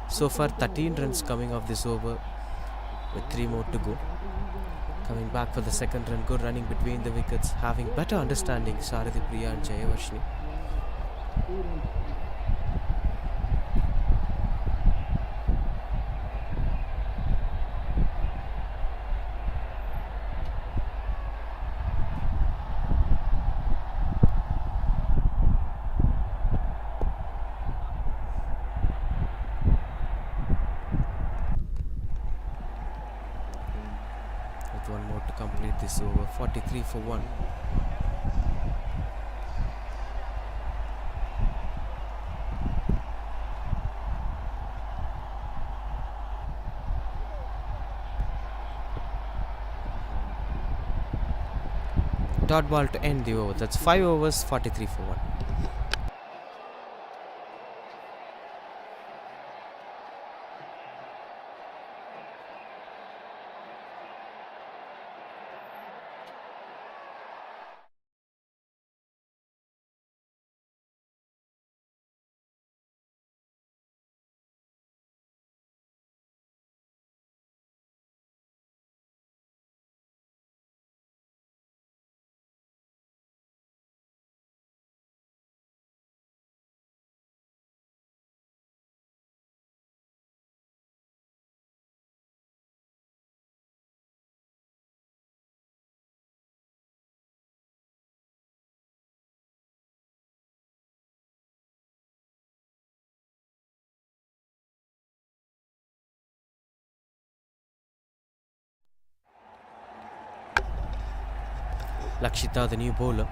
So far 13 runs coming off this over with 3 more to go. Coming back for the second run, good running between the wickets, having better understanding Sarathi Priya and Jayavarshini. One more to complete this over. 43 for 1. Dot ball to end the over. That's 5 overs, 43 for 1. Lakshita, the new bowler.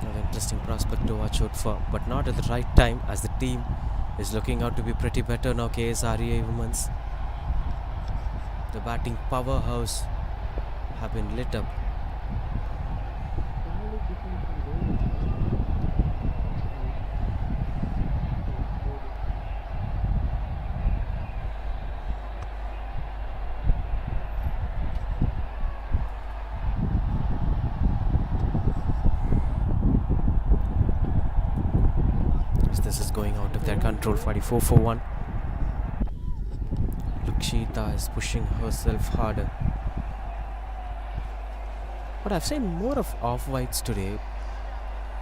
An interesting prospect to watch out for, but not at the right time, as the team is looking out to be pretty better now. KSREA Women's, the batting powerhouse, have been lit up. This is going out of their control. 44 for 1. Lakshita is pushing herself harder. But I've seen more of off-whites today.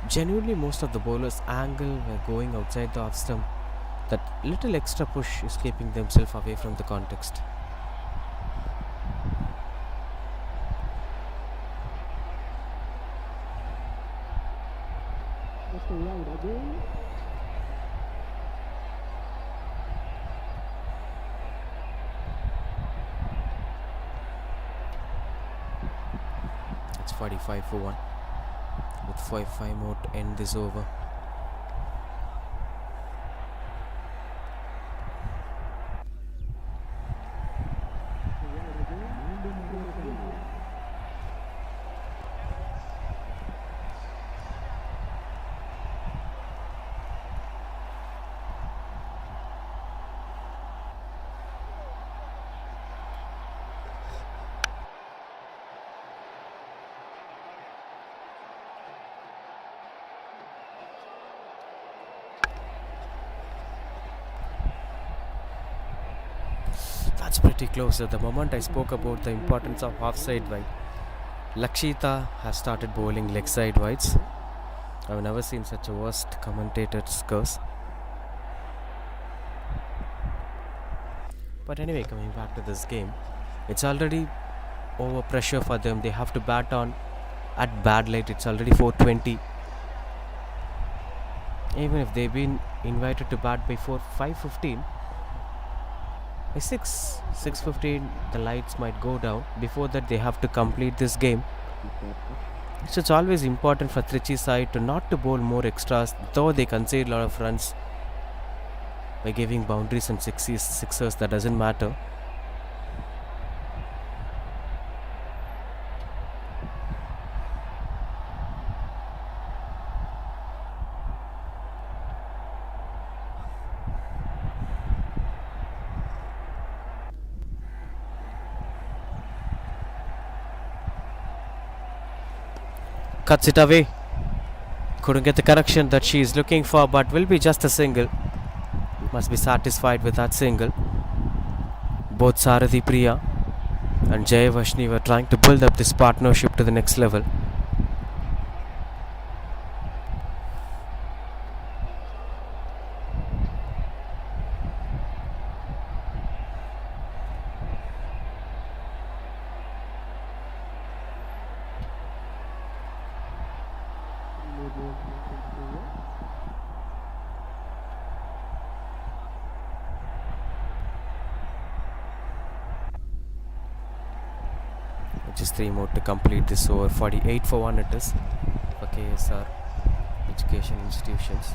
Genuinely, most of the bowlers' angle were going outside the off stump. That little extra push is keeping themselves away from the context. It's 45 for 1 with 5 more to end this over. That's pretty close. At the moment I spoke about the importance of offside wide, Lakshita has started bowling leg side wides. I've never seen such a worst commentator's curse. But anyway, coming back to this game, it's already over pressure for them. They have to bat on at bad light. It's already 4:20. Even if they've been invited to bat before 5:15, by 6:15 the lights might go down. Before that they have to complete this game. So it's always important for Trichy side to not to bowl more extras, though they concede a lot of runs by giving boundaries and sixers. That doesn't matter. Cuts it away. Couldn't get the correction that she is looking for, but will be just a single. Must be satisfied with that single. Both Sarathi Priya and Jayavashni were trying to build up this partnership to the next level. Just 3 more to complete this over. 48 for 1 it is for KSR Education Institutions.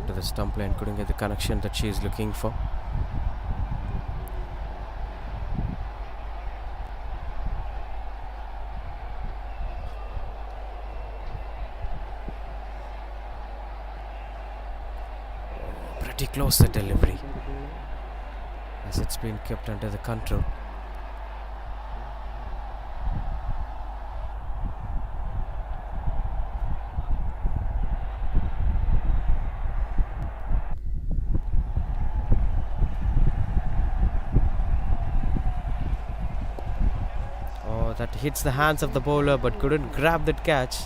To the stump line, couldn't get the connection that she is looking for. Pretty close the delivery, as it's been kept under the control. Oh, that hits the hands of the bowler but couldn't grab that catch.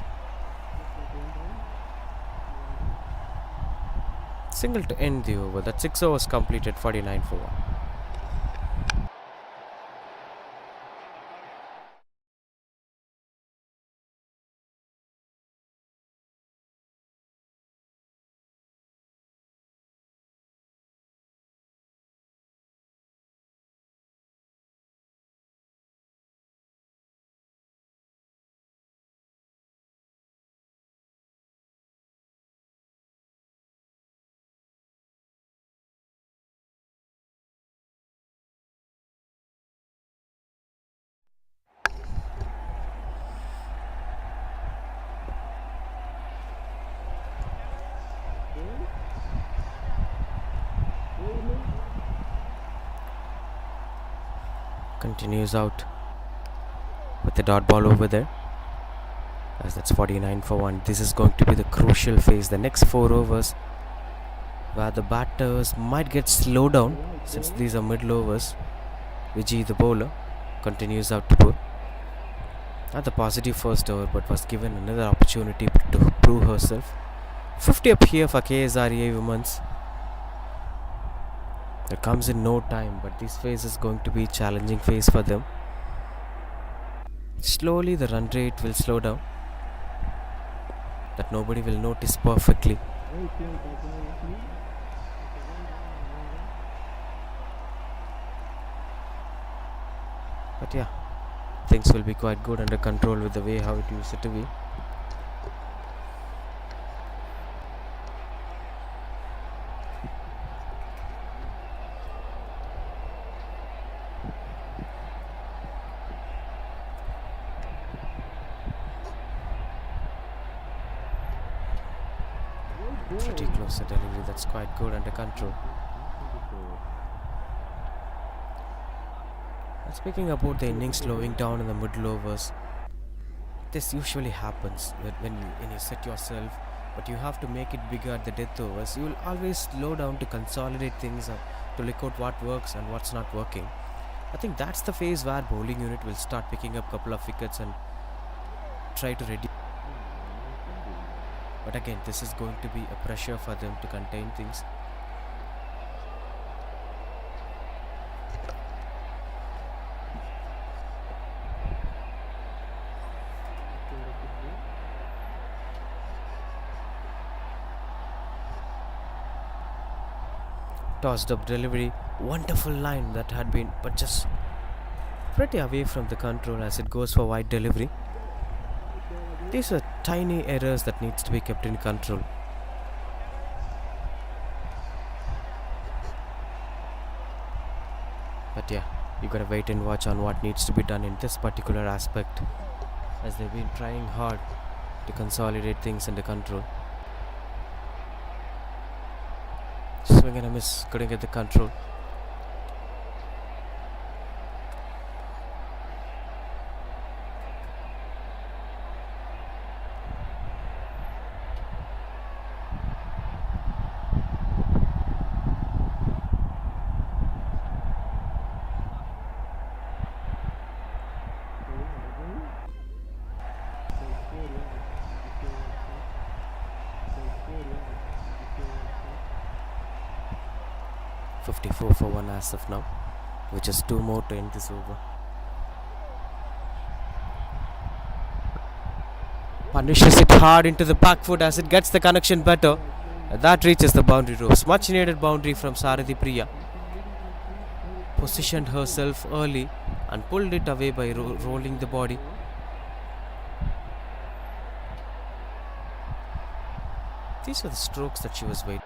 Single to end the over. That 6 overs completed. 49 for 1. Continues out with the dot ball over there, as that's 49 for 1. This is going to be the crucial phase, the next 4 overs, where the batters might get slowed down since these are middle overs. Vijay, the bowler, continues out to bowl. Not the positive first over, but was given another opportunity to prove herself. 50 up here for KSREA Women's. That comes in no time, but this phase is going to be a challenging phase for them. Slowly the run rate will slow down, that nobody will notice perfectly. But yeah, things will be quite good under control with the way how it used to be. Pretty close to delivery, that's quite good under control. And speaking about the innings slowing down in the middle overs, this usually happens when you set yourself, but you have to make it bigger at the death overs. You will always slow down to consolidate things up, to look out what works and what's not working. I think that's the phase where bowling unit will start picking up a couple of wickets and try to reduce. But again, this is going to be a pressure for them to contain things. Tossed up delivery, wonderful line that had been, but just pretty away from the control as it goes for wide delivery. These are tiny errors that needs to be kept in control. But yeah, you gotta wait and watch on what needs to be done in this particular aspect, as they've been trying hard to consolidate things under control. Swing and a miss, couldn't get the control. 54 for 1 as of now, which is 2 more to end this over. Punishes it hard into the back foot as it gets the connection better. That reaches the boundary ropes. Much needed boundary from Sarathi Priya. Positioned herself early and pulled it away by rolling the body. These were the strokes that she was waiting.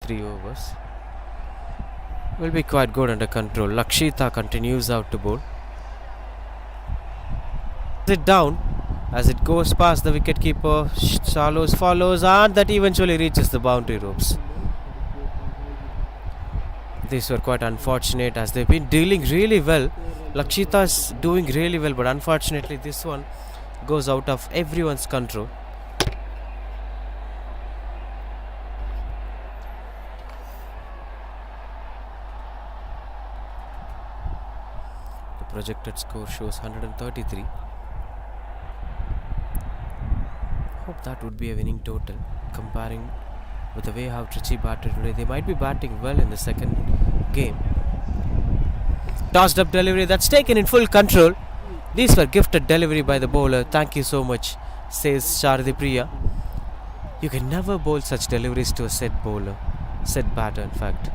Three overs will be quite good under control. Lakshita continues out to bowl. It down as it goes past the wicketkeeper. Shallows follows and that eventually reaches the boundary ropes. These were quite unfortunate as they've been dealing really well. Lakshita's doing really well, but unfortunately this one goes out of everyone's control. The projected score shows 133. Hope that would be a winning total. Comparing with the way how Trichy batted today, they might be batting well in the second game. Tossed up delivery that's taken in full control. These were gifted delivery by the bowler. Thank you so much, says Sarathi Priya. You can never bowl such deliveries to a set bowler, set batter in fact.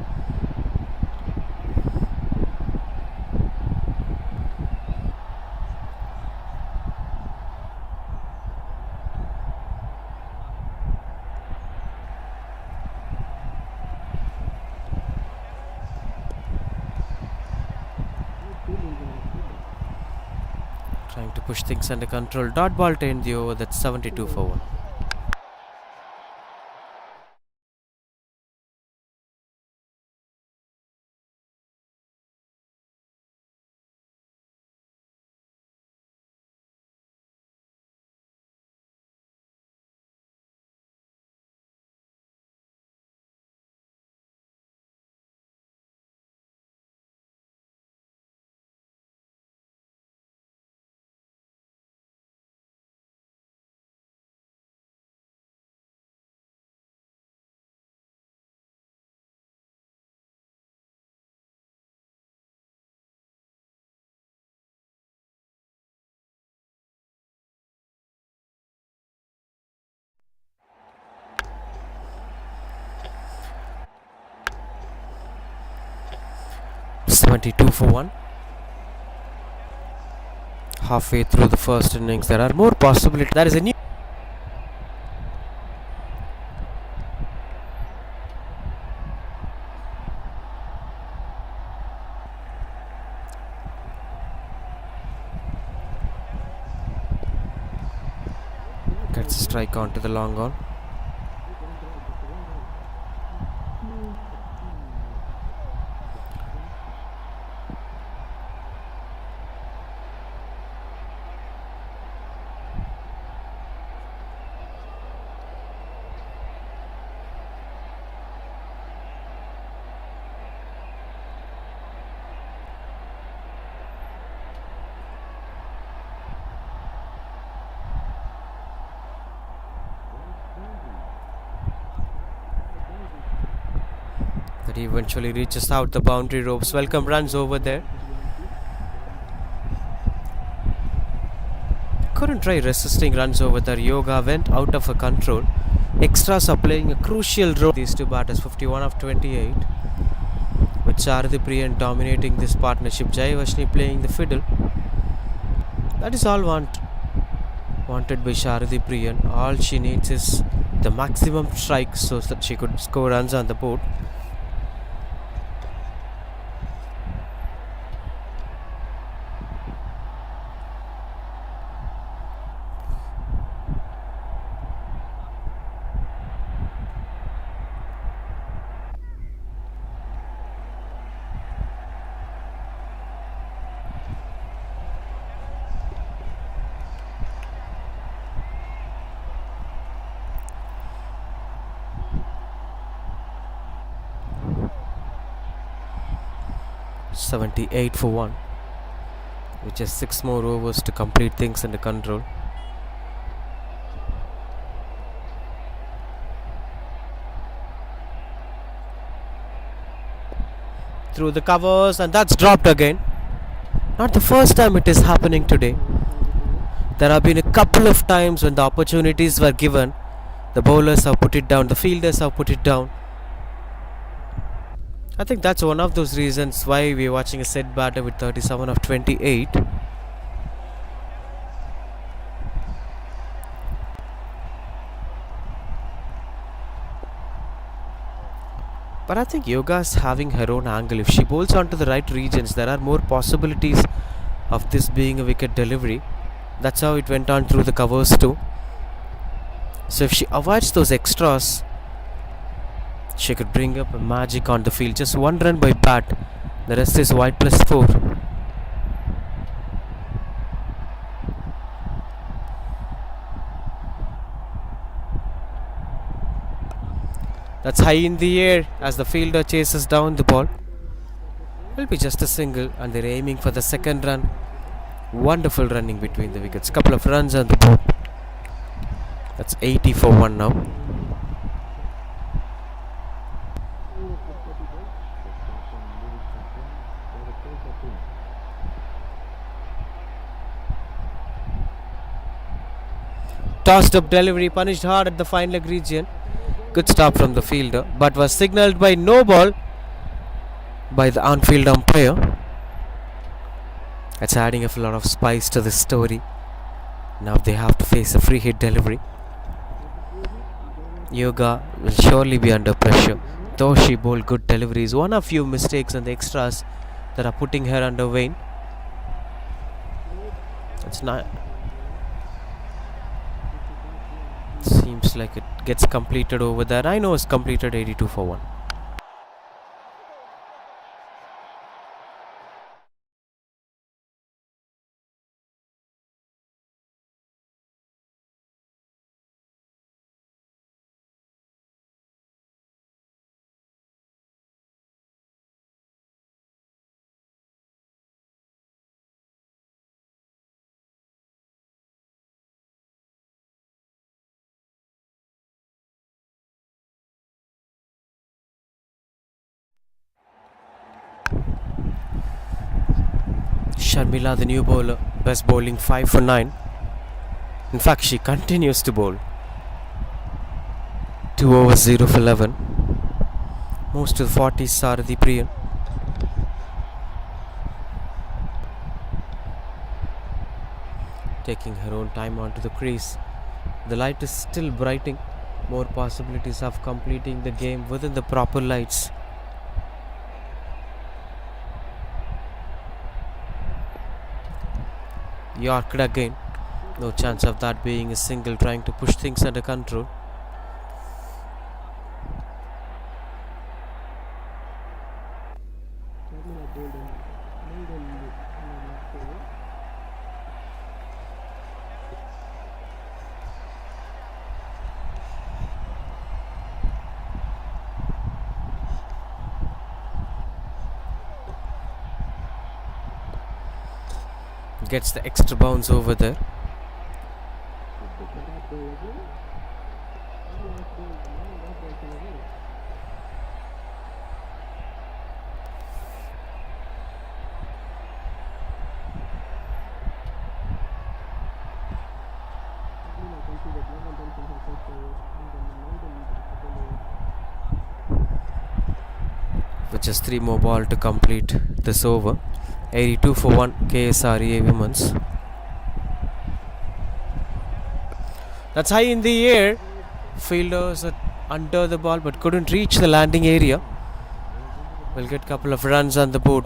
Trying to push things under control. Dot ball to end the over. That's 72 for 1. 72 for 1. Halfway through the first innings, there are more possibilities. That is a new. Gets a strike onto the long on. That eventually reaches out the boundary ropes. Welcome runs over there. Couldn't try resisting runs over there. Yoga went out of her control. Extras are playing a crucial role. These two batters, 51 of 28. With Sharathi Priyan dominating this partnership. Jai Vashni playing the fiddle. That is all wanted by Sharathi Priyan. All she needs is the maximum strikes so that she could score runs on the board. .78 for 1, with just 6 more overs to complete things under control. Through the covers, and that's dropped again. Not the first time it is happening today. There have been a couple of times when the opportunities were given, the bowlers have put it down, the fielders have put it down. I think that's one of those reasons why we're watching a set batter with 37 of 28. But I think Yoga's having her own angle. If she bowls onto the right regions, there are more possibilities of this being a wicket delivery. That's how it went on through the covers too. So if she avoids those extras, she could bring up a magic on the field. Just 1 run by bat. The rest is wide plus 4. That's high in the air as the fielder chases down the ball. Will be just a single, and they're aiming for the second run. Wonderful running between the wickets. Couple of runs on the board. That's 80 for 1 now. Tossed up delivery, punished hard at the fine leg region. Good stop from the fielder, but was signalled by no ball by the on-field umpire. That's adding a lot of spice to the story. Now they have to face a free hit delivery. Yoga will surely be under pressure, though she bowled good deliveries. One of few mistakes and the extras that are putting her under Wayne. It's not. Seems like it gets completed over there. I know it's completed 82 for 1. Sharmila, the new bowler, best bowling 5 for 9. In fact, she continues to bowl. 2 overs 0 for 11. Moves to the 40s, Sharathi Priyan. taking her own time onto the crease. The light is still brightening. More possibilities of completing the game within the proper lights. Yorked again. No chance of that being a single, trying to push things under control. Gets the extra bounce over there. With just 3 more balls to complete this over. 82 for 1 KSREA Women's. That's high in the air. Fielders are under the ball but couldn't reach the landing area. Will get a couple of runs on the board.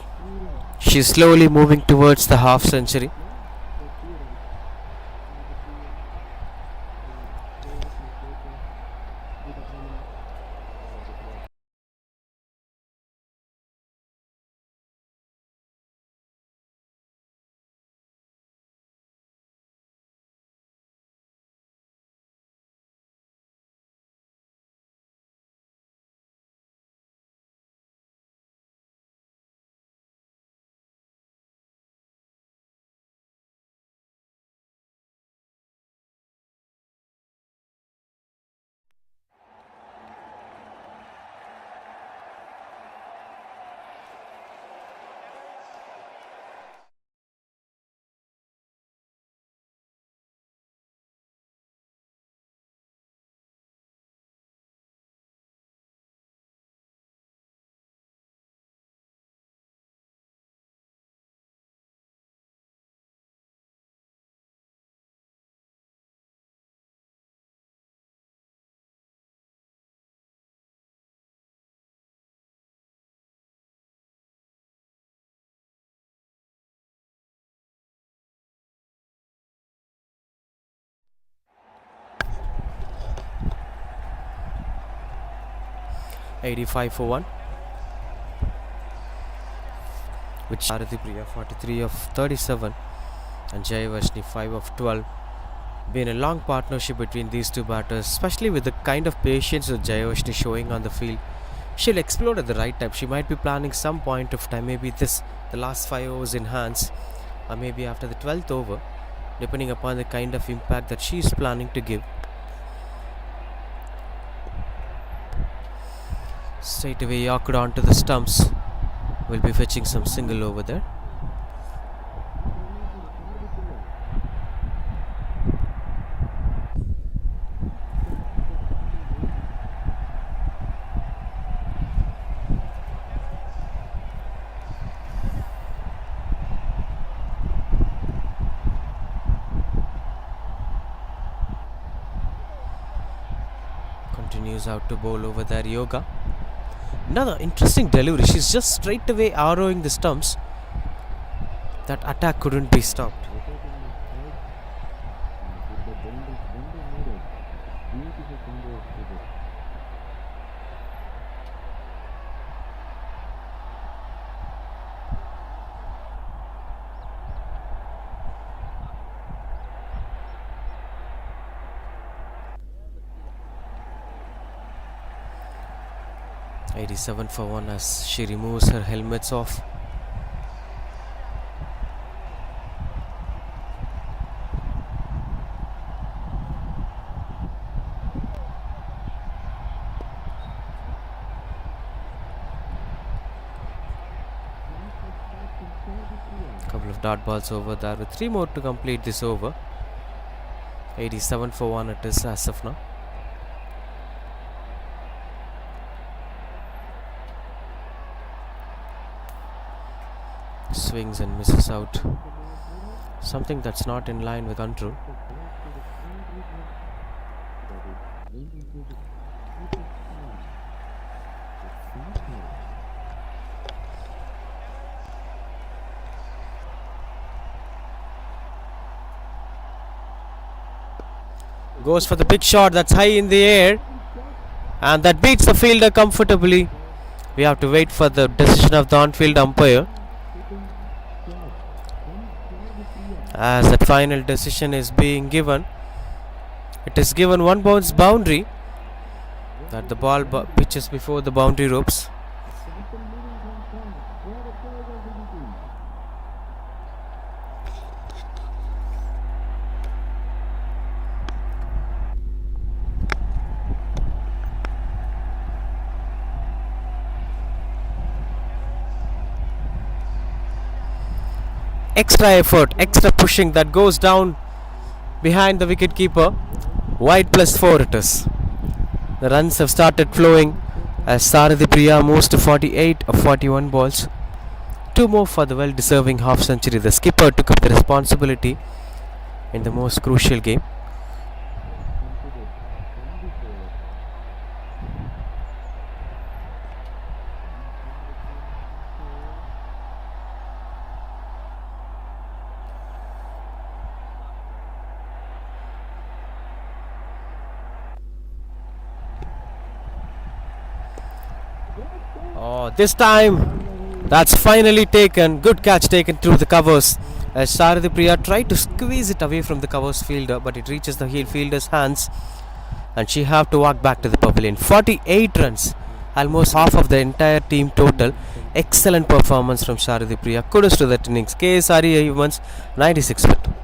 She's slowly moving towards the half century. $85 for 1. Which Arati Priya 43 of 37 and Jayavashni 5 of 12. Been a long partnership between these two batters, especially with the kind of patience that Jayavashni showing on the field. She'll explode at the right time. She might be planning some point of time, maybe the last 5 overs in hands, or maybe after the 12th over, depending upon the kind of impact that she is planning to give. Straight away Yorked onto the stumps. Will be fetching some single over there. Continues out to bowl over there Yoga. Another interesting delivery. She's just straight away arrowing the stumps. That attack couldn't be stopped. $87 for 1 as she removes her helmets off. Couple of dot balls over there with 3 more to complete this over. 87 for 1 it is as of now. Swings and misses out. something that's not in line with untrue. Goes for the big shot that's high in the air, and that beats the fielder comfortably. We have to wait for the decision of the on-field umpire, as that final decision is being given. It is given one bounce boundary, that the ball pitches before the boundary ropes. Extra effort, extra pushing that goes down behind the wicket keeper. Wide +4 it is. The runs have started flowing as Sarathi Priya moves to 48 of 41 balls. 2 more for the well-deserving half century. The skipper took up the responsibility in the most crucial game. Oh, this time that's finally taken. Good catch taken through the covers as Sarathi Priya tried to squeeze it away from the covers fielder, but it reaches the heel fielder's hands and she have to walk back to the pavilion. 48 runs, almost half of the entire team total. Excellent performance from Sarathi Priya. Kudos to that innings. KSRE events 96 for 2.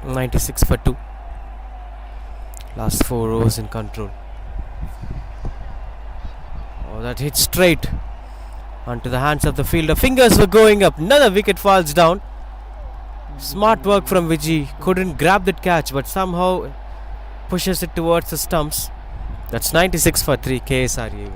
.96 for 2. Last 4 overs in control. Oh, that hit straight onto the hands of the fielder. Fingers were going up. Another wicket falls down. Smart work from Vijay. Couldn't grab that catch, but somehow pushes it towards the stumps. That's 96 for 3. KSRE.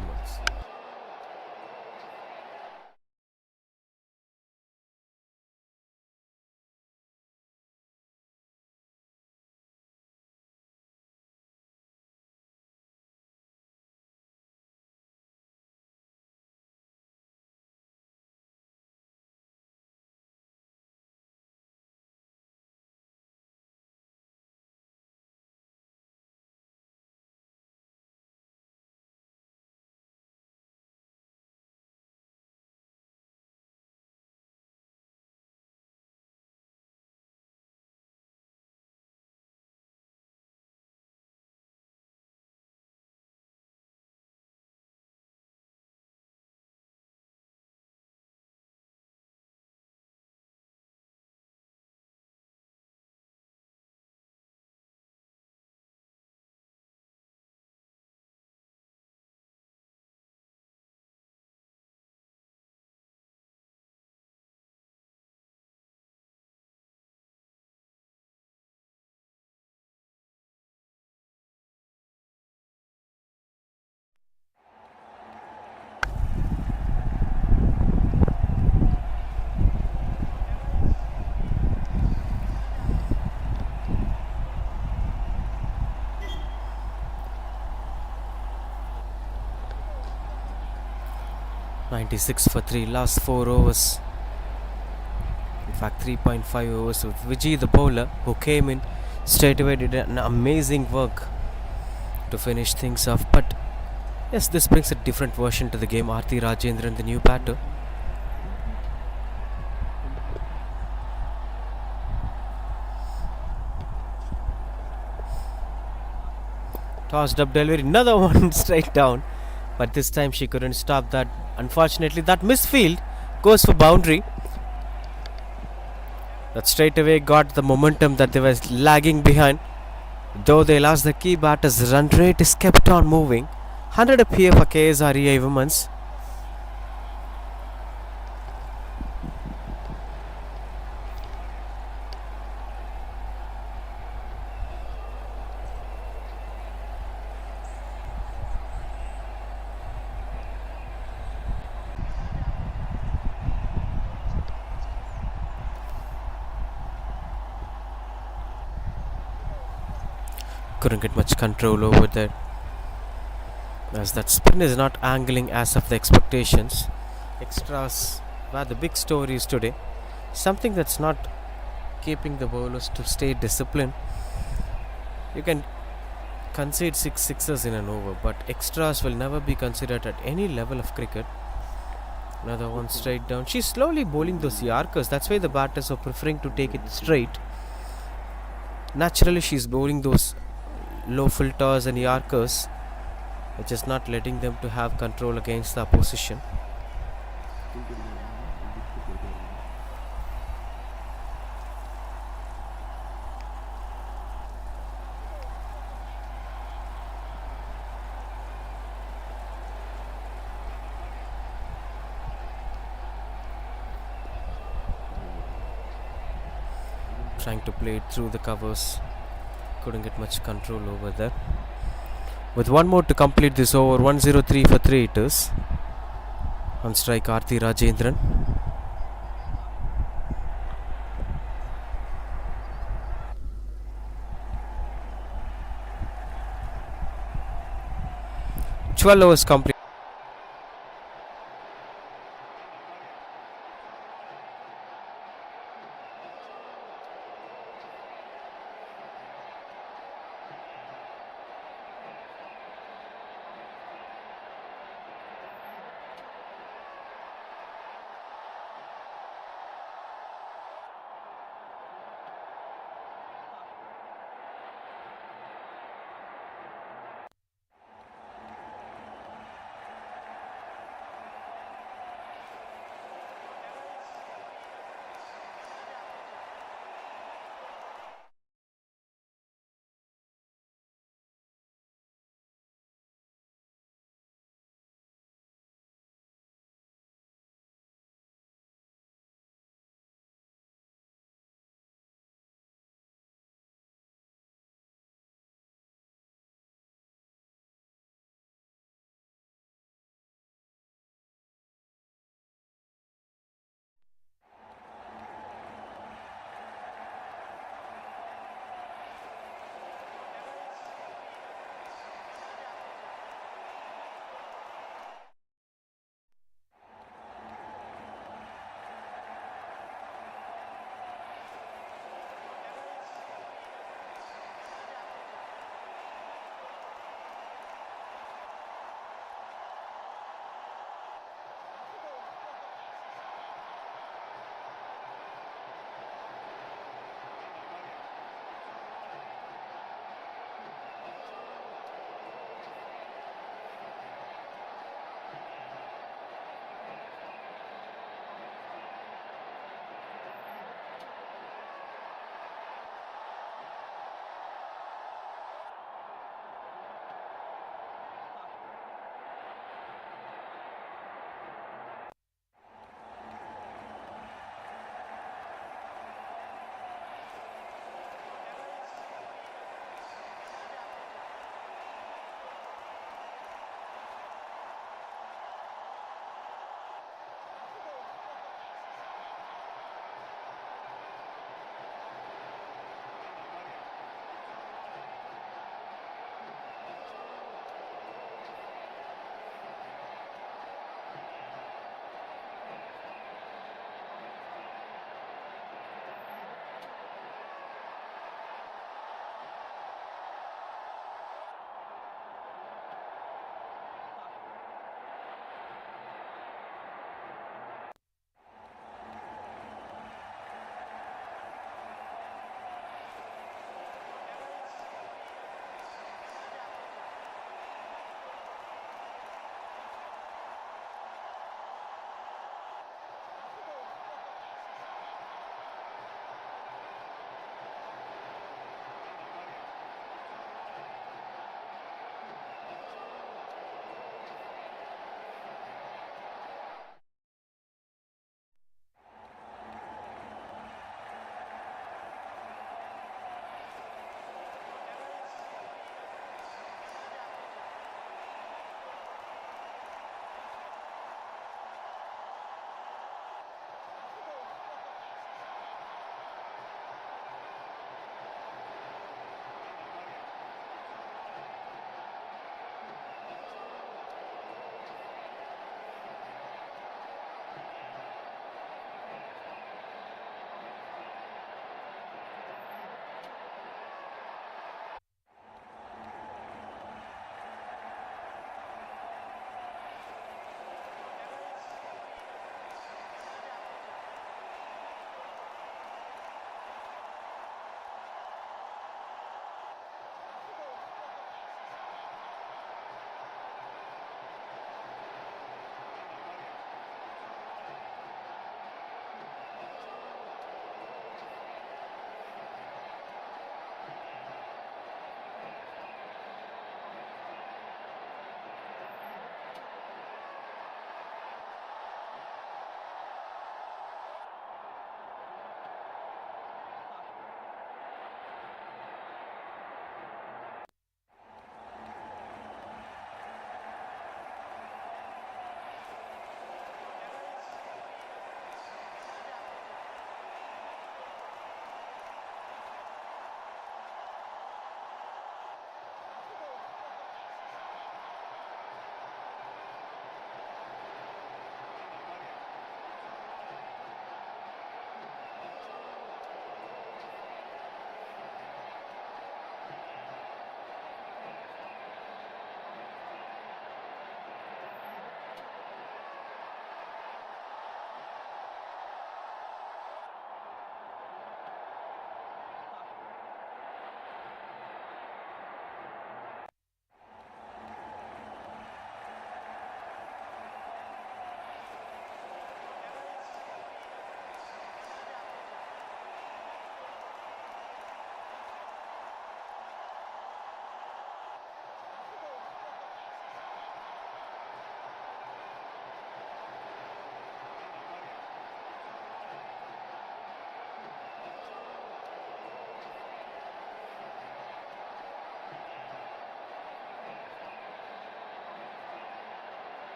96 for 3, last 4 overs. In fact, 3.5 overs with Vijay, the bowler, who came in straight away, did an amazing work to finish things off. But yes, this brings a different version to the game. Aarti Rajendran, the new batter. Tossed up delivery, another one straight down. But this time she couldn't stop that. Unfortunately, that misfield goes for boundary. That straight away got the momentum that they were lagging behind. Though they lost the key batters, run rate is kept on moving. 100 appear for KSREA Women's. Couldn't get much control over there, as that spin is not angling as of the expectations. Extras were the big stories today. Something that's not keeping the bowlers to stay disciplined. You can concede 6 sixes in an over, but extras will never be considered at any level of cricket. Another one straight down. She's slowly bowling those Yorkers. That's why the batters are preferring to take it straight. Naturally, she's bowling those low full toss and Yorkers, which is not letting them to have control against the opposition. Trying to play it through the covers, couldn't get much control over there. With one more to complete this over, 103 for 3 it is. On strike, Aarti Rajendran. Twelve overs complete.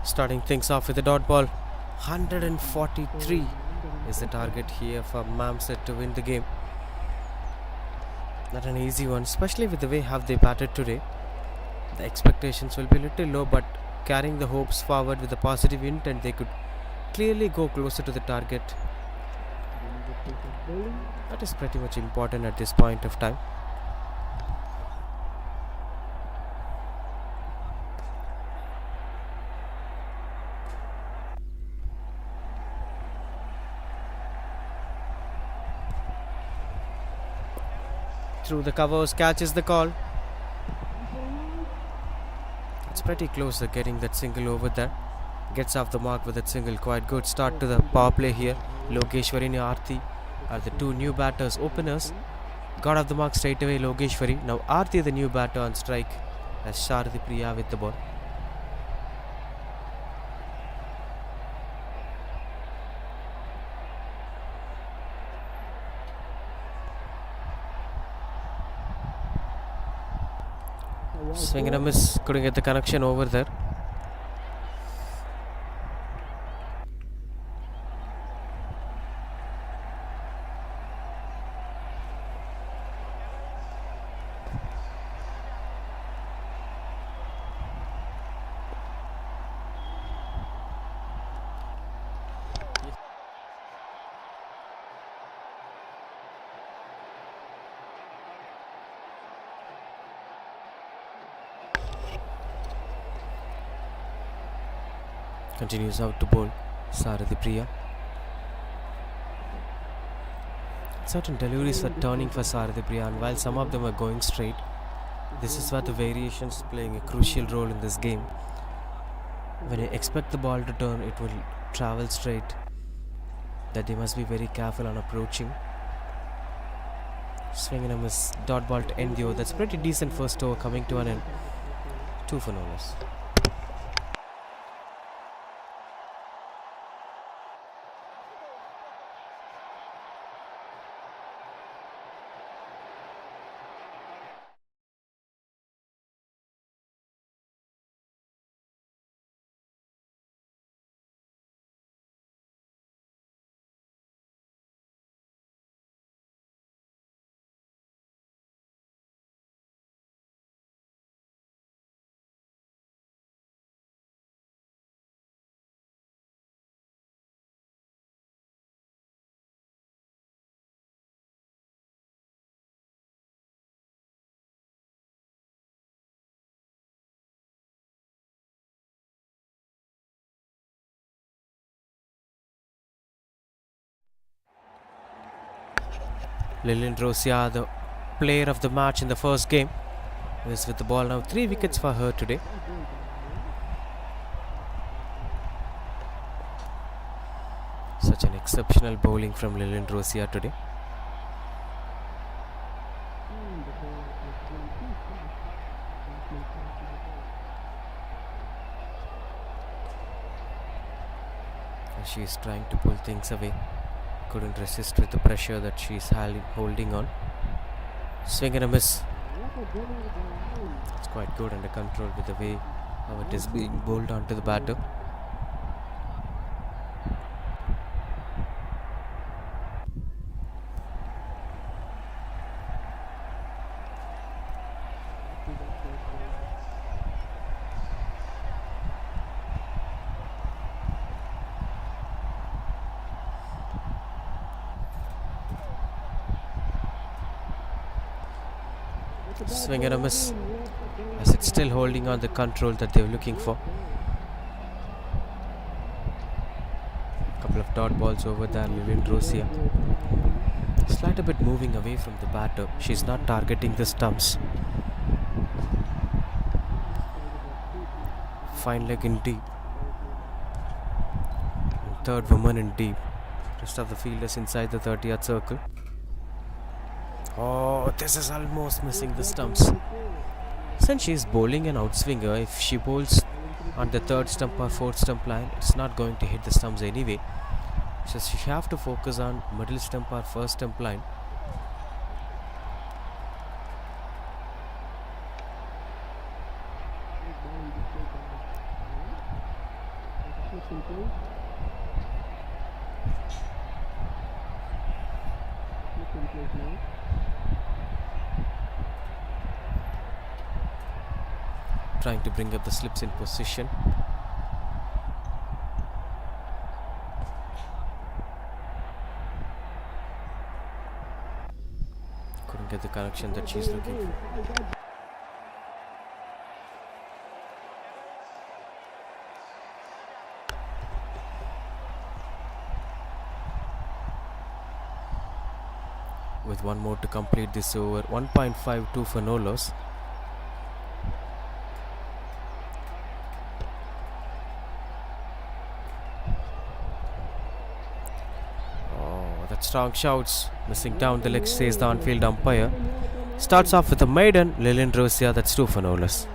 Starting things off with a dot ball. 143 is the target here for Mamset to win the game. Not an easy one, especially with the way how they batted today. The expectations will be a little low, but carrying the hopes forward with a positive intent, they could clearly go closer to the target. That is pretty much important at this point of time. Through the covers, catches the call. It's pretty close to getting that single over there. Gets off the mark with that single. Quite good start to the power play here. Logeshwari and Aarti are the two new batters, openers. Got off the mark straight away, Logeshwari. Now Aarti, the new batter, on strike as Sharadi Priya with the ball. Swing and a miss, couldn't get the connection over there. Continues out to bowl Sarathi Priya. Certain deliveries are turning for Sarathi Priya, and while some of them are going straight, this is where the variations playing a crucial role in this game. When you expect the ball to turn, it will travel straight. That they must be very careful on approaching. Swing and a miss, dot ball to end the over. That's pretty decent first over coming to an end. 2 for no loss. Lilian Rosia, the player of the match in the first game, is with the ball now. 3 wickets for her today. Such an exceptional bowling from Lilian Rosia today. She is trying to pull things away. Couldn't resist with the pressure that she's holding on. Swing and a miss. It's quite good under control with the way how it is being bowled onto the batter. Swing and a miss, as it's still holding on the control that they were looking for. Couple of dot balls over there, Lilian Rosia. Slight a bit moving away from the batter. She's not targeting the stumps. Fine leg in deep. And third woman in deep. Rest of the fielders inside the 30-yard circle. Oh, this is almost missing the stumps. Since she is bowling an outswinger, if she bowls on the third stump or fourth stump line, it's not going to hit the stumps anyway. So she have to focus on middle stump or first stump line. Trying to bring up the slips in position. Couldn't get the connection that she's looking for. With one more to complete this over, 1.52 for no loss. That strong shouts, missing down the leg, says the on-field umpire. Starts off with a maiden, Lilian Rosia, that's 2 for no less.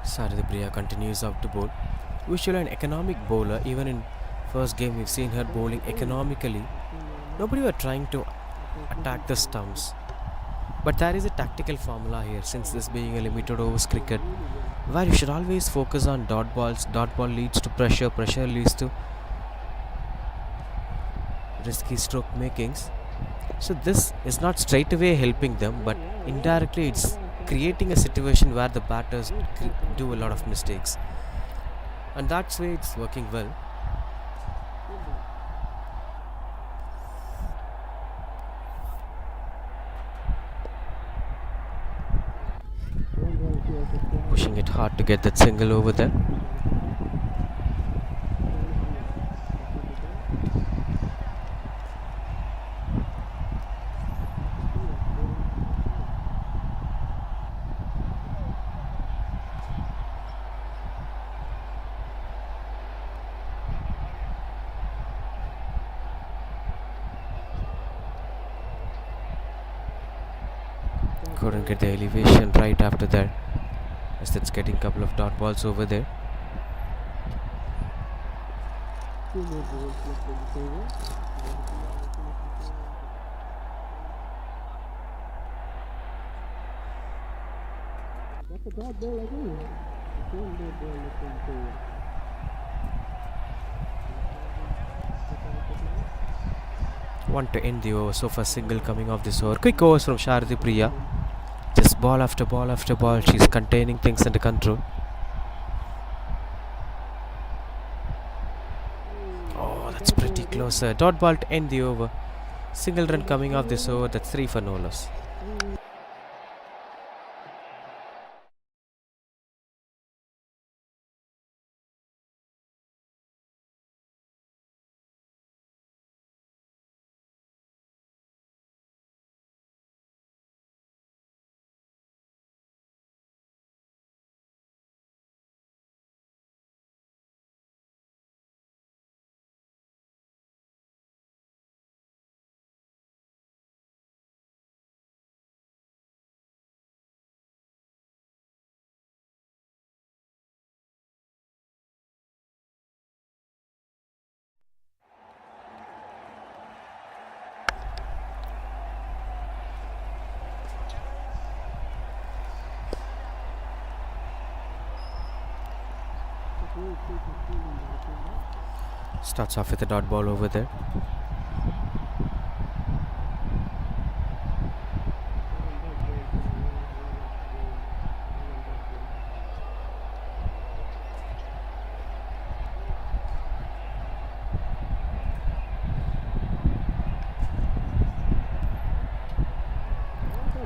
Saradapriya continues out to bowl. Usually an economic bowler, even in first game we've seen her bowling economically. Nobody were trying to attack the stumps. But there is a tactical formula here, since this being a limited overs cricket, where you should always focus on dot balls. Dot ball leads to pressure, pressure leads to risky stroke makings. So this is not straight away helping them, but indirectly it's creating a situation where the batters do a lot of mistakes, and that's why it's working well. Pushing it hard to get that single over there. Couldn't get the elevation right after that, as that's getting a couple of dot balls over there. Want to end the over, so far single coming off this over. Quick overs from Saradapriya. Just ball after ball after ball, she's containing things under control. Oh, that's pretty close. Dot ball to end the over. Single run coming off this over, that's 3 for no loss. Starts off with a dot ball over there.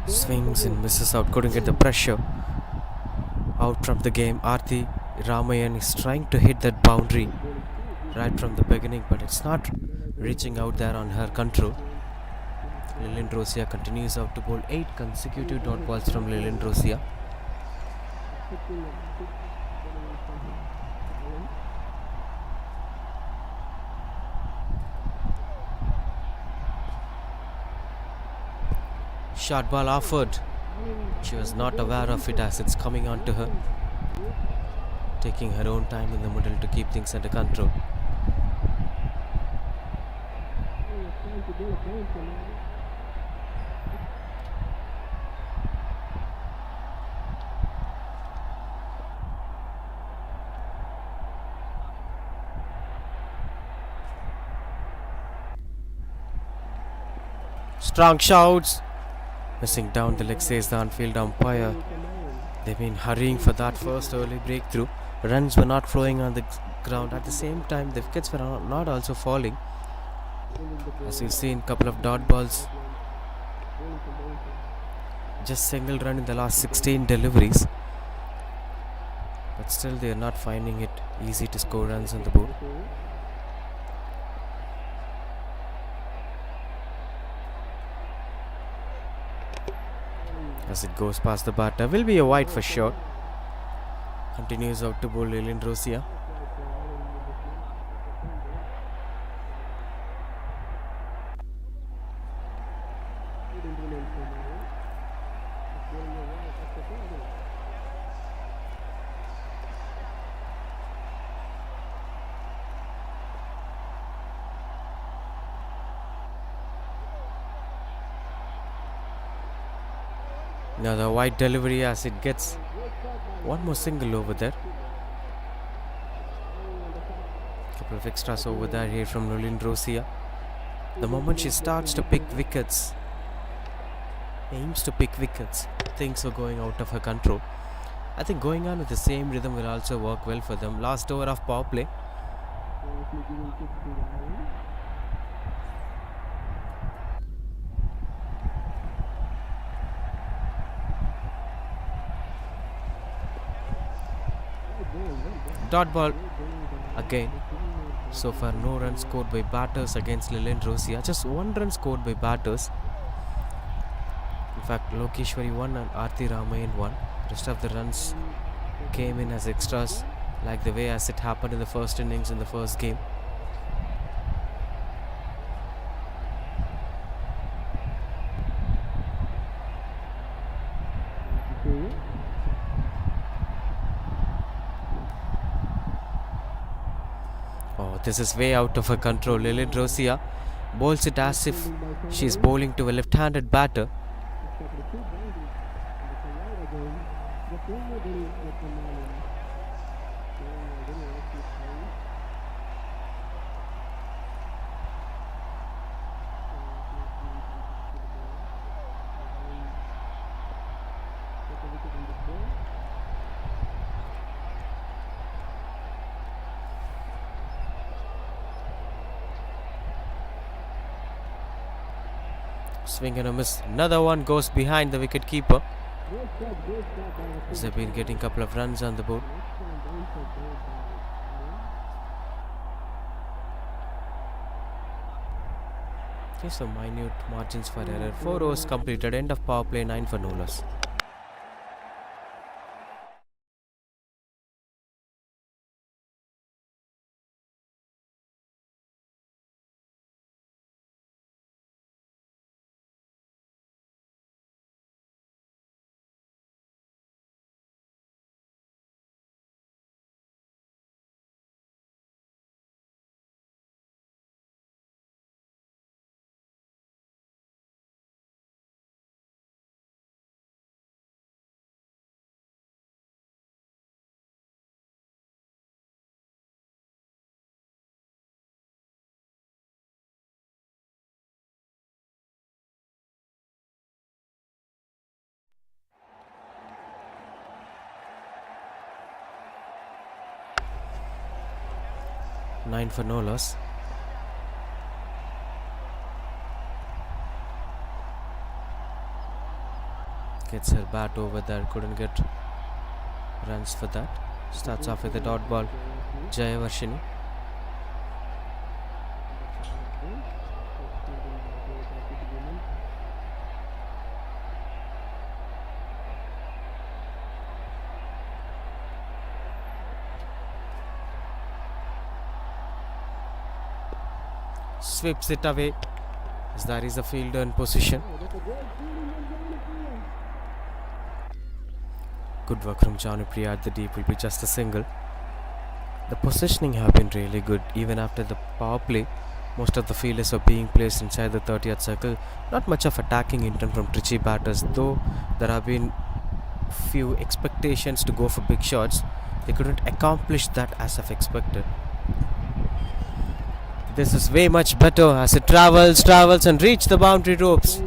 Swings and misses out, couldn't get the pressure. Out from the game, Aarti Ramayan is trying to hit that boundary right from the beginning, but it's not reaching out there on her control. Lilian Rosia continues out to bowl 8 consecutive dot balls from Lilian Rosia. Short ball offered. She was not aware of it as it's coming on to her. Taking her own time in the middle to keep things under control. Strong shouts. Missing down the leg, says the on-field umpire. They've been hurrying for that first early breakthrough. Runs were not flowing on the ground. At the same time, the wickets were not also falling. As you've seen, couple of dot balls. Just single run in the last 16 deliveries. But still they are not finding it easy to score runs on the board. As it goes past the batter, will be a wide for sure. Continues out to bowl Lilian Rosia. Now the wide delivery as it gets one more single over there. Couple of extras over there here from Lilian Rosia. The moment she starts to pick wickets, aims to pick wickets, things are going out of her control. I think going on with the same rhythm will also work well for them. Last over of power play. Dot ball again. So far no runs scored by batters against Lilian Rosia. Just 1 run scored by batters. In fact, Lokeshwari 1 and Aarti Ramayan 1. Rest of the runs came in as extras, like the way as it happened in the first innings in the first game. Oh, this is way out of her control. Lilian Rosia bowls it as if she's bowling to a left-handed batter. Swing and a miss. Another one goes behind the wicket keeper. As they've been getting a couple of runs on the board. Here's some minute margins for error. 4 overs completed. End of power play. 9 for no loss. Nine for no loss. Gets her bat over there. Couldn't get runs for that. Starts off with a dot ball. Jayavarshini. Sweeps it away as there is a fielder in position. Good work from Janupriya at the deep, will be just a single. The positioning have been really good even after the power play. Most of the fielders were being placed inside the 30th circle. Not much of attacking intent from Trichy batters, though there have been few expectations to go for big shots. They couldn't accomplish that as I've expected. This is way much better as it travels and reaches the boundary ropes.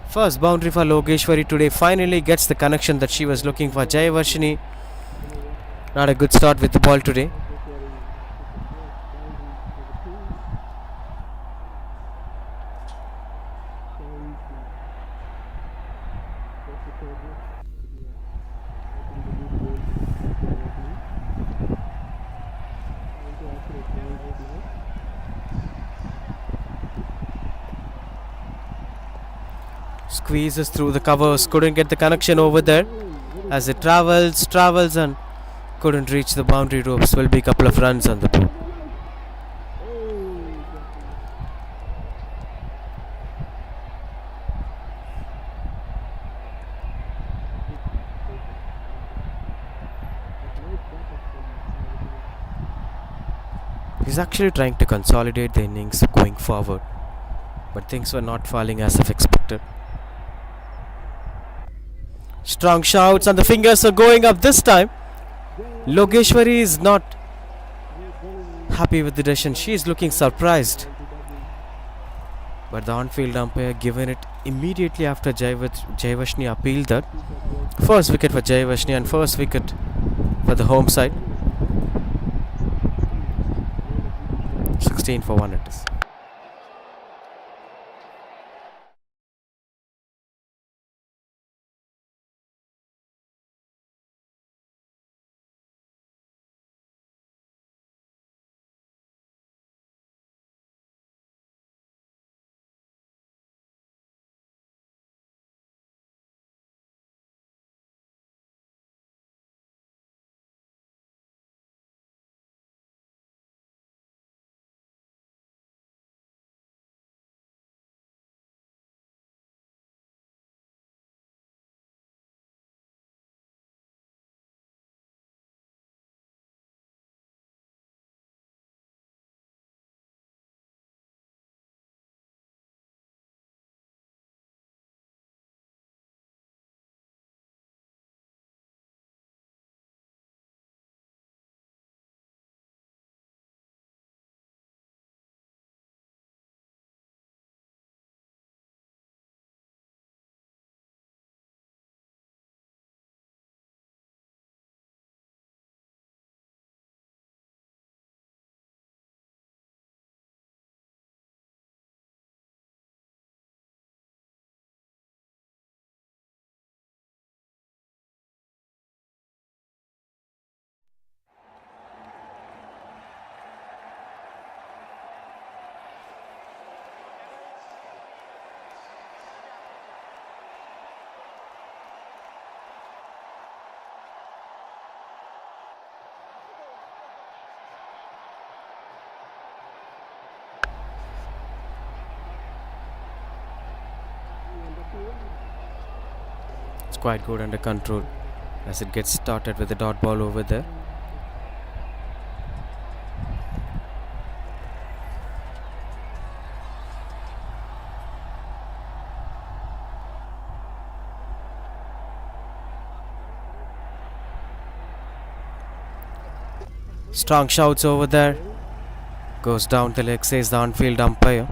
First boundary for Logeshwari today, finally gets the connection that she was looking for. Jayavarshini, not a good start with the ball today. Squeezes through the covers, couldn't get the connection over there as it travels and couldn't reach the boundary ropes. Will be a couple of runs on the board. He's actually trying to consolidate the innings going forward, but things were not falling as I've expected. Strong shouts and the fingers are going up this time. Logeshwari is not happy with the decision. She is looking surprised. But the on-field umpire given it immediately after Jayavarshini appealed that. First wicket for Jayavarshini and first wicket for the home side. 16 for 1 it is. It's quite good under control as it gets started with the dot ball over there. Strong shouts over there. Goes down the leg, says the on-field umpire.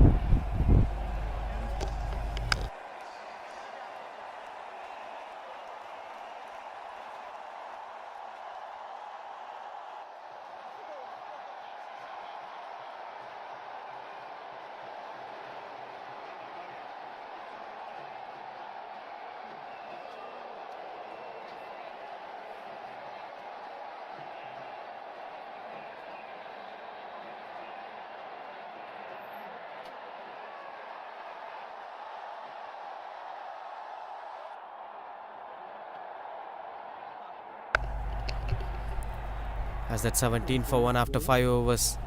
As that 17 for 1 after 5 overs.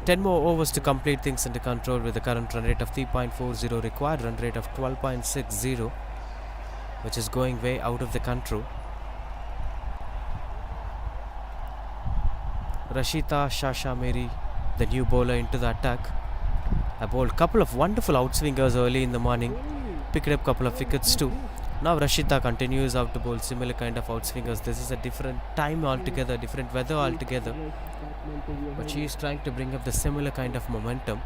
10 more overs to complete things under control with the current run rate of 3.40, required run rate of 12.60, which is going way out of the control. Rashita Shasha Meri, the new bowler, into the attack. I bowled a couple of wonderful outswingers early in the morning, picked up a couple of wickets too. Now Rashita continues out to bowl similar kind of outswingers. This is a different time altogether, different weather altogether, but she is trying to bring up the similar kind of momentum.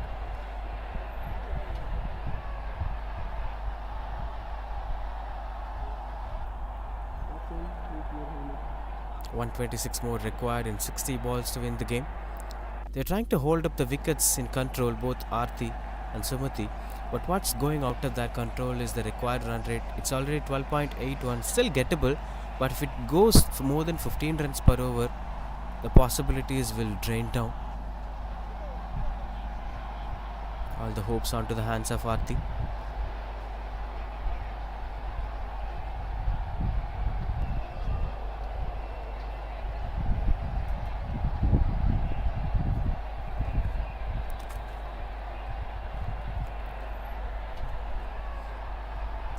.126 more required in 60 balls to win the game. They're trying to hold up the wickets in control, both Aarti and Sumati. But what's going out of that control is the required run rate. It's already 12.81, still gettable, but if it goes for more than 15 runs per over, the possibilities will drain down. All the hopes onto the hands of Aarti.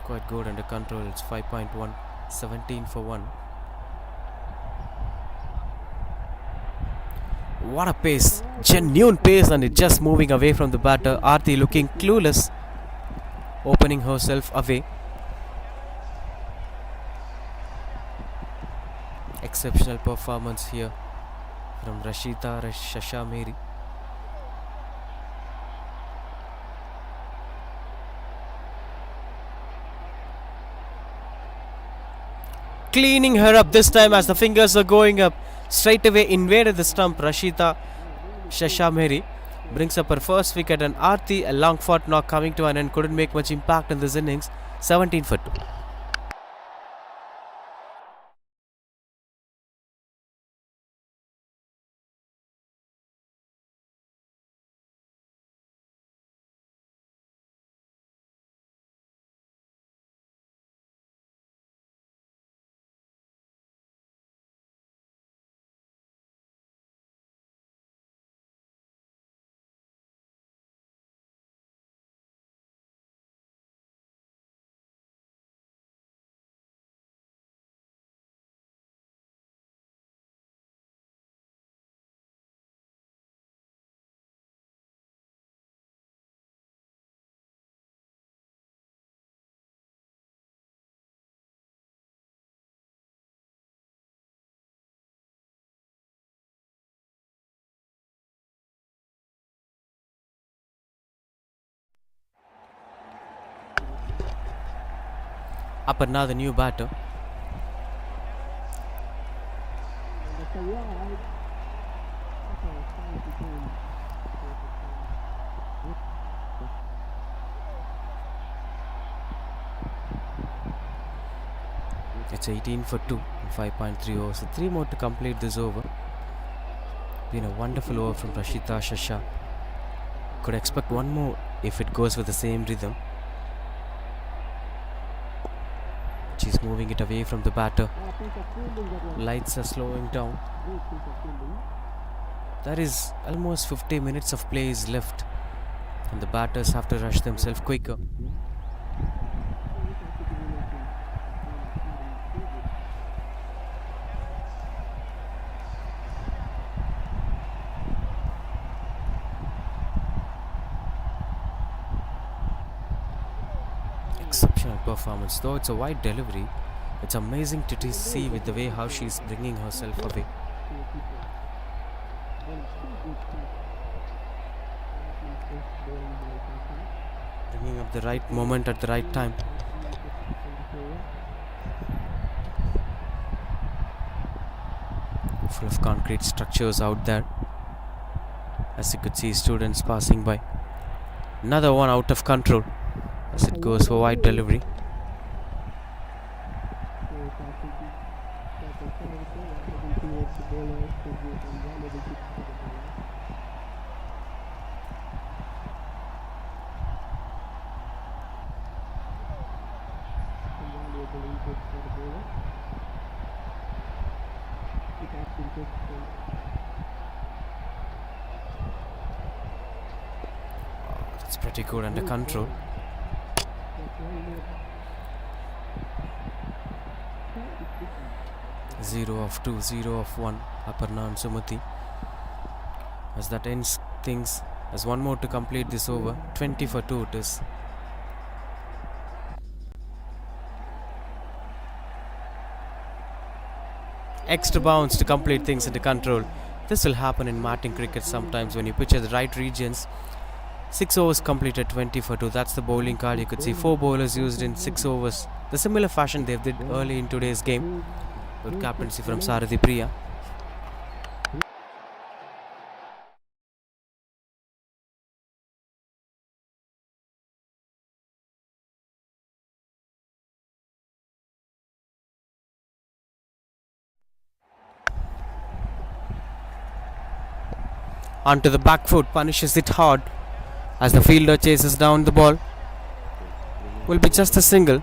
Quite good under control. It's 5.1, 17 for 1. What a pace, genuine pace, and it's just moving away from the batter. Aarti looking clueless, opening herself away. Exceptional performance here from Rashita Shasha Meri. Cleaning her up this time as the fingers are going up. Straight away invaded the stump. Rashita Shasha Meri brings up her first wicket, and Aarti, a long fought knock coming to an end, couldn't make much impact in this innings. 17 for 2. Up and now the new batter. It's 18 for 2 and 5.3 overs. So 3 more to complete this over. Been a wonderful over from Rashita Shasha. Could expect one more if it goes with the same rhythm. She's moving it away from the batter. Lights are slowing down. There is almost 50 minutes of play is left, and the batters have to rush themselves quicker. Exceptional performance, though it's a wide delivery. It's amazing to see with the way how she's bringing herself away. Bringing up the right moment at the right time. Full of concrete structures out there. As you could see, students passing by. Another one out of control as it goes for wide delivery. Pretty good under control. Zero of 2, 0 of 1. Aparna and Sumati. As that ends things, as one more to complete this over. 20 for 2 it is. Extra bounce to complete things into control. This will happen in matting cricket sometimes when you pitch at the right regions. 6 overs completed, 20 for 2. That's the bowling card. You could see 4 bowlers used in 6 overs. The similar fashion they did early in today's game. Good captaincy from Sarathi Priya. Onto the back foot, punishes it hard as the fielder chases down the ball. Will be just a single.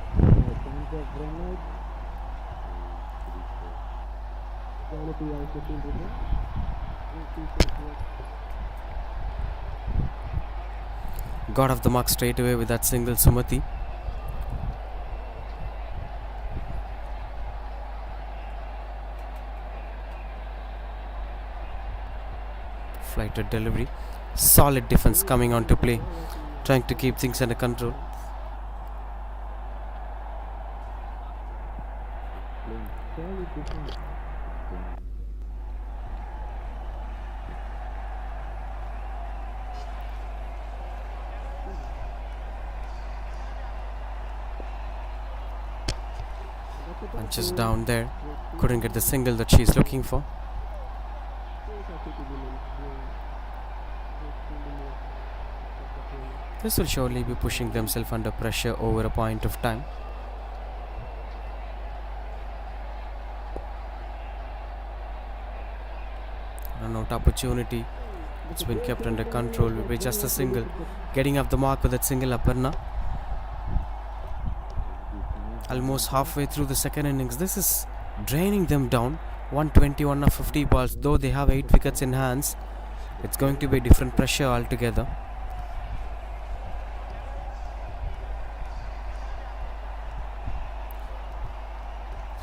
Got off the mark straight away with that single, Sumati. Flighted delivery. Solid defense coming on to play, trying to keep things under control. Punches down there. Couldn't get the single that she's looking for. This will surely be pushing themselves under pressure over a point of time. Run out opportunity. It's been kept under control. Will be just a single. Getting up the mark with that single, Aparna. Almost halfway through the second innings. This is draining them down. 121 of 50 balls. Though they have 8 wickets in hands, it's going to be different pressure altogether.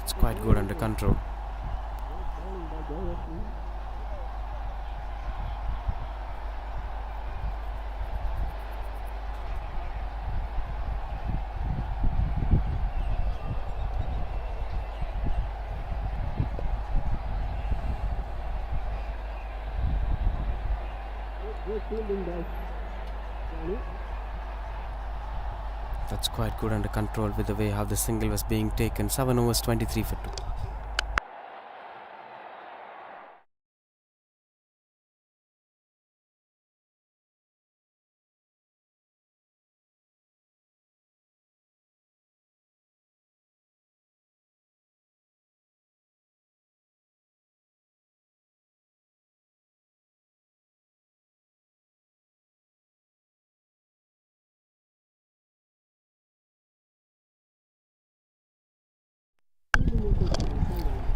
It's quite good under control. That's quite good under control with the way how the single was being taken. 7 overs, 23 for 2.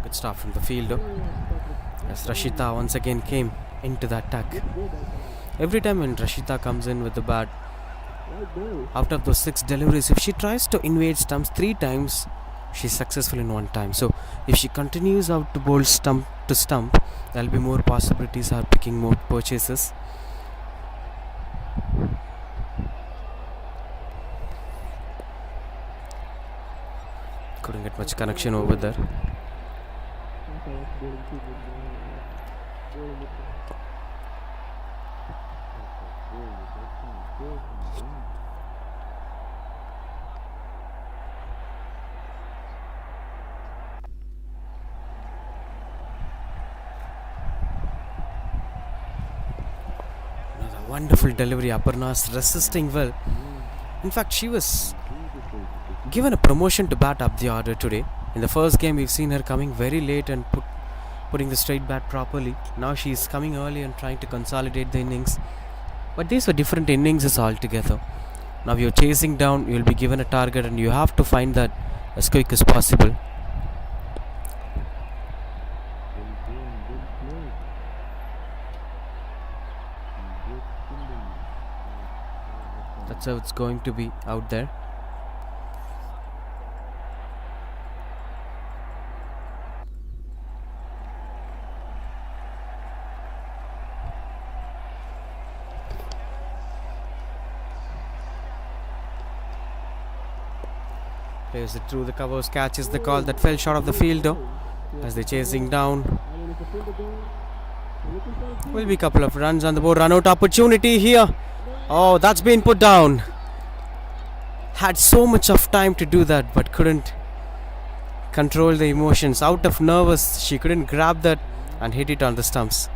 Good start from the fielder as Rashita once again came into the attack. Every time when Rashita comes in with the bat, out of those 6 deliveries, if she tries to invade stumps 3 times, she's successful in 1 time. So if she continues out to bowl stump to stump, there'll be more possibilities of picking more purchases. Couldn't get much connection over there. Another wonderful delivery. Aparna's resisting well. In fact, she was given a promotion to bat up the order today. In the first game, we've seen her coming very late and putting the straight bat properly. Now she's coming early and trying to consolidate the innings. But these were different innings altogether. Now you're chasing down, you'll be given a target and you have to find that as quick as possible. That's how it's going to be out there. Plays it through the covers, catches the call that fell short of the fielder as they're chasing down. Will be a couple of runs on the board. Run out opportunity here. Oh, that's been put down. Had so much of time to do that, but couldn't control the emotions. Out of nervous, she couldn't grab that and hit it on the stumps.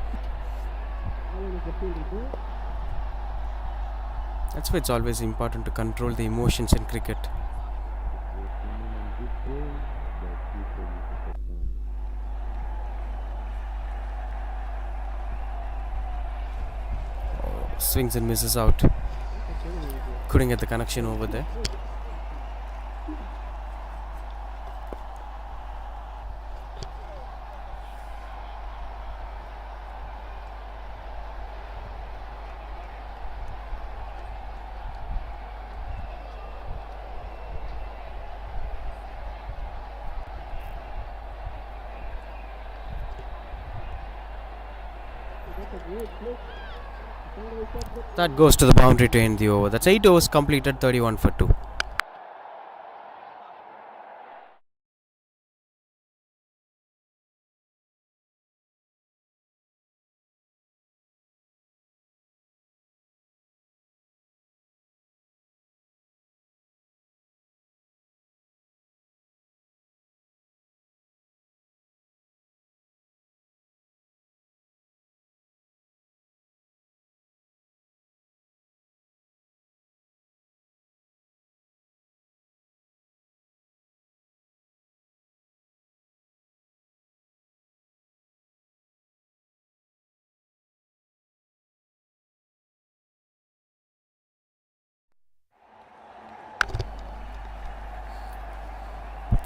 That's why it's always important to control the emotions in cricket. Swings and misses out. Couldn't get the connection over there. That goes to the boundary to end the over. That's 8 overs completed, 31 for 2.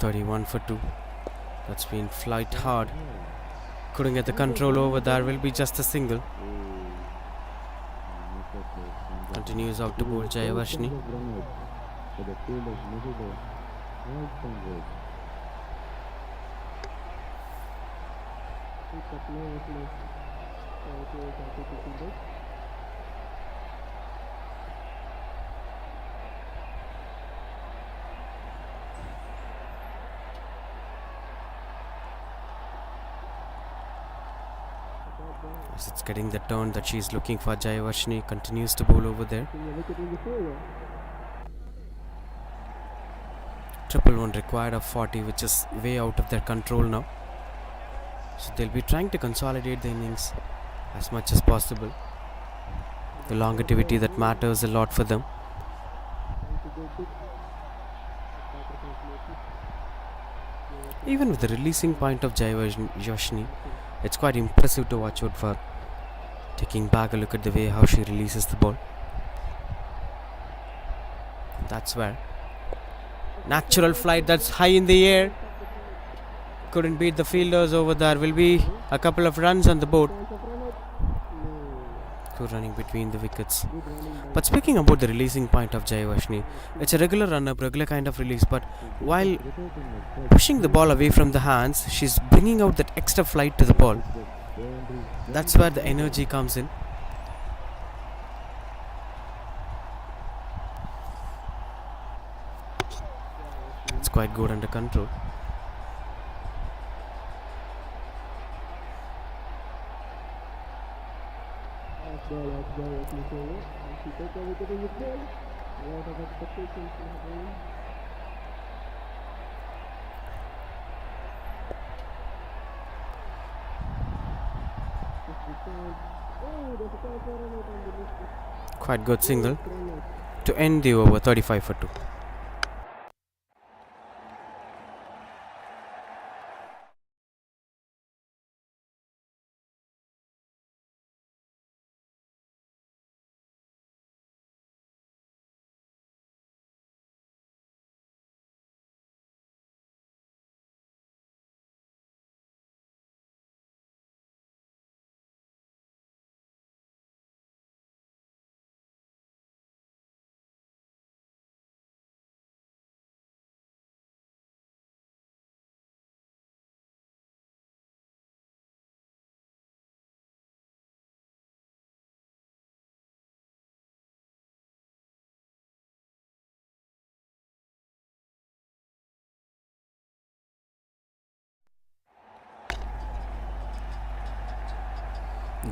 (31 for 2). That's been flight hard. Couldn't get the control over. There will be just a single. Continues out to bowl Jayavashni. As it's getting the turn that she's looking for, Jayavashni continues to bowl over there. 111 required of 40, which is way out of their control now. So they'll be trying to consolidate the innings as much as possible. The longevity that matters a lot for them. Even with the releasing point of Jayavashni, it's quite impressive to watch out for. Taking back a look at the way how she releases the ball. That's where. Natural flight that's high in the air. Couldn't beat the fielders over there. Will be a couple of runs on the board. Good running between the wickets. But speaking about the releasing point of Jayavashni, it's a regular run-up, regular kind of release. But while pushing the ball away from the hands, she's bringing out that extra flight to the ball. That's where the energy comes in. It's quite good under control. Quite good single to end the over, 35 for 2.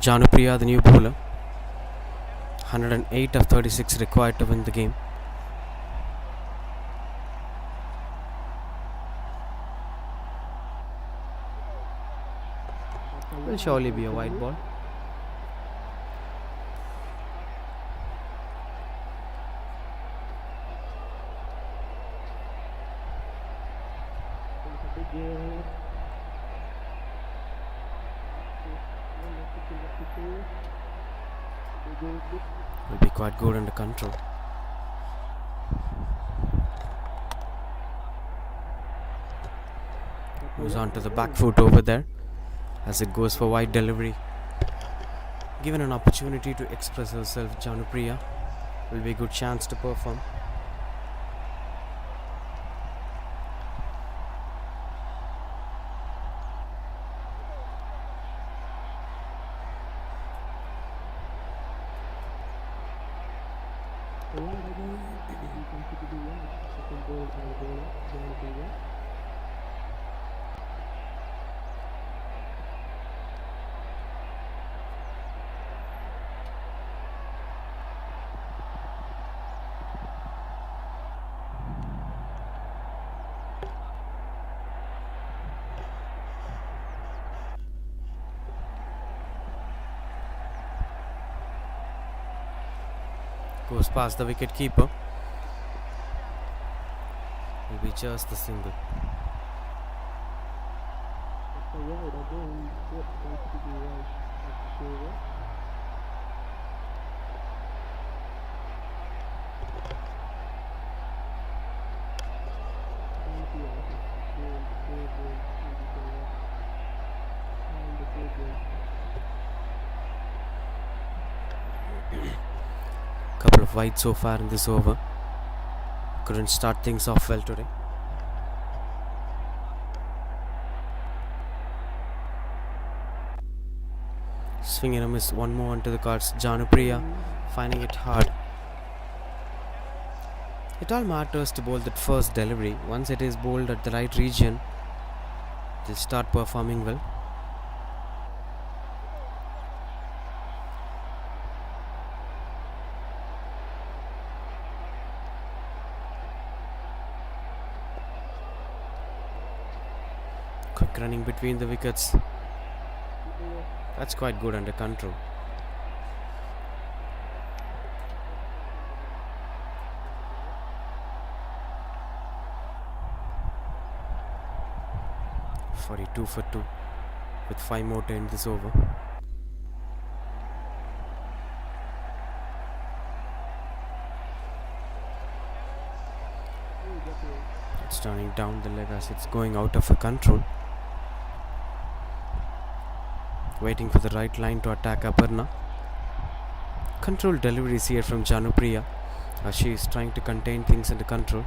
Janupriya, the new bowler. 108 of 36 required to win the game. Will surely be a wide ball. Will be quite good under control. Moves on to the back foot over there as it goes for wide delivery. Given an opportunity to express herself, Janupriya will be a good chance to perform. Goes past the wicket keeper. Will be just the single. Couple of wide so far in this over. Couldn't start things off well today. Swing and a miss. One more onto the cards. Janupriya finding it hard. It all matters to bowl that first delivery. Once it is bowled at the right region, they'll start performing well. Quick running between the wickets. That's quite good under control. (42 for 2) with 5 more to end this over. It's turning down the leg as it's going out of control. Waiting for the right line to attack Aparna. Controlled deliveries here from Janupriya as she is trying to contain things under control.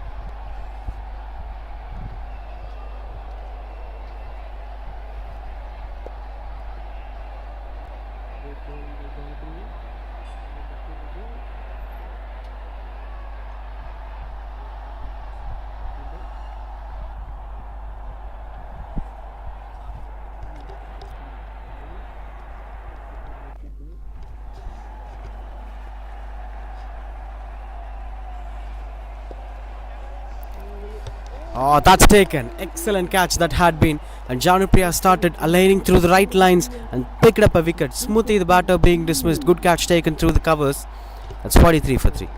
Oh, that's taken. Excellent catch that had been. And Janupriya started aligning through the right lines and picked up a wicket. Smoothly the batter being dismissed. Good catch taken through the covers. That's 43 for 3.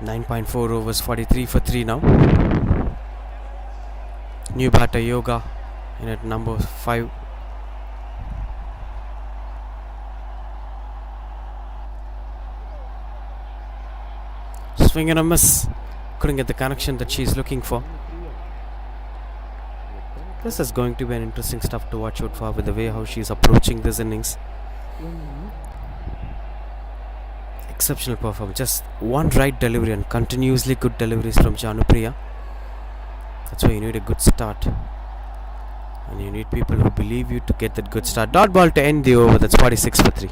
9.4 overs, 43 for 3 now. New batter Yoga in at number 5. Swing and a miss. Couldn't get the connection that she's looking for. This is going to be an interesting stuff to watch out for with the way how she's approaching this innings. Exceptional performance. Just one right delivery and continuously good deliveries from Janupriya. That's why you need a good start. And you need people who believe you to get that good start. Dot ball to end the over. That's 46 for 3.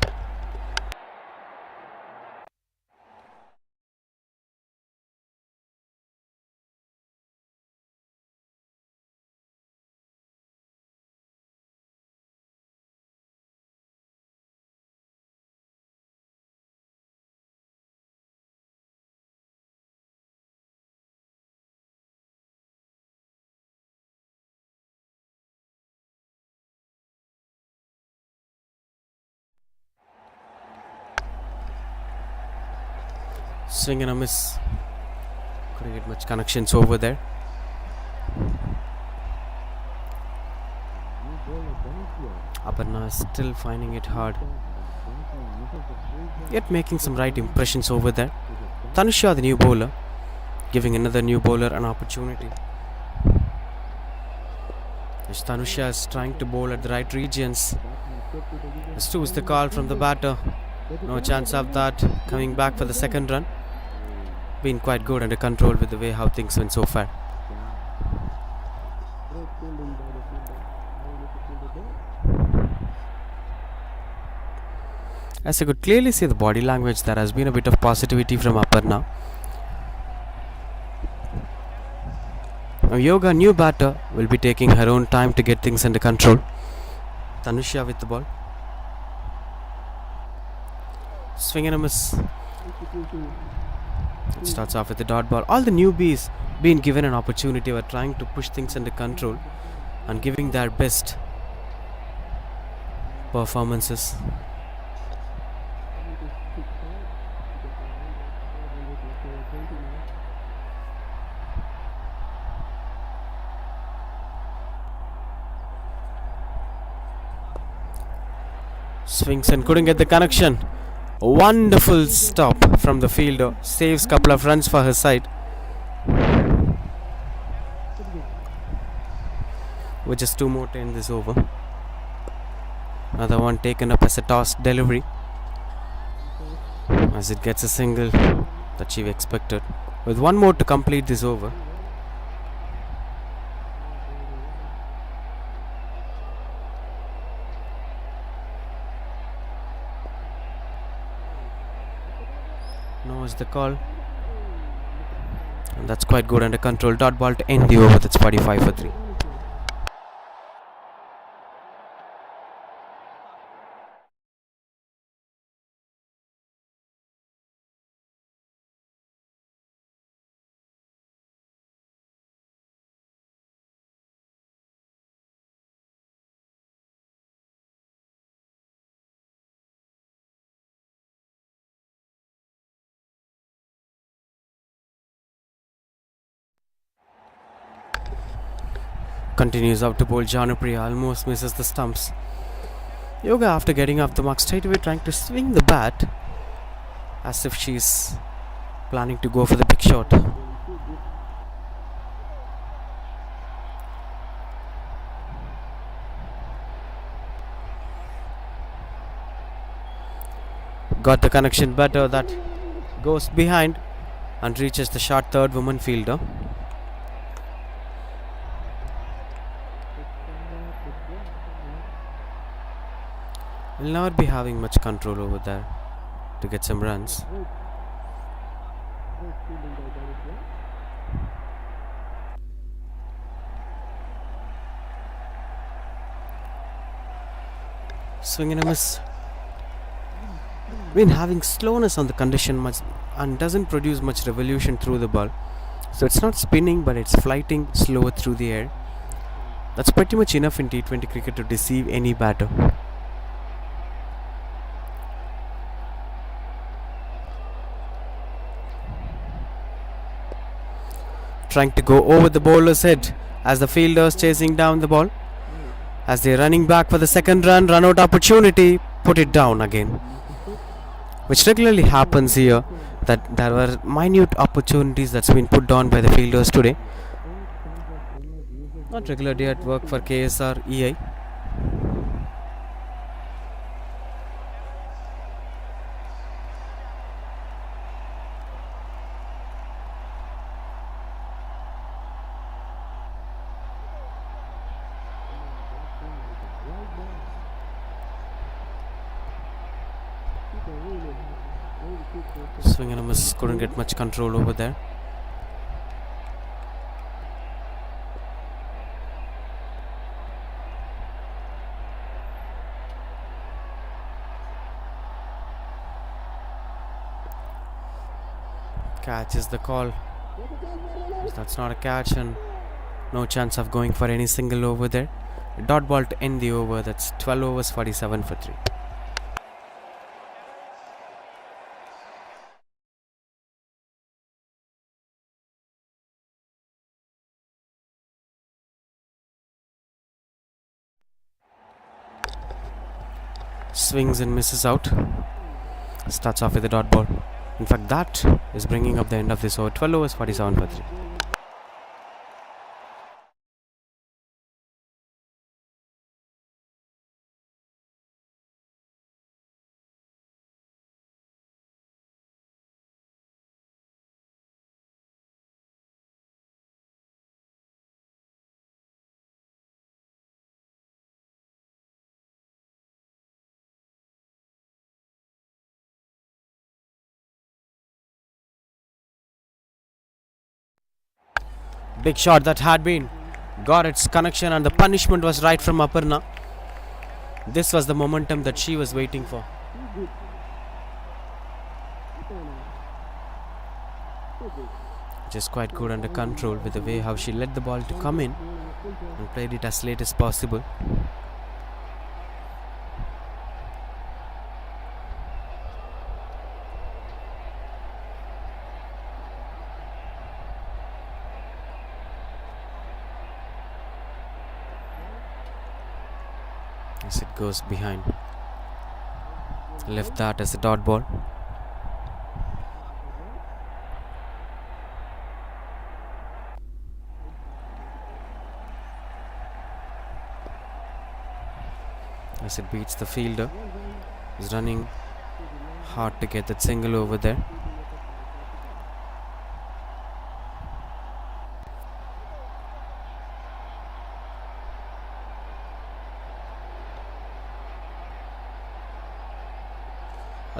Swing and a miss. Couldn't get much connections over there. Aparna is still finding it hard, yet making some right impressions over there. Tanusha, the new bowler, giving another new bowler an opportunity. As Tanusha is trying to bowl at the right regions. As two is the call from the batter. No chance of that. Coming back for the second run. Been quite good under control with the way how things went so far. As I could clearly see the body language, there has been a bit of positivity from Aparna. Now Yoga, new batter, will be taking her own time to get things under control. Tanusha with the ball. Swing and a miss. It starts off with the dot ball. All the newbies being given an opportunity were trying to push things under control and giving their best performances. Swings and couldn't get the connection. A wonderful stop from the fielder. Saves couple of runs for her side. With just 2 more to end this over. Another one taken up as a toss delivery. As it gets a single that she expected. With 1 more to complete this over. No is the call. And that's quite good under control. Dot ball to end the over. That's 45 for 3. Continues out to bowl. Janupriya almost misses the stumps. Yoga, after getting off the mark, straight away trying to swing the bat as if she's planning to go for the big shot. Got the connection better. That goes behind and reaches the short third woman fielder. Will not be having much control over there to get some runs. Swing and a miss. Been having slowness on the condition much and doesn't produce much revolution through the ball. So it's not spinning, but it's flighting slower through the air. That's pretty much enough in T20 cricket to deceive any batter. trying to go over the bowler's head as the fielders chasing down the ball. As they're running back for the second run out opportunity, put it down again. Which regularly happens here, that there were minute opportunities that's been put down by the fielders today. Not regular day at work for KSR EI. Swing and a miss, couldn't get much control over there. Catch is the call. That's not a catch and no chance of going for any single over there. Dot ball to end the over. That's 12 overs 47 for 3. Swings and misses out. Starts off with a dot ball. In fact, that is bringing up the end of this over. 12 overs 47 for 3. Big shot that had been got its connection, and the punishment was right from Aparna. This was the momentum that she was waiting for. Just quite good under control with the way how she let the ball to come in and played it as late as possible. As it goes behind. Left that as a dot ball. As it beats the fielder. He's running hard to get that single over there.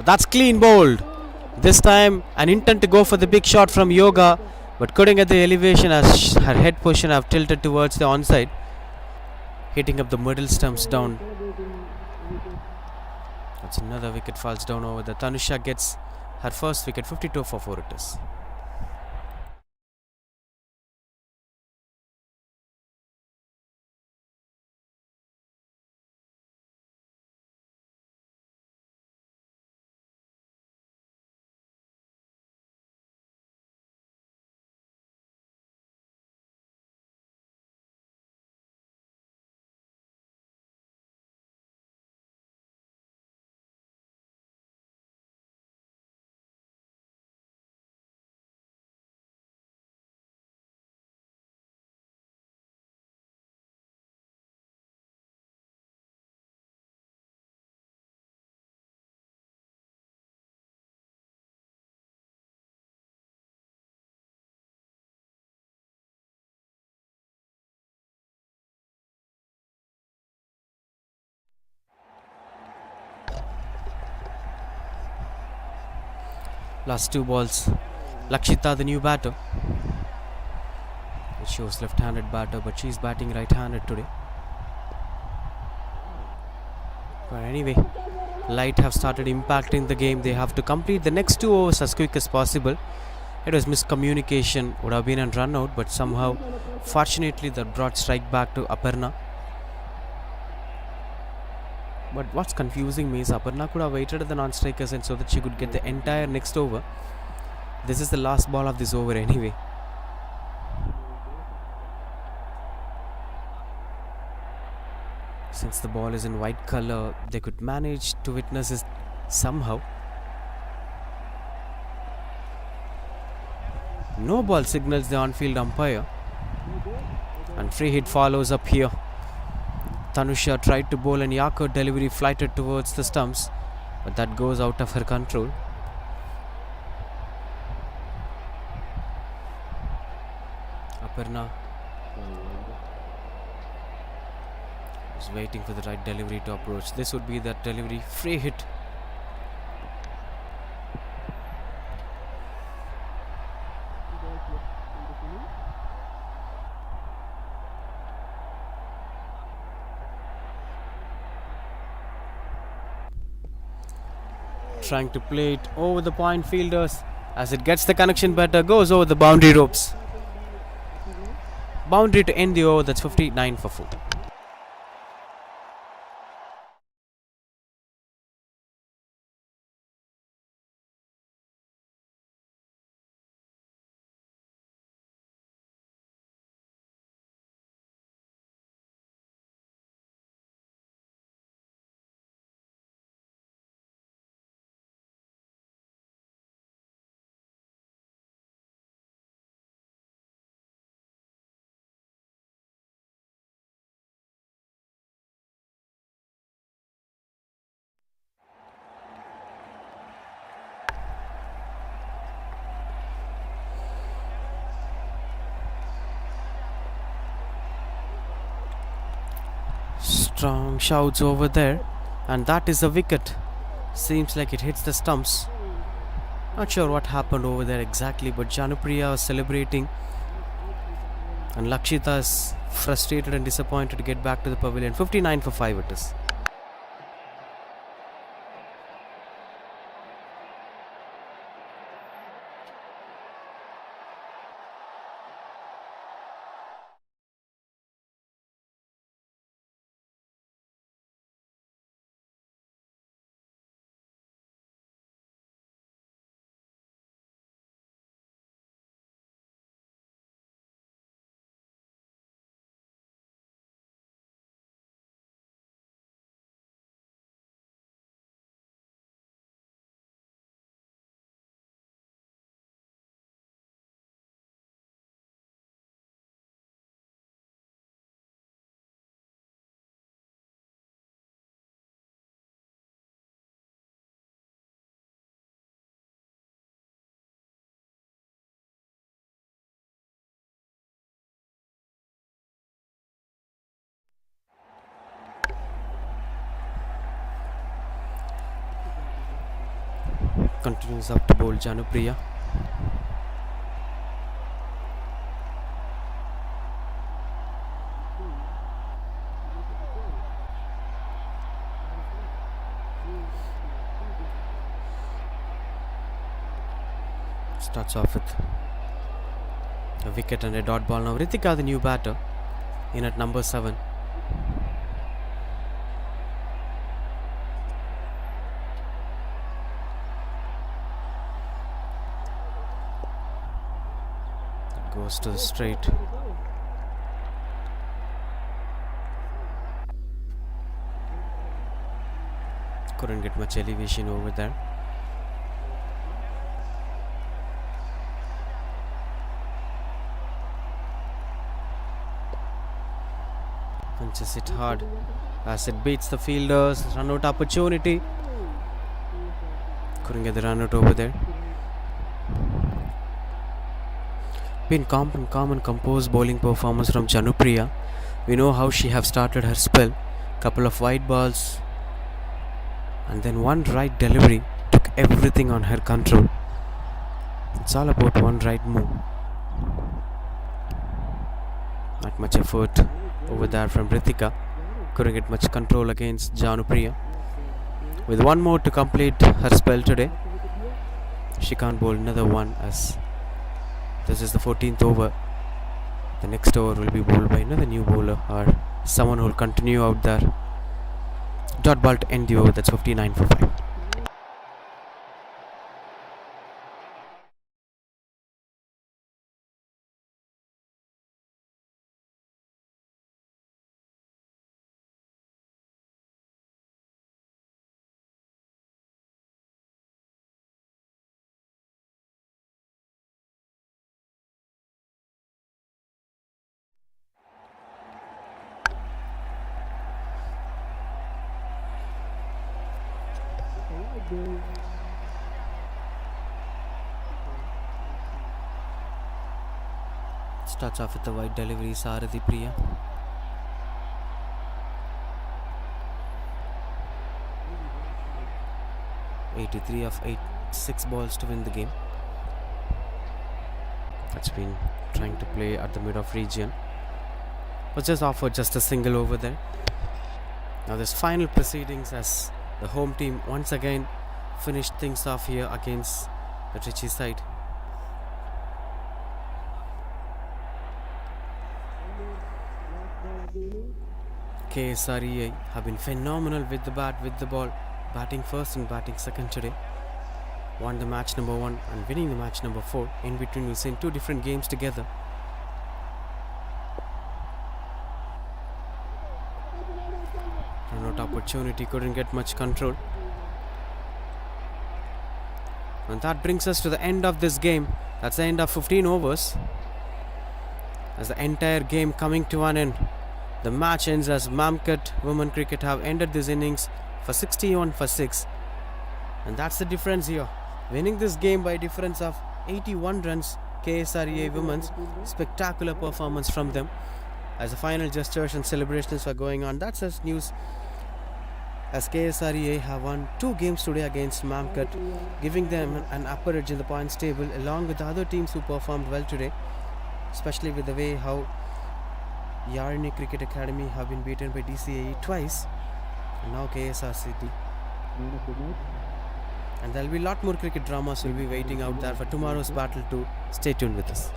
That's clean bowled. This time an intent to go for the big shot from Yoga, but couldn't get the elevation as her head position have tilted towards the onside, hitting up the middle stumps down. That's another wicket falls down over the Tanusha gets her first wicket. 52 for 4 it is. Last 2 balls. Lakshita, the new batter. It shows left-handed batter, but she's batting right-handed today. But anyway, light have started impacting the game. They have to complete the next 2 overs as quick as possible. It was miscommunication, would have been a run out, but somehow, fortunately, that brought strike back to Aparna. But what's confusing me is Aparna could have waited at the non-strikers end so that she could get the entire next over. This is the last ball of this over anyway. Since the ball is in white color, they could manage to witness it somehow. No ball signals the on-field umpire, and free hit follows up here. Tanusha tried to bowl and Yako delivery flighted towards the stumps, but that goes out of her control. Aparna is waiting for the right delivery to approach. This would be that delivery. Free hit. Trying to play it over the point fielders. As it gets the connection better, goes over the boundary ropes. Boundary to end the over. That's 59 for 4. Strong shouts over there, and that is a wicket. Seems like it hits the stumps. Not sure what happened over there exactly, but Janupriya was celebrating, and Lakshita is frustrated and disappointed to get back to the pavilion. 59 for 5 it is. Continues up to bowl Janupriya. Starts off with a wicket and a dot ball. Now Ritika, the new batter, in at number 7. Goes to the straight. Couldn't get much elevation over there. Punches it hard as it beats the fielders. Run out opportunity. Couldn't get the run out over there. Been calm and composed bowling performance from Janupriya. We know how she have started her spell. Couple of wide balls and then one right delivery took everything on her control. It's all about one right move. Not much effort over there from Ritika. Couldn't get much control against Janupriya. With one more to complete her spell today, she can't bowl another one as this is the 14th over. The next over will be bowled by another new bowler or someone who will continue out there. Dot ball to end the over. That's 59 for 5. Starts off with the wide delivery, Sarathi Priya. (83 of 6 balls to win the game. That's been trying to play at the mid-off region. Was just offered just a single over there. Now this final proceedings as the home team once again finished things off here against the Trichy side. KSREA have been phenomenal with the bat, with the ball, batting first and batting second today. Won the match number 1 and winning the match number 4. In between we've seen 2 different games together. Run out opportunity, couldn't get much control. And that brings us to the end of this game. That's the end of 15 overs. As the entire game coming to an end. The match ends as Mamkat Women Cricket have ended this innings for 61 for 6. And that's the difference here. Winning this game by a difference of 81 runs, KSREA Women's. Spectacular performance from them. As the final gestures and celebrations were going on, that's us news. As KSREA have won 2 games today against Mamkat, giving them an upper edge in the points table along with the other teams who performed well today, especially with the way how Yarni Cricket Academy have been beaten by DCAE twice, and now KSR City. And there will be a lot more cricket dramas will be waiting out there for tomorrow's battle too. Stay tuned with us.